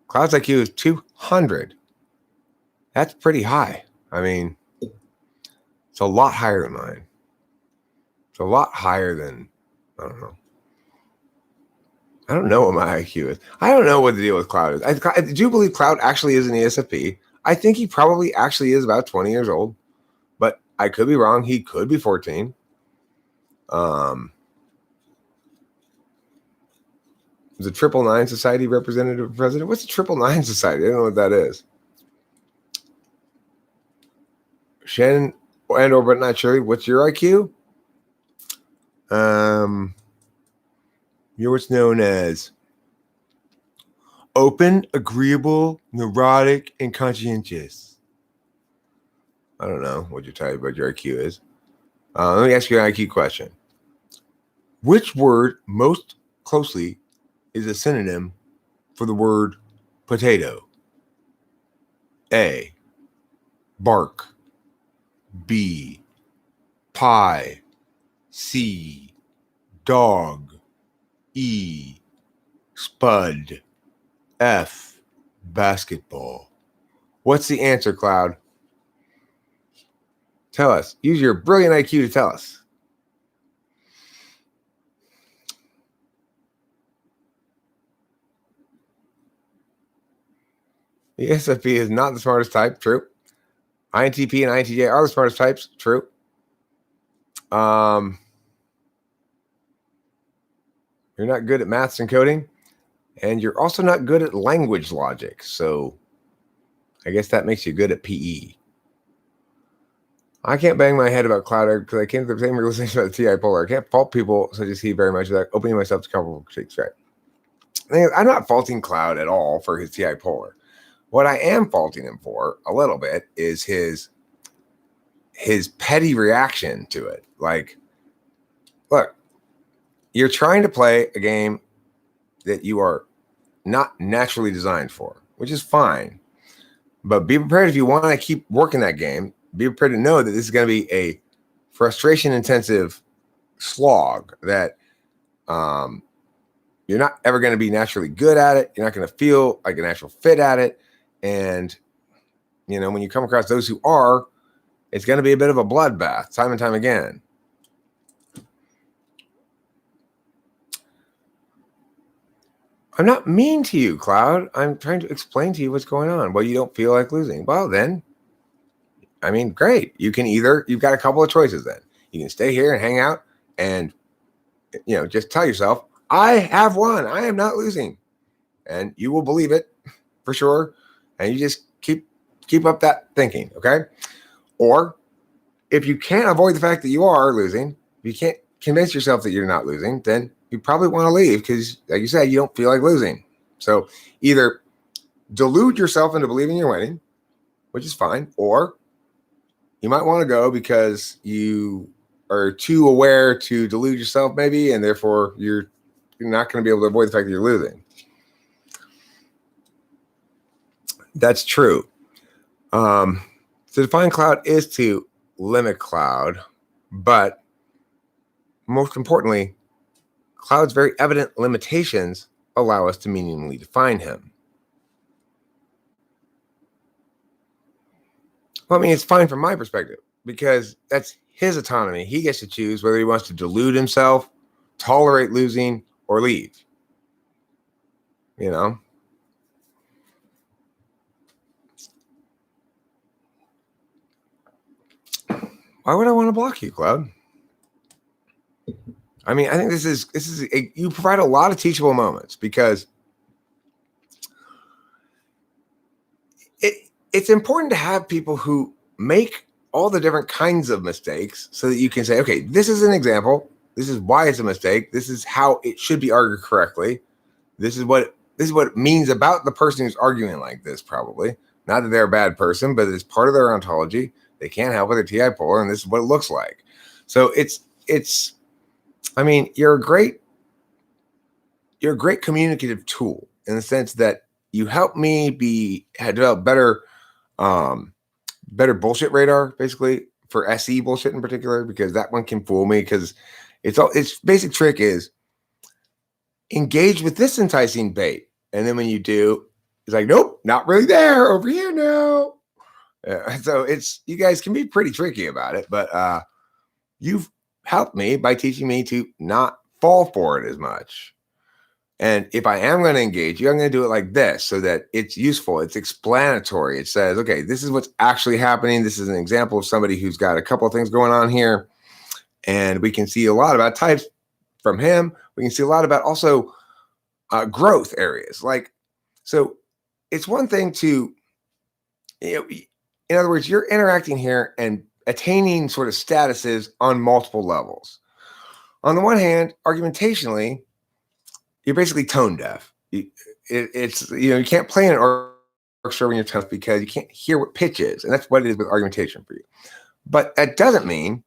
Cloud's IQ is 200. That's pretty high. I mean, it's a lot higher than mine. It's a lot higher than, I don't know. I don't know what my IQ is. I don't know what the deal with Cloud is. I do believe Cloud actually is an ESFP. I think he probably actually is about 20 years old, but I could be wrong. He could be 14. The 999 Society representative president. What's the 999 Society? I don't know what that is. Shannon and or but not Shirley, what's your IQ? You're what's known as open, agreeable, neurotic, and conscientious. I don't know what your type, what your IQ is. Let me ask you an IQ question. Which word most closely is a synonym for the word potato? A, bark. B, pie. C, dog. E, spud. F, basketball. What's the answer, Cloud? Tell us. Use your brilliant IQ to tell us. The ESFP is not the smartest type. True. INTP and INTJ are the smartest types. True. You're not good at maths and coding, and you're also not good at language logic. So I guess that makes you good at PE. I can't bang my head about Cloud because I came to the same realization about the TI polar. I can't fault people such as he very much without opening myself to comfortable critiques. Right. I'm not faulting Cloud at all for his TI polar. What I am faulting him for a little bit is his petty reaction to it. Like, look, you're trying to play a game that you are not naturally designed for, which is fine. But be prepared if you want to keep working that game. Be prepared to know that this is going to be a frustration-intensive slog that you're not ever going to be naturally good at it. You're not going to feel like a natural fit at it. And, you know, when you come across those who are, it's going to be a bit of a bloodbath time and time again. I'm not mean to you, Cloud. I'm trying to explain to you what's going on. Well, you don't feel like losing. Well, then, I mean, great. You can either, you've got a couple of choices then. You can stay here and hang out and, you know, just tell yourself, I have won. I am not losing. And you will believe it for sure. And you just keep up that thinking, okay? Or if you can't avoid the fact that you are losing, if you can't convince yourself that you're not losing, then you probably want to leave because, like you said, you don't feel like losing. So either delude yourself into believing you're winning, which is fine, or you might want to go because you are too aware to delude yourself maybe, and therefore you're not going to be able to avoid the fact that you're losing. That's true. To define Cloud is to limit Cloud, but most importantly, Cloud's very evident limitations allow us to meaningfully define him. Well, I mean, it's fine from my perspective because that's his autonomy. He gets to choose whether he wants to delude himself, tolerate losing, or leave. You know? Why would I want to block you, Cloud? I mean, I think you provide a lot of teachable moments because it's important to have people who make all the different kinds of mistakes so that you can say, okay, this is an example. This is why it's a mistake. This is how it should be argued correctly. This is what it means about the person who's arguing like this, probably. Not that they're a bad person, but it's part of their ontology. They can't help it. They're TI polar, and this is what it looks like. So it's I mean, you're a great communicative tool in the sense that you help me develop better bullshit radar, basically, for SE bullshit in particular, because that one can fool me because its basic trick is engage with this enticing bait. And then when you do, He's like, nope, not really there. Over here now. So you guys can be pretty tricky about it, but you've helped me by teaching me to not fall for it as much. And if I am going to engage you, I'm going to do it like this so that it's useful. It's explanatory. It says, okay, this is what's actually happening. This is an example of somebody who's got a couple of things going on here. And we can see a lot about types from him. We can see a lot about also growth areas. So it's one thing to, in other words, you're interacting here and attaining sort of statuses on multiple levels. On the one hand, argumentationally, you're basically tone deaf. You can't play an orchestra when you're tough because you can't hear what pitch is. And that's what it is with argumentation for you. But that doesn't mean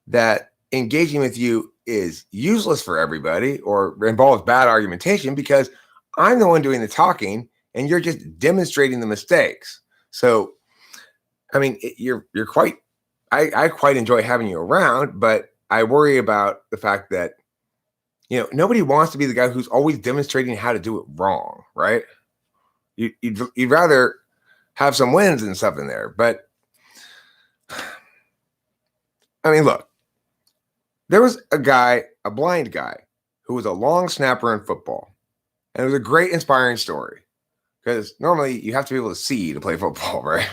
that engaging with you is useless for everybody or involves bad argumentation, because I'm the one doing the talking and you're just demonstrating the mistakes. So, I mean, I quite enjoy having you around, but I worry about the fact that, nobody wants to be the guy who's always demonstrating how to do it wrong, right? You'd rather have some wins and stuff in there. But, I mean, look, there was a blind guy, who was a long snapper in football. And it was a great, inspiring story. Because normally you have to be able to see to play football, right?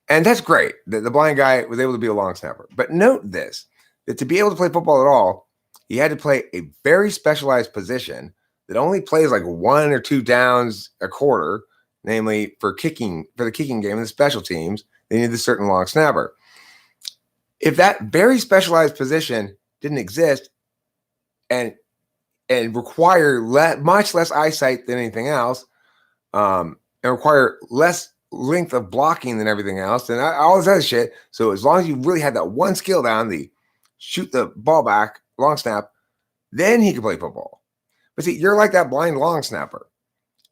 And that's great. The blind guy was able to be a long snapper. But note this, that to be able to play football at all, he had to play a very specialized position that only plays like 1 or 2 downs a quarter, namely for the kicking game and the special teams. They need a certain long snapper. If that very specialized position didn't exist and require much less eyesight than anything else, and require less length of blocking than everything else, and all this other shit. So as long as you really had that one skill down, the shoot the ball back, long snap, then he could play football. But see, you're like that blind long snapper.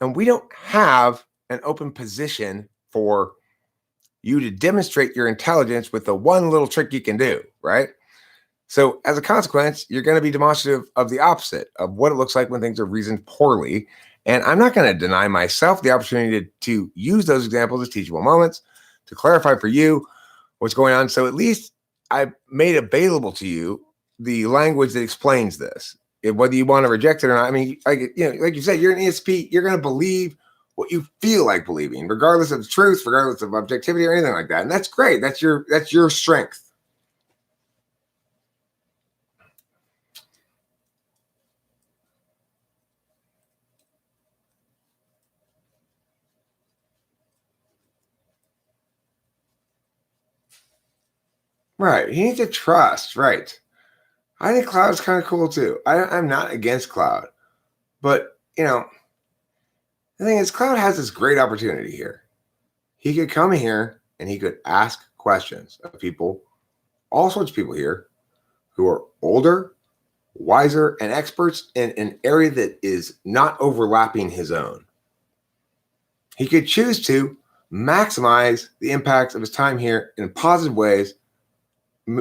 And we don't have an open position for you to demonstrate your intelligence with the one little trick you can do, right? So as a consequence, you're going to be demonstrative of the opposite of what it looks like when things are reasoned poorly. And I'm not going to deny myself the opportunity to use those examples as teachable moments to clarify for you what's going on. So at least I've made available to you the language that explains this, whether you want to reject it or not. I mean, like you said, you're an ESP, you're going to believe what you feel like believing, regardless of the truth, regardless of objectivity or anything like that. And that's great. That's your strength. Right. You need to trust. Right. I think Cloud's kind of cool too. I'm not against Cloud, but the thing is, Cloud has this great opportunity here. He could come here and he could ask questions of people, all sorts of people here, who are older, wiser, and experts in an area that is not overlapping his own. He could choose to maximize the impacts of his time here in positive ways,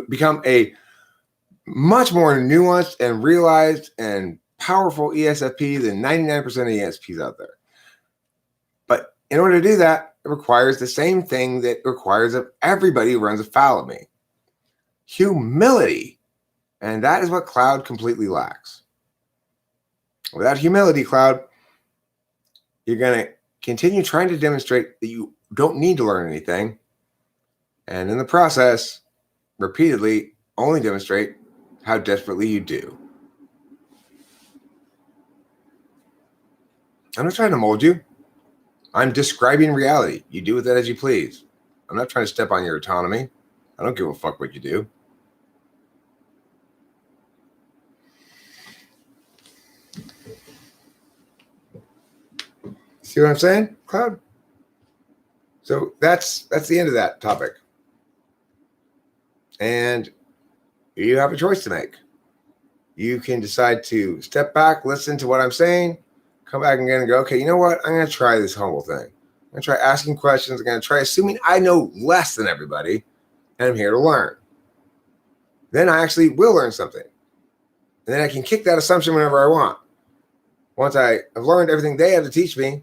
become a much more nuanced and realized and powerful ESFP than 99% of ESPs out there. But in order to do that, it requires the same thing that requires of everybody who runs afoul of me: humility. And that is what Cloud completely lacks. Without humility, Cloud, you're going to continue trying to demonstrate that you don't need to learn anything. And in the process, repeatedly only demonstrate how desperately you do. I'm not trying to mold you. I'm describing reality. You do with that as you please. I'm not trying to step on your autonomy. I don't give a fuck what you do. See what I'm saying, Cloud? So that's the end of that topic. And you have a choice to make. You can decide to step back, listen to what I'm saying, come back again and go, okay, you know what? I'm going to try this humble thing. I'm going to try asking questions. I'm going to try assuming I know less than everybody, and I'm here to learn. Then I actually will learn something. And then I can kick that assumption whenever I want. Once I have learned everything they have to teach me,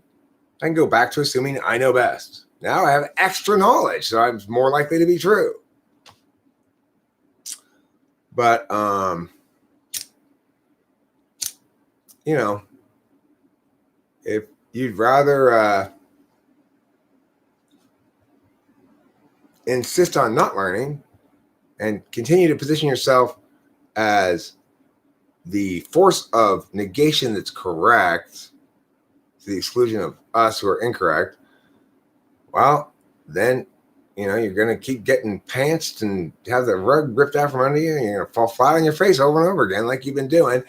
I can go back to assuming I know best. Now I have extra knowledge, so I'm more likely to be true. But you know, if you'd rather insist on not learning and continue to position yourself as the force of negation that's correct to the exclusion of us who are incorrect, well, then you're going to keep getting pantsed and have the rug ripped out from under you, and you're going to fall flat on your face over and over again like you've been doing,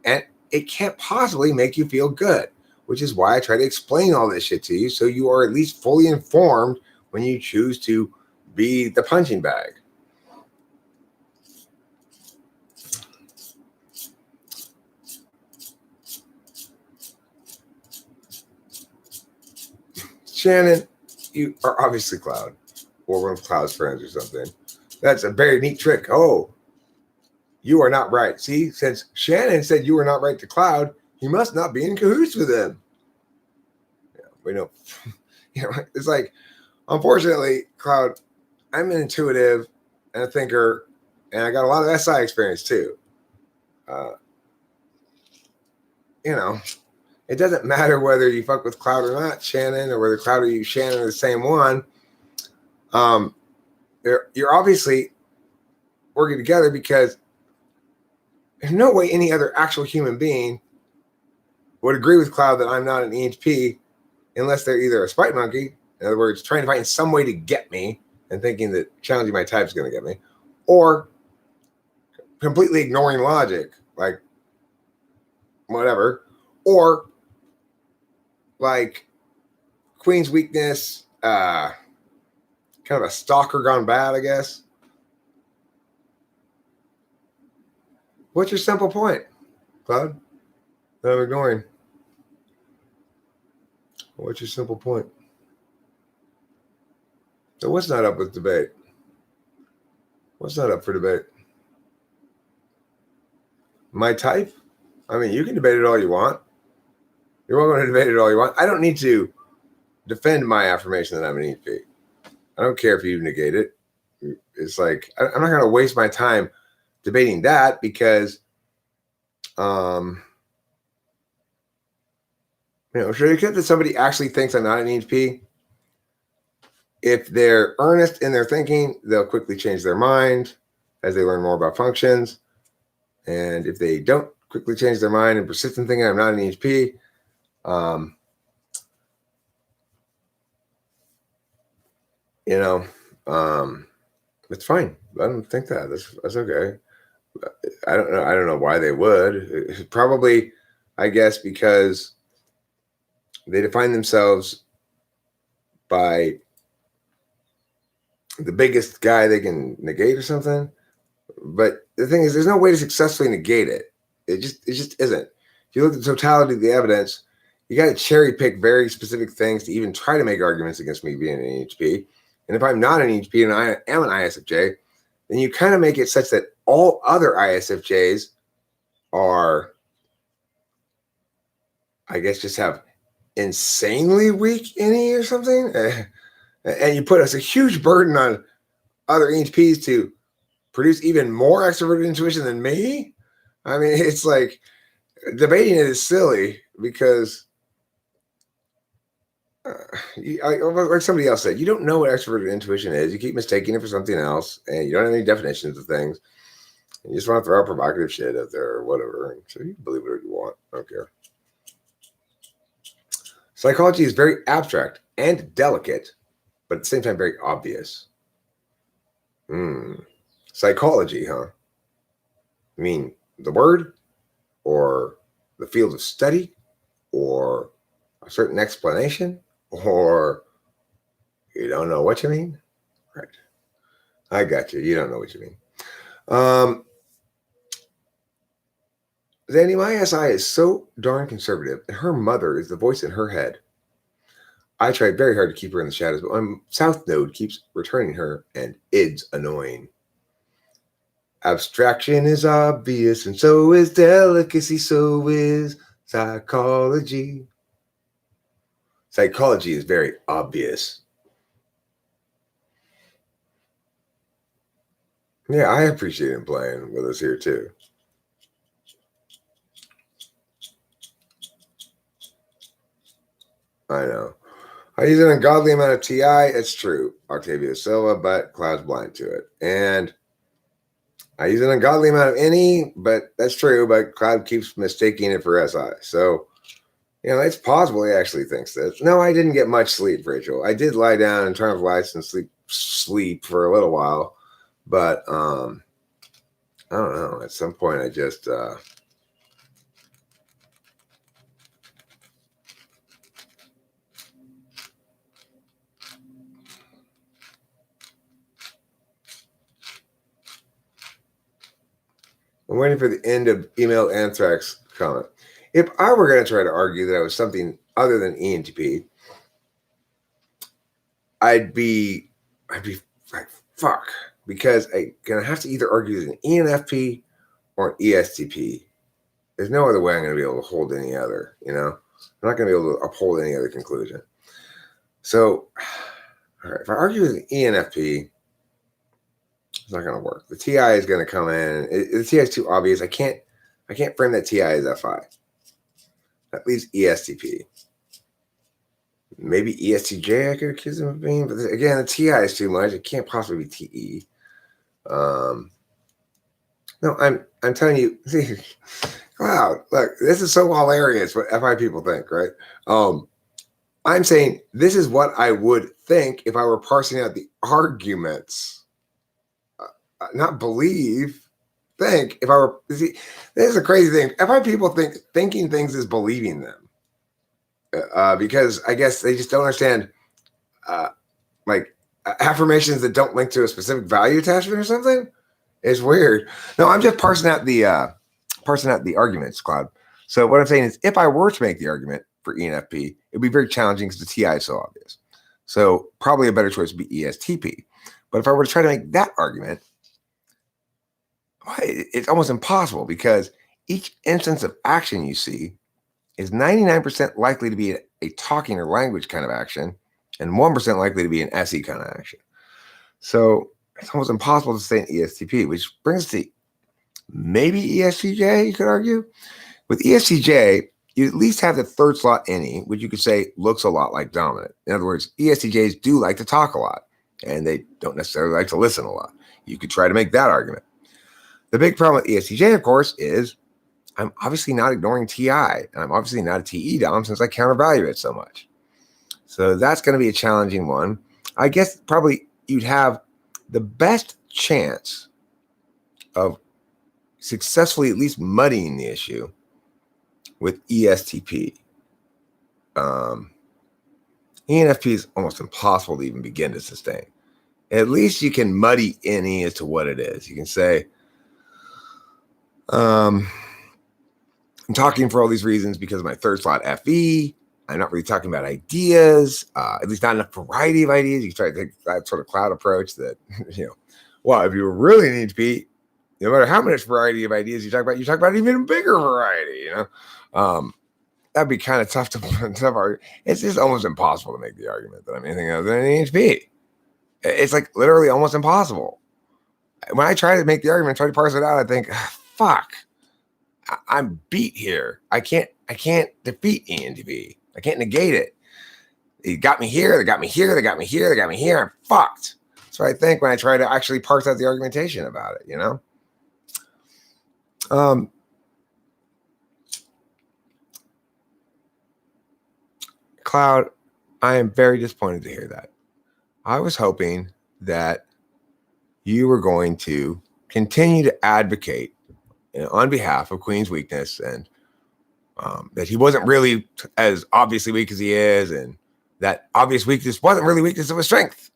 and it can't possibly make you feel good, which is why I try to explain all this shit to you so you are at least fully informed when you choose to be the punching bag. Shannon, you are obviously Cloud, or one of Cloud's friends or something. That's a very neat trick. Oh, you are not right. See, since Shannon said you were not right to Cloud, you must not be in cahoots with him. Yeah, we know. It's like, unfortunately, Cloud, I'm an intuitive and a thinker, and I got a lot of SI experience too. It doesn't matter whether you fuck with Cloud or not, Shannon, or whether Cloud or you, Shannon, are the same one. You're obviously working together because there's no way any other actual human being would agree with Cloud that I'm not an EHP unless they're either a spite monkey, in other words, trying to find some way to get me and thinking that challenging my type is going to get me, or completely ignoring logic, like whatever, or like Queen's weakness, kind of a stalker gone bad, I guess. What's your simple point, Cloud, that I'm ignoring? What's your simple point? So what's not up with debate? What's not up for debate? My type? I mean, you can debate it all you want. You're welcome to debate it all you want. I don't need to defend my affirmation that I'm an EHP. I don't care if you negate it. It's like, I'm not going to waste my time debating that because, should I accept that somebody actually thinks I'm not an EHP? If they're earnest in their thinking, they'll quickly change their mind as they learn more about functions. And if they don't quickly change their mind and persist in thinking I'm not an EHP, it's fine. I don't think that. That's okay. I don't know. I don't know why they would. Probably, I guess, because they define themselves by the biggest guy they can negate or something. But the thing is, there's no way to successfully negate it. It just isn't. If you look at the totality of the evidence, you got to cherry pick very specific things to even try to make arguments against me being an EHP. And if I'm not an EHP and I am an ISFJ, then you kind of make it such that all other ISFJs are, I guess, just have insanely weak INI or something. And you put us a huge burden on other EHPs to produce even more extroverted intuition than me. I mean, it's like debating it is silly because, like somebody else said, you don't know what extroverted intuition is. You keep mistaking it for something else, and you don't have any definitions of things. And you just want to throw out provocative shit out there or whatever. So you can believe whatever you want. I don't care. Psychology is very abstract and delicate, but at the same time very obvious. Psychology, huh? You mean the word, or the field of study, or a certain explanation, or you don't know what you mean? Right. I got you. You don't know what you mean. Zandy, my SI is so darn conservative, and her mother is the voice in her head. I tried very hard to keep her in the shadows, but my South Node keeps returning her, and it's annoying. Abstraction is obvious, and so is delicacy, so is psychology. Psychology is very obvious. Yeah, I appreciate him playing with us here too. I know. I use an ungodly amount of TI. It's true, Octavio Silva, but Cloud's blind to it. And I use an ungodly amount of any, but that's true. But Cloud keeps mistaking it for SI. So, it's possible he actually thinks this. No, I didn't get much sleep, Rachel. I did lie down and try to lights and sleep for a little while, but I don't know. At some point, I just I'm waiting for the end of email anthrax comment. If I were going to try to argue that I was something other than ENTP, I'd be like, fuck, because I'm going to have to either argue as an ENFP or an ESTP. There's no other way I'm going to be able to hold any other, I'm not going to be able to uphold any other conclusion. So, all right, if I argue as an ENFP, it's not going to work. The TI is going to come in. The TI is too obvious. I can't frame that TI as FI. That leaves ESTP. Maybe ESTJ I could accuse him of being, but again, the TI is too much. It can't possibly be TE. No, I'm telling you, see, Cloud, look, this is so hilarious what FI people think, right? I'm saying this is what I would think if I were parsing out the arguments. Not believe, think. If I were, see, this is a crazy thing. FI people think thinking things is believing them. Because I guess they just don't understand like affirmations that don't link to a specific value attachment or something. It's weird. No, I'm just parsing out the arguments, Cloud. So what I'm saying is, if I were to make the argument for ENFP, it'd be very challenging because the TI is so obvious. So probably a better choice would be ESTP. But if I were to try to make that argument, it's almost impossible because each instance of action you see is 99% likely to be a talking or language kind of action and 1% likely to be an SE kind of action. So it's almost impossible to say an ESTP, which brings us to maybe ESTJ, you could argue. With ESTJ, you at least have the third slot any, which you could say looks a lot like dominant. In other words, ESTJs do like to talk a lot, and they don't necessarily like to listen a lot. You could try to make that argument. The big problem with ESTJ, of course, is I'm obviously not ignoring TI, and I'm obviously not a TE dom since I countervalue it so much. So that's going to be a challenging one. I guess probably you'd have the best chance of successfully at least muddying the issue with ESTP. ENFP is almost impossible to even begin to sustain. At least you can muddy any as to what it is. You can say, I'm talking for all these reasons because of my third slot FE. I'm not really talking about ideas, at least not enough variety of ideas. You try to take that sort of cloud approach that, well, if you really need to be, no matter how much variety of ideas you talk about even a bigger variety, that'd be kind of tough to argue. It's just almost impossible to make the argument that I'm anything other than an EHP. It's like literally almost impossible. When I try to make the argument, try to parse it out, I think, fuck, I'm beat here. I can't defeat ENTP. I can't negate it. They got me here. They got me here. They got me here. They got me here. I'm fucked. So I think when I try to actually parse out the argumentation about it, Cloud, I am very disappointed to hear that. I was hoping that you were going to continue to advocate on behalf of Queen's weakness and that he wasn't really as obviously weak as he is, and that obvious weakness wasn't really weakness, it was strength.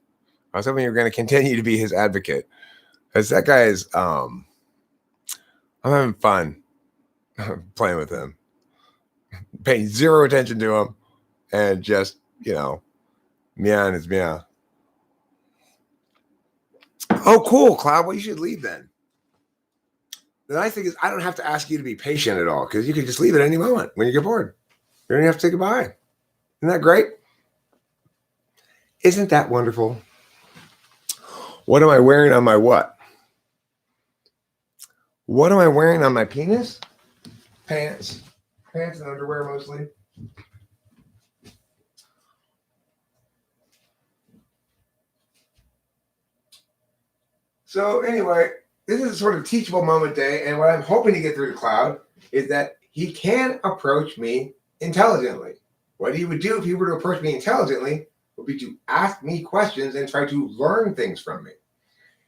I was hoping you were going to continue to be his advocate because that guy is, I'm having fun playing with him, paying zero attention to him, and just, meow is meow. Oh, cool, Cloud. Well, you should leave then. The nice thing is I don't have to ask you to be patient at all because you can just leave at any moment when you get bored. You don't have to say goodbye. Isn't that great? Isn't that wonderful? What am I wearing on my what? What am I wearing on my penis? Pants. Pants and underwear mostly. So anyway, this is a sort of teachable moment day, and what I'm hoping to get through to Cloud is that he can approach me intelligently. What he would do if he were to approach me intelligently would be to ask me questions and try to learn things from me.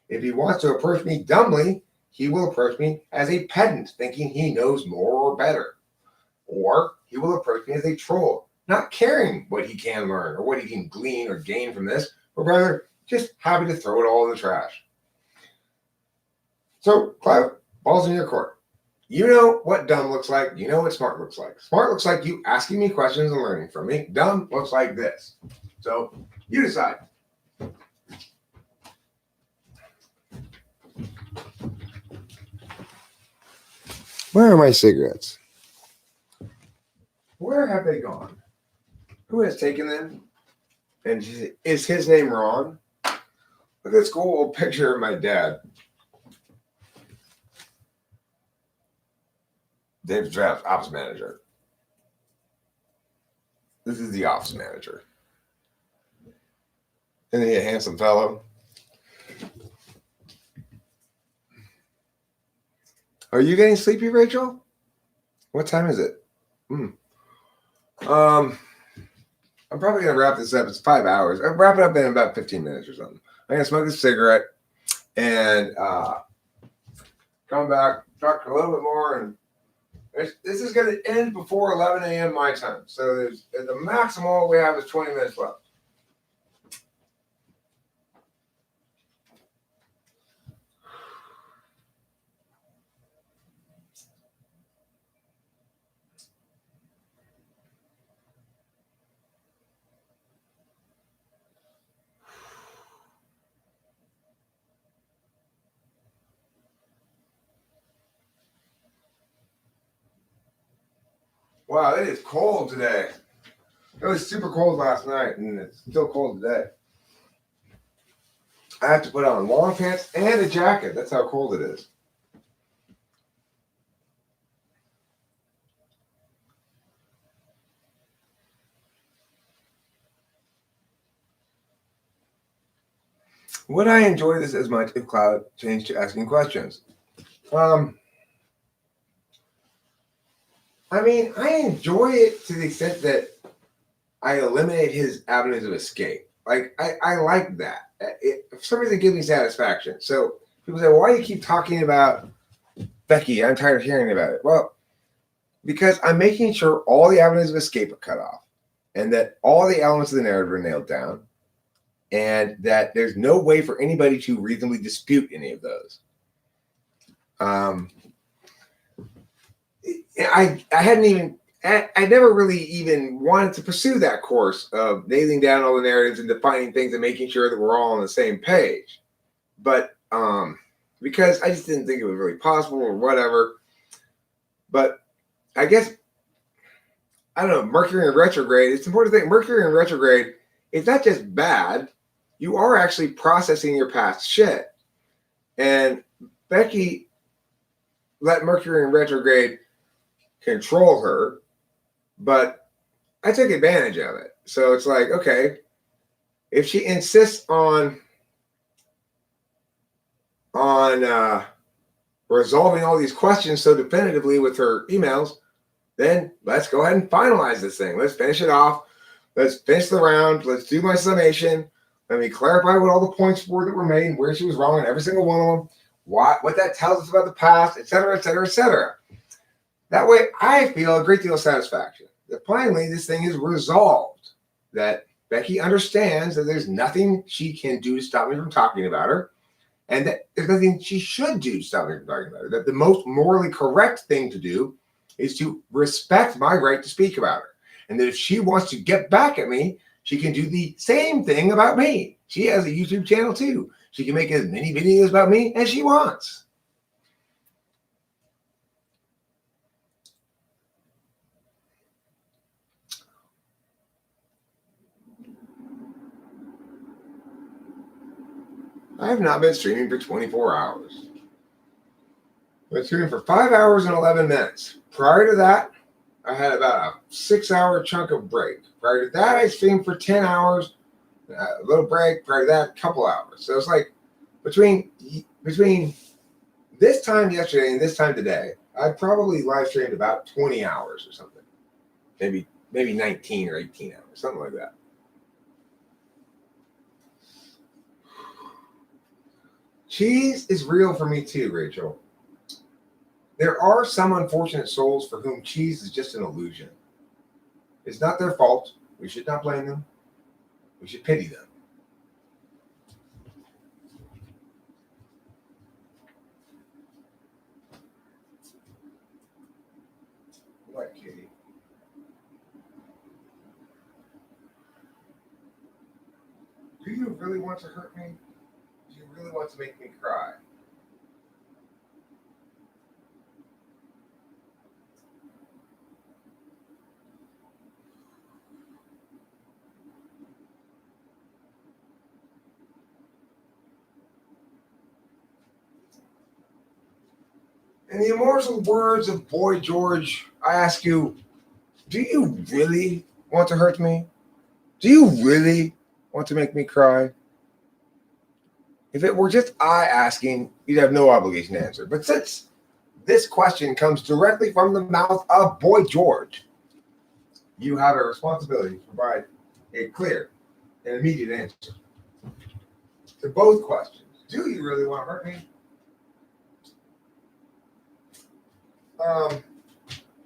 If he wants to approach me dumbly, he will approach me as a pedant, thinking he knows more or better. Or he will approach me as a troll, not caring what he can learn or what he can glean or gain from this, but rather just happy to throw it all in the trash. So, Cloud, ball's in your court. You know what dumb looks like. You know what smart looks like. Smart looks like you asking me questions and learning from me. Dumb looks like this. So, you decide. Where are my cigarettes? Where have they gone? Who has taken them? And is his name Ron? Look at this cool old picture of my dad. Dave's draft ops manager. This is the ops manager. Isn't he a handsome fellow? Are you getting sleepy, Rachel? What time is it? I'm probably gonna wrap this up. It's 5 hours. I'll wrap it up in about 15 minutes or something. I'm gonna smoke a cigarette and come back, talk a little bit more, and this is gonna end before 11 a.m. my time. So there's the maximum we have is 20 minutes left. Wow, it is cold today. It was super cold last night, and it's still cold today. I have to put on long pants and a jacket. That's how cold it is. Would I enjoy this as much if Cloud changed to asking questions? I mean, I enjoy it to the extent that I eliminate his avenues of escape. Like, I like that. For some reason, it gives me satisfaction. So people say, well, why do you keep talking about Becky? I'm tired of hearing about it. Well, because I'm making sure all the avenues of escape are cut off and that all the elements of the narrative are nailed down and that there's no way for anybody to reasonably dispute any of those. I hadn't even I never really even wanted to pursue that course of nailing down all the narratives and defining things and making sure that we're all on the same page. But because I just didn't think it was really possible or whatever. But I guess I don't know, Mercury in retrograde. It's important to think Mercury in retrograde is not just bad. You are actually processing your past shit. And Becky let Mercury in retrograde control her, but I took advantage of it. So it's like, okay, if she insists on resolving all these questions so definitively with her emails, then let's go ahead and finalize this thing. Let's finish it off. Let's finish the round. Let's do my summation. Let me clarify what all the points were that were made and where she was wrong on every single one of them, what that tells us about the past, et cetera, et cetera, et cetera. That way, I feel a great deal of satisfaction that finally this thing is resolved, that Becky understands that there's nothing she can do to stop me from talking about her, and that there's nothing she should do to stop me from talking about her, that the most morally correct thing to do is to respect my right to speak about her, and that if she wants to get back at me, she can do the same thing about me. She has a YouTube channel too. She can make as many videos about me as she wants. I have not been streaming for 24 hours. I've been streaming for 5 hours and 11 minutes. Prior to that, I had about a 6-hour chunk of break. Prior to that, I streamed for 10 hours, a little break. Prior to that, a couple hours. So it's like between this time yesterday and this time today, I probably live streamed about 20 hours or something. Maybe 19 or 18 hours, something like that. Cheese is real for me too, Rachel. There are some unfortunate souls for whom cheese is just an illusion. It's not their fault. We should not blame them. We should pity them. What, Katie? Do you really want to hurt me? Do you really want to make me cry? In the immortal words of Boy George, I ask you, do you really want to hurt me? Do you really want to make me cry? If it were just I asking, you'd have no obligation to answer. But since this question comes directly from the mouth of Boy George, you have a responsibility to provide a clear and immediate answer to both questions. Do you really want to hurt me?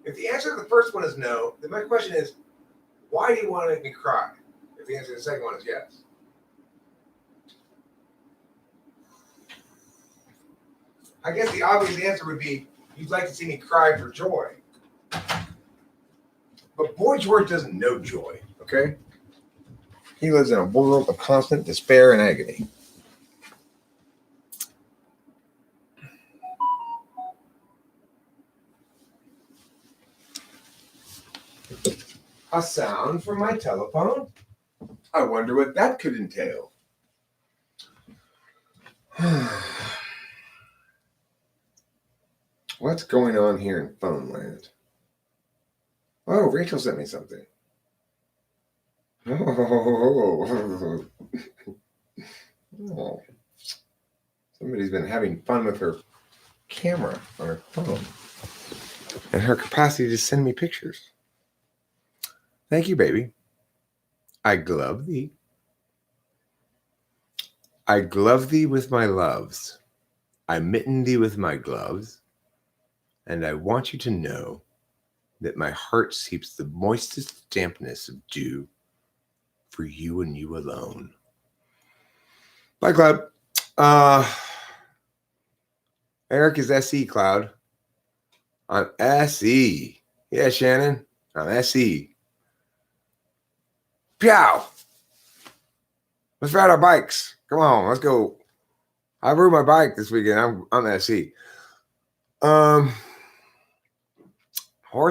If the answer to the first one is no, then my question is, why do you want to make me cry? If the answer to the second one is yes. I guess the obvious answer would be, you'd like to see me cry for joy. But Boy George doesn't know joy, okay? He lives in a world of constant despair and agony. A sound from my telephone? I wonder what that could entail. What's going on here in phone land? Oh, Rachel sent me something. Oh. Oh. Somebody's been having fun with her camera on her phone and her capacity to send me pictures. Thank you, baby. I glove thee. I glove thee with my loves. I mitten thee with my gloves. And I want you to know that my heart seeps the moistest dampness of dew for you and you alone. Bye, Cloud. Eric is SE, Cloud. I'm SE. Yeah, Shannon. I'm SE. Pow! Let's ride our bikes. Come on, let's go. I rode my bike this weekend. I'm SE. Horace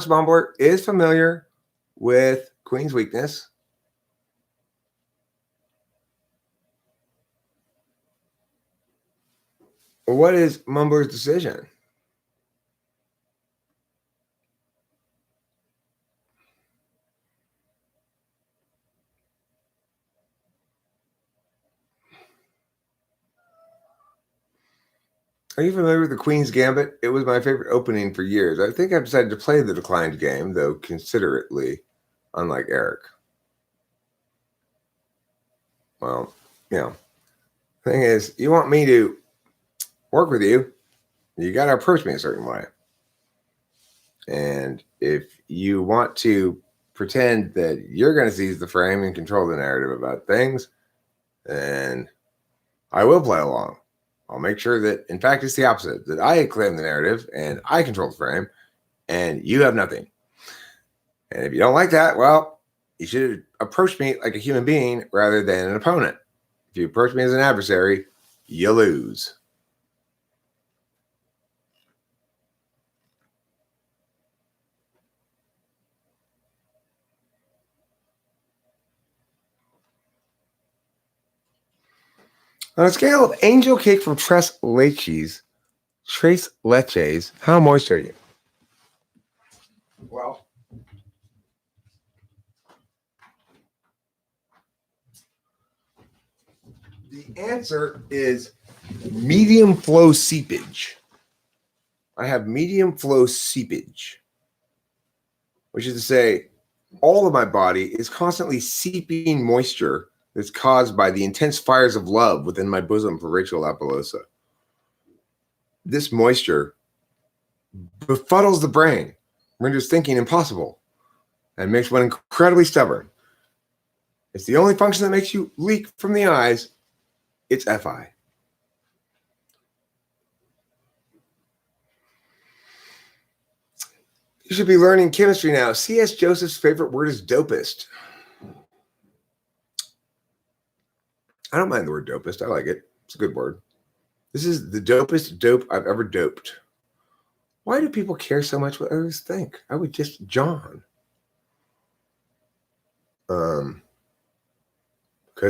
Mumbler is familiar with Queen's weakness. What is Mumbler's decision? Are you familiar with the Queen's Gambit? It was my favorite opening for years. I think I've decided to play the declined game, though considerately, unlike Eric. Well, thing is, you want me to work with you, you got to approach me a certain way. And if you want to pretend that you're going to seize the frame and control the narrative about things, then I will play along. I'll make sure that, in fact, it's the opposite, that I claim the narrative and I control the frame and you have nothing. And if you don't like that, well, you should approach me like a human being rather than an opponent. If you approach me as an adversary, you lose. On a scale of angel cake from Tres Leches, how moist are you? Well, the answer is medium flow seepage. I have medium flow seepage, which is to say, all of my body is constantly seeping moisture that's caused by the intense fires of love within my bosom for Rachel Lapalosa. This moisture befuddles the brain, renders thinking impossible, and makes one incredibly stubborn. It's the only function that makes you leak from the eyes. It's FI. You should be learning chemistry now. C.S. Joseph's favorite word is dopest. I don't mind the word dopest. I like it. It's a good word. This is the dopest dope I've ever doped. Why do people care so much what others think? I would just John. Because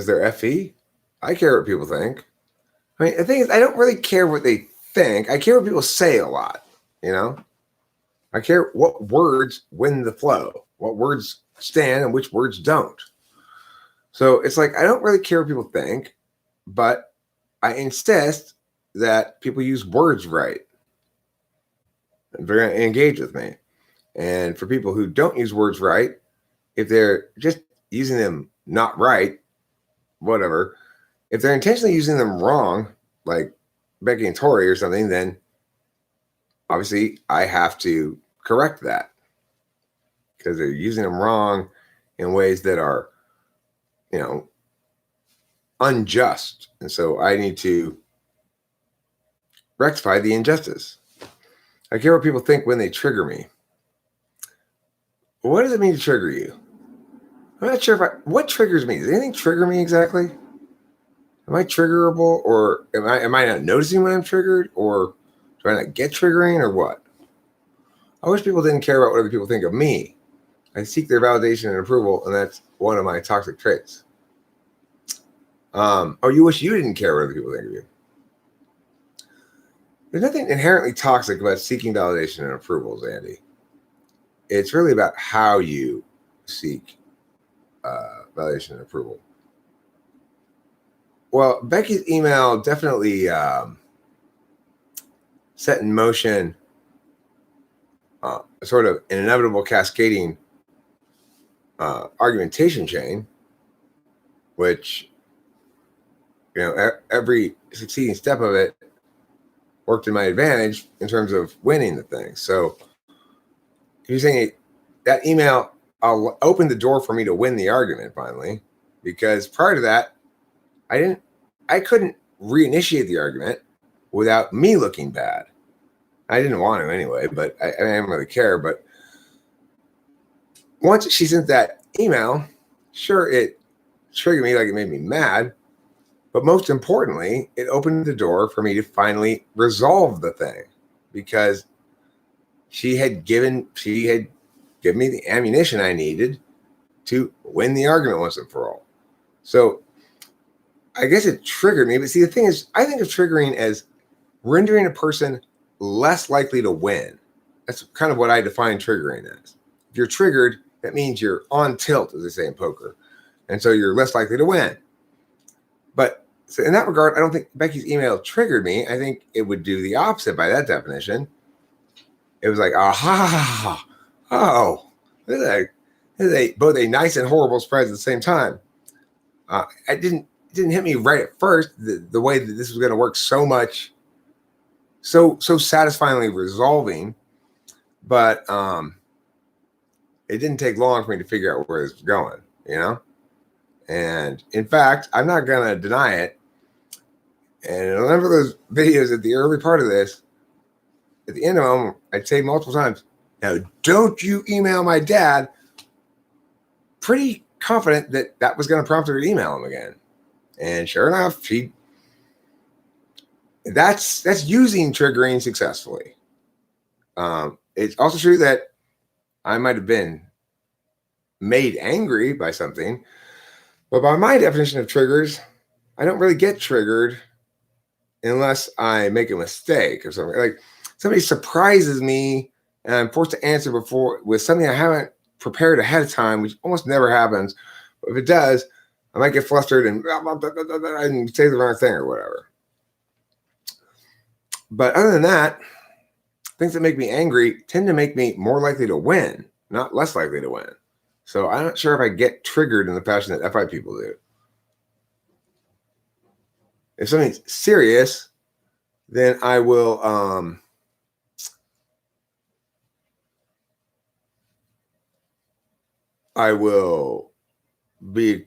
they're FE? I care what people think. I mean, the thing is, I don't really care what they think. I care what people say a lot, you know? I care what words win the flow, what words stand and which words don't. So it's like, I don't really care what people think, but I insist that people use words right. And they're going to engage with me. And for people who don't use words right, if they're just using them not right, whatever, if they're intentionally using them wrong, like Becky and Tori or something, then obviously I have to correct that because they're using them wrong in ways that are, you know, unjust. And so I need to rectify the injustice. I care what people think when they trigger me. What does it mean to trigger you? I'm not sure what triggers me. Does anything trigger me exactly? Am I triggerable, or am I not noticing when I'm triggered, or do I not get triggering, or what? I wish people didn't care about what other people think of me. I seek their validation and approval, and that's one of my toxic traits. You wish you didn't care what other people think of you. There's nothing inherently toxic about seeking validation and approval, Andy. It's really about how you seek validation and approval. Well, Becky's email definitely set in motion sort of an inevitable cascading argumentation chain, which, you know, every succeeding step of it worked in my advantage in terms of winning the thing. So if you're saying that email opened the door for me to win the argument finally, because prior to that, I couldn't reinitiate the argument without me looking bad. I didn't want to anyway, but I didn't really care. But once she sent that email, sure, it triggered me, like it made me mad. But most importantly, it opened the door for me to finally resolve the thing, because she had given me the ammunition I needed to win the argument once and for all. So I guess it triggered me. But see, the thing is, I think of triggering as rendering a person less likely to win. That's kind of what I define triggering as. If you're triggered, that means you're on tilt, as they say in poker. And so you're less likely to win. But so in that regard, I don't think Becky's email triggered me. I think it would do the opposite by that definition. It was like, aha, oh, this is both a nice and horrible surprise at the same time. It didn't hit me right at first, the way that this was going to work so much, so satisfyingly resolving. But it didn't take long for me to figure out where this was going, you know? And in fact, I'm not going to deny it. And in a number of those videos at the early part of this, at the end of them, I'd say multiple times, now, don't you email my dad. Pretty confident that was going to prompt her to email him again. And sure enough, that's using triggering successfully. It's also true that I might have been made angry by something, but by my definition of triggers, I don't really get triggered unless I make a mistake or something. Like somebody surprises me and I'm forced to answer before with something I haven't prepared ahead of time, which almost never happens. But if it does, I might get flustered and say the wrong thing or whatever. But other than that, things that make me angry tend to make me more likely to win, not less likely to win. So I'm not sure if I get triggered in the fashion that FI people do. If something's serious, then I will be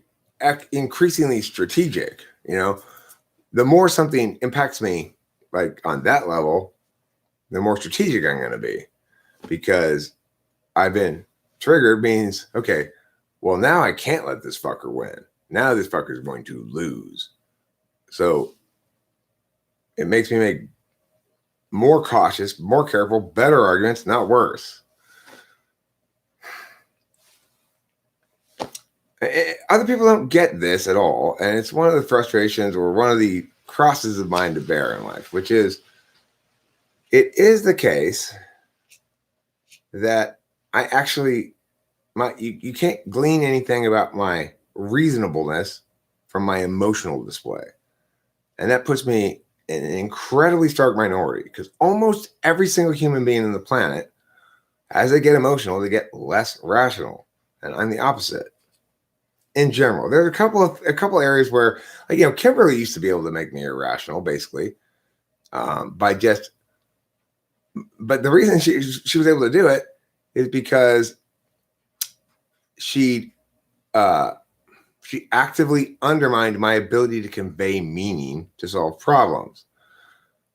increasingly strategic. You know, the more something impacts me, like on that level, the more strategic I'm going to be, because I've been triggered means, okay, well, now I can't let this fucker win. Now this fucker is going to lose. So it makes me make more cautious, more careful, better arguments, not worse. Other people don't get this at all. And it's one of the frustrations or one of the crosses of mine to bear in life, which is, it is the case that I actually, you can't glean anything about my reasonableness from my emotional display. And that puts me in an incredibly stark minority, because almost every single human being on the planet, as they get emotional, they get less rational. And I'm the opposite. In general, there's a couple areas where, like, you know, Kimberly used to be able to make me irrational, basically, by just. But the reason she was able to do it is because she actively undermined my ability to convey meaning to solve problems.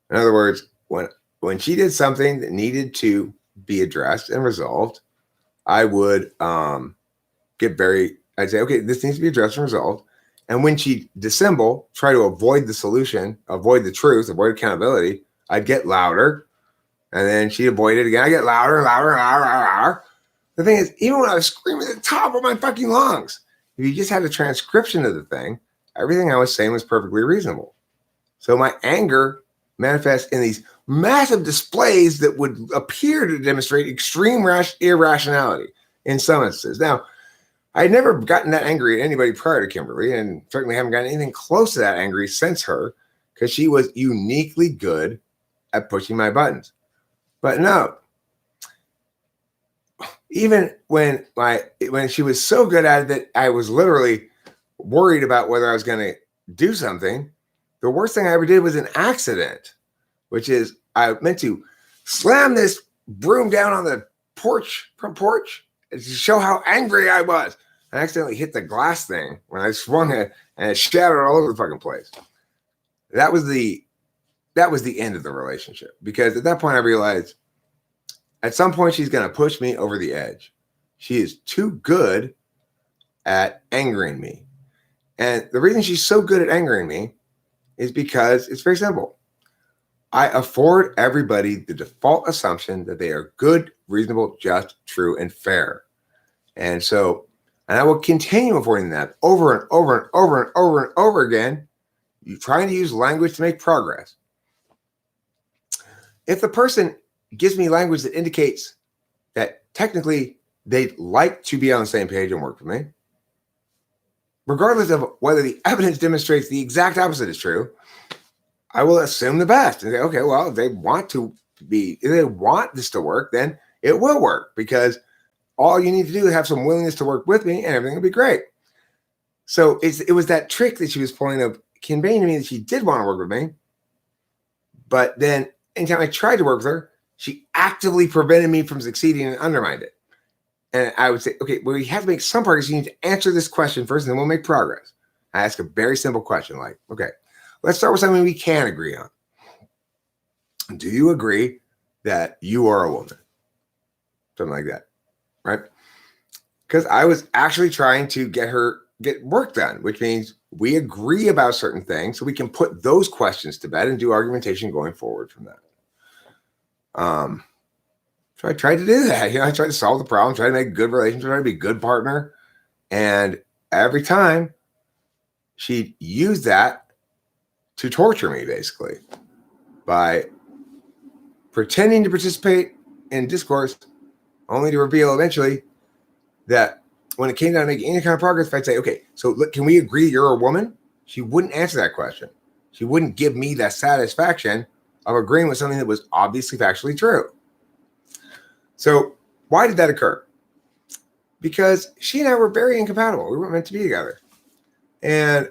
In other words, when she did something that needed to be addressed and resolved, I would I'd say, okay, this needs to be addressed and resolved. And when she'd dissemble, try to avoid the solution, avoid the truth, avoid accountability, I'd get louder. And then she'd avoid it again. I get louder and louder and louder and louder. The thing is, even when I was screaming at the top of my fucking lungs, if you just had a transcription of the thing, everything I was saying was perfectly reasonable. So my anger manifests in these massive displays that would appear to demonstrate extreme irrationality in some instances. Now, I'd never gotten that angry at anybody prior to Kimberly, and certainly haven't gotten anything close to that angry since her, because she was uniquely good at pushing my buttons. But no, even when she was so good at it that I was literally worried about whether I was going to do something, the worst thing I ever did was an accident, which is I meant to slam this broom down on the front porch to show how angry I was. I accidentally hit the glass thing when I swung it, and it shattered all over the fucking place. That was the end of the relationship, because at that point I realized at some point she's going to push me over the edge. She is too good at angering me. And the reason she's so good at angering me is because it's very simple. I afford everybody the default assumption that they are good, reasonable, just, true, and fair. And I will continue affording that over and over and over and over and over again. You're trying to use language to make progress. If the person gives me language that indicates that technically they'd like to be on the same page and work with me, regardless of whether the evidence demonstrates the exact opposite is true, I will assume the best and say, okay, well, if they want this to work, then it will work, because all you need to do is have some willingness to work with me and everything will be great. So it was that trick that she was pulling of conveying to me that she did want to work with me. But then anytime I tried to work with her, she actively prevented me from succeeding and undermined it. And I would say, okay, well, you have to make some progress. You need to answer this question first, and then we'll make progress. I ask a very simple question like, okay, let's start with something we can agree on. Do you agree that you are a woman? Something like that. Right? Because I was actually trying to get work done, which means we agree about certain things so we can put those questions to bed and do argumentation going forward from that. So I tried to do that. I tried to solve the problem, try to make a good relationship, try to be a good partner. And every time she'd use that to torture me, basically, by pretending to participate in discourse, only to reveal eventually that when it came down to making any kind of progress, if I'd say, okay, so look, can we agree you're a woman? She wouldn't answer that question. She wouldn't give me that satisfaction of agreeing with something that was obviously factually true. So why did that occur? Because she and I were very incompatible. We weren't meant to be together. And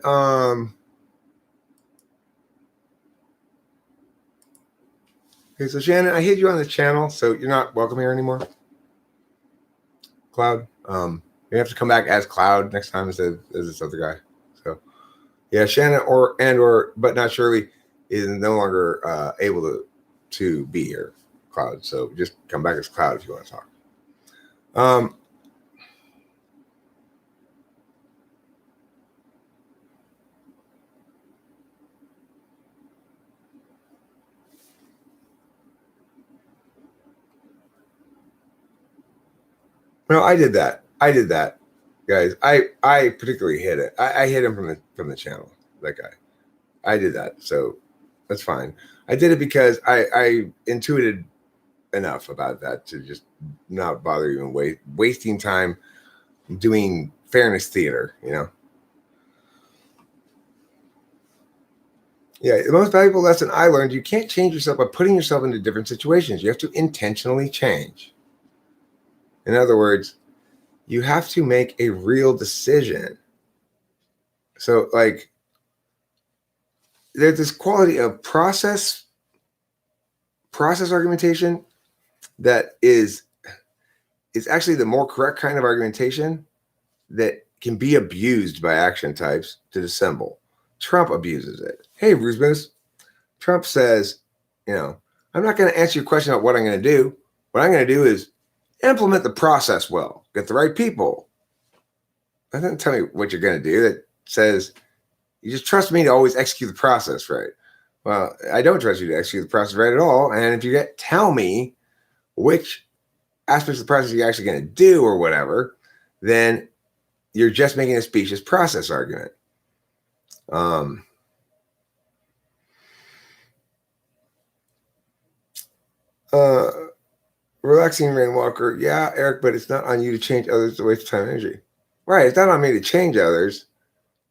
okay, so Shannon, I hid you on the channel, so you're not welcome here anymore. Cloud. You have to come back as Cloud next time instead of as this other guy. So yeah, Shannon or but not Shirley is no longer able to be here, Cloud. So just come back as Cloud if you want to talk. No, I did that. Guys. I particularly hit it. I hit him from the channel. That guy. I did that. So that's fine. I did it because I intuited enough about that to just not bother even wasting time doing fairness theater, you know. Yeah, the most valuable lesson I learned, you can't change yourself by putting yourself into different situations. You have to intentionally change. In other words, you have to make a real decision. So, like, there's this quality of process argumentation that is actually the more correct kind of argumentation that can be abused by action types to dissemble. Trump abuses it. Hey, Rusbus, Trump says, you know, I'm not going to answer your question about what I'm going to do. What I'm going to do is implement the process well, get the right people. That doesn't tell me what you're going to do. That says you just trust me to always execute the process right. Well, I don't trust you to execute the process right at all. And if you tell me which aspects of the process you're actually going to do or whatever, then you're just making a specious process argument. Relaxing Rainwalker, yeah, Eric, but it's not on you to change others to waste time and energy. Right, it's not on me to change others.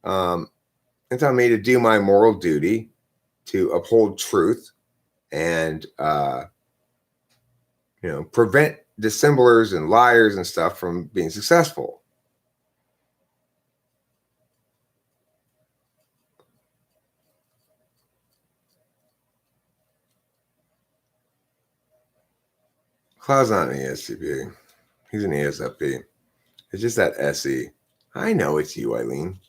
It's on me to do my moral duty to uphold truth and prevent dissemblers and liars and stuff from being successful. Cloud's not an ESTP. He's an ESFP. It's just that SE. I know it's you, Eileen.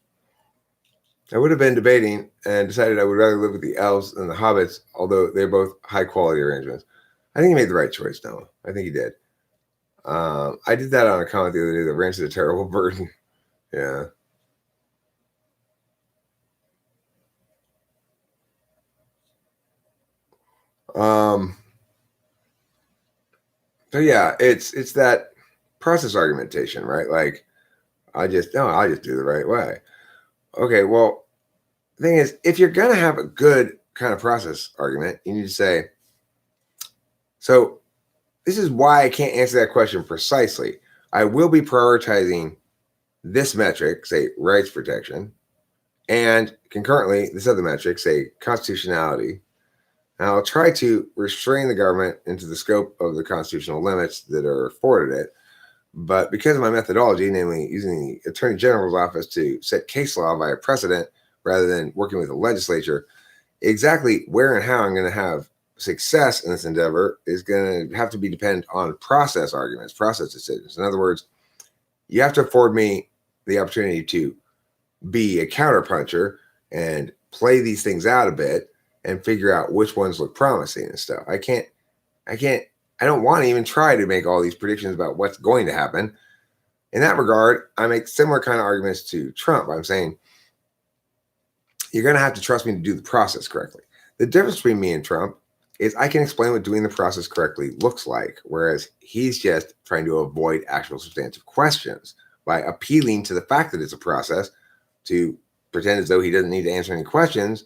I would have been debating and decided I would rather live with the elves than the hobbits, although they're both high-quality arrangements. I think he made the right choice, Noah. I think he did. I did that on a comment the other day. The ranch is a terrible burden. Yeah. So yeah, it's that process argumentation, right? Like, I just do the right way. Okay, well, the thing is, if you're gonna have a good kind of process argument, you need to say, so this is why I can't answer that question precisely. I will be prioritizing this metric, say rights protection, and concurrently this other metric, say constitutionality. And I'll try to restrain the government into the scope of the constitutional limits that are afforded it. But because of my methodology, namely using the Attorney General's office to set case law by a precedent rather than working with the legislature, exactly where and how I'm going to have success in this endeavor is going to have to be dependent on process arguments, process decisions. In other words, you have to afford me the opportunity to be a counterpuncher and play these things out a bit and figure out which ones look promising and stuff. I don't want to even try to make all these predictions about what's going to happen. In that regard, I make similar kind of arguments to Trump. I'm saying, you're going to have to trust me to do the process correctly. The difference between me and Trump is I can explain what doing the process correctly looks like, whereas he's just trying to avoid actual substantive questions by appealing to the fact that it's a process to pretend as though he doesn't need to answer any questions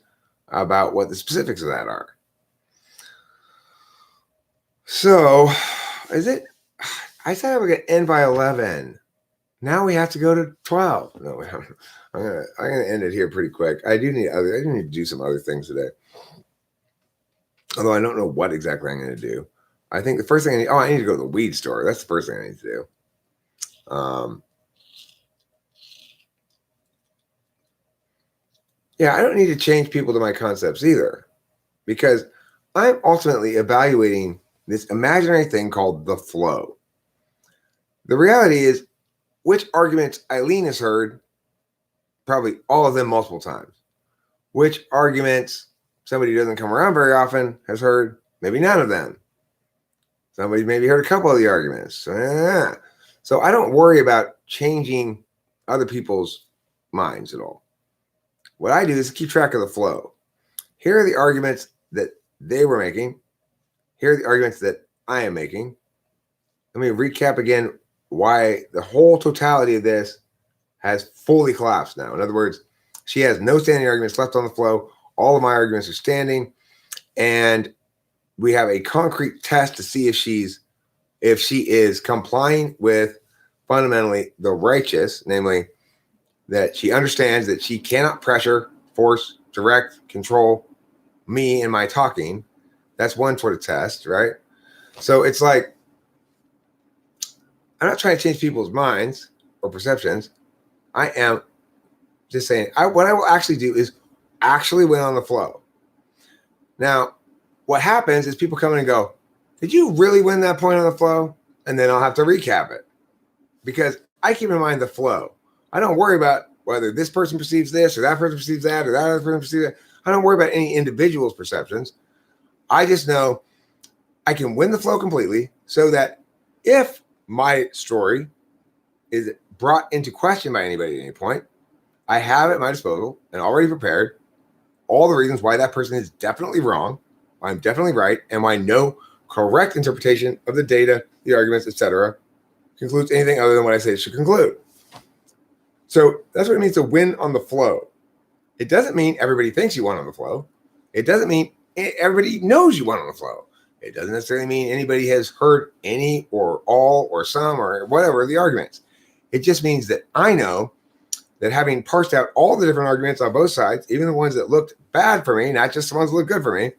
about what the specifics of that are. So, is it? I said I would get end by 11. Now we have to go to 12. No, I'm gonna end it here pretty quick. I do need to do some other things today. Although I don't know what exactly I'm gonna do. I think the first thing I need to go to the weed store. That's the first thing I need to do. Yeah, I don't need to change people to my concepts either, because I'm ultimately evaluating this imaginary thing called the flow. The reality is, which arguments Eileen has heard, probably all of them multiple times. Which arguments somebody who doesn't come around very often has heard, maybe none of them. Somebody maybe heard a couple of the arguments. So I don't worry about changing other people's minds at all. What I do is keep track of the flow. Here are the arguments that they were making. Here are the arguments that I am making. Let me recap again why the whole totality of this has fully collapsed now. In other words, she has no standing arguments left on the flow. All of my arguments are standing. And we have a concrete test to see if she is complying with fundamentally the righteous, namely that she understands that she cannot pressure, force, direct, control me in my talking. That's one sort of test, right? So it's like, I'm not trying to change people's minds or perceptions. I am just saying, what I will actually do is actually win on the flow. Now, what happens is people come in and go, did you really win that point on the flow? And then I'll have to recap it, because I keep in mind the flow. I don't worry about whether this person perceives this or that person perceives that or that other person perceives that. I don't worry about any individual's perceptions. I just know I can win the flow completely, so that if my story is brought into question by anybody at any point, I have at my disposal and already prepared all the reasons why that person is definitely wrong, why I'm definitely right, and why no correct interpretation of the data, the arguments, etc., concludes anything other than what I say it should conclude. So that's what it means to win on the flow. It doesn't mean everybody thinks you won on the flow. It doesn't mean everybody knows you won on the flow. It doesn't necessarily mean anybody has heard any or all or some or whatever the arguments. It just means that I know that, having parsed out all the different arguments on both sides, even the ones that looked bad for me, not just the ones that looked good for me,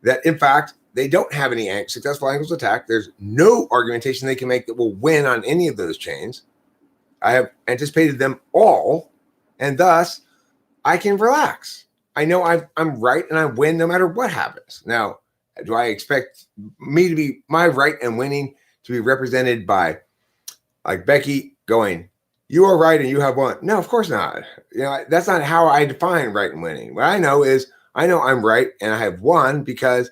that in fact, they don't have any successful angles of attack. There's no argumentation they can make that will win on any of those chains. I have anticipated them all, and thus I can relax. I know I'm right and I win no matter what happens. Now, do I expect me to be my right and winning to be represented by, like, Becky going, you are right and you have won? No, of course not. That's not how I define right and winning. What I know is I know I'm right and I have won because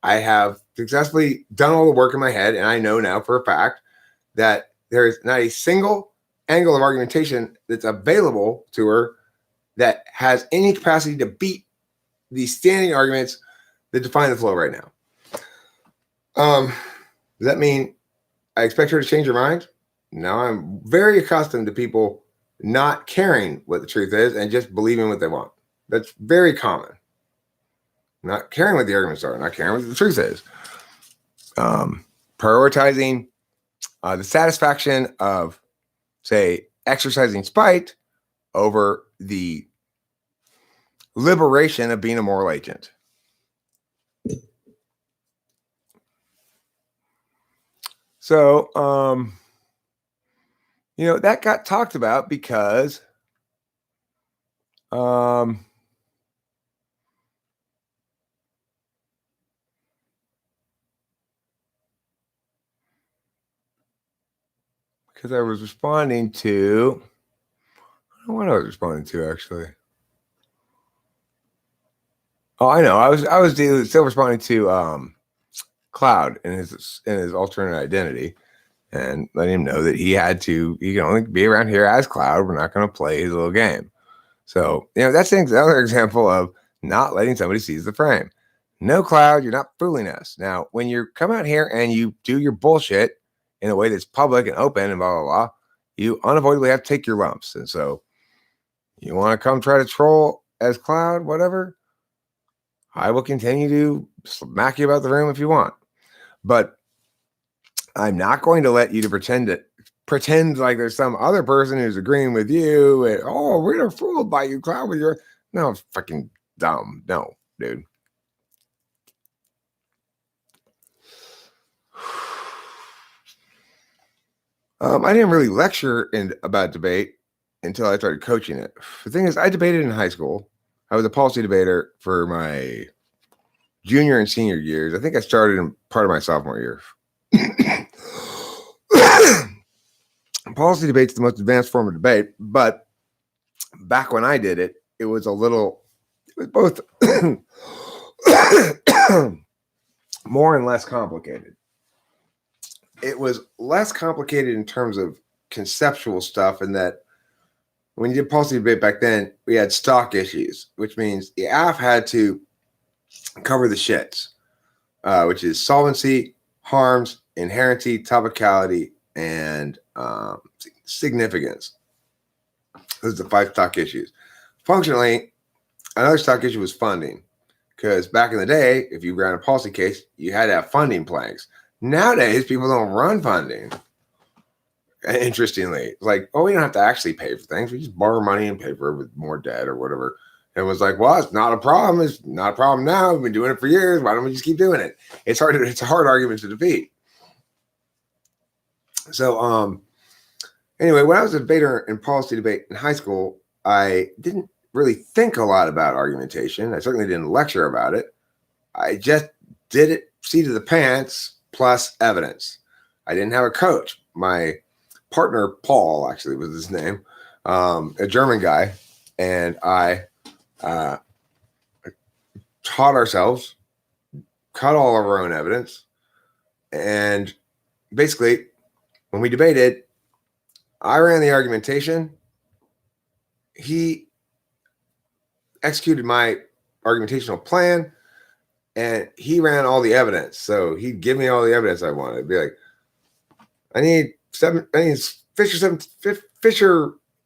I have successfully done all the work in my head, and I know now for a fact that there is not a single angle of argumentation that's available to her that has any capacity to beat the standing arguments that define the flow right now. Does that mean I expect her to change her mind? No, I'm very accustomed to people not caring what the truth is and just believing what they want. That's very common. Not caring what the arguments are, not caring what the truth is. Prioritizing the satisfaction of, say, exercising spite over the liberation of being a moral agent. So, that got talked about because I was responding to, I don't know what I was responding to, actually. Oh, I know. I was still responding to Cloud in his alternate identity, and letting him know that he can only be around here as Cloud. We're not going to play his little game. So, that's another example of not letting somebody seize the frame. No, Cloud, you're not fooling us. Now, when you come out here and you do your bullshit in a way that's public and open and blah, blah, blah, you unavoidably have to take your lumps. And so you want to come try to troll as Cloud, whatever, I will continue to smack you about the room if you want, but I'm not going to let you to pretend like there's some other person who's agreeing with you. And, oh, we're fooled by you, Cloud. With your no, fucking dumb. No, dude. I didn't really lecture about debate until I started coaching it. The thing is, I debated in high school. I was a policy debater for my junior and senior years. I think I started in part of my sophomore year. Policy debate's the most advanced form of debate, but back when I did it, it was both more and less complicated. It was less complicated in terms of conceptual stuff, and that when you did policy debate back then, we had stock issues, which means the AF had to cover the shits, which is solvency, harms, inherency, topicality, and significance. Those are the 5 stock issues. Functionally, another stock issue was funding, because back in the day, if you ran a policy case, you had to have funding planks. Nowadays, people don't run funding. Interestingly, it's like, oh, we don't have to actually pay for things. We just borrow money and pay for it with more debt or whatever. And it was like, well, it's not a problem. It's not a problem now. We've been doing it for years. Why don't we just keep doing it? It's a hard argument to defeat. So, anyway, when I was a debater in policy debate in high school, I didn't really think a lot about argumentation. I certainly didn't lecture about it. I just did it seat of the pants plus evidence. I didn't have a coach. My partner, Paul, actually was his name, a German guy, and I taught ourselves, cut all of our own evidence, and basically, when we debated, I ran the argumentation. He executed my argumentational plan, and he ran all the evidence. So he'd give me all the evidence I wanted. It'd be like, I need Fisher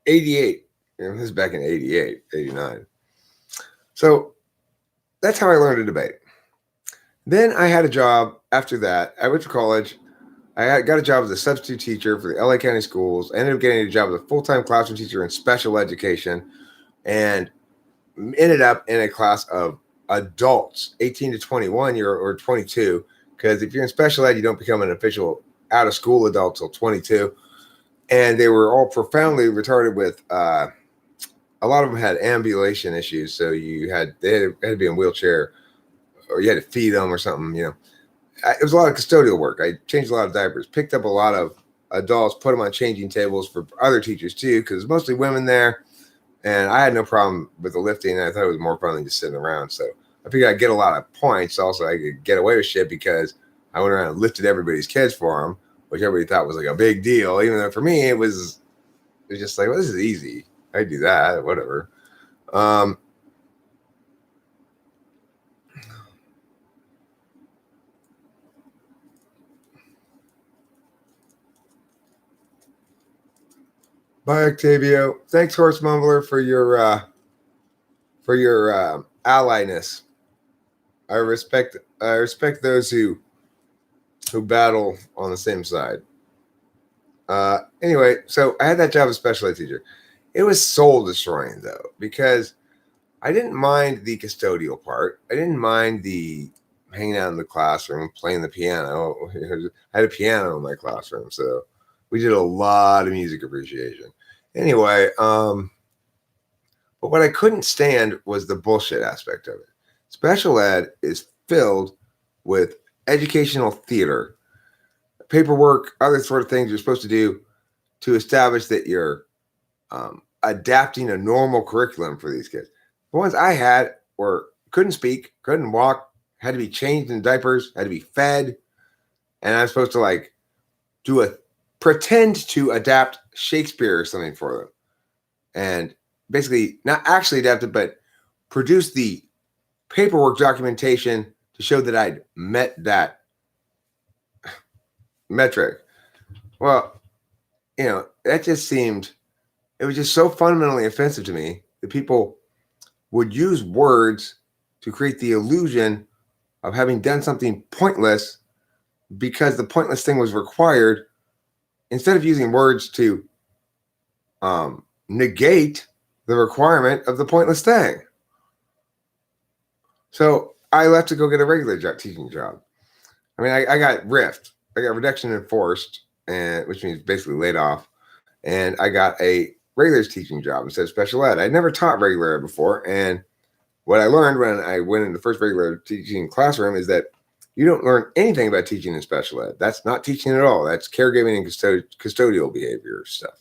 88. This is back in 88, 89. So that's how I learned to debate. Then I had a job after that. I went to college. I got a job as a substitute teacher for the LA County schools. I ended up getting a job as a full-time classroom teacher in special education, and ended up in a class of adults, 18 to 21 or 22, because if you're in special ed, you don't become an official out-of-school adult till 22. And they were all profoundly retarded with, a lot of them had ambulation issues, so they had to be in a wheelchair, or you had to feed them or something, you know. It was a lot of custodial work. I changed a lot of diapers, picked up a lot of adults, put them on changing tables for other teachers too, because mostly women there. And I had no problem with the lifting. And I thought it was more fun than just sitting around. So I figured I'd get a lot of points. Also, I could get away with shit because I went around and lifted everybody's kids for them, which everybody thought was like a big deal. Even though for me, it was just like, well, this is easy. I do that, whatever. Bye, Octavio. Thanks, Horse Mumbler, for your alliness. I respect those who battle on the same side. Anyway, so I had that job as special ed teacher. It was soul destroying though, because I didn't mind the custodial part. I didn't mind the hanging out in the classroom, playing the piano. I had a piano in my classroom, so we did a lot of music appreciation. Anyway, but what I couldn't stand was the bullshit aspect of it. Special ed is filled with educational theater, paperwork, other sort of things you're supposed to do to establish that you're adapting a normal curriculum for these kids. The ones I had couldn't speak, couldn't walk, had to be changed in diapers, had to be fed, and I was supposed to like pretend to adapt Shakespeare or something for them, and basically not actually adapt it, but produce the paperwork documentation to show that I'd met that metric. Well, you know, that just seemed, it was just so fundamentally offensive to me that people would use words to create the illusion of having done something pointless because the pointless thing was required, instead of using words to negate the requirement of the pointless thing. So I left to go get a regular teaching job. I mean, I got RIFT. I got reduction in force, and which means basically laid off. And I got a regular teaching job instead of special ed. I'd never taught regular ed before. And what I learned when I went in the first regular teaching classroom is that you don't learn anything about teaching in special ed. That's not teaching at all. That's caregiving and custodial behavior stuff.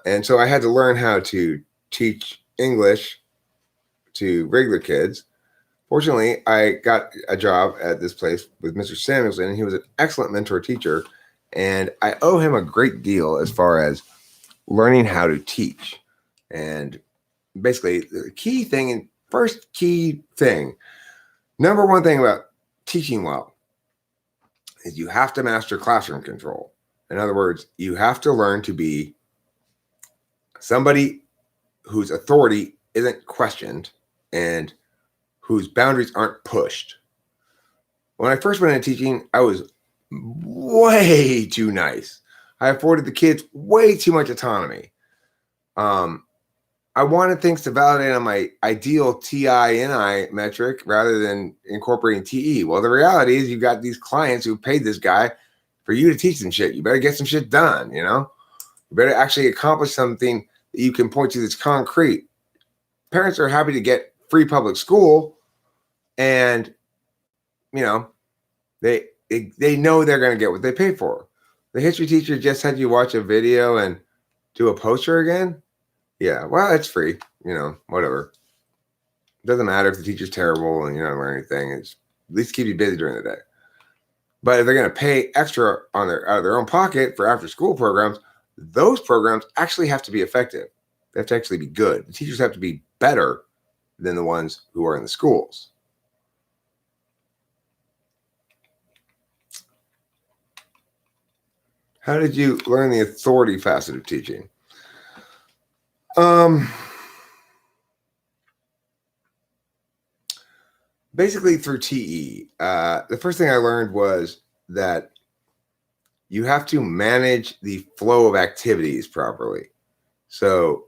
And so I had to learn how to teach English to regular kids. Fortunately, I got a job at this place with Mr. Samuelson, and he was an excellent mentor teacher. And I owe him a great deal as far as learning how to teach. And basically, the key thing, and first key thing, number one thing about teaching well is you have to master classroom control. In other words, you have to learn to be somebody whose authority isn't questioned and whose boundaries aren't pushed. When I first went into teaching, I was way too nice. I afforded the kids way too much autonomy. I wanted things to validate on my ideal TI-NI metric rather than incorporating TE. Well, the reality is you've got these clients who paid this guy for you to teach them shit. You better get some shit done, you know? You better actually accomplish something that you can point to that's concrete. Parents are happy to get free public school, and, you know, they know they're going to get what they pay for. The history teacher just had you watch a video and do a poster again. Yeah, well, it's free, you know, whatever. Doesn't matter if the teacher's terrible and you're not learning anything. It's at least keep you busy during the day. But if they're going to pay extra on out of their own pocket for after school programs, those programs actually have to be effective. They have to actually be good. The teachers have to be better than the ones who are in the schools. How did you learn the authority facet of teaching? Basically through TE. The first thing I learned was that you have to manage the flow of activities properly. So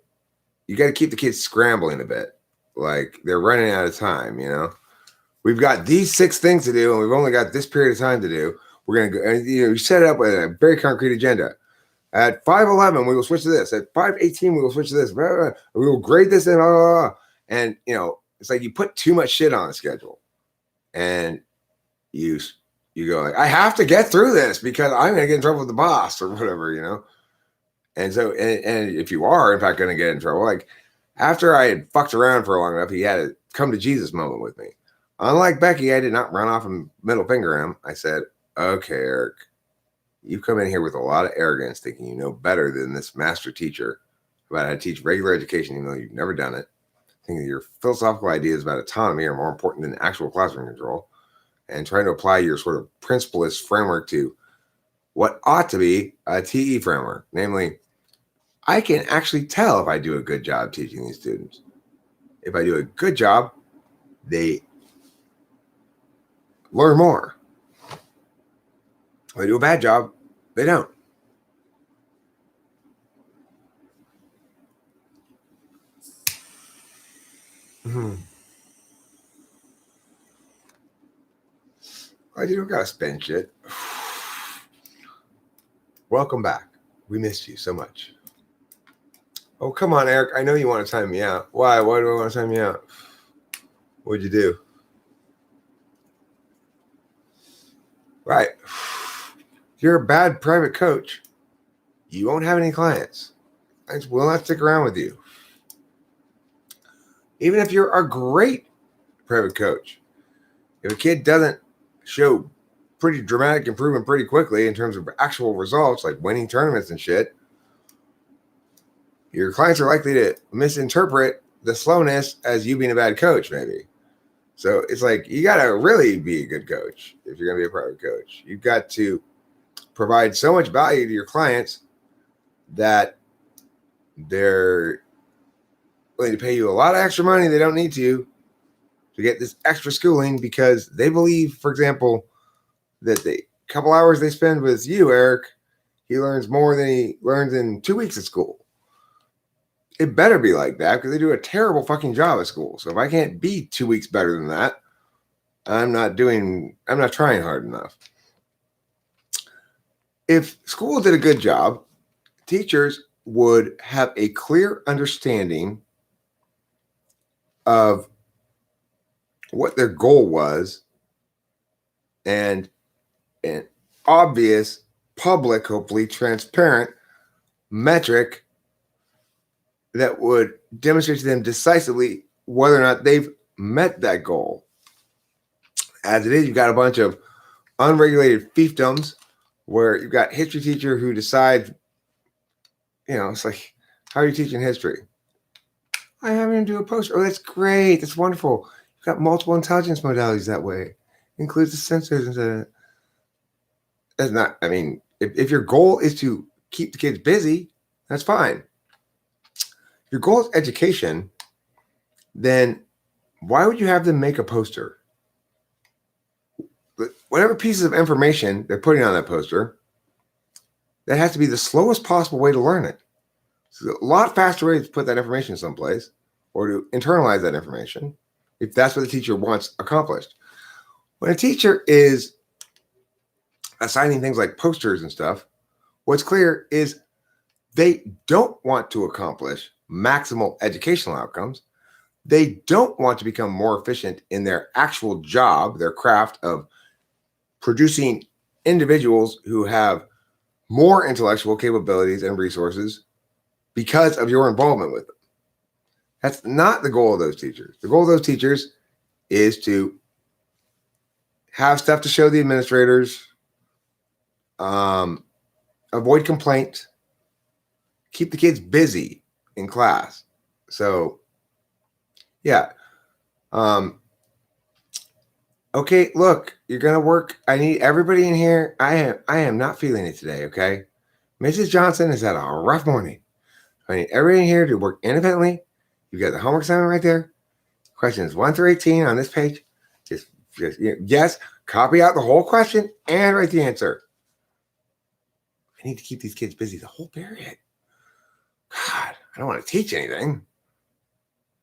you got to keep the kids scrambling a bit. Like they're running out of time, you know? We've got these 6 things to do, and we've only got this period of time to do. We're going to go, and you set it up with a very concrete agenda. At 5:11, we will switch to this. At 5:18, we will switch to this. Blah, blah, blah. We will grade this and blah, blah, blah. And, you know, it's like you put too much shit on the schedule. And you go like, I have to get through this because I'm going to get in trouble with the boss or whatever, you know? And so, and if you are, in fact, going to get in trouble, like after I had fucked around for long enough, he had a come to Jesus moment with me. Unlike Becky, I did not run off and middle finger him. I said, okay, Eric, you come in here with a lot of arrogance, thinking you know better than this master teacher about how to teach regular education, even though you've never done it. Thinking your philosophical ideas about autonomy are more important than actual classroom control, and trying to apply your sort of principlist framework to what ought to be a TE framework. Namely, I can actually tell if I do a good job teaching these students. If I do a good job, they learn more. If I do a bad job, they don't. You don't gotta spend shit. Welcome back. We missed you so much. Oh, come on, Eric. I know you want to time me out. Why? Why do I want to time you out? What'd you do? Right. You're a bad private coach. You won't have any clients. Clients will not stick around with you. Even if you're a great private coach, if a kid doesn't show pretty dramatic improvement pretty quickly in terms of actual results, like winning tournaments and shit, your clients are likely to misinterpret the slowness as you being a bad coach, maybe. So it's like you got to really be a good coach if you're going to be a private coach. You've got to provide so much value to your clients that they're willing to pay you a lot of extra money they don't need to to get this extra schooling because they believe, for example, that the couple hours they spend with you, Eric, he learns more than he learns in 2 weeks of school. It better be like that because they do a terrible fucking job at school. So if I can't be 2 weeks better than that, I'm not trying hard enough. If school did a good job, teachers would have a clear understanding of what their goal was and an obvious, public, hopefully transparent metric that would demonstrate to them decisively whether or not they've met that goal. As it is, you've got a bunch of unregulated fiefdoms where you've got history teacher who decides, it's like, how are you teaching history? I have him do a poster. Oh, that's great. That's wonderful. You've got multiple intelligence modalities that way. Includes the sensors and that's not, if your goal is to keep the kids busy, that's fine. If your goal is education, then why would you have them make a poster? Whatever pieces of information they're putting on that poster, that has to be the slowest possible way to learn it. So a lot faster way to put that information someplace or to internalize that information if that's what the teacher wants accomplished. When a teacher is assigning things like posters and stuff, what's clear is they don't want to accomplish maximal educational outcomes. They don't want to become more efficient in their actual job, their craft of producing individuals who have more intellectual capabilities and resources because of your involvement with them. That's not the goal of those teachers. The goal of those teachers is to have stuff to show the administrators, avoid complaint, keep the kids busy in class. So, yeah. Okay, look, you're going to work. I need everybody in here. I am not feeling it today, okay? Mrs. Johnson has had a rough morning. I need everybody in here to work independently. You got the homework assignment right there. Questions 1 through 18 on this page. Just yes, copy out the whole question and write the answer. I need to keep these kids busy the whole period. God, I don't want to teach anything.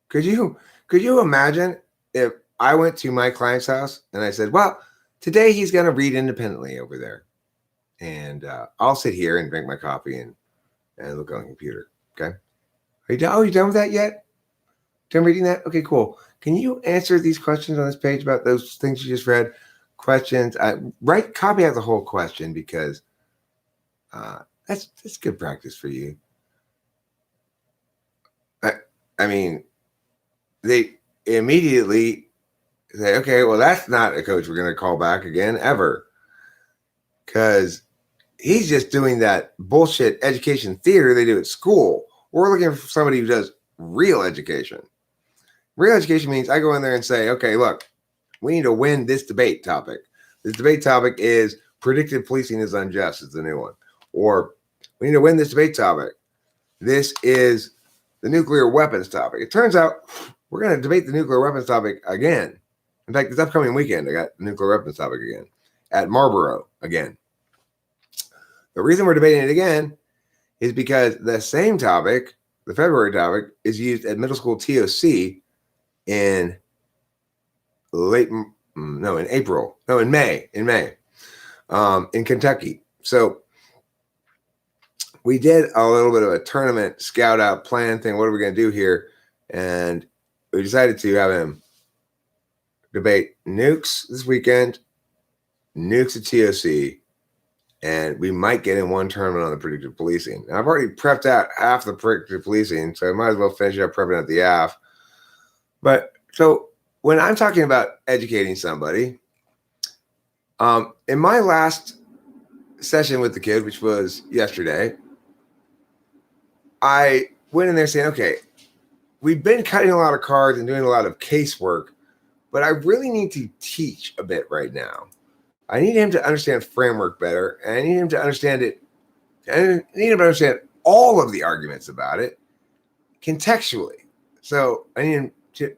Could you imagine if I went to my client's house and I said, well, today he's going to read independently over there. And I'll sit here and drink my coffee and look on the computer. Okay. Are you done with that yet? Done reading that? Okay, cool. Can you answer these questions on this page about those things you just read? Questions. Copy out the whole question because that's good practice for you. They immediately say, okay, well, that's not a coach we're going to call back again ever. Because he's just doing that bullshit education theater they do at school. We're looking for somebody who does real education. Real education means I go in there and say, okay, look, we need to win this debate topic. This debate topic is predictive policing is unjust is the new one. Or we need to win this debate topic. This is the nuclear weapons topic. It turns out we're going to debate the nuclear weapons topic again. In fact, this upcoming weekend, I got the nuclear weapons topic again at Marlboro again. The reason we're debating it again is because the same topic, the February topic, is used at middle school TOC in May, in Kentucky. So we did a little bit of a tournament scout out plan thing. What are we going to do here? And we decided to have him debate nukes this weekend, nukes at TOC, and we might get in one tournament on the predictive policing. Now, I've already prepped out half the predictive policing, so I might as well finish up prepping out the half. But so when I'm talking about educating somebody, in my last session with the kid, which was yesterday, I went in there saying, okay, we've been cutting a lot of cards and doing a lot of casework, but I really need to teach a bit right now. I need him to understand framework better, and I need him to understand it. I need him to understand all of the arguments about it contextually. So I need him to,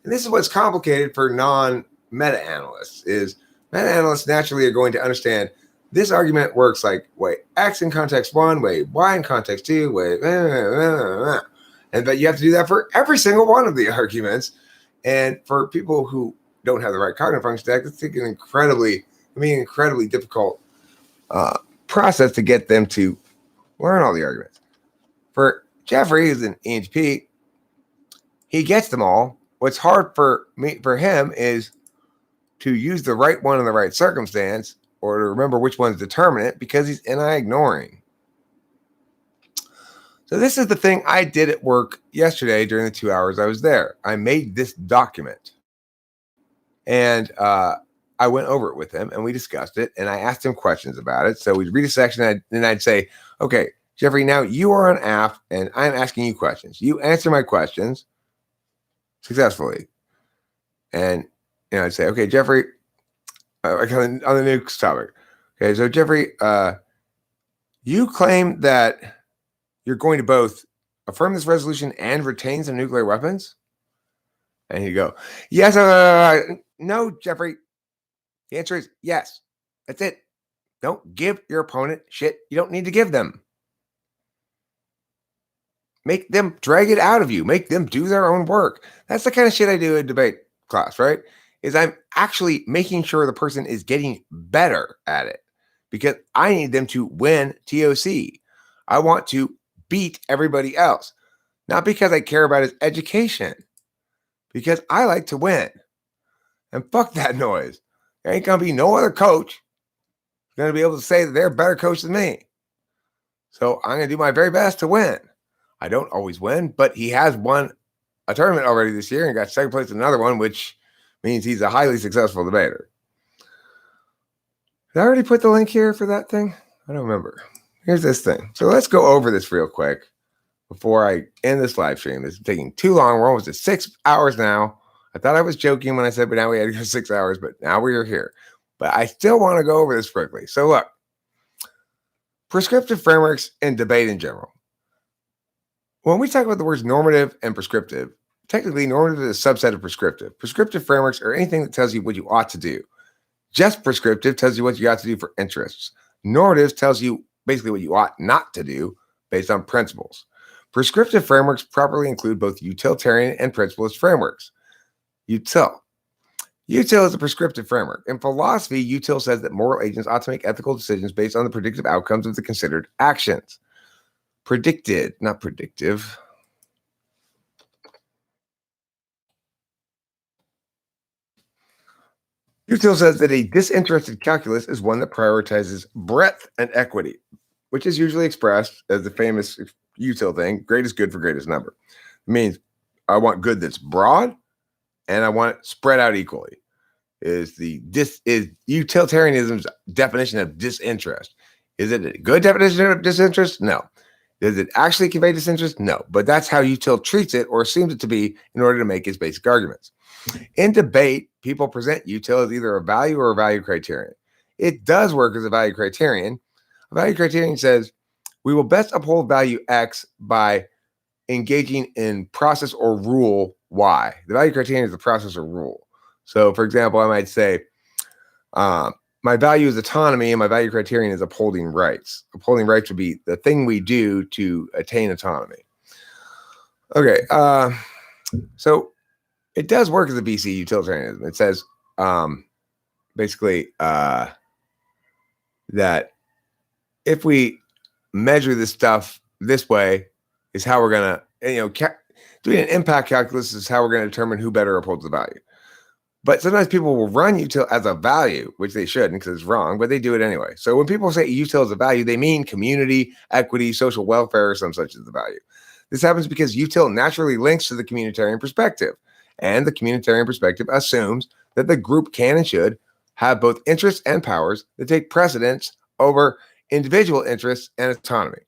And this is what's complicated for non-meta analysts is meta analysts naturally are going to understand this argument works like way X in context one, way Y in context two, way and but you have to do that for every single one of the arguments. And for people who don't have the right cognitive function stack, it's an incredibly difficult process to get them to learn all the arguments. For Jeffrey, who's an ENTP, he gets them all. What's hard for him is to use the right one in the right circumstance or to remember which one's determinant because he's NI ignoring. So this is the thing I did at work yesterday during the 2 hours I was there. I made this document and I went over it with him and we discussed it and I asked him questions about it. So we'd read a section and I'd say, okay, Jeffrey, now you are on app and I'm asking you questions. You answer my questions successfully. And I'd say, okay, Jeffrey, on the next topic. Okay, so Jeffrey, you claim that you're going to both affirm this resolution and retain some nuclear weapons? And he'd go, yes, no, Jeffrey. The answer is yes. That's it. Don't give your opponent shit you don't need to give them. Make them drag it out of you. Make them do their own work. That's the kind of shit I do in debate class, right? Is I'm actually making sure the person is getting better at it because I need them to win TOC. I want to beat everybody else, not because I care about his education, because I like to win. And fuck that noise. There ain't going to be no other coach going to be able to say that they're a better coach than me. So I'm going to do my very best to win. I don't always win, but he has won a tournament already this year and got second place in another one, which means he's a highly successful debater. Did I already put the link here for that thing? I don't remember. Here's this thing. So let's go over this real quick before I end this live stream. This is taking too long. We're almost at 6 hours now. I thought I was joking when I said, but now we had to go 6 hours, but now we are here. But I still want to go over this quickly. So look, prescriptive frameworks and debate in general. When we talk about the words normative and prescriptive, technically normative is a subset of prescriptive. Prescriptive frameworks are anything that tells you what you ought to do. Just prescriptive tells you what you ought to do for interests. Normative tells you basically what you ought not to do based on principles. Prescriptive frameworks properly include both utilitarian and principlist frameworks. Util is a prescriptive framework. In philosophy, util says that moral agents ought to make ethical decisions based on the predictive outcomes of the considered actions. Predicted, not predictive. Util says that a disinterested calculus is one that prioritizes breadth and equity, which is usually expressed as the famous util thing, greatest good for greatest number. It means I want good that's broad and I want it spread out equally. Is utilitarianism's definition of disinterest. Is it a good definition of disinterest? No. Does it actually convey disinterest? No. But that's how util treats it or assumes it to be in order to make its basic arguments. In debate, people present util as either a value or a value criterion. It does work as a value criterion. A value criterion says we will best uphold value X by engaging in process or rule Y. The value criterion is the process or rule. So, for example, I might say my value is autonomy and my value criterion is upholding rights. Upholding rights would be the thing we do to attain autonomy. Okay, so it does work as a BC utilitarianism. It says basically that if we measure this stuff this way is how we're going to, doing an impact calculus is how we're going to determine who better upholds the value. But sometimes people will run util as a value, which they shouldn't because it's wrong, but they do it anyway. So when people say util is a value, they mean community, equity, social welfare, or some such as the value. This happens because util naturally links to the communitarian perspective. And the communitarian perspective assumes that the group can and should have both interests and powers that take precedence over individual interests and autonomy.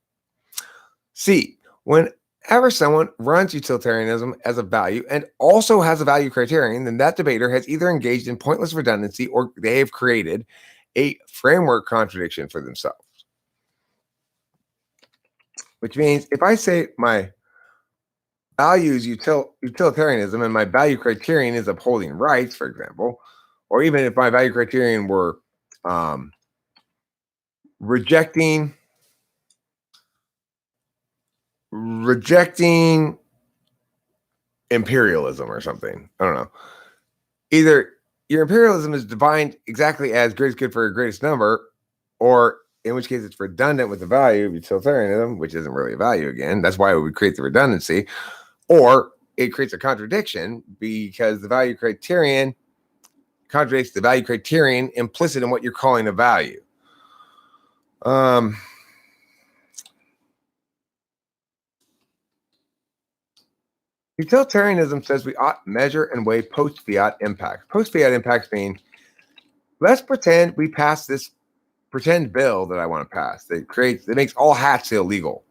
C, whenever someone runs utilitarianism as a value and also has a value criterion, then that debater has either engaged in pointless redundancy or they have created a framework contradiction for themselves. Which means if I say my values utilitarianism and my value criterion is upholding rights, for example, or even if my value criterion were rejecting imperialism or something. I don't know. Either your imperialism is defined exactly as greatest good for a greatest number, or in which case it's redundant with the value of utilitarianism, which isn't really a value again. That's why we create the redundancy. Or it creates a contradiction because the value criterion contradicts the value criterion implicit in what you're calling a value. Utilitarianism says we ought measure and weigh post-fiat impacts. Post-fiat impacts mean, let's pretend we pass this pretend bill that I want to pass that makes all hats illegal.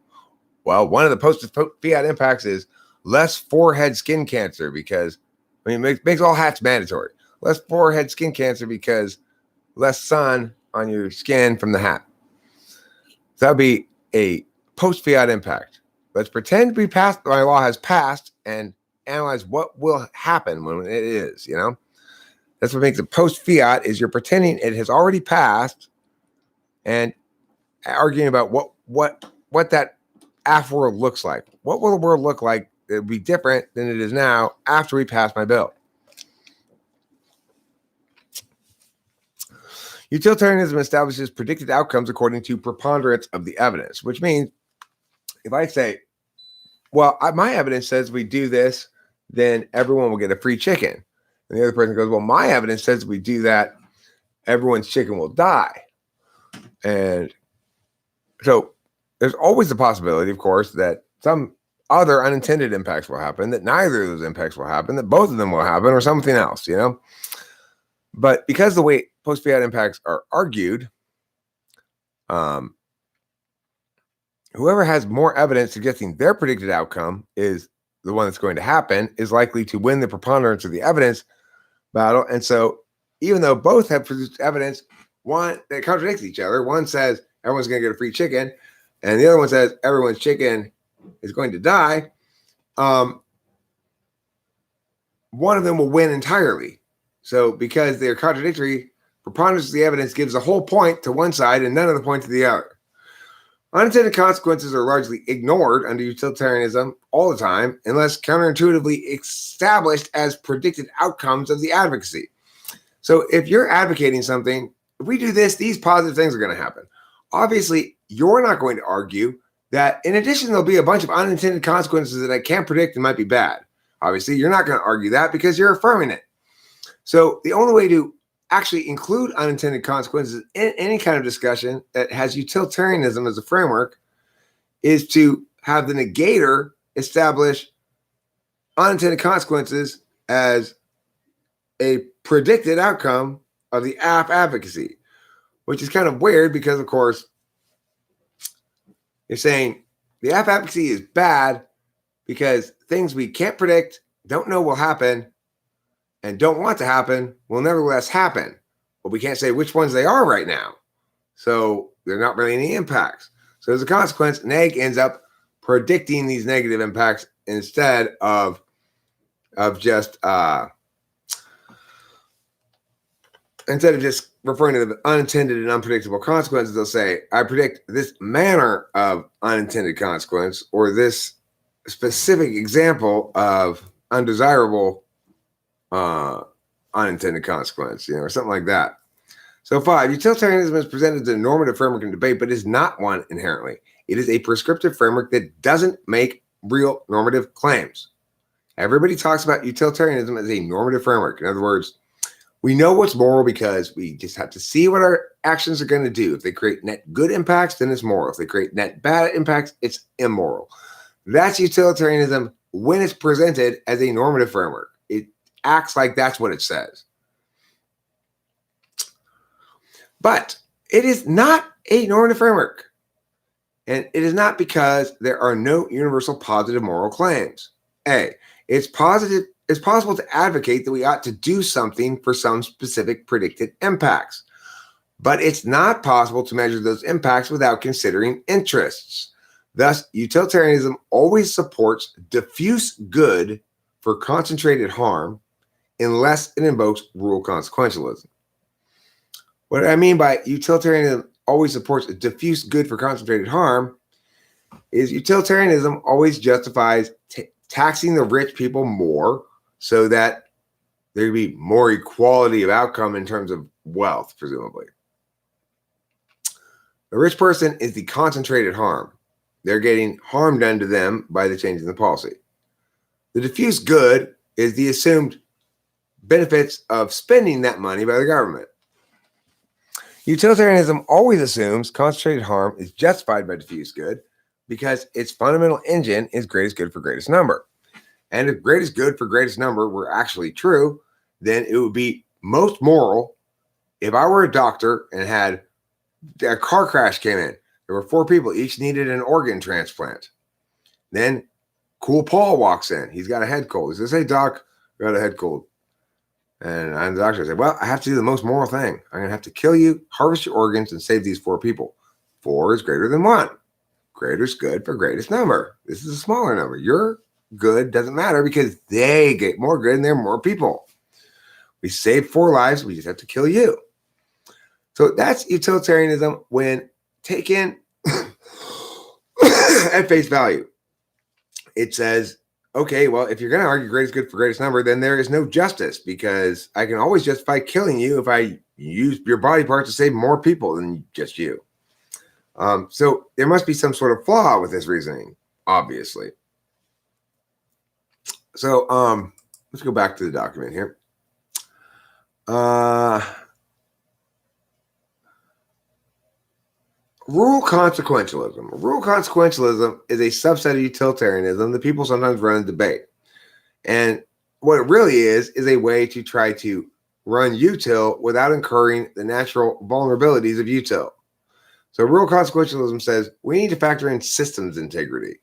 Well, one of the post-fiat impacts is less forehead skin cancer because, it makes all hats mandatory. Less forehead skin cancer because less sun on your skin from the hat. So that would be a post-fiat impact. Let's pretend my law has passed and analyze what will happen when it is, That's what makes it post-fiat is you're pretending it has already passed and arguing about what that after world looks like. What will the world look like? It'll be different than it is now after we pass my bill. Utilitarianism establishes predicted outcomes according to preponderance of the evidence, which means if I say, well, my evidence says we do this, then everyone will get a free chicken. And the other person goes, well, my evidence says we do that, everyone's chicken will die. And so there's always the possibility, of course, that some other unintended impacts will happen, that neither of those impacts will happen, that both of them will happen, or something else, But because the way post-fiat impacts are argued, whoever has more evidence suggesting their predicted outcome is the one that's going to happen is likely to win the preponderance of the evidence battle. And so even though both have produced evidence, one that contradicts each other, one says everyone's going to get a free chicken, and the other one says everyone's chicken is going to die, one of them will win entirely. So because they're contradictory, preponderance of the evidence gives the whole point to one side and none of the point to the other. Unintended consequences are largely ignored under utilitarianism all the time, unless counterintuitively established as predicted outcomes of the advocacy. So if you're advocating something, if we do this, these positive things are going to happen. Obviously, you're not going to argue that in addition, there'll be a bunch of unintended consequences that I can't predict and might be bad. Obviously, you're not going to argue that because you're affirming it. So the only way to actually include unintended consequences in any kind of discussion that has utilitarianism as a framework is to have the negator establish unintended consequences as a predicted outcome of the advocacy, which is kind of weird because, of course, you're saying the advocacy is bad because things we can't predict, don't know will happen, and don't want to happen will nevertheless happen. But we can't say which ones they are right now. So they're not really any impacts. So as a consequence, neg ends up predicting these negative impacts instead of just referring to the unintended and unpredictable consequences. They'll say, I predict this manner of unintended consequence or this specific example of undesirable unintended consequence, or something like that. So 5, utilitarianism is presented as a normative framework in debate, but is not one inherently. It is a prescriptive framework that doesn't make real normative claims. Everybody talks about utilitarianism as a normative framework. In other words, we know what's moral because we just have to see what our actions are going to do. If they create net good impacts, then it's moral. If they create net bad impacts, it's immoral. That's utilitarianism when it's presented as a normative framework. It acts like that's what it says. But it is not a normative framework. And it is not because there are no universal positive moral claims. It's possible to advocate that we ought to do something for some specific predicted impacts. But it's not possible to measure those impacts without considering interests. Thus, utilitarianism always supports diffuse good for concentrated harm unless it invokes rule consequentialism. What I mean by utilitarianism always supports diffuse good for concentrated harm is utilitarianism always justifies taxing the rich people more so that there'd be more equality of outcome in terms of wealth, presumably. The rich person is the concentrated harm. They're getting harm done to them by the change in the policy. The diffuse good is the assumed benefits of spending that money by the government. Utilitarianism always assumes concentrated harm is justified by diffuse good because its fundamental engine is greatest good for greatest number. And if greatest good for greatest number were actually true, then it would be most moral if I were a doctor and had a car crash came in. There were 4 people, each needed an organ transplant. Then Cool Paul walks in. He's got a head cold. He says, "Hey, doc, I got a head cold." And I'm the doctor. I said, "Well, I have to do the most moral thing. I'm going to have to kill you, harvest your organs, and save these 4 people. 4 is greater than 1. Greatest good for greatest number. This is a smaller number. Your good doesn't matter because they get more good and they're more people. We saved 4 lives. We just have to kill you." So that's utilitarianism when taken at face value. It says, okay, well, if you're going to argue greatest good for greatest number, then there is no justice because I can always justify killing you if I use your body parts to save more people than just you. So there must be some sort of flaw with this reasoning, obviously. So let's go back to the document here. Rule consequentialism. Rule consequentialism is a subset of utilitarianism that people sometimes run in debate. And what it really is a way to try to run util without incurring the natural vulnerabilities of util. So rule consequentialism says we need to factor in systems integrity.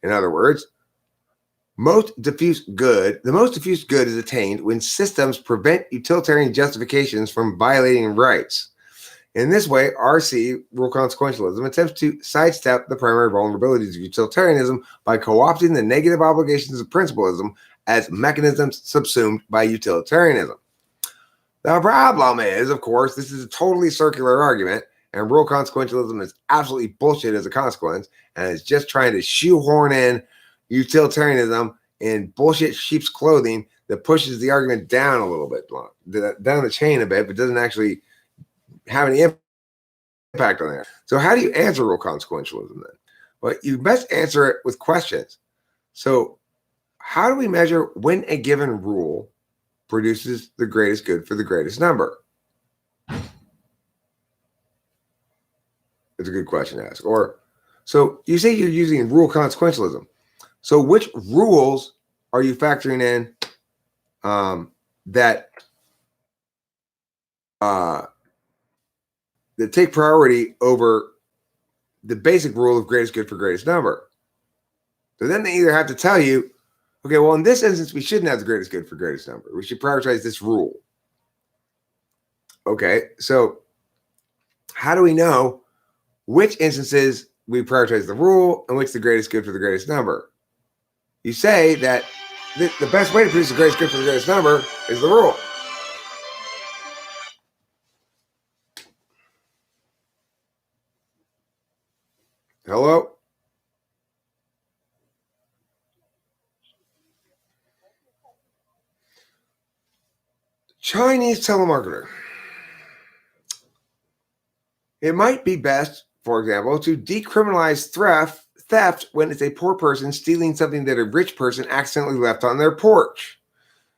In other words, the most diffuse good is attained when systems prevent utilitarian justifications from violating rights. In this way, RC, rule consequentialism, attempts to sidestep the primary vulnerabilities of utilitarianism by co-opting the negative obligations of principalism as mechanisms subsumed by utilitarianism. The problem is, of course, this is a totally circular argument, and rule consequentialism is absolutely bullshit as a consequence, and it's just trying to shoehorn in utilitarianism in bullshit sheep's clothing that pushes the argument down a little bit, down the chain a bit, but doesn't actually have any impact on that. So how do you answer rule consequentialism then? Well, you best answer it with questions. So how do we measure when a given rule produces the greatest good for the greatest number? It's a good question to ask. Or, so you say you're using rule consequentialism. So which rules are you factoring in that take priority over the basic rule of greatest good for greatest number? So then they either have to tell you, okay, well, in this instance, we shouldn't have the greatest good for greatest number. We should prioritize this rule. Okay, so how do we know which instances we prioritize the rule and which the greatest good for the greatest number? You say that the best way to produce the greatest good for the greatest number is the rule. Hello? Chinese telemarketer. It might be best, for example, to decriminalize theft when it's a poor person stealing something that a rich person accidentally left on their porch.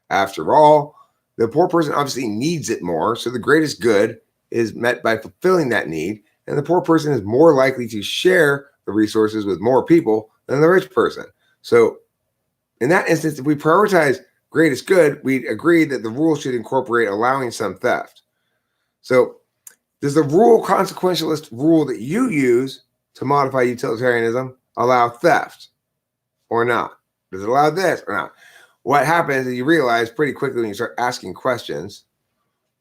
After all, the poor person obviously needs it more, so the greatest good is met by fulfilling that need, and the poor person is more likely to share the resources with more people than the rich person. So in that instance, if we prioritize greatest good, we'd agree that the rule should incorporate allowing some theft. So does the rule consequentialist rule that you use to modify utilitarianism allow theft or not? Does it allow this or not? What happens is you realize pretty quickly when you start asking questions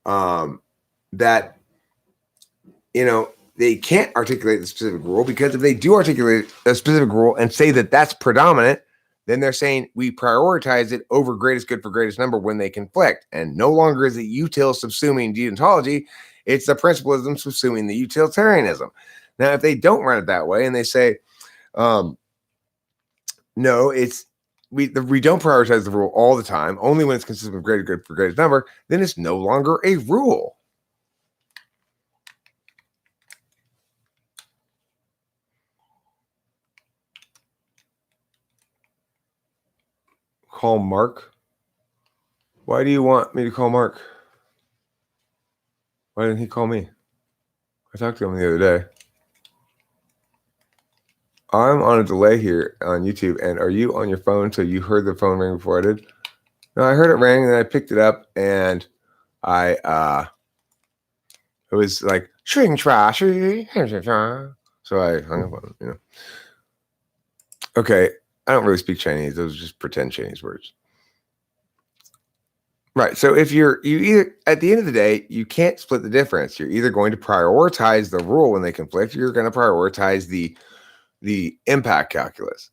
that, they can't articulate the specific rule, because if they do articulate a specific rule and say that that's predominant, then they're saying we prioritize it over greatest good for greatest number when they conflict. And no longer is it util subsuming deontology, it's the principalism subsuming the utilitarianism. Now, if they don't run it that way and they say, no, it's we don't prioritize the rule all the time, only when it's consistent with greatest good for greatest number, then it's no longer a rule. Call Mark? Why do you want me to call Mark? Why didn't he call me? I talked to him the other day. I'm on a delay here on YouTube, and are you on your phone so you heard the phone ring before I did? No, I heard it ring, and then I picked it up, and it was like, so I hung up on it, Okay, I don't really speak Chinese. Those are just pretend Chinese words. Right. So if you either, at the end of the day, you can't split the difference. You're either going to prioritize the rule when they conflict, or you're going to prioritize the impact calculus.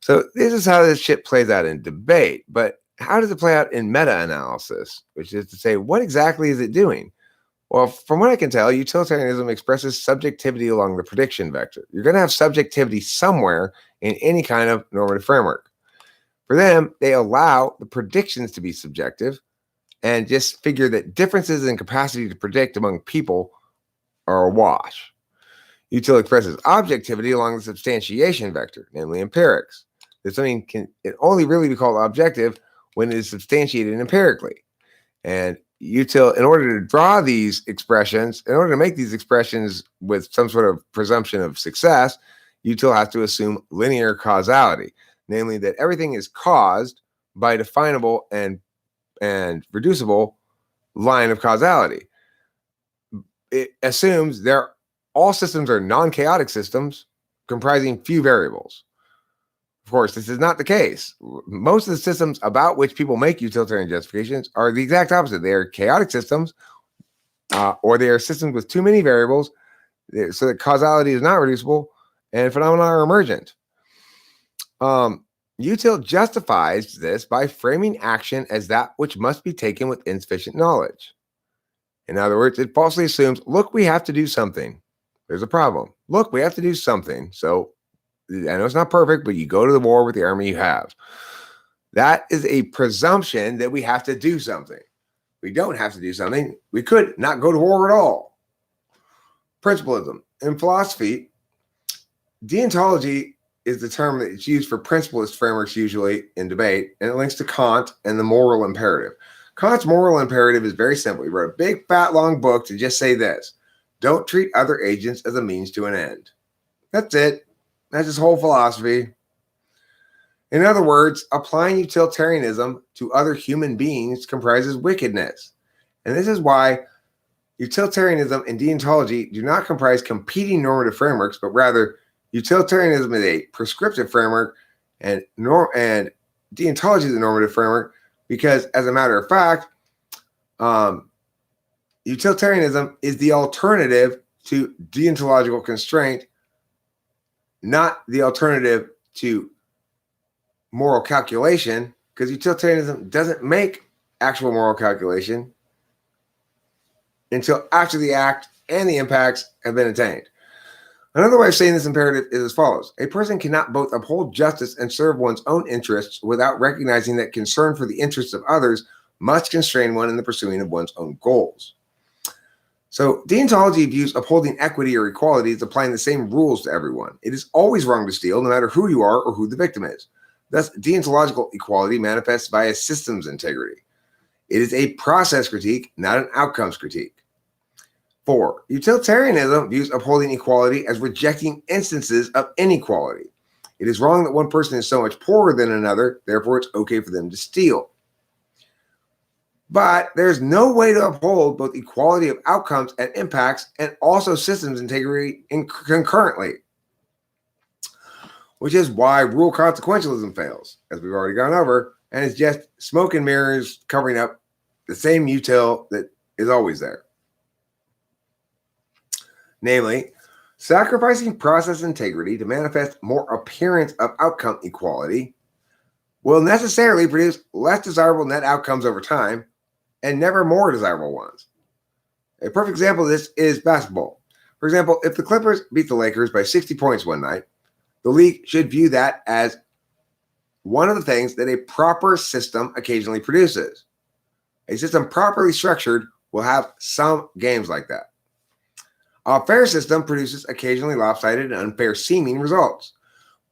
So this is how this shit plays out in debate. But how does it play out in meta-analysis, which is to say, what exactly is it doing? Well, from what I can tell, utilitarianism expresses subjectivity along the prediction vector. You're going to have subjectivity somewhere in any kind of normative framework. For them, they allow the predictions to be subjective and just figure that differences in capacity to predict among people are a wash. Util expresses objectivity along the substantiation vector, namely empirics. That something can only really be called objective when it is substantiated empirically. And util, in order to draw these expressions, in order to make these expressions with some sort of presumption of success, util has to assume linear causality, namely that everything is caused by a definable and reducible line of causality. It assumes all systems are non-chaotic systems comprising few variables. Of course, this is not the case. Most of the systems about which people make utilitarian justifications are the exact opposite. They are chaotic systems, or they are systems with too many variables, so that causality is not reducible and phenomena are emergent. Util justifies this by framing action as that which must be taken with insufficient knowledge. In other words, it falsely assumes, look, we have to do something. There's a problem. Look, we have to do something. So I know it's not perfect, but you go to the war with the army you have. That is a presumption that we have to do something. We don't have to do something. We could not go to war at all. Principalism. In philosophy, deontology is the term that is used for principalist frameworks usually in debate, and it links to Kant and the moral imperative. Kant's moral imperative is very simple. He wrote a big, fat, long book to just say this: don't treat other agents as a means to an end. That's it. That's his whole philosophy. In other words, applying utilitarianism to other human beings comprises wickedness. And this is why utilitarianism and deontology do not comprise competing normative frameworks, but rather utilitarianism is a prescriptive framework and deontology is a normative framework, because as a matter of fact, utilitarianism is the alternative to deontological constraint, not the alternative to moral calculation, because utilitarianism doesn't make actual moral calculation until after the act and the impacts have been attained. Another way of saying this imperative is as follows: a person cannot both uphold justice and serve one's own interests without recognizing that concern for the interests of others must constrain one in the pursuing of one's own goals. So deontology views upholding equity or equality as applying the same rules to everyone. It is always wrong to steal, no matter who you are or who the victim is. Thus, deontological equality manifests via systems integrity. It is a process critique, not an outcomes critique. 4. Utilitarianism views upholding equality as rejecting instances of inequality. It is wrong that one person is so much poorer than another, therefore it's okay for them to steal. But there's no way to uphold both equality of outcomes and impacts and also systems integrity concurrently, which is why rule consequentialism fails, as we've already gone over, and it's just smoke and mirrors covering up the same util that is always there. Namely, Sacrificing process integrity to manifest more appearance of outcome equality will necessarily produce less desirable net outcomes over time and never more desirable ones. A perfect example of this is basketball. For example, if the Clippers beat the Lakers by 60 points one night, the league should view that as one of the things that a proper system occasionally produces. A system properly structured will have some games like that. A fair system produces occasionally lopsided and unfair seeming results.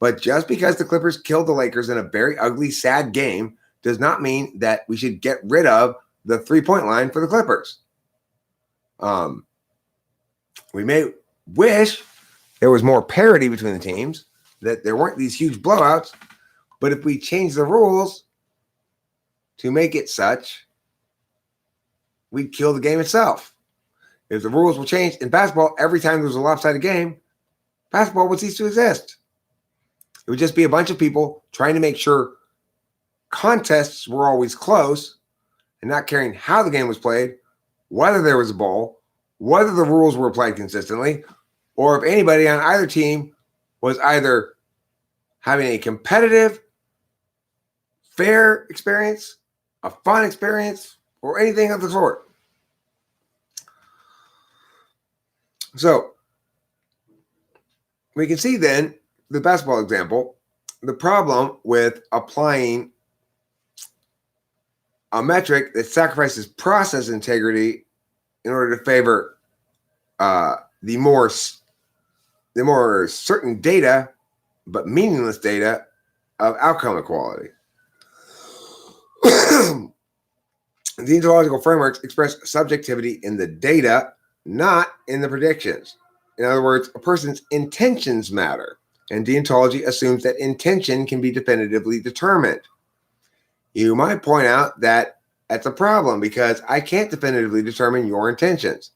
But just because the Clippers killed the Lakers in a very ugly, sad game does not mean that we should get rid of the three-point line for the Clippers. We may wish there was more parity between the teams, that there weren't these huge blowouts, but if we change the rules to make it such, we'd kill the game itself. If the rules were changed in basketball every time there was a lopsided game, basketball would cease to exist. It would just be a bunch of people trying to make sure contests were always close and not caring how the game was played, whether there was a ball, whether the rules were applied consistently, or if anybody on either team was either having a competitive, fair experience, a fun experience, or anything of the sort. So we can see then the basketball example, the problem with applying a metric that sacrifices process integrity in order to favor the more certain data, but meaningless data of outcome equality. Deontological frameworks express subjectivity in the data, not in the predictions. In other words, a person's intentions matter, and deontology assumes that intention can be definitively determined. You might point out that that's a problem because I can't definitively determine your intentions.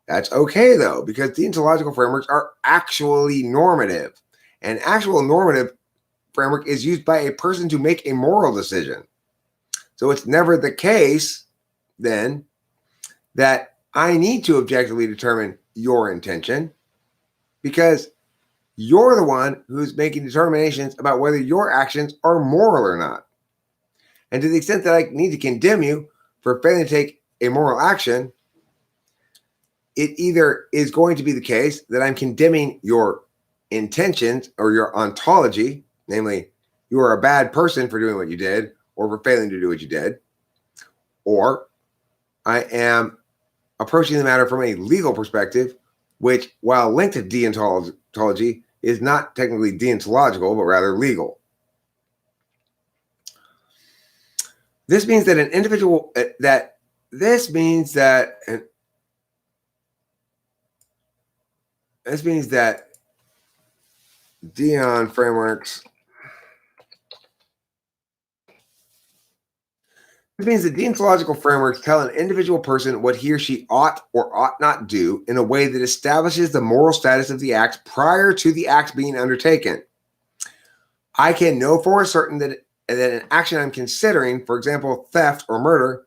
That's okay, though, because deontological frameworks are actually normative. An actual normative framework is used by a person to make a moral decision. So it's never the case, then, that I need to objectively determine your intention because you're the one who's making determinations about whether your actions are moral or not. And to the extent that I need to condemn you for failing to take a moral action, it either is going to be the case that I'm condemning your intentions or your ontology, namely, you are a bad person for doing what you did or for failing to do what you did, or I am approaching the matter from a legal perspective, which, while linked to deontology, is not technically deontological, but rather legal. This means that an individual this means that Deon frameworks. This means that deontological frameworks tell an individual person what he or she ought or ought not do in a way that establishes the moral status of the act prior to the act being undertaken. I can know for certain that an action I'm considering, for example, theft or murder,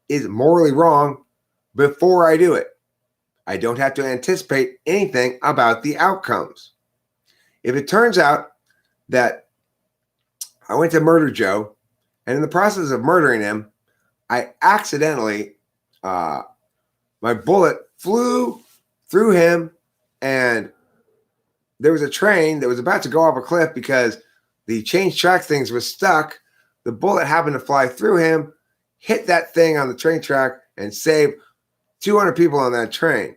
is morally wrong before I do it. I don't have to anticipate anything about the outcomes. If it turns out that I went to murder Joe, and in the process of murdering him, I accidentally, my bullet flew through him, and there was a train that was about to go off a cliff because the change track things was stuck. The bullet happened to fly through him, hit that thing on the train track, and saved 200 people on that train.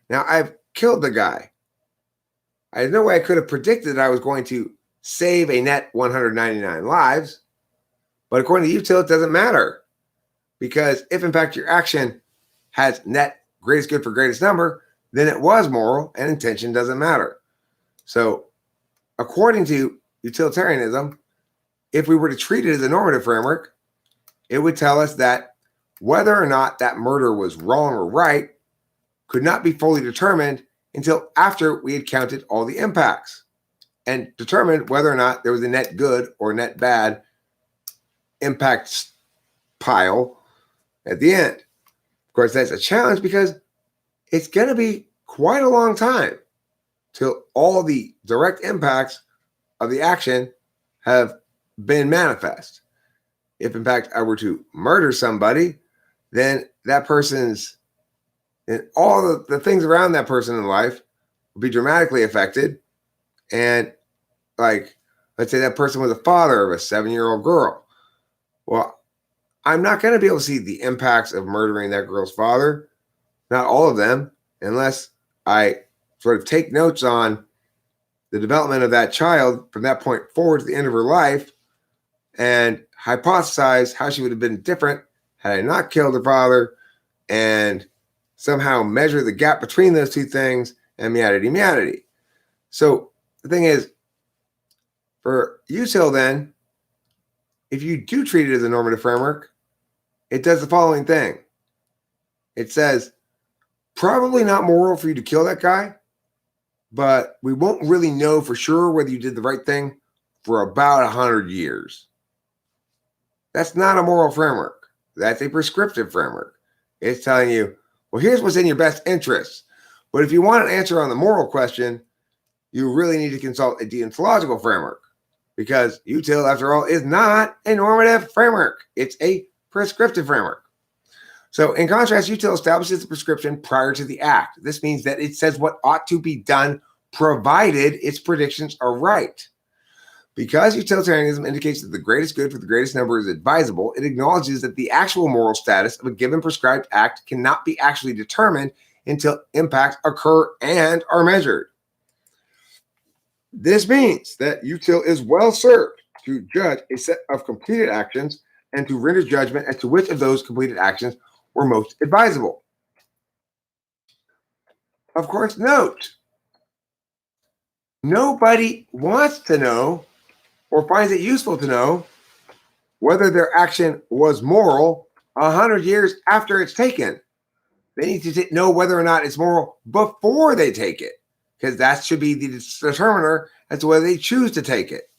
Now, I've killed the guy. I had no way I could have predicted that I was going to save a net 199 lives. But according to you, Till, it doesn't matter. Because if, in fact, your action has net greatest good for greatest number, then it was moral and intention doesn't matter. So, according to utilitarianism, if we were to treat it as a normative framework, it would tell us that whether or not that murder was wrong or right could not be fully determined until after we had counted all the impacts and determined whether or not there was a net good or net bad impact pile at the end. Of course, that's a challenge because it's going to be quite a long time till all the direct impacts of the action have been manifest. If in fact I were to murder somebody, then that person's and all the things around that person in life will be dramatically affected. And like, let's say that person was a father of a 7-year-old girl. Well, I'm not going to be able to see the impacts of murdering that girl's father, not all of them, unless I sort of take notes on the development of that child from that point forward to the end of her life and hypothesize how she would have been different had I not killed her father, and somehow measure the gap between those two things and meowdy. So the thing is, for util then, if you do treat it as a normative framework, it does the following thing. It says, probably not moral for you to kill that guy, but we won't really know for sure whether you did the right thing for about 100 years. That's not a moral framework. That's a prescriptive framework. It's telling you, well, here's what's in your best interest. But if you want an answer on the moral question, you really need to consult a deontological framework, because util, after all, is not a normative framework. It's a prescriptive framework. So in contrast, util establishes the prescription prior to the act. This means that it says what ought to be done provided its predictions are right. Because utilitarianism indicates that the greatest good for the greatest number is advisable, it acknowledges that the actual moral status of a given prescribed act cannot be actually determined until impacts occur and are measured. This means that util is well served to judge a set of completed actions and to render judgment as to which of those completed actions were most advisable. Of course, note, nobody wants to know or finds it useful to know whether their action was moral 100 years after it's taken. They need to know whether or not it's moral before they take it, because that should be the determiner as to whether they choose to take it.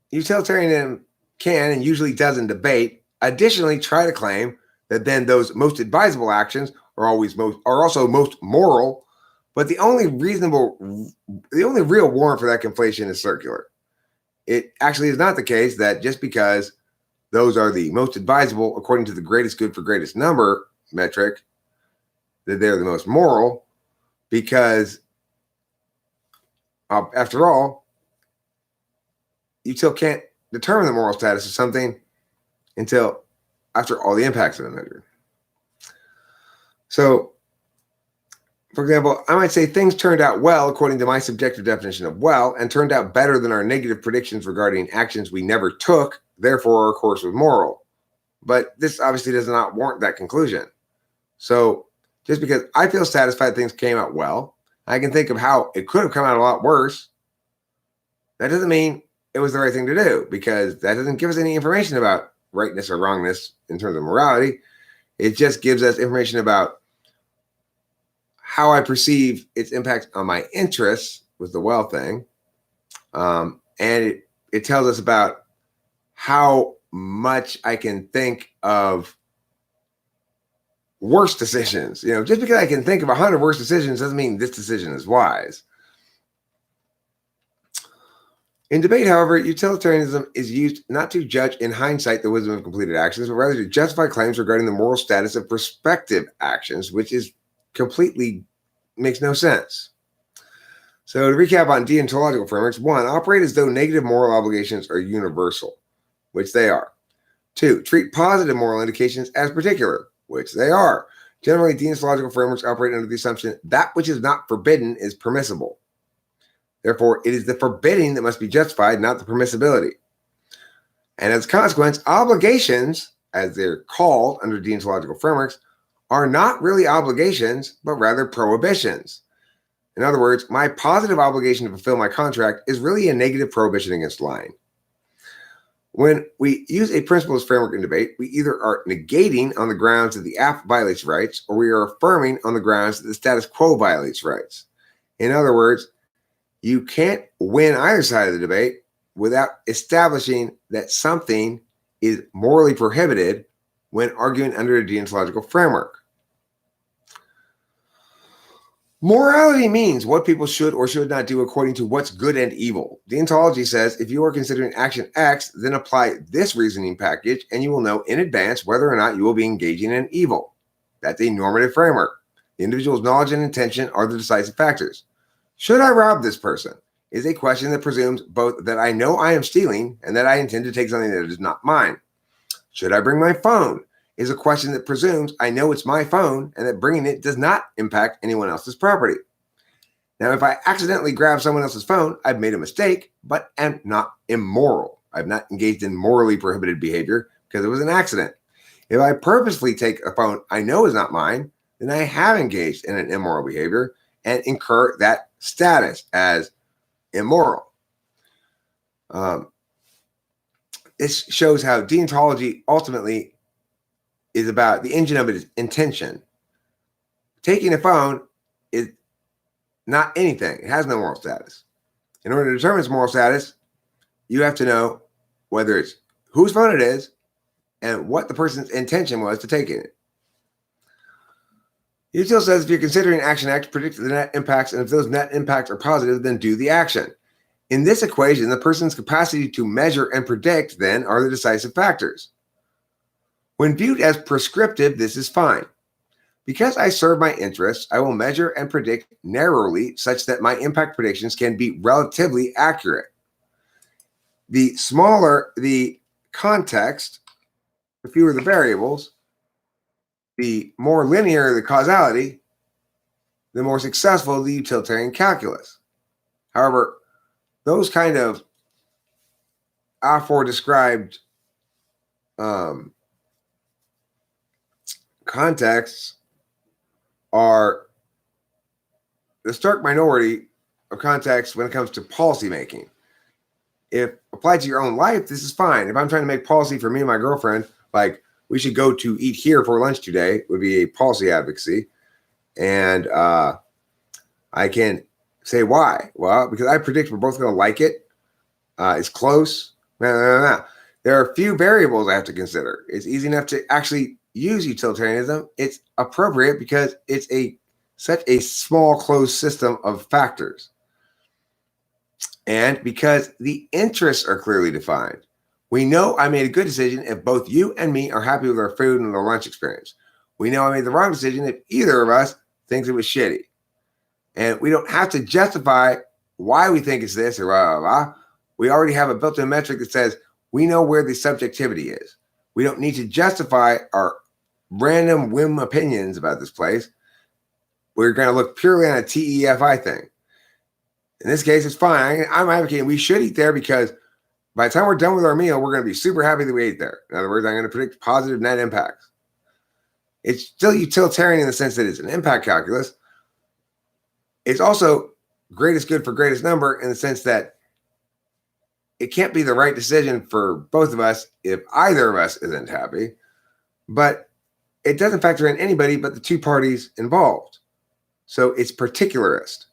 Utilitarianism can and usually does in debate, additionally try to claim that then those most advisable actions are also most moral, but the only real warrant for that conflation is circular. It actually is not the case that just because those are the most advisable according to the greatest good for greatest number metric, that they're the most moral, because after all, you still can't determine the moral status of something until after all the impacts have been measured. So, for example, I might say things turned out well according to my subjective definition of well, and turned out better than our negative predictions regarding actions we never took, therefore our course was moral. But this obviously does not warrant that conclusion. So just because I feel satisfied things came out well, I can think of how it could have come out a lot worse. That doesn't mean it was the right thing to do, because that doesn't give us any information about rightness or wrongness in terms of morality. It just gives us information about how I perceive its impact on my interests with the well thing. And it tells us about how much I can think of worse decisions. Just because I can think of 100 worse decisions doesn't mean this decision is wise. In debate, however, utilitarianism is used not to judge in hindsight the wisdom of completed actions, but rather to justify claims regarding the moral status of prospective actions, which is completely makes no sense. So to recap on deontological frameworks: 1, operate as though negative moral obligations are universal, which they are. 2, treat positive moral indications as particular, which they are. Generally, deontological frameworks operate under the assumption that which is not forbidden is permissible. Therefore, it is the forbidding that must be justified, not the permissibility. And as a consequence, obligations, as they're called under deontological frameworks, are not really obligations, but rather prohibitions. In other words, my positive obligation to fulfill my contract is really a negative prohibition against lying. When we use a principles framework in debate, we either are negating on the grounds that the act violates rights, or we are affirming on the grounds that the status quo violates rights. In other words, you can't win either side of the debate without establishing that something is morally prohibited when arguing under a deontological framework. Morality means what people should or should not do according to what's good and evil. Deontology says if you are considering action X, then apply this reasoning package and you will know in advance whether or not you will be engaging in evil. That's a normative framework. The individual's knowledge and intention are the decisive factors. Should I rob this person? Is a question that presumes both that I know I am stealing and that I intend to take something that is not mine. Should I bring my phone? Is a question that presumes I know it's my phone and that bringing it does not impact anyone else's property. Now, if I accidentally grab someone else's phone, I've made a mistake, but am not immoral. I've not engaged in morally prohibited behavior because it was an accident. If I purposefully take a phone I know is not mine, then I have engaged in an immoral behavior and incur that status as immoral. This shows how deontology ultimately is about the engine of it is intention. Taking a phone is not anything. It has no moral status. In order to determine its moral status, you have to know whether it's whose phone it is and what the person's intention was to take it. Util says if you're considering action X, predict the net impacts, and if those net impacts are positive, then do the action. In this equation, the person's capacity to measure and predict then are the decisive factors. When viewed as prescriptive, this is fine. Because I serve my interests, I will measure and predict narrowly such that my impact predictions can be relatively accurate. The smaller the context, the fewer the variables, the more linear the causality, the more successful the utilitarian calculus. However, those kind of afore-described contexts are the stark minority of contexts when it comes to policy making. If applied to your own life, this is fine. If I'm trying to make policy for me and my girlfriend, like we should go to eat here for lunch today, would be a policy advocacy. And I can say why. Well, because I predict we're both going to like it. It's close. There are a few variables I have to consider. It's easy enough to actually use utilitarianism. It's appropriate because it's such a small closed system of factors. And because the interests are clearly defined. We know I made a good decision if both you and me are happy with our food and our lunch experience. We know I made the wrong decision if either of us thinks it was shitty. And we don't have to justify why we think it's this or blah, blah, blah. We already have a built-in metric that says we know where the subjectivity is. We don't need to justify our random whim opinions about this place. We're going to look purely on a TEFI thing. In this case, it's fine. I'm advocating we should eat there because by the time we're done with our meal, we're going to be super happy that we ate there. In other words, I'm going to predict positive net impacts. It's still utilitarian in the sense that it's an impact calculus. It's also greatest good for greatest number in the sense that it can't be the right decision for both of us if either of us isn't happy, but it doesn't factor in anybody but the two parties involved. So it's particularist.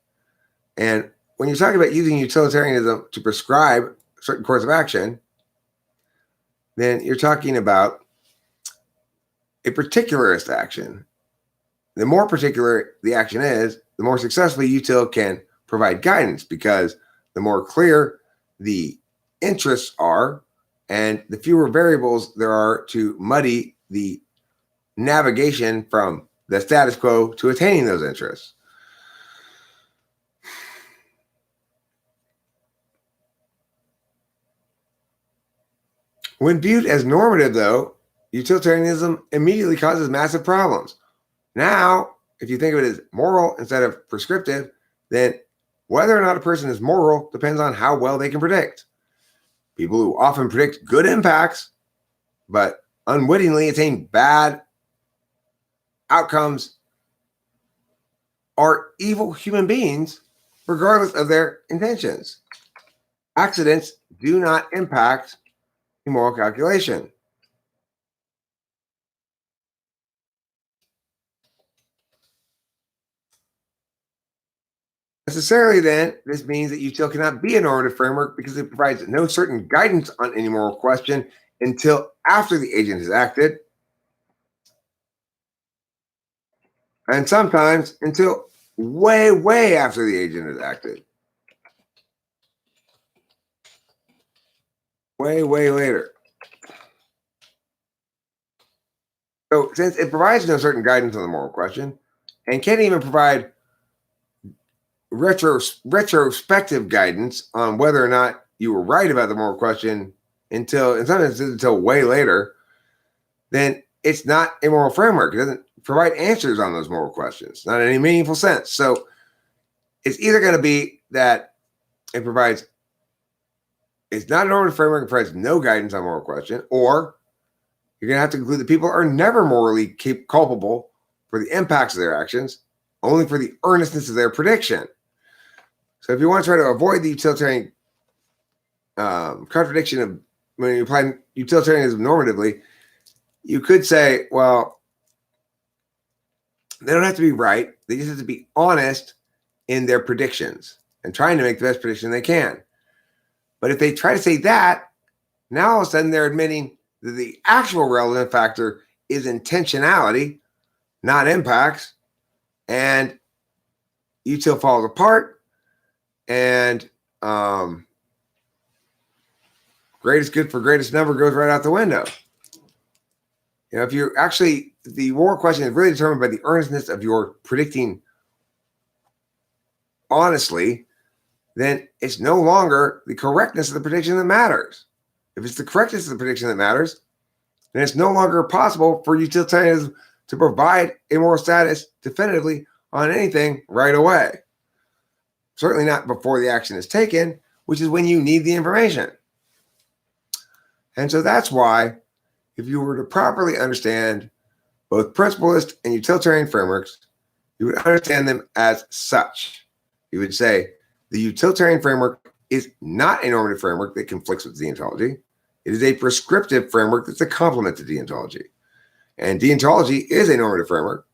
And when you're talking about using utilitarianism to prescribe a certain course of action, then you're talking about a particularist action. The more particular the action is, the more successfully util can provide guidance because the more clear the interests are and the fewer variables there are to muddy the navigation from the status quo to attaining those interests. When viewed as normative, though, utilitarianism immediately causes massive problems. Now, if you think of it as moral instead of prescriptive, then whether or not a person is moral depends on how well they can predict. People who often predict good impacts, but unwittingly attain bad outcomes are evil human beings, regardless of their intentions. Accidents do not impact the moral calculation. Necessarily, then, this means that util cannot be a normative framework because it provides no certain guidance on any moral question until after the agent has acted, and sometimes until way, way after the agent has acted. Way, way later. So since it provides no certain guidance on the moral question and can't even provide retrospective guidance on whether or not you were right about the moral question until, in some instances, until way later, then it's not a moral framework. It doesn't provide answers on those moral questions, not in any meaningful sense. So it's either going to be that it provides, it's not an normative framework, it provides no guidance on moral question, or you're going to have to conclude that people are never morally culpable for the impacts of their actions, only for the earnestness of their prediction. So if you want to try to avoid the utilitarian contradiction of when you apply utilitarianism normatively, you could say, well, they don't have to be right. They just have to be honest in their predictions and trying to make the best prediction they can. But if they try to say that, now all of a sudden they're admitting that the actual relevant factor is intentionality, not impacts, and util falls apart, and greatest good for greatest number goes right out the window. You know, if you're actually, the moral question is really determined by the earnestness of your predicting honestly, then it's no longer the correctness of the prediction that matters. If it's the correctness of the prediction that matters, then it's no longer possible for utilitarianism to provide a moral status definitively on anything right away. Certainly not before the action is taken, which is when you need the information. And so that's why, if you were to properly understand both principalist and utilitarian frameworks, you would understand them as such. You would say the utilitarian framework is not a normative framework that conflicts with deontology. It is a prescriptive framework that's a complement to deontology. And deontology is a normative framework.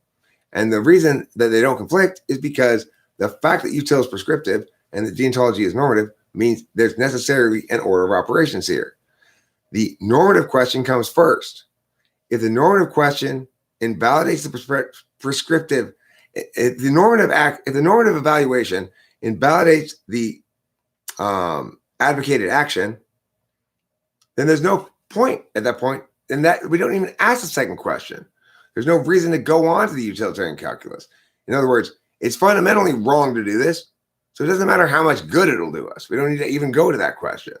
And the reason that they don't conflict is because the fact that util is prescriptive and that deontology is normative means there's necessarily an order of operations here. The normative question comes first. If the normative question invalidates the prescriptive, if the normative evaluation invalidates the advocated action, then there's no point at that point, and that we don't even ask the second question. There's no reason to go on to the utilitarian calculus. In other words, it's fundamentally wrong to do this, so it doesn't matter how much good it'll do us. We don't need to even go to that question.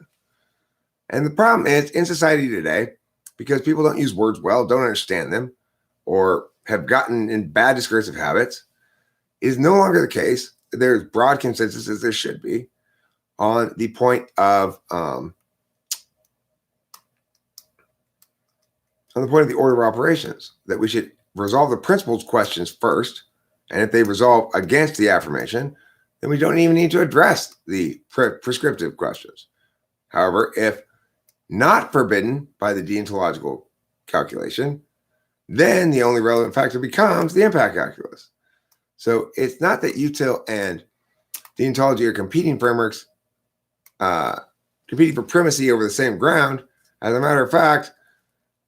And the problem is, in society today, because people don't use words well, don't understand them, or have gotten in bad discursive habits, is no longer the case. There's broad consensus, as there should be, on the point of the order of operations, that we should resolve the principles questions first, and if they resolve against the affirmation, then we don't even need to address the prescriptive questions. However, if not forbidden by the deontological calculation, then the only relevant factor becomes the impact calculus. So it's not that util and deontology are competing frameworks, competing for primacy over the same ground. As a matter of fact,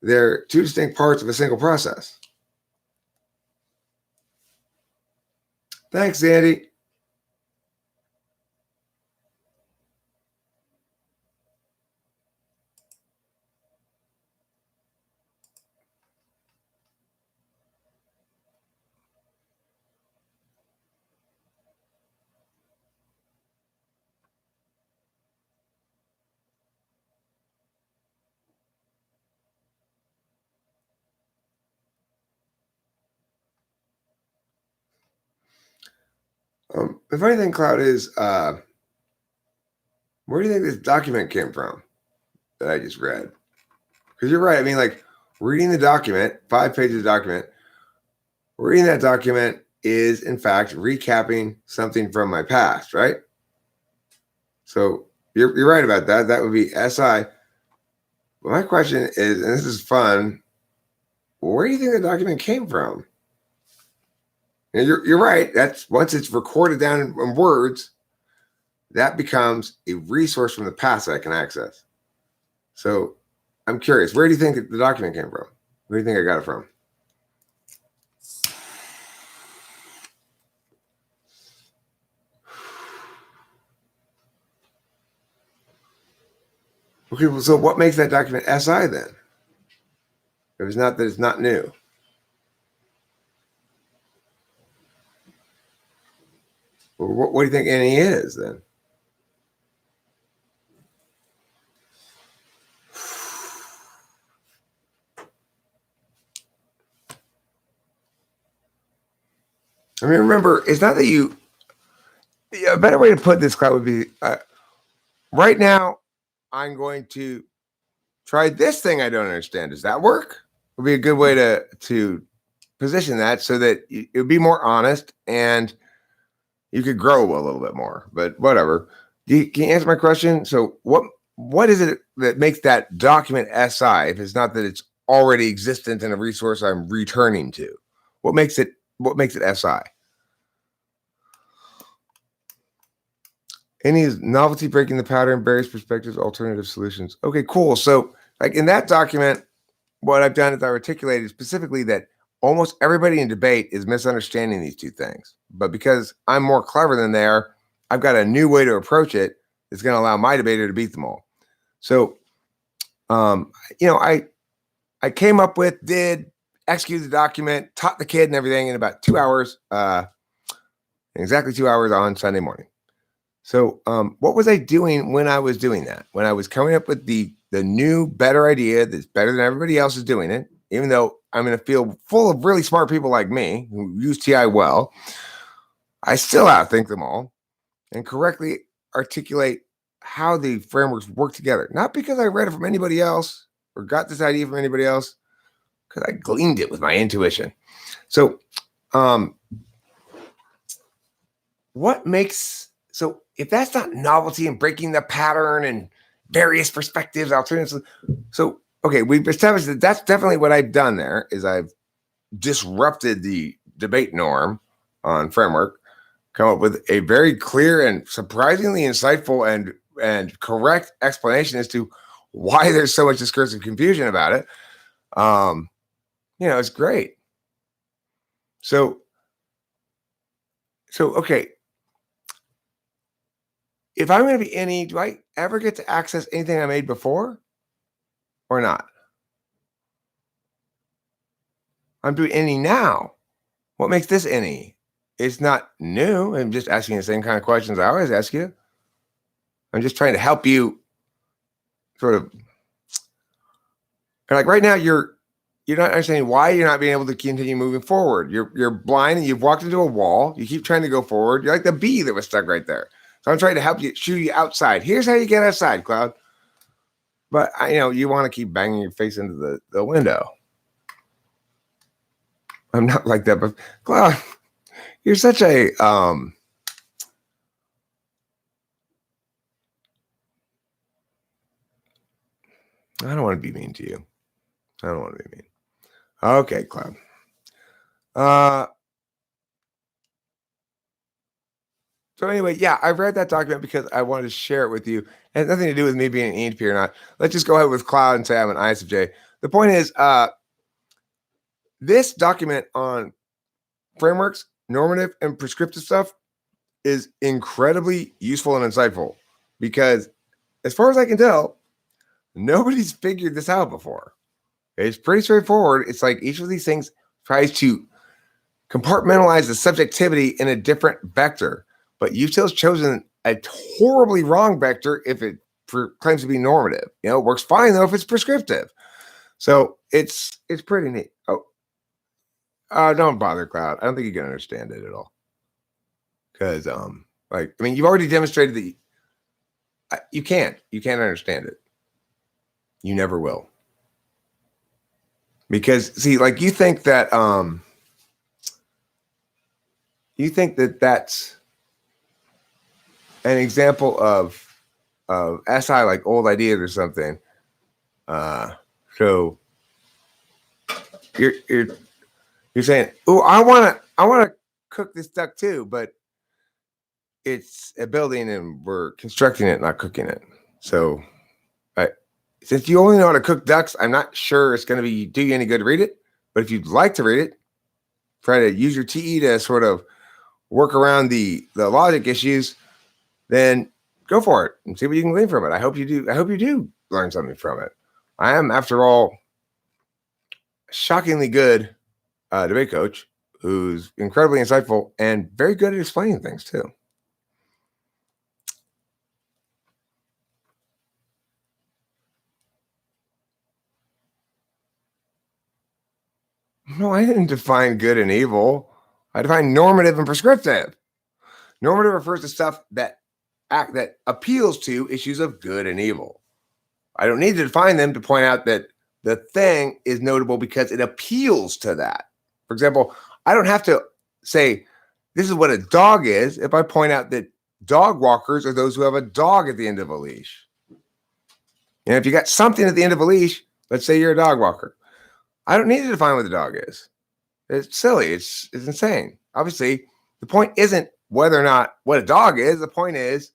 they're two distinct parts of a single process. Thanks, Andy. The funny thing, Cloud, is where do you think this document came from that I just read? Because you're right. I mean, like, reading the document, 5 pages of document, reading that document is, in fact, recapping something from my past, right? So you're right about that. That would be SI. But my question is, and this is fun, where do you think the document came from? And you're right. That's once it's recorded down in words, that becomes a resource from the past that I can access. So I'm curious, where do you think the document came from? Where do you think I got it from? Okay, well, so what makes that document SI then? If it's not that it's not new. Well, what do you think NE is then? I mean, remember, it's not that you. A better way to put this, Cloud, would be right now. I'm going to try this thing I don't understand. Does that work? Would be a good way to position that so that it would be more honest and you could grow a little bit more. But whatever. Can you answer my question? So what is it that makes that document SI if it's not that it's already existent in a resource I'm returning to? What makes it SI? Any novelty breaking the pattern, various perspectives, alternative solutions. Okay, cool. So like in that document, what I've done is I articulated specifically that almost everybody in debate is misunderstanding these two things. But because I'm more clever than they are, I've got a new way to approach it that's going to allow my debater to beat them all. So, I came up with, executed the document, taught the kid and everything in about 2 hours, exactly 2 hours on Sunday morning. So, what was I doing when I was doing that? When I was coming up with the new, better idea that's better than everybody else is doing it, even though I'm in a field full of really smart people like me who use TI well, I still outthink them all and correctly articulate how the frameworks work together. Not because I read it from anybody else or got this idea from anybody else, because I gleaned it with my intuition. So, if that's not novelty and breaking the pattern and various perspectives, alternatives, so okay, we've established that that's definitely what I've done there is I've disrupted the debate norm on framework, come up with a very clear and surprisingly insightful and correct explanation as to why there's so much discursive confusion about it. It's great. So okay. If I'm going to be any, do I ever get to access anything I made before or not? I'm doing any now. What makes this any? It's not new. I'm just asking the same kind of questions I always ask you. I'm just trying to help you sort of, like right now, you're not understanding why you're not being able to continue moving forward. You're blind and you've walked into a wall. You keep trying to go forward. You're like the bee that was stuck right there. So I'm trying to help you, shoot you outside. Here's how you get outside, Cloud. But you want to keep banging your face into the window. I'm not like that, but Cloud, you're such a I don't want to be mean to you. I don't want to be mean. Okay, Cloud. So anyway, yeah, I've read that document because I wanted to share it with you. It has nothing to do with me being an ENTP or not. Let's just go ahead with Cloud and say I'm an ISFJ. The point is, this document on frameworks, normative, and prescriptive stuff is incredibly useful and insightful because, as far as I can tell, nobody's figured this out before. It's pretty straightforward. It's like each of these things tries to compartmentalize the subjectivity in a different vector. But UTIL's chosen a horribly wrong vector if it claims to be normative. It works fine though if it's prescriptive. So it's pretty neat. Don't bother, Cloud. I don't think you can understand it at all. Because you've already demonstrated that you can't understand it. You never will. Because see, like you think that that's an example of SI, like old ideas or something. So you're saying, oh, I want to cook this duck too, but it's a building and we're constructing it, not cooking it. So since you only know how to cook ducks, I'm not sure it's going to do you any good to read it. But if you'd like to read it, try to use your TE to sort of work around the logic issues, then go for it and see what you can glean from it. I hope you do learn something from it. I am, after all, a shockingly good debate coach who's incredibly insightful and very good at explaining things too. No, I didn't define good and evil. I define normative and prescriptive. Normative refers to stuff that appeals to issues of good and evil. I don't need to define them to point out that the thing is notable because it appeals to that. For example, I don't have to say this is what a dog is if I point out that dog walkers are those who have a dog at the end of a leash. And if you got something at the end of a leash, let's say you're a dog walker. I don't need to define what the dog is. It's silly. It's insane. Obviously, the point isn't whether or not what a dog is. The point is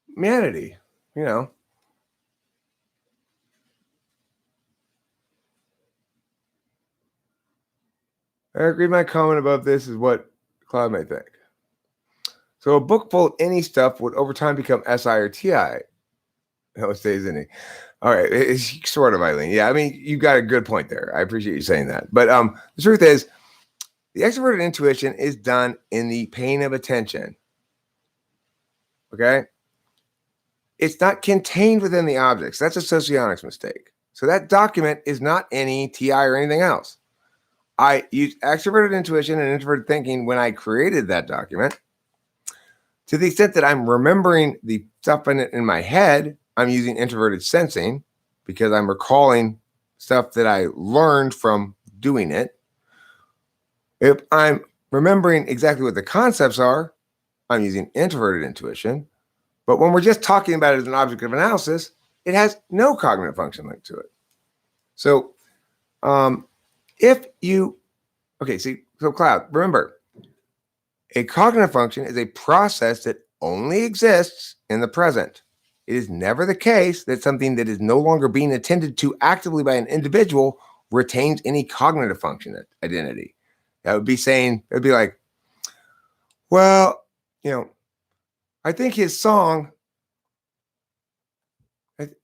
humanity, you know. Eric, read my comment above this is what Cloud may think. So a book full of any stuff would over time become SI or TI. No, it stays in it. All right, it's sort of, Eileen. Yeah, I mean, you got a good point there. I appreciate you saying that. But the truth is, the extroverted intuition is done in the pain of attention. Okay? It's not contained within the objects. That's a socionics mistake. So that document is not any TI or anything else. I used extroverted intuition and introverted thinking when I created that document. To the extent that I'm remembering the stuff in it in my head, I'm using introverted sensing because I'm recalling stuff that I learned from doing it. If I'm remembering exactly what the concepts are, I'm using introverted intuition. But when we're just talking about it as an object of analysis, it has no cognitive function linked to it. So so Cloud, remember, a cognitive function is a process that only exists in the present. It is never the case that something that is no longer being attended to actively by an individual retains any cognitive function identity. That would be saying, it would be like, well, I think his song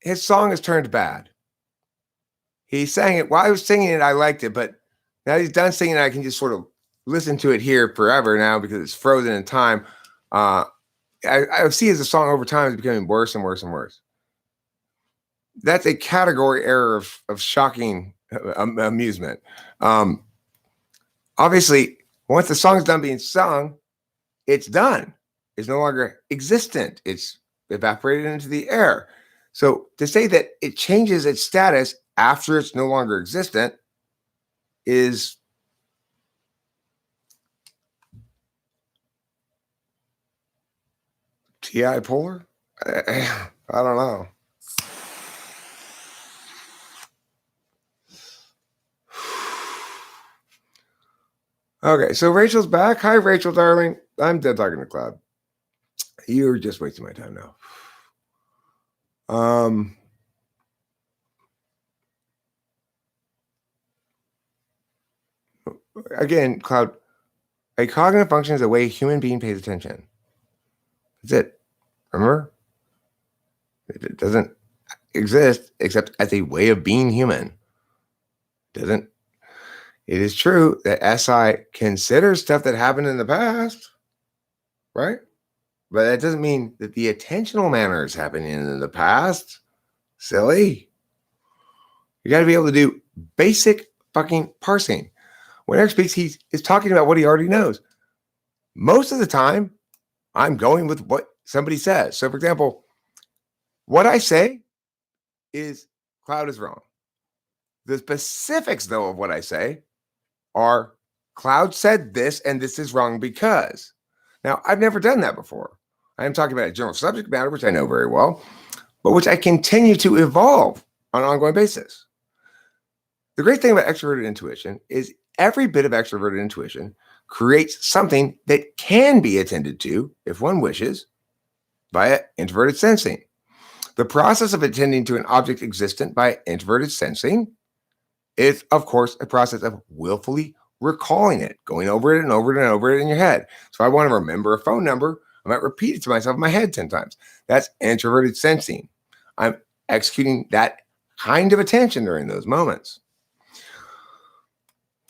has turned bad. He sang it while I was singing it. I liked it, but now he's done singing it. I can just sort of listen to it here forever now because it's frozen in time. I see as the song over time is becoming worse and worse and worse. That's a category error of shocking amusement. Obviously, once the song's done being sung, it's done. It's no longer existent. It's evaporated into the air. So to say that it changes its status after it's no longer existent is TI polar? I don't know. Okay, so Rachel's back. Hi, Rachel, darling. I'm dead talking to Cloud. You're just wasting my time now. Again, Cloud, a cognitive function is a way a human being pays attention. That's it. Remember? It doesn't exist except as a way of being human. It is true that SI considers stuff that happened in the past, right? But that doesn't mean that the attentional manner is happening in the past. Silly. You got to be able to do basic fucking parsing. When Eric speaks, he is talking about what he already knows. Most of the time, I'm going with what somebody says. So, for example, what I say is Cloud is wrong. The specifics, though, of what I say are Cloud said this and this is wrong because. Now, I've never done that before. I am talking about a general subject matter, which I know very well, but which I continue to evolve on an ongoing basis. The great thing about extroverted intuition is every bit of extroverted intuition creates something that can be attended to, if one wishes, via introverted sensing. The process of attending to an object existent by introverted sensing is, of course, a process of willfully recalling it, going over it and over it and over it in your head. So I want to remember a phone number. I might repeat it to myself in my head 10 times. That's introverted sensing. I'm executing that kind of attention during those moments.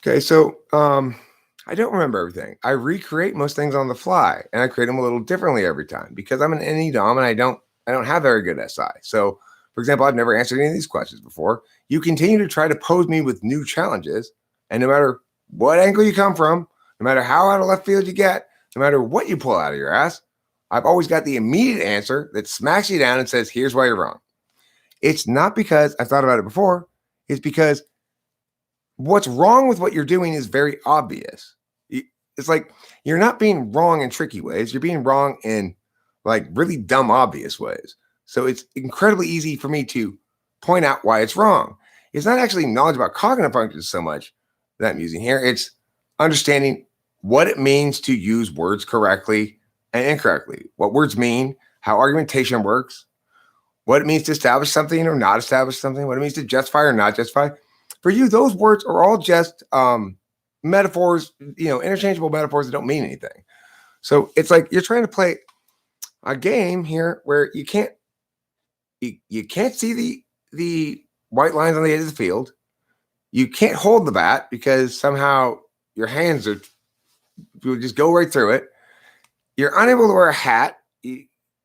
Okay, so I don't remember everything. I recreate most things on the fly, and I create them a little differently every time because I'm an NE-DOM and I don't have very good SI. So, for example, I've never answered any of these questions before. You continue to try to pose me with new challenges, and no matter what angle you come from, no matter how out of left field you get, no matter what you pull out of your ass, I've always got the immediate answer that smacks you down and says, here's why you're wrong. It's not because I've thought about it before. It's because what's wrong with what you're doing is very obvious. It's like you're not being wrong in tricky ways. You're being wrong in like really dumb, obvious ways. So it's incredibly easy for me to point out why it's wrong. It's not actually knowledge about cognitive functions so much that I'm using here. It's understanding what it means to use words correctly and incorrectly, what words mean, how argumentation works, what it means to establish something or not establish something, what it means to justify or not justify. For you, those words are all just metaphors, interchangeable metaphors that don't mean anything. So it's like you're trying to play a game here where you can't see the white lines on the edge of the field. You can't hold the bat because somehow your hands will just go right through it. You're unable to wear a hat.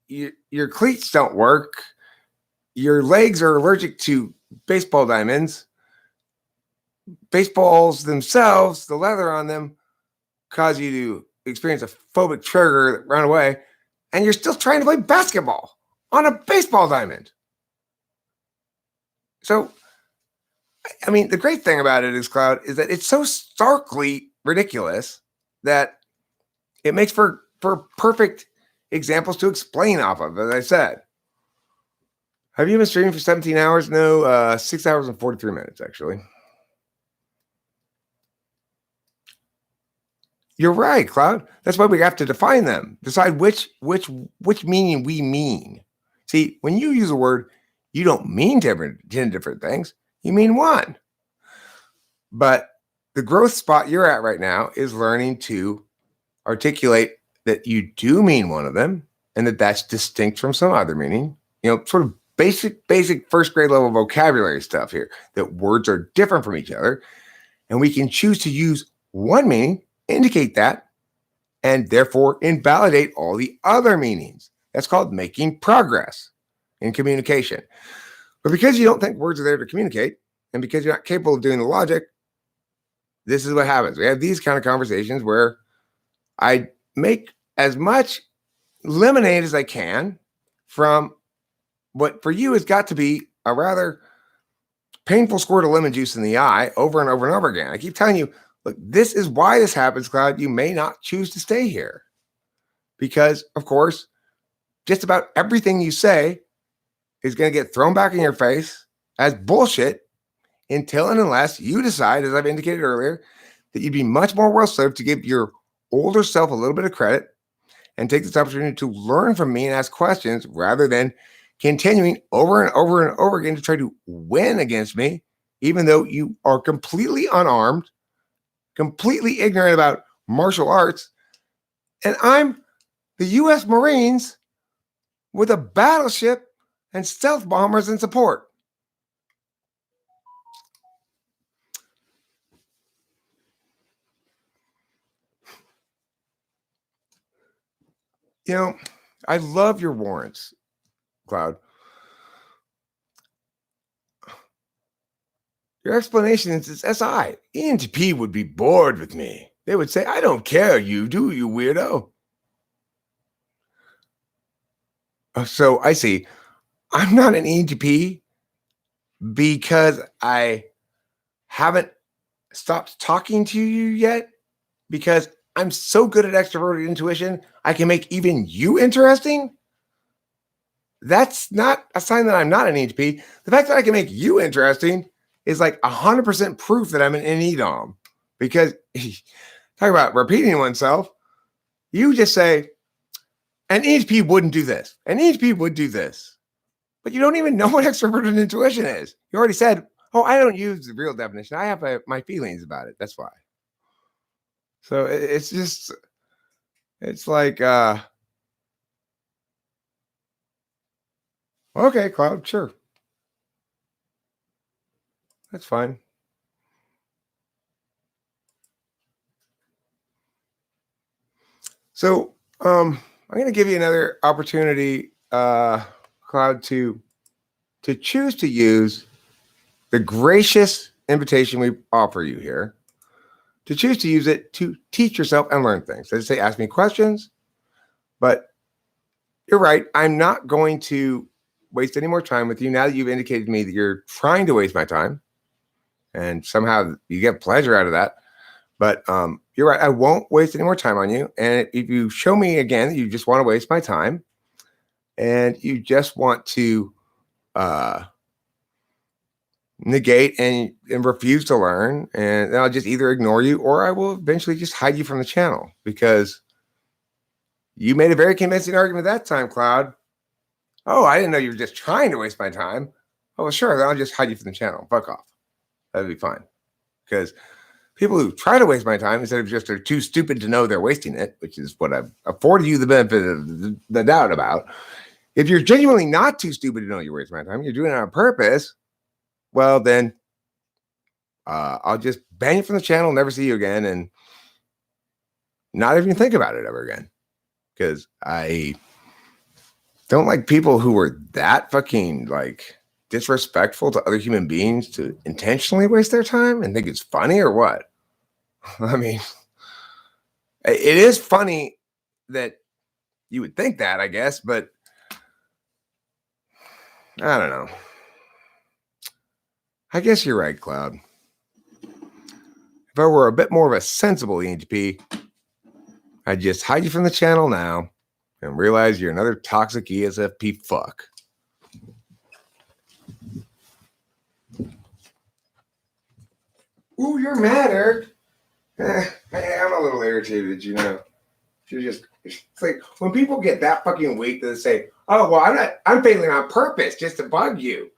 Your cleats don't work. Your legs are allergic to baseball diamonds. Baseballs themselves, the leather on them, cause you to experience a phobic trigger that run away, and you're still trying to play basketball on a baseball diamond. So, I mean, the great thing about it is, Cloud, is that it's so starkly ridiculous that it makes for perfect examples to explain off of, as I said. Have you been streaming for 17 hours? No, 6 hours and 43 minutes, actually. You're right, Cloud. That's why we have to define them. Decide which meaning we mean. See, when you use a word, you don't mean 10 different things. You mean one. But the growth spot you're at right now is learning to articulate that you do mean one of them and that that's distinct from some other meaning. Sort of basic first grade level vocabulary stuff here, that words are different from each other. And we can choose to use one meaning, indicate that, and therefore invalidate all the other meanings. That's called making progress in communication. But because you don't think words are there to communicate, and because you're not capable of doing the logic, this is what happens. We have these kind of conversations where I make as much lemonade as I can from what for you has got to be a rather painful squirt of lemon juice in the eye over and over and over again. I keep telling you, look, this is why this happens, Cloud. You may not choose to stay here because, of course, just about everything you say is going to get thrown back in your face as bullshit until and unless you decide, as I've indicated earlier, that you'd be much more well served to give your older self a little bit of credit and take this opportunity to learn from me and ask questions rather than continuing over and over and over again to try to win against me, even though you are completely unarmed, completely ignorant about martial arts, and I'm the U.S. Marines with a battleship and stealth bombers in support. I love your warrants, Cloud. Your explanation is it's SI. ENTP would be bored with me. They would say, I don't care, you do, you weirdo. So I see. I'm not an ENTP because I haven't stopped talking to you yet, because I'm so good at extroverted intuition, I can make even you interesting. That's not a sign that I'm not an ENTP. The fact that I can make you interesting is like 100% proof that I'm an NE-DOM, because talk about repeating oneself. You just say, an ENTP wouldn't do this. An ENTP would do this. But you don't even know what extroverted intuition is. You already said, oh, I don't use the real definition. I have my feelings about it. That's why. So it's like Okay, Cloud, sure. That's fine. So I'm going to give you another opportunity, Cloud, to choose to use the gracious invitation we offer you here, to choose to use it to teach yourself and learn things. As I say, ask me questions, but you're right. I'm not going to waste any more time with you now that you've indicated to me that you're trying to waste my time and somehow you get pleasure out of that. But you're right. I won't waste any more time on you. And if you show me again that you just want to waste my time and you just want to uh, negate and refuse to learn, and then I'll just either ignore you or I will eventually just hide you from the channel because you made a very convincing argument that time, Cloud. Oh, I didn't know you were just trying to waste my time. Oh, well, sure. Then I'll just hide you from the channel. Fuck off. That'd be fine. Because people who try to waste my time instead of just are too stupid to know they're wasting it, which is what I've afforded you the benefit of the doubt about. If you're genuinely not too stupid to know you're wasting my time, you're doing it on purpose, well, then I'll just ban you from the channel, never see you again, and not even think about it ever again. Because I don't like people who are that fucking like disrespectful to other human beings to intentionally waste their time and think it's funny or what? I mean, it is funny that you would think that, I guess, but I don't know. I guess you're right, Cloud. If I were a bit more of a sensible ENTP, I'd just hide you from the channel now and realize you're another toxic ESFP fuck. Ooh, you're mad, Eric. I'm a little irritated, you know. It's like when people get that fucking weak, they say, "Oh, well, I'm failing on purpose just to bug you."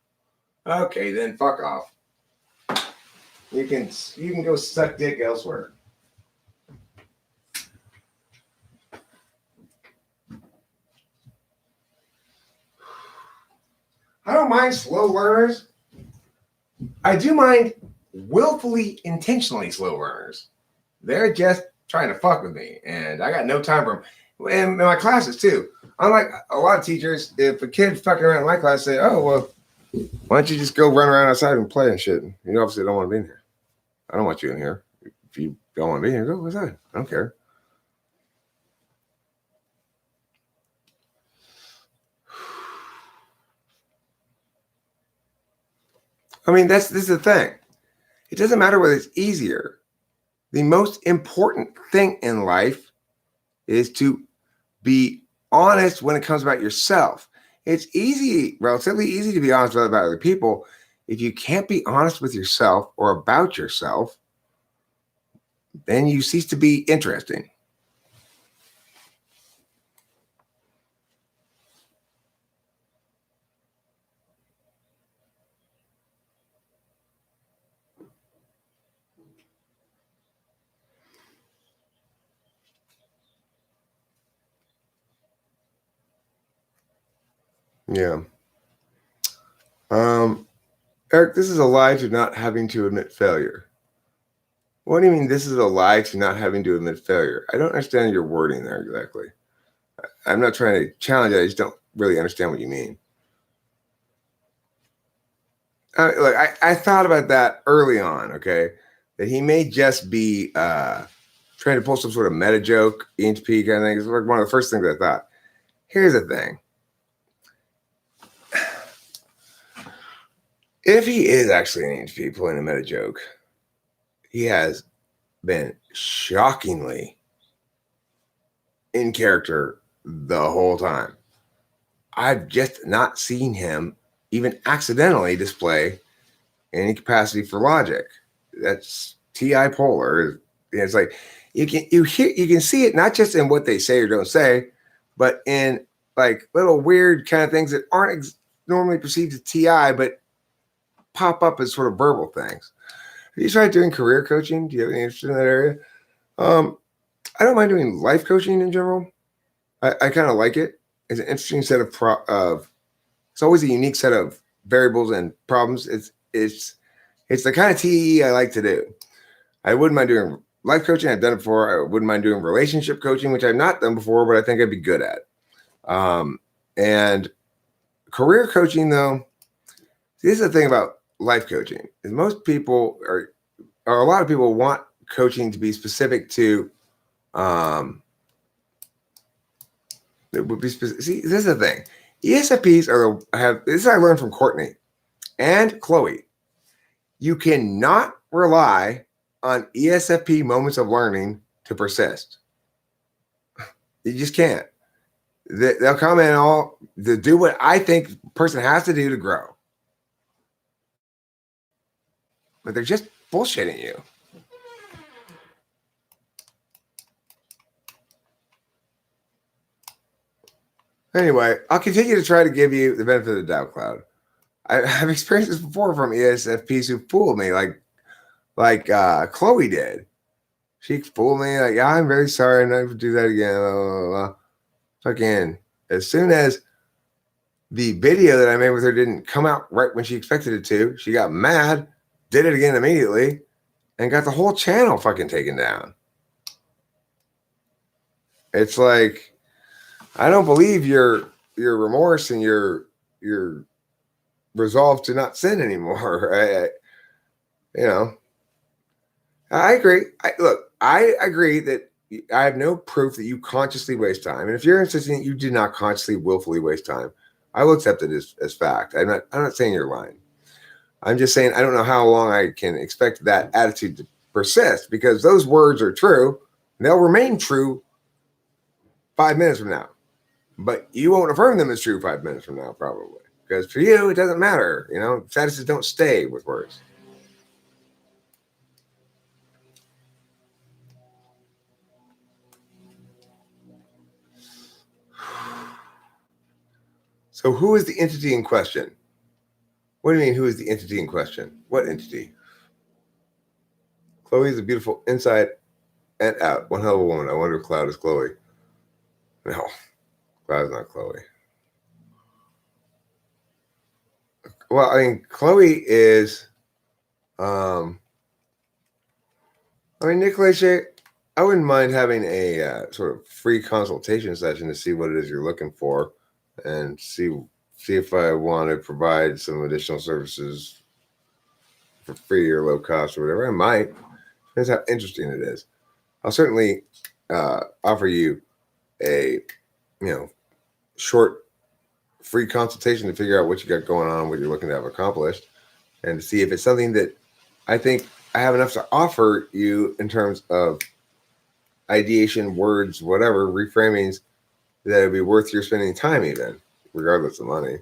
Okay, then fuck off. You can go suck dick elsewhere. I don't mind slow learners. I do mind willfully, intentionally slow learners. They're just trying to fuck with me, and I got no time for them. And in my classes too. Unlike a lot of teachers, if a kid fucking around in my class, say, "Oh well, why don't you just go run around outside and play and shit?" You obviously don't want to be in here. I don't want you in here. If you don't want to be here, go outside. I don't care. I mean, this is the thing. It doesn't matter whether it's easier. The most important thing in life is to be honest when it comes about yourself. It's easy, relatively easy to be honest about other people. If you can't be honest with yourself or about yourself, then you cease to be interesting. Yeah. Eric, this is a lie to not having to admit failure. What do you mean this is a lie to not having to admit failure? I don't understand your wording there exactly. I'm not trying to challenge it. I just don't really understand what you mean. Look, I thought about that early on, okay? That he may just be trying to pull some sort of meta joke, ENTP kind of thing. It's like one of the first things I thought. Here's the thing. If he is actually an ENTP pulling a meta joke, he has been shockingly in character the whole time. I've just not seen him even accidentally display any capacity for logic. That's TI polar. It's like you can see it not just in what they say or don't say, but in like little weird kind of things that aren't normally perceived as TI, but pop up as sort of verbal things. Have you tried doing career coaching? Do you have any interest in that area? I don't mind doing life coaching in general. I kind of like it. It's an interesting set of It's always a unique set of variables and problems. It's the kind of TE I like to do. I wouldn't mind doing life coaching. I've done it before. I wouldn't mind doing relationship coaching, which I've not done before, but I think I'd be good at. And career coaching, though, this is the thing about life coaching is most people or a lot of people want coaching to be specific to it would be specific. See, this is the thing. ESFPs this I learned from Courtney and Chloe. You cannot rely on ESFP moments of learning to persist. You just can't. They'll come in all to do what I think the person has to do to grow. But they're just bullshitting you. Anyway, I'll continue to try to give you the benefit of the doubt, Cloud. I've experienced this before from ESFPs who fooled me, like Chloe did. She fooled me, like, yeah, I'm very sorry, I'm not going to do that again. Blah, blah, blah. Fucking, as soon as the video that I made with her didn't come out right when she expected it to, she got mad, did it again immediately, and got the whole channel fucking taken down. It's like, I don't believe your remorse and your resolve to not sin anymore. I agree. I agree that I have no proof that you consciously waste time. And if you're insisting that you did not consciously, willfully waste time, I will accept it as fact. I'm not saying you're lying. I'm just saying I don't know how long I can expect that attitude to persist, because those words are true. And they'll remain true 5 minutes from now. But you won't affirm them as true 5 minutes from now, probably. Because for you, it doesn't matter. Statuses don't stay with words. So who is the entity in question? What do you mean, who is the entity in question? What entity? Chloe is a beautiful inside and out. One hell of a woman. I wonder if Cloud is Chloe. No, Cloud is not Chloe. Well, I mean, Chloe is, Nick Lachey, I wouldn't mind having a sort of free consultation session to see what it is you're looking for and see if I want to provide some additional services for free or low cost or whatever. I might. Depends how interesting it is. I'll certainly offer you a short free consultation to figure out what you got going on, what you're looking to have accomplished, and to see if it's something that I think I have enough to offer you in terms of ideation, words, whatever, reframings, that it'd be worth your spending time even, regardless of money.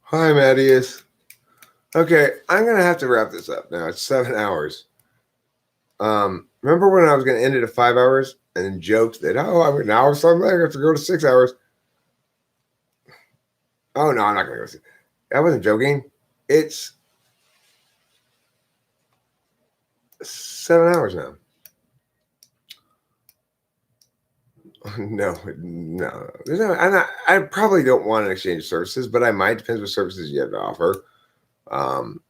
Hi, Mattias. Okay, I'm going to have to wrap this up now. It's 7 hours. Remember when I was going to end it at 5 hours and then joked that, now I have to go to 6 hours? Oh, no, I'm not going to go. I wasn't joking. It's 7 hours now. No. I probably don't want an exchange of services, but I might. Depends what services you have to offer. I don't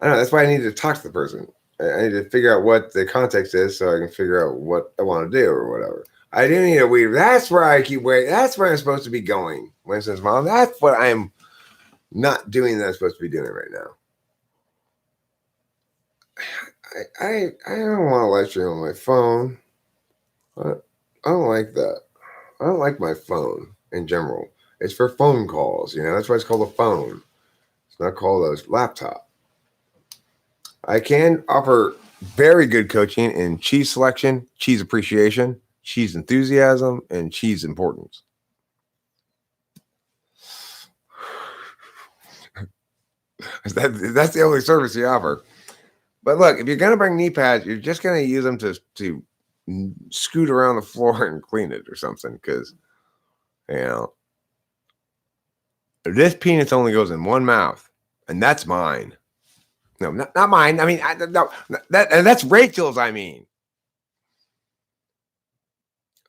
know. That's why I need to talk to the person. I need to figure out what the context is so I can figure out what I want to do or whatever. I do need a weed. That's where I keep waiting. That's where I'm supposed to be going. Winston's mom. That's what I'm not doing that I'm supposed to be doing right now. I don't want to live stream on my phone. I don't like that. I don't like my phone in general. It's for phone calls. That's why it's called a phone. It's not called a laptop. I can offer very good coaching in cheese selection, cheese appreciation, cheese enthusiasm, and cheese importance. That's the only service you offer. But look, if you're going to bring knee pads, you're just going to use them to scoot around the floor and clean it or something, because, this penis only goes in one mouth, and that's mine. No, not mine. I mean, no, and that's Rachel's. I mean,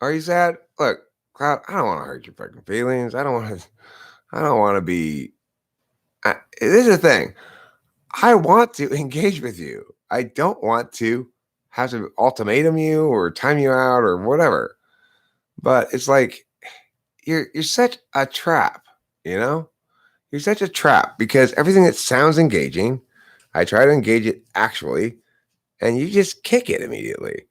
are you sad? Look, Cloud, I don't want to hurt your fucking feelings. I don't want to. I don't want to be. This is the thing. I want to engage with you. I don't want to have to ultimatum you or time you out or whatever. But it's like you're such a trap, you know? You're such a trap because everything that sounds engaging, I try to engage it actually, and you just kick it immediately.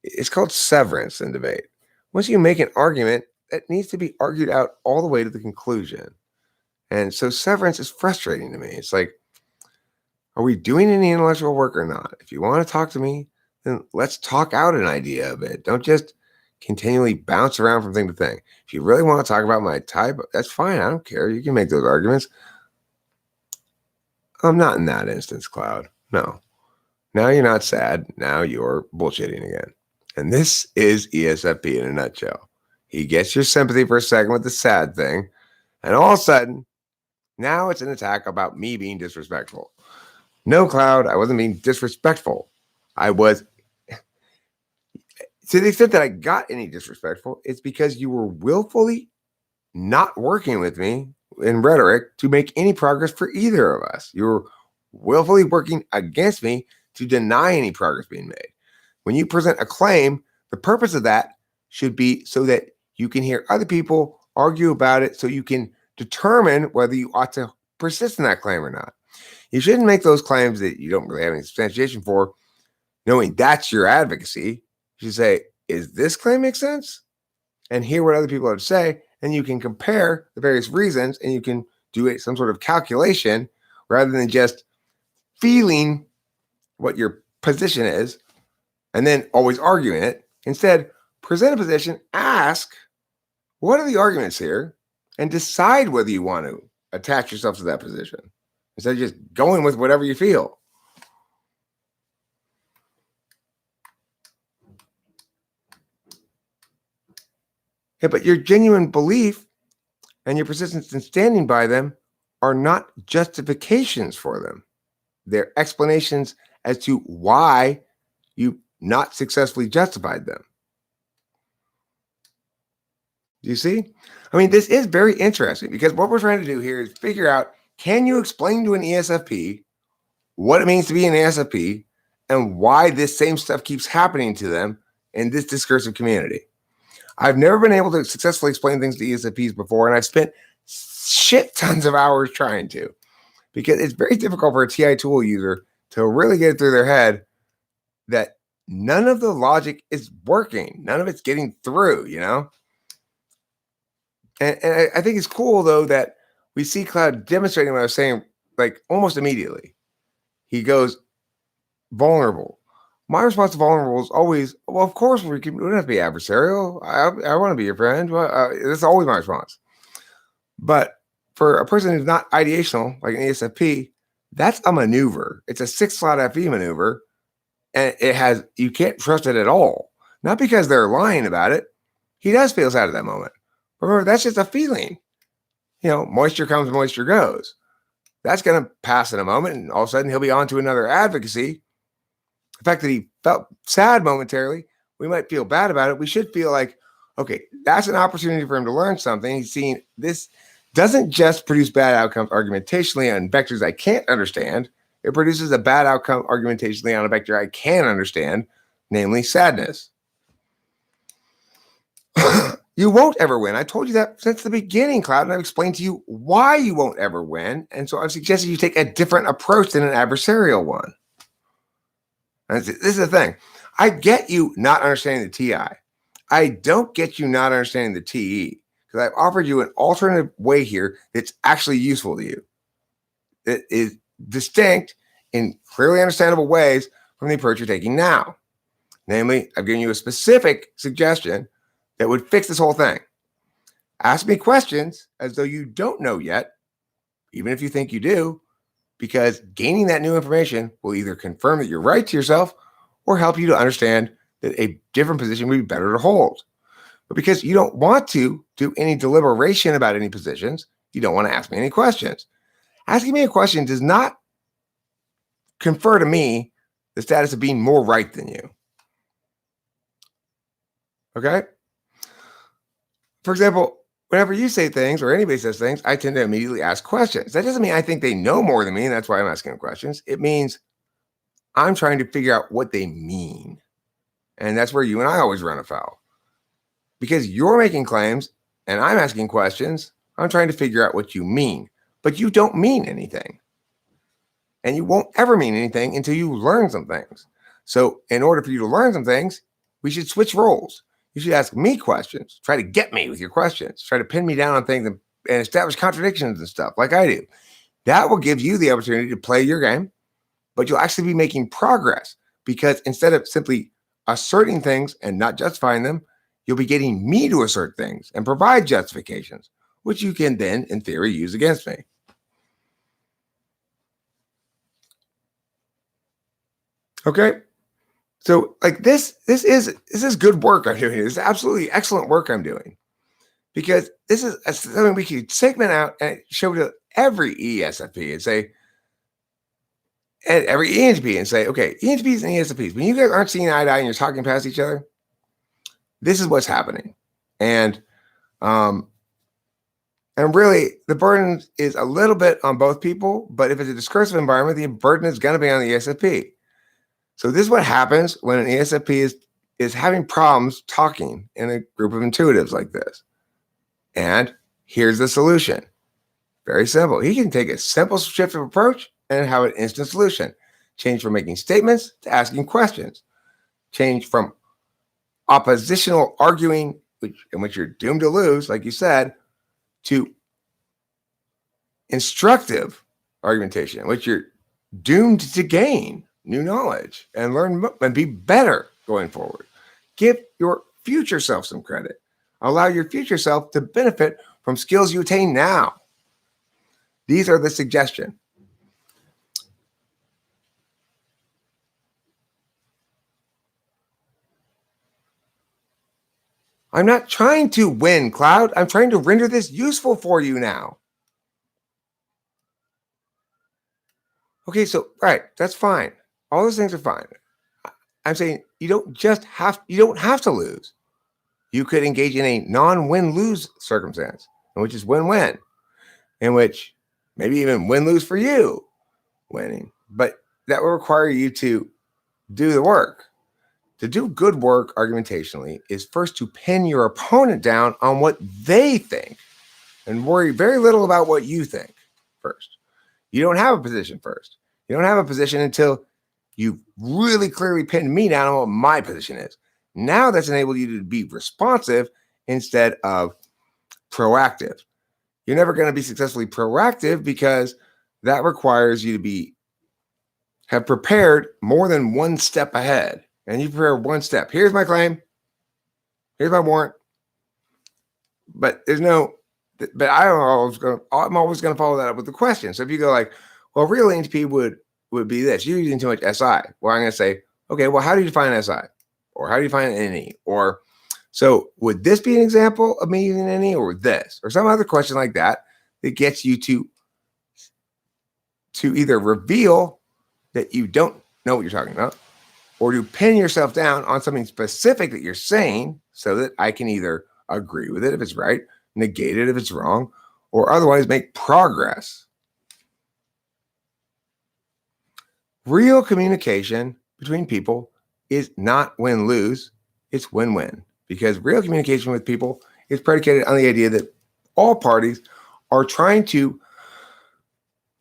It's called severance in debate. Once you make an argument, it needs to be argued out all the way to the conclusion. And so severance is frustrating to me. It's like, are we doing any intellectual work or not? If you want to talk to me, then let's talk out an idea of it. Don't just continually bounce around from thing to thing. If you really want to talk about my type, that's fine. I don't care. You can make those arguments. I'm not in that instance, Cloud. No. Now you're not sad. Now you're bullshitting again. And this is ESFP in a nutshell. He gets your sympathy for a second with the sad thing, and all of a sudden, now it's an attack about me being disrespectful. No, Cloud, I wasn't being disrespectful. I was, to the extent that I got any disrespectful, it's because you were willfully not working with me in rhetoric to make any progress for either of us. You were willfully working against me to deny any progress being made. When you present a claim, the purpose of that should be so that you can hear other people argue about it so you can determine whether you ought to persist in that claim or not. You shouldn't make those claims that you don't really have any substantiation for, knowing that's your advocacy. You should say, is this claim make sense? And hear what other people have to say, and you can compare the various reasons, and you can do some sort of calculation rather than just feeling what your position is and then always arguing it. Instead, present a position, ask, what are the arguments here? And decide whether you want to attach yourself to that position instead of just going with whatever you feel. Yeah, but your genuine belief and your persistence in standing by them are not justifications for them. They're explanations as to why you not successfully justified them. Do you see? I mean, this is very interesting because what we're trying to do here is figure out, can you explain to an ESFP what it means to be an ESFP and why this same stuff keeps happening to them in this discursive community? I've never been able to successfully explain things to ESFPs before, and I've spent shit tons of hours trying to, because it's very difficult for a TI tool user to really get it through their head that none of the logic is working. None of it's getting through, you know? And I think it's cool, though, that we see Cloud demonstrating what I was saying, like almost immediately. He goes, vulnerable. My response to vulnerable is always, well, of course, we don't have to be adversarial. I want to be your friend. That's always my response. But for a person who's not ideational, like an ESFP, that's a maneuver. It's a 6-slot FE maneuver. And you can't trust it at all. Not because they're lying about it. He does feel sad at that moment. Remember, that's just a feeling. You know, moisture comes, moisture goes. That's going to pass in a moment, and all of a sudden he'll be on to another advocacy. The fact that he felt sad momentarily, we might feel bad about it. We should feel like, okay, that's an opportunity for him to learn something. He's seen this doesn't just produce bad outcomes argumentationally on vectors I can't understand. It produces a bad outcome argumentationally on a vector I can understand, namely sadness. You won't ever win. I told you that since the beginning, Cloud, and I've explained to you why you won't ever win. And so I've suggested you take a different approach than an adversarial one. And this is the thing. I get you not understanding the TI. I don't get you not understanding the TE, because I've offered you an alternative way here that's actually useful to you. It is distinct in clearly understandable ways from the approach you're taking now. Namely, I've given you a specific suggestion that would fix this whole thing. Ask me questions as though you don't know yet, even if you think you do, because gaining that new information will either confirm that you're right to yourself or help you to understand that a different position would be better to hold. But because you don't want to do any deliberation about any positions, you don't want to ask me any questions. Asking me a question does not confer to me the status of being more right than you. Okay? For example, whenever you say things or anybody says things, I tend to immediately ask questions. That doesn't mean I think they know more than me, and that's why I'm asking them questions. It means I'm trying to figure out what they mean. And that's where you and I always run afoul. Because you're making claims and I'm asking questions, I'm trying to figure out what you mean. But you don't mean anything. And you won't ever mean anything until you learn some things. So, in order for you to learn some things, we should switch roles. You should ask me questions. Try to get me with your questions. Try to pin me down on things and establish contradictions and stuff like I do. That will give you the opportunity to play your game, but you'll actually be making progress because instead of simply asserting things and not justifying them, you'll be getting me to assert things and provide justifications, which you can then, in theory, use against me. Okay? So, like this is good work I'm doing. This is absolutely excellent work I'm doing. Because this is something we could segment out and show to every ESFP and say, and every ENTP and say, okay, ENTPs and ESFPs, when you guys aren't seeing eye to eye and you're talking past each other, this is what's happening. And really the burden is a little bit on both people, but if it's a discursive environment, the burden is going to be on the ESFP. So this is what happens when an ESFP is having problems talking in a group of intuitives like this. And here's the solution. Very simple. He can take a simple shift of approach and have an instant solution. Change from making statements to asking questions. Change from oppositional arguing, in which you're doomed to lose, like you said, to instructive argumentation, in which you're doomed to gain new knowledge and learn and be better going forward. Give your future self some credit. Allow your future self to benefit from skills you attain now. These are the suggestion. I'm not trying to win, Cloud. I'm trying to render this useful for you now. Okay, so, right, that's fine. All those things are fine. I'm saying you don't have to lose. You could engage in a non-win-lose circumstance, which is win-win, in which maybe even win-lose for you winning. But that will require you to do the work. To do good work argumentationally is first to pin your opponent down on what they think and worry very little about what you think first. You don't have a position first. You don't have a position until you've really clearly pinned me down on what my position is. Now that's enabled you to be responsive instead of proactive. You're never going to be successfully proactive because that requires you to have prepared more than one step ahead. And you prepare one step. Here's my claim. Here's my warrant. But I'm always going to follow that up with the question. So if you go like, well, real ENTP would be this. You're using too much SI. Well, I'm going to say, okay, well, how do you define SI? Or how do you define NE? Or so would this be an example of me using NE or this? Or some other question like that gets you to either reveal that you don't know what you're talking about, or to pin yourself down on something specific that you're saying so that I can either agree with it if it's right, negate it if it's wrong, or otherwise make progress. Real communication between people is not win-lose, it's win-win. Because real communication with people is predicated on the idea that all parties are trying to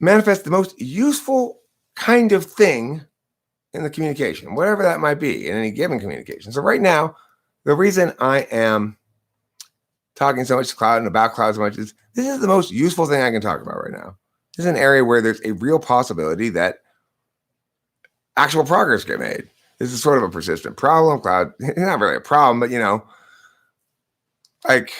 manifest the most useful kind of thing in the communication, whatever that might be in any given communication. So right now, the reason I am talking so much to Cloud and about Cloud so much is this is the most useful thing I can talk about right now. This is an area where there's a real possibility that actual progress get made. This is sort of a persistent problem. Cloud, it's not really a problem, but like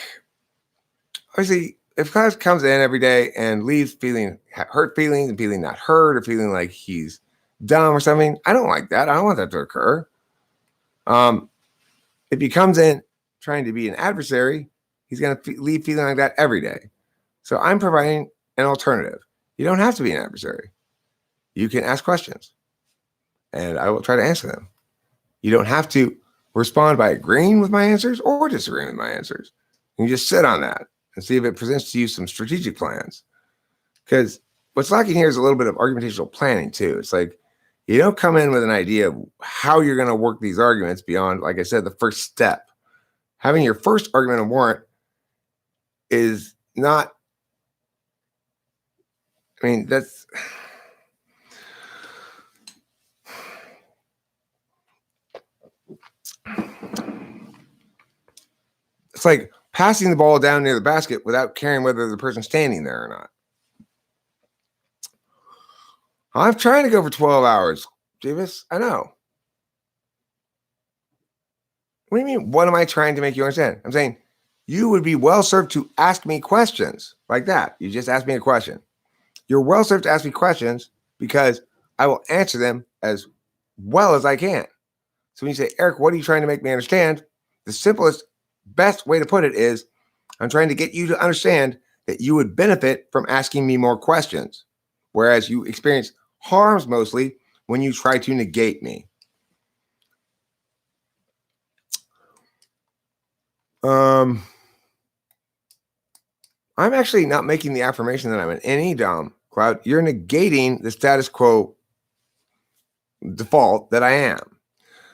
obviously if Cloud comes in every day and leaves feeling hurt feelings and feeling not heard or feeling like he's dumb or something, I don't like that. I don't want that to occur. If he comes in trying to be an adversary, he's going to leave feeling like that every day. So I'm providing an alternative. You don't have to be an adversary. You can ask questions. and I will try to answer them. You don't have to respond by agreeing with my answers or disagreeing with my answers. You can just sit on that and see if it presents to you some strategic plans. Because what's lacking here is a little bit of argumentational planning too. It's like you don't come in with an idea of how you're going to work these arguments beyond, like I said, the first step. Having your first argument of warrant is not, I mean, that's, it's like passing the ball down near the basket without caring whether the person's standing there or not. I'm trying to go for 12 hours, Jeeves. I know. What do you mean? What am I trying to make you understand? I'm saying you would be well served to ask me questions like that. You just asked me a question. You're well served to ask me questions because I will answer them as well as I can. So when you say, Eric, what are you trying to make me understand? The simplest, best way to put it is I'm trying to get you to understand that you would benefit from asking me more questions, whereas you experience harms mostly when you try to negate me. I'm actually not making the affirmation that I'm an any Dom, Cloud. You're negating the status quo default that I am.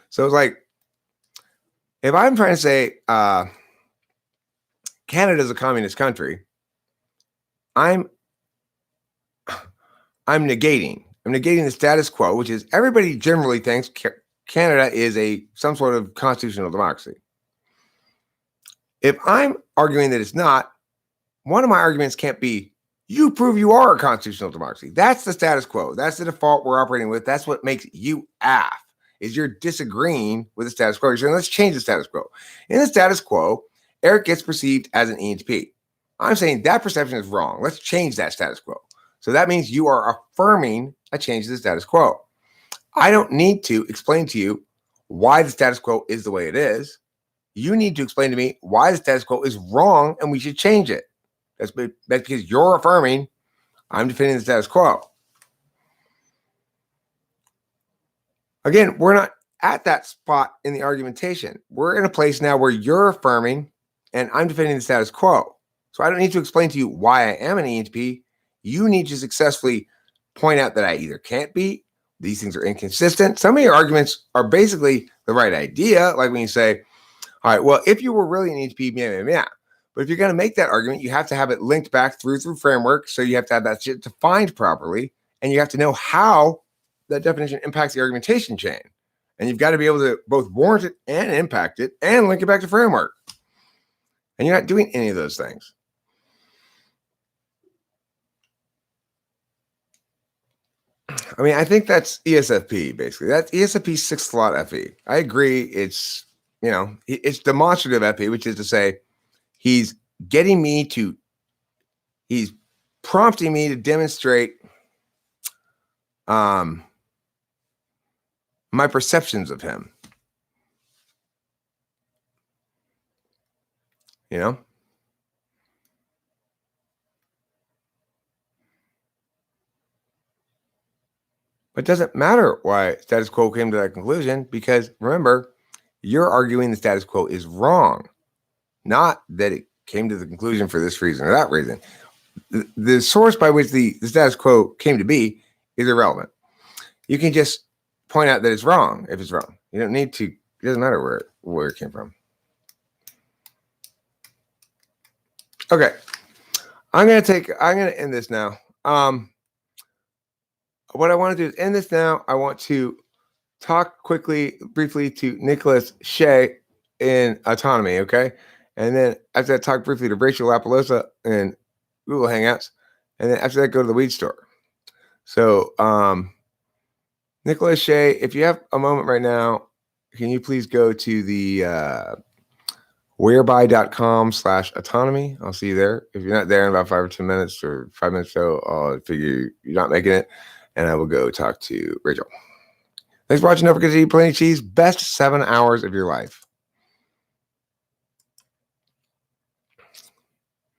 So it's like, if I'm trying to say Canada's a communist country, I'm negating. I'm negating the status quo, which is everybody generally thinks Canada is some sort of constitutional democracy. If I'm arguing that it's not, one of my arguments can't be, you prove you are a constitutional democracy. That's the status quo. That's the default we're operating with. That's what makes you AF, is you're disagreeing with the status quo. You're saying, let's change the status quo. In the status quo, Eric gets perceived as an ENTP. I'm saying that perception is wrong. Let's change that status quo. So that means you are affirming a change to the status quo. I don't need to explain to you why the status quo is the way it is. You need to explain to me why the status quo is wrong and we should change it. That's because you're affirming I'm defending the status quo. Again, we're not at that spot in the argumentation. We're in a place now where you're affirming and I'm defending the status quo. So I don't need to explain to you why I am an ENTP. You need to successfully point out that I either can't be, these things are inconsistent. Some of your arguments are basically the right idea. Like when you say, all right, well, if you were really an ENTP, yeah. But if you're going to make that argument, you have to have it linked back through framework. So you have to have that shit defined properly. And you have to know how that definition impacts the argumentation chain. And you've got to be able to both warrant it and impact it and link it back to framework. And you're not doing any of those things. I mean, I think that's ESFP, basically. That's ESFP 6th slot FE. I agree. It's, it's demonstrative FE, which is to say he's prompting me to demonstrate my perceptions of him. But it doesn't matter why status quo came to that conclusion, because remember, you're arguing the status quo is wrong, not that it came to the conclusion for this reason or that reason. The source by which the status quo came to be is irrelevant. You can just point out that it's wrong if it's wrong. You don't need to, it doesn't matter where it came from. Okay. I'm going to end this now. What I want to do is end this now. I want to talk briefly to Nicholas Shea in Autonomy, okay? And then after that, talk briefly to Rachel Lapalosa in Google Hangouts. And then after that, go to the weed store. So, Nicholas Shea, if you have a moment right now, can you please go to the whereby.com/autonomy? I'll see you there. If you're not there in about 5 or 10 minutes or 5 minutes, so I'll figure you're not making it. And I will go talk to Rachel. Thanks for watching. Don't forget to eat plenty of cheese. Best 7 hours of your life.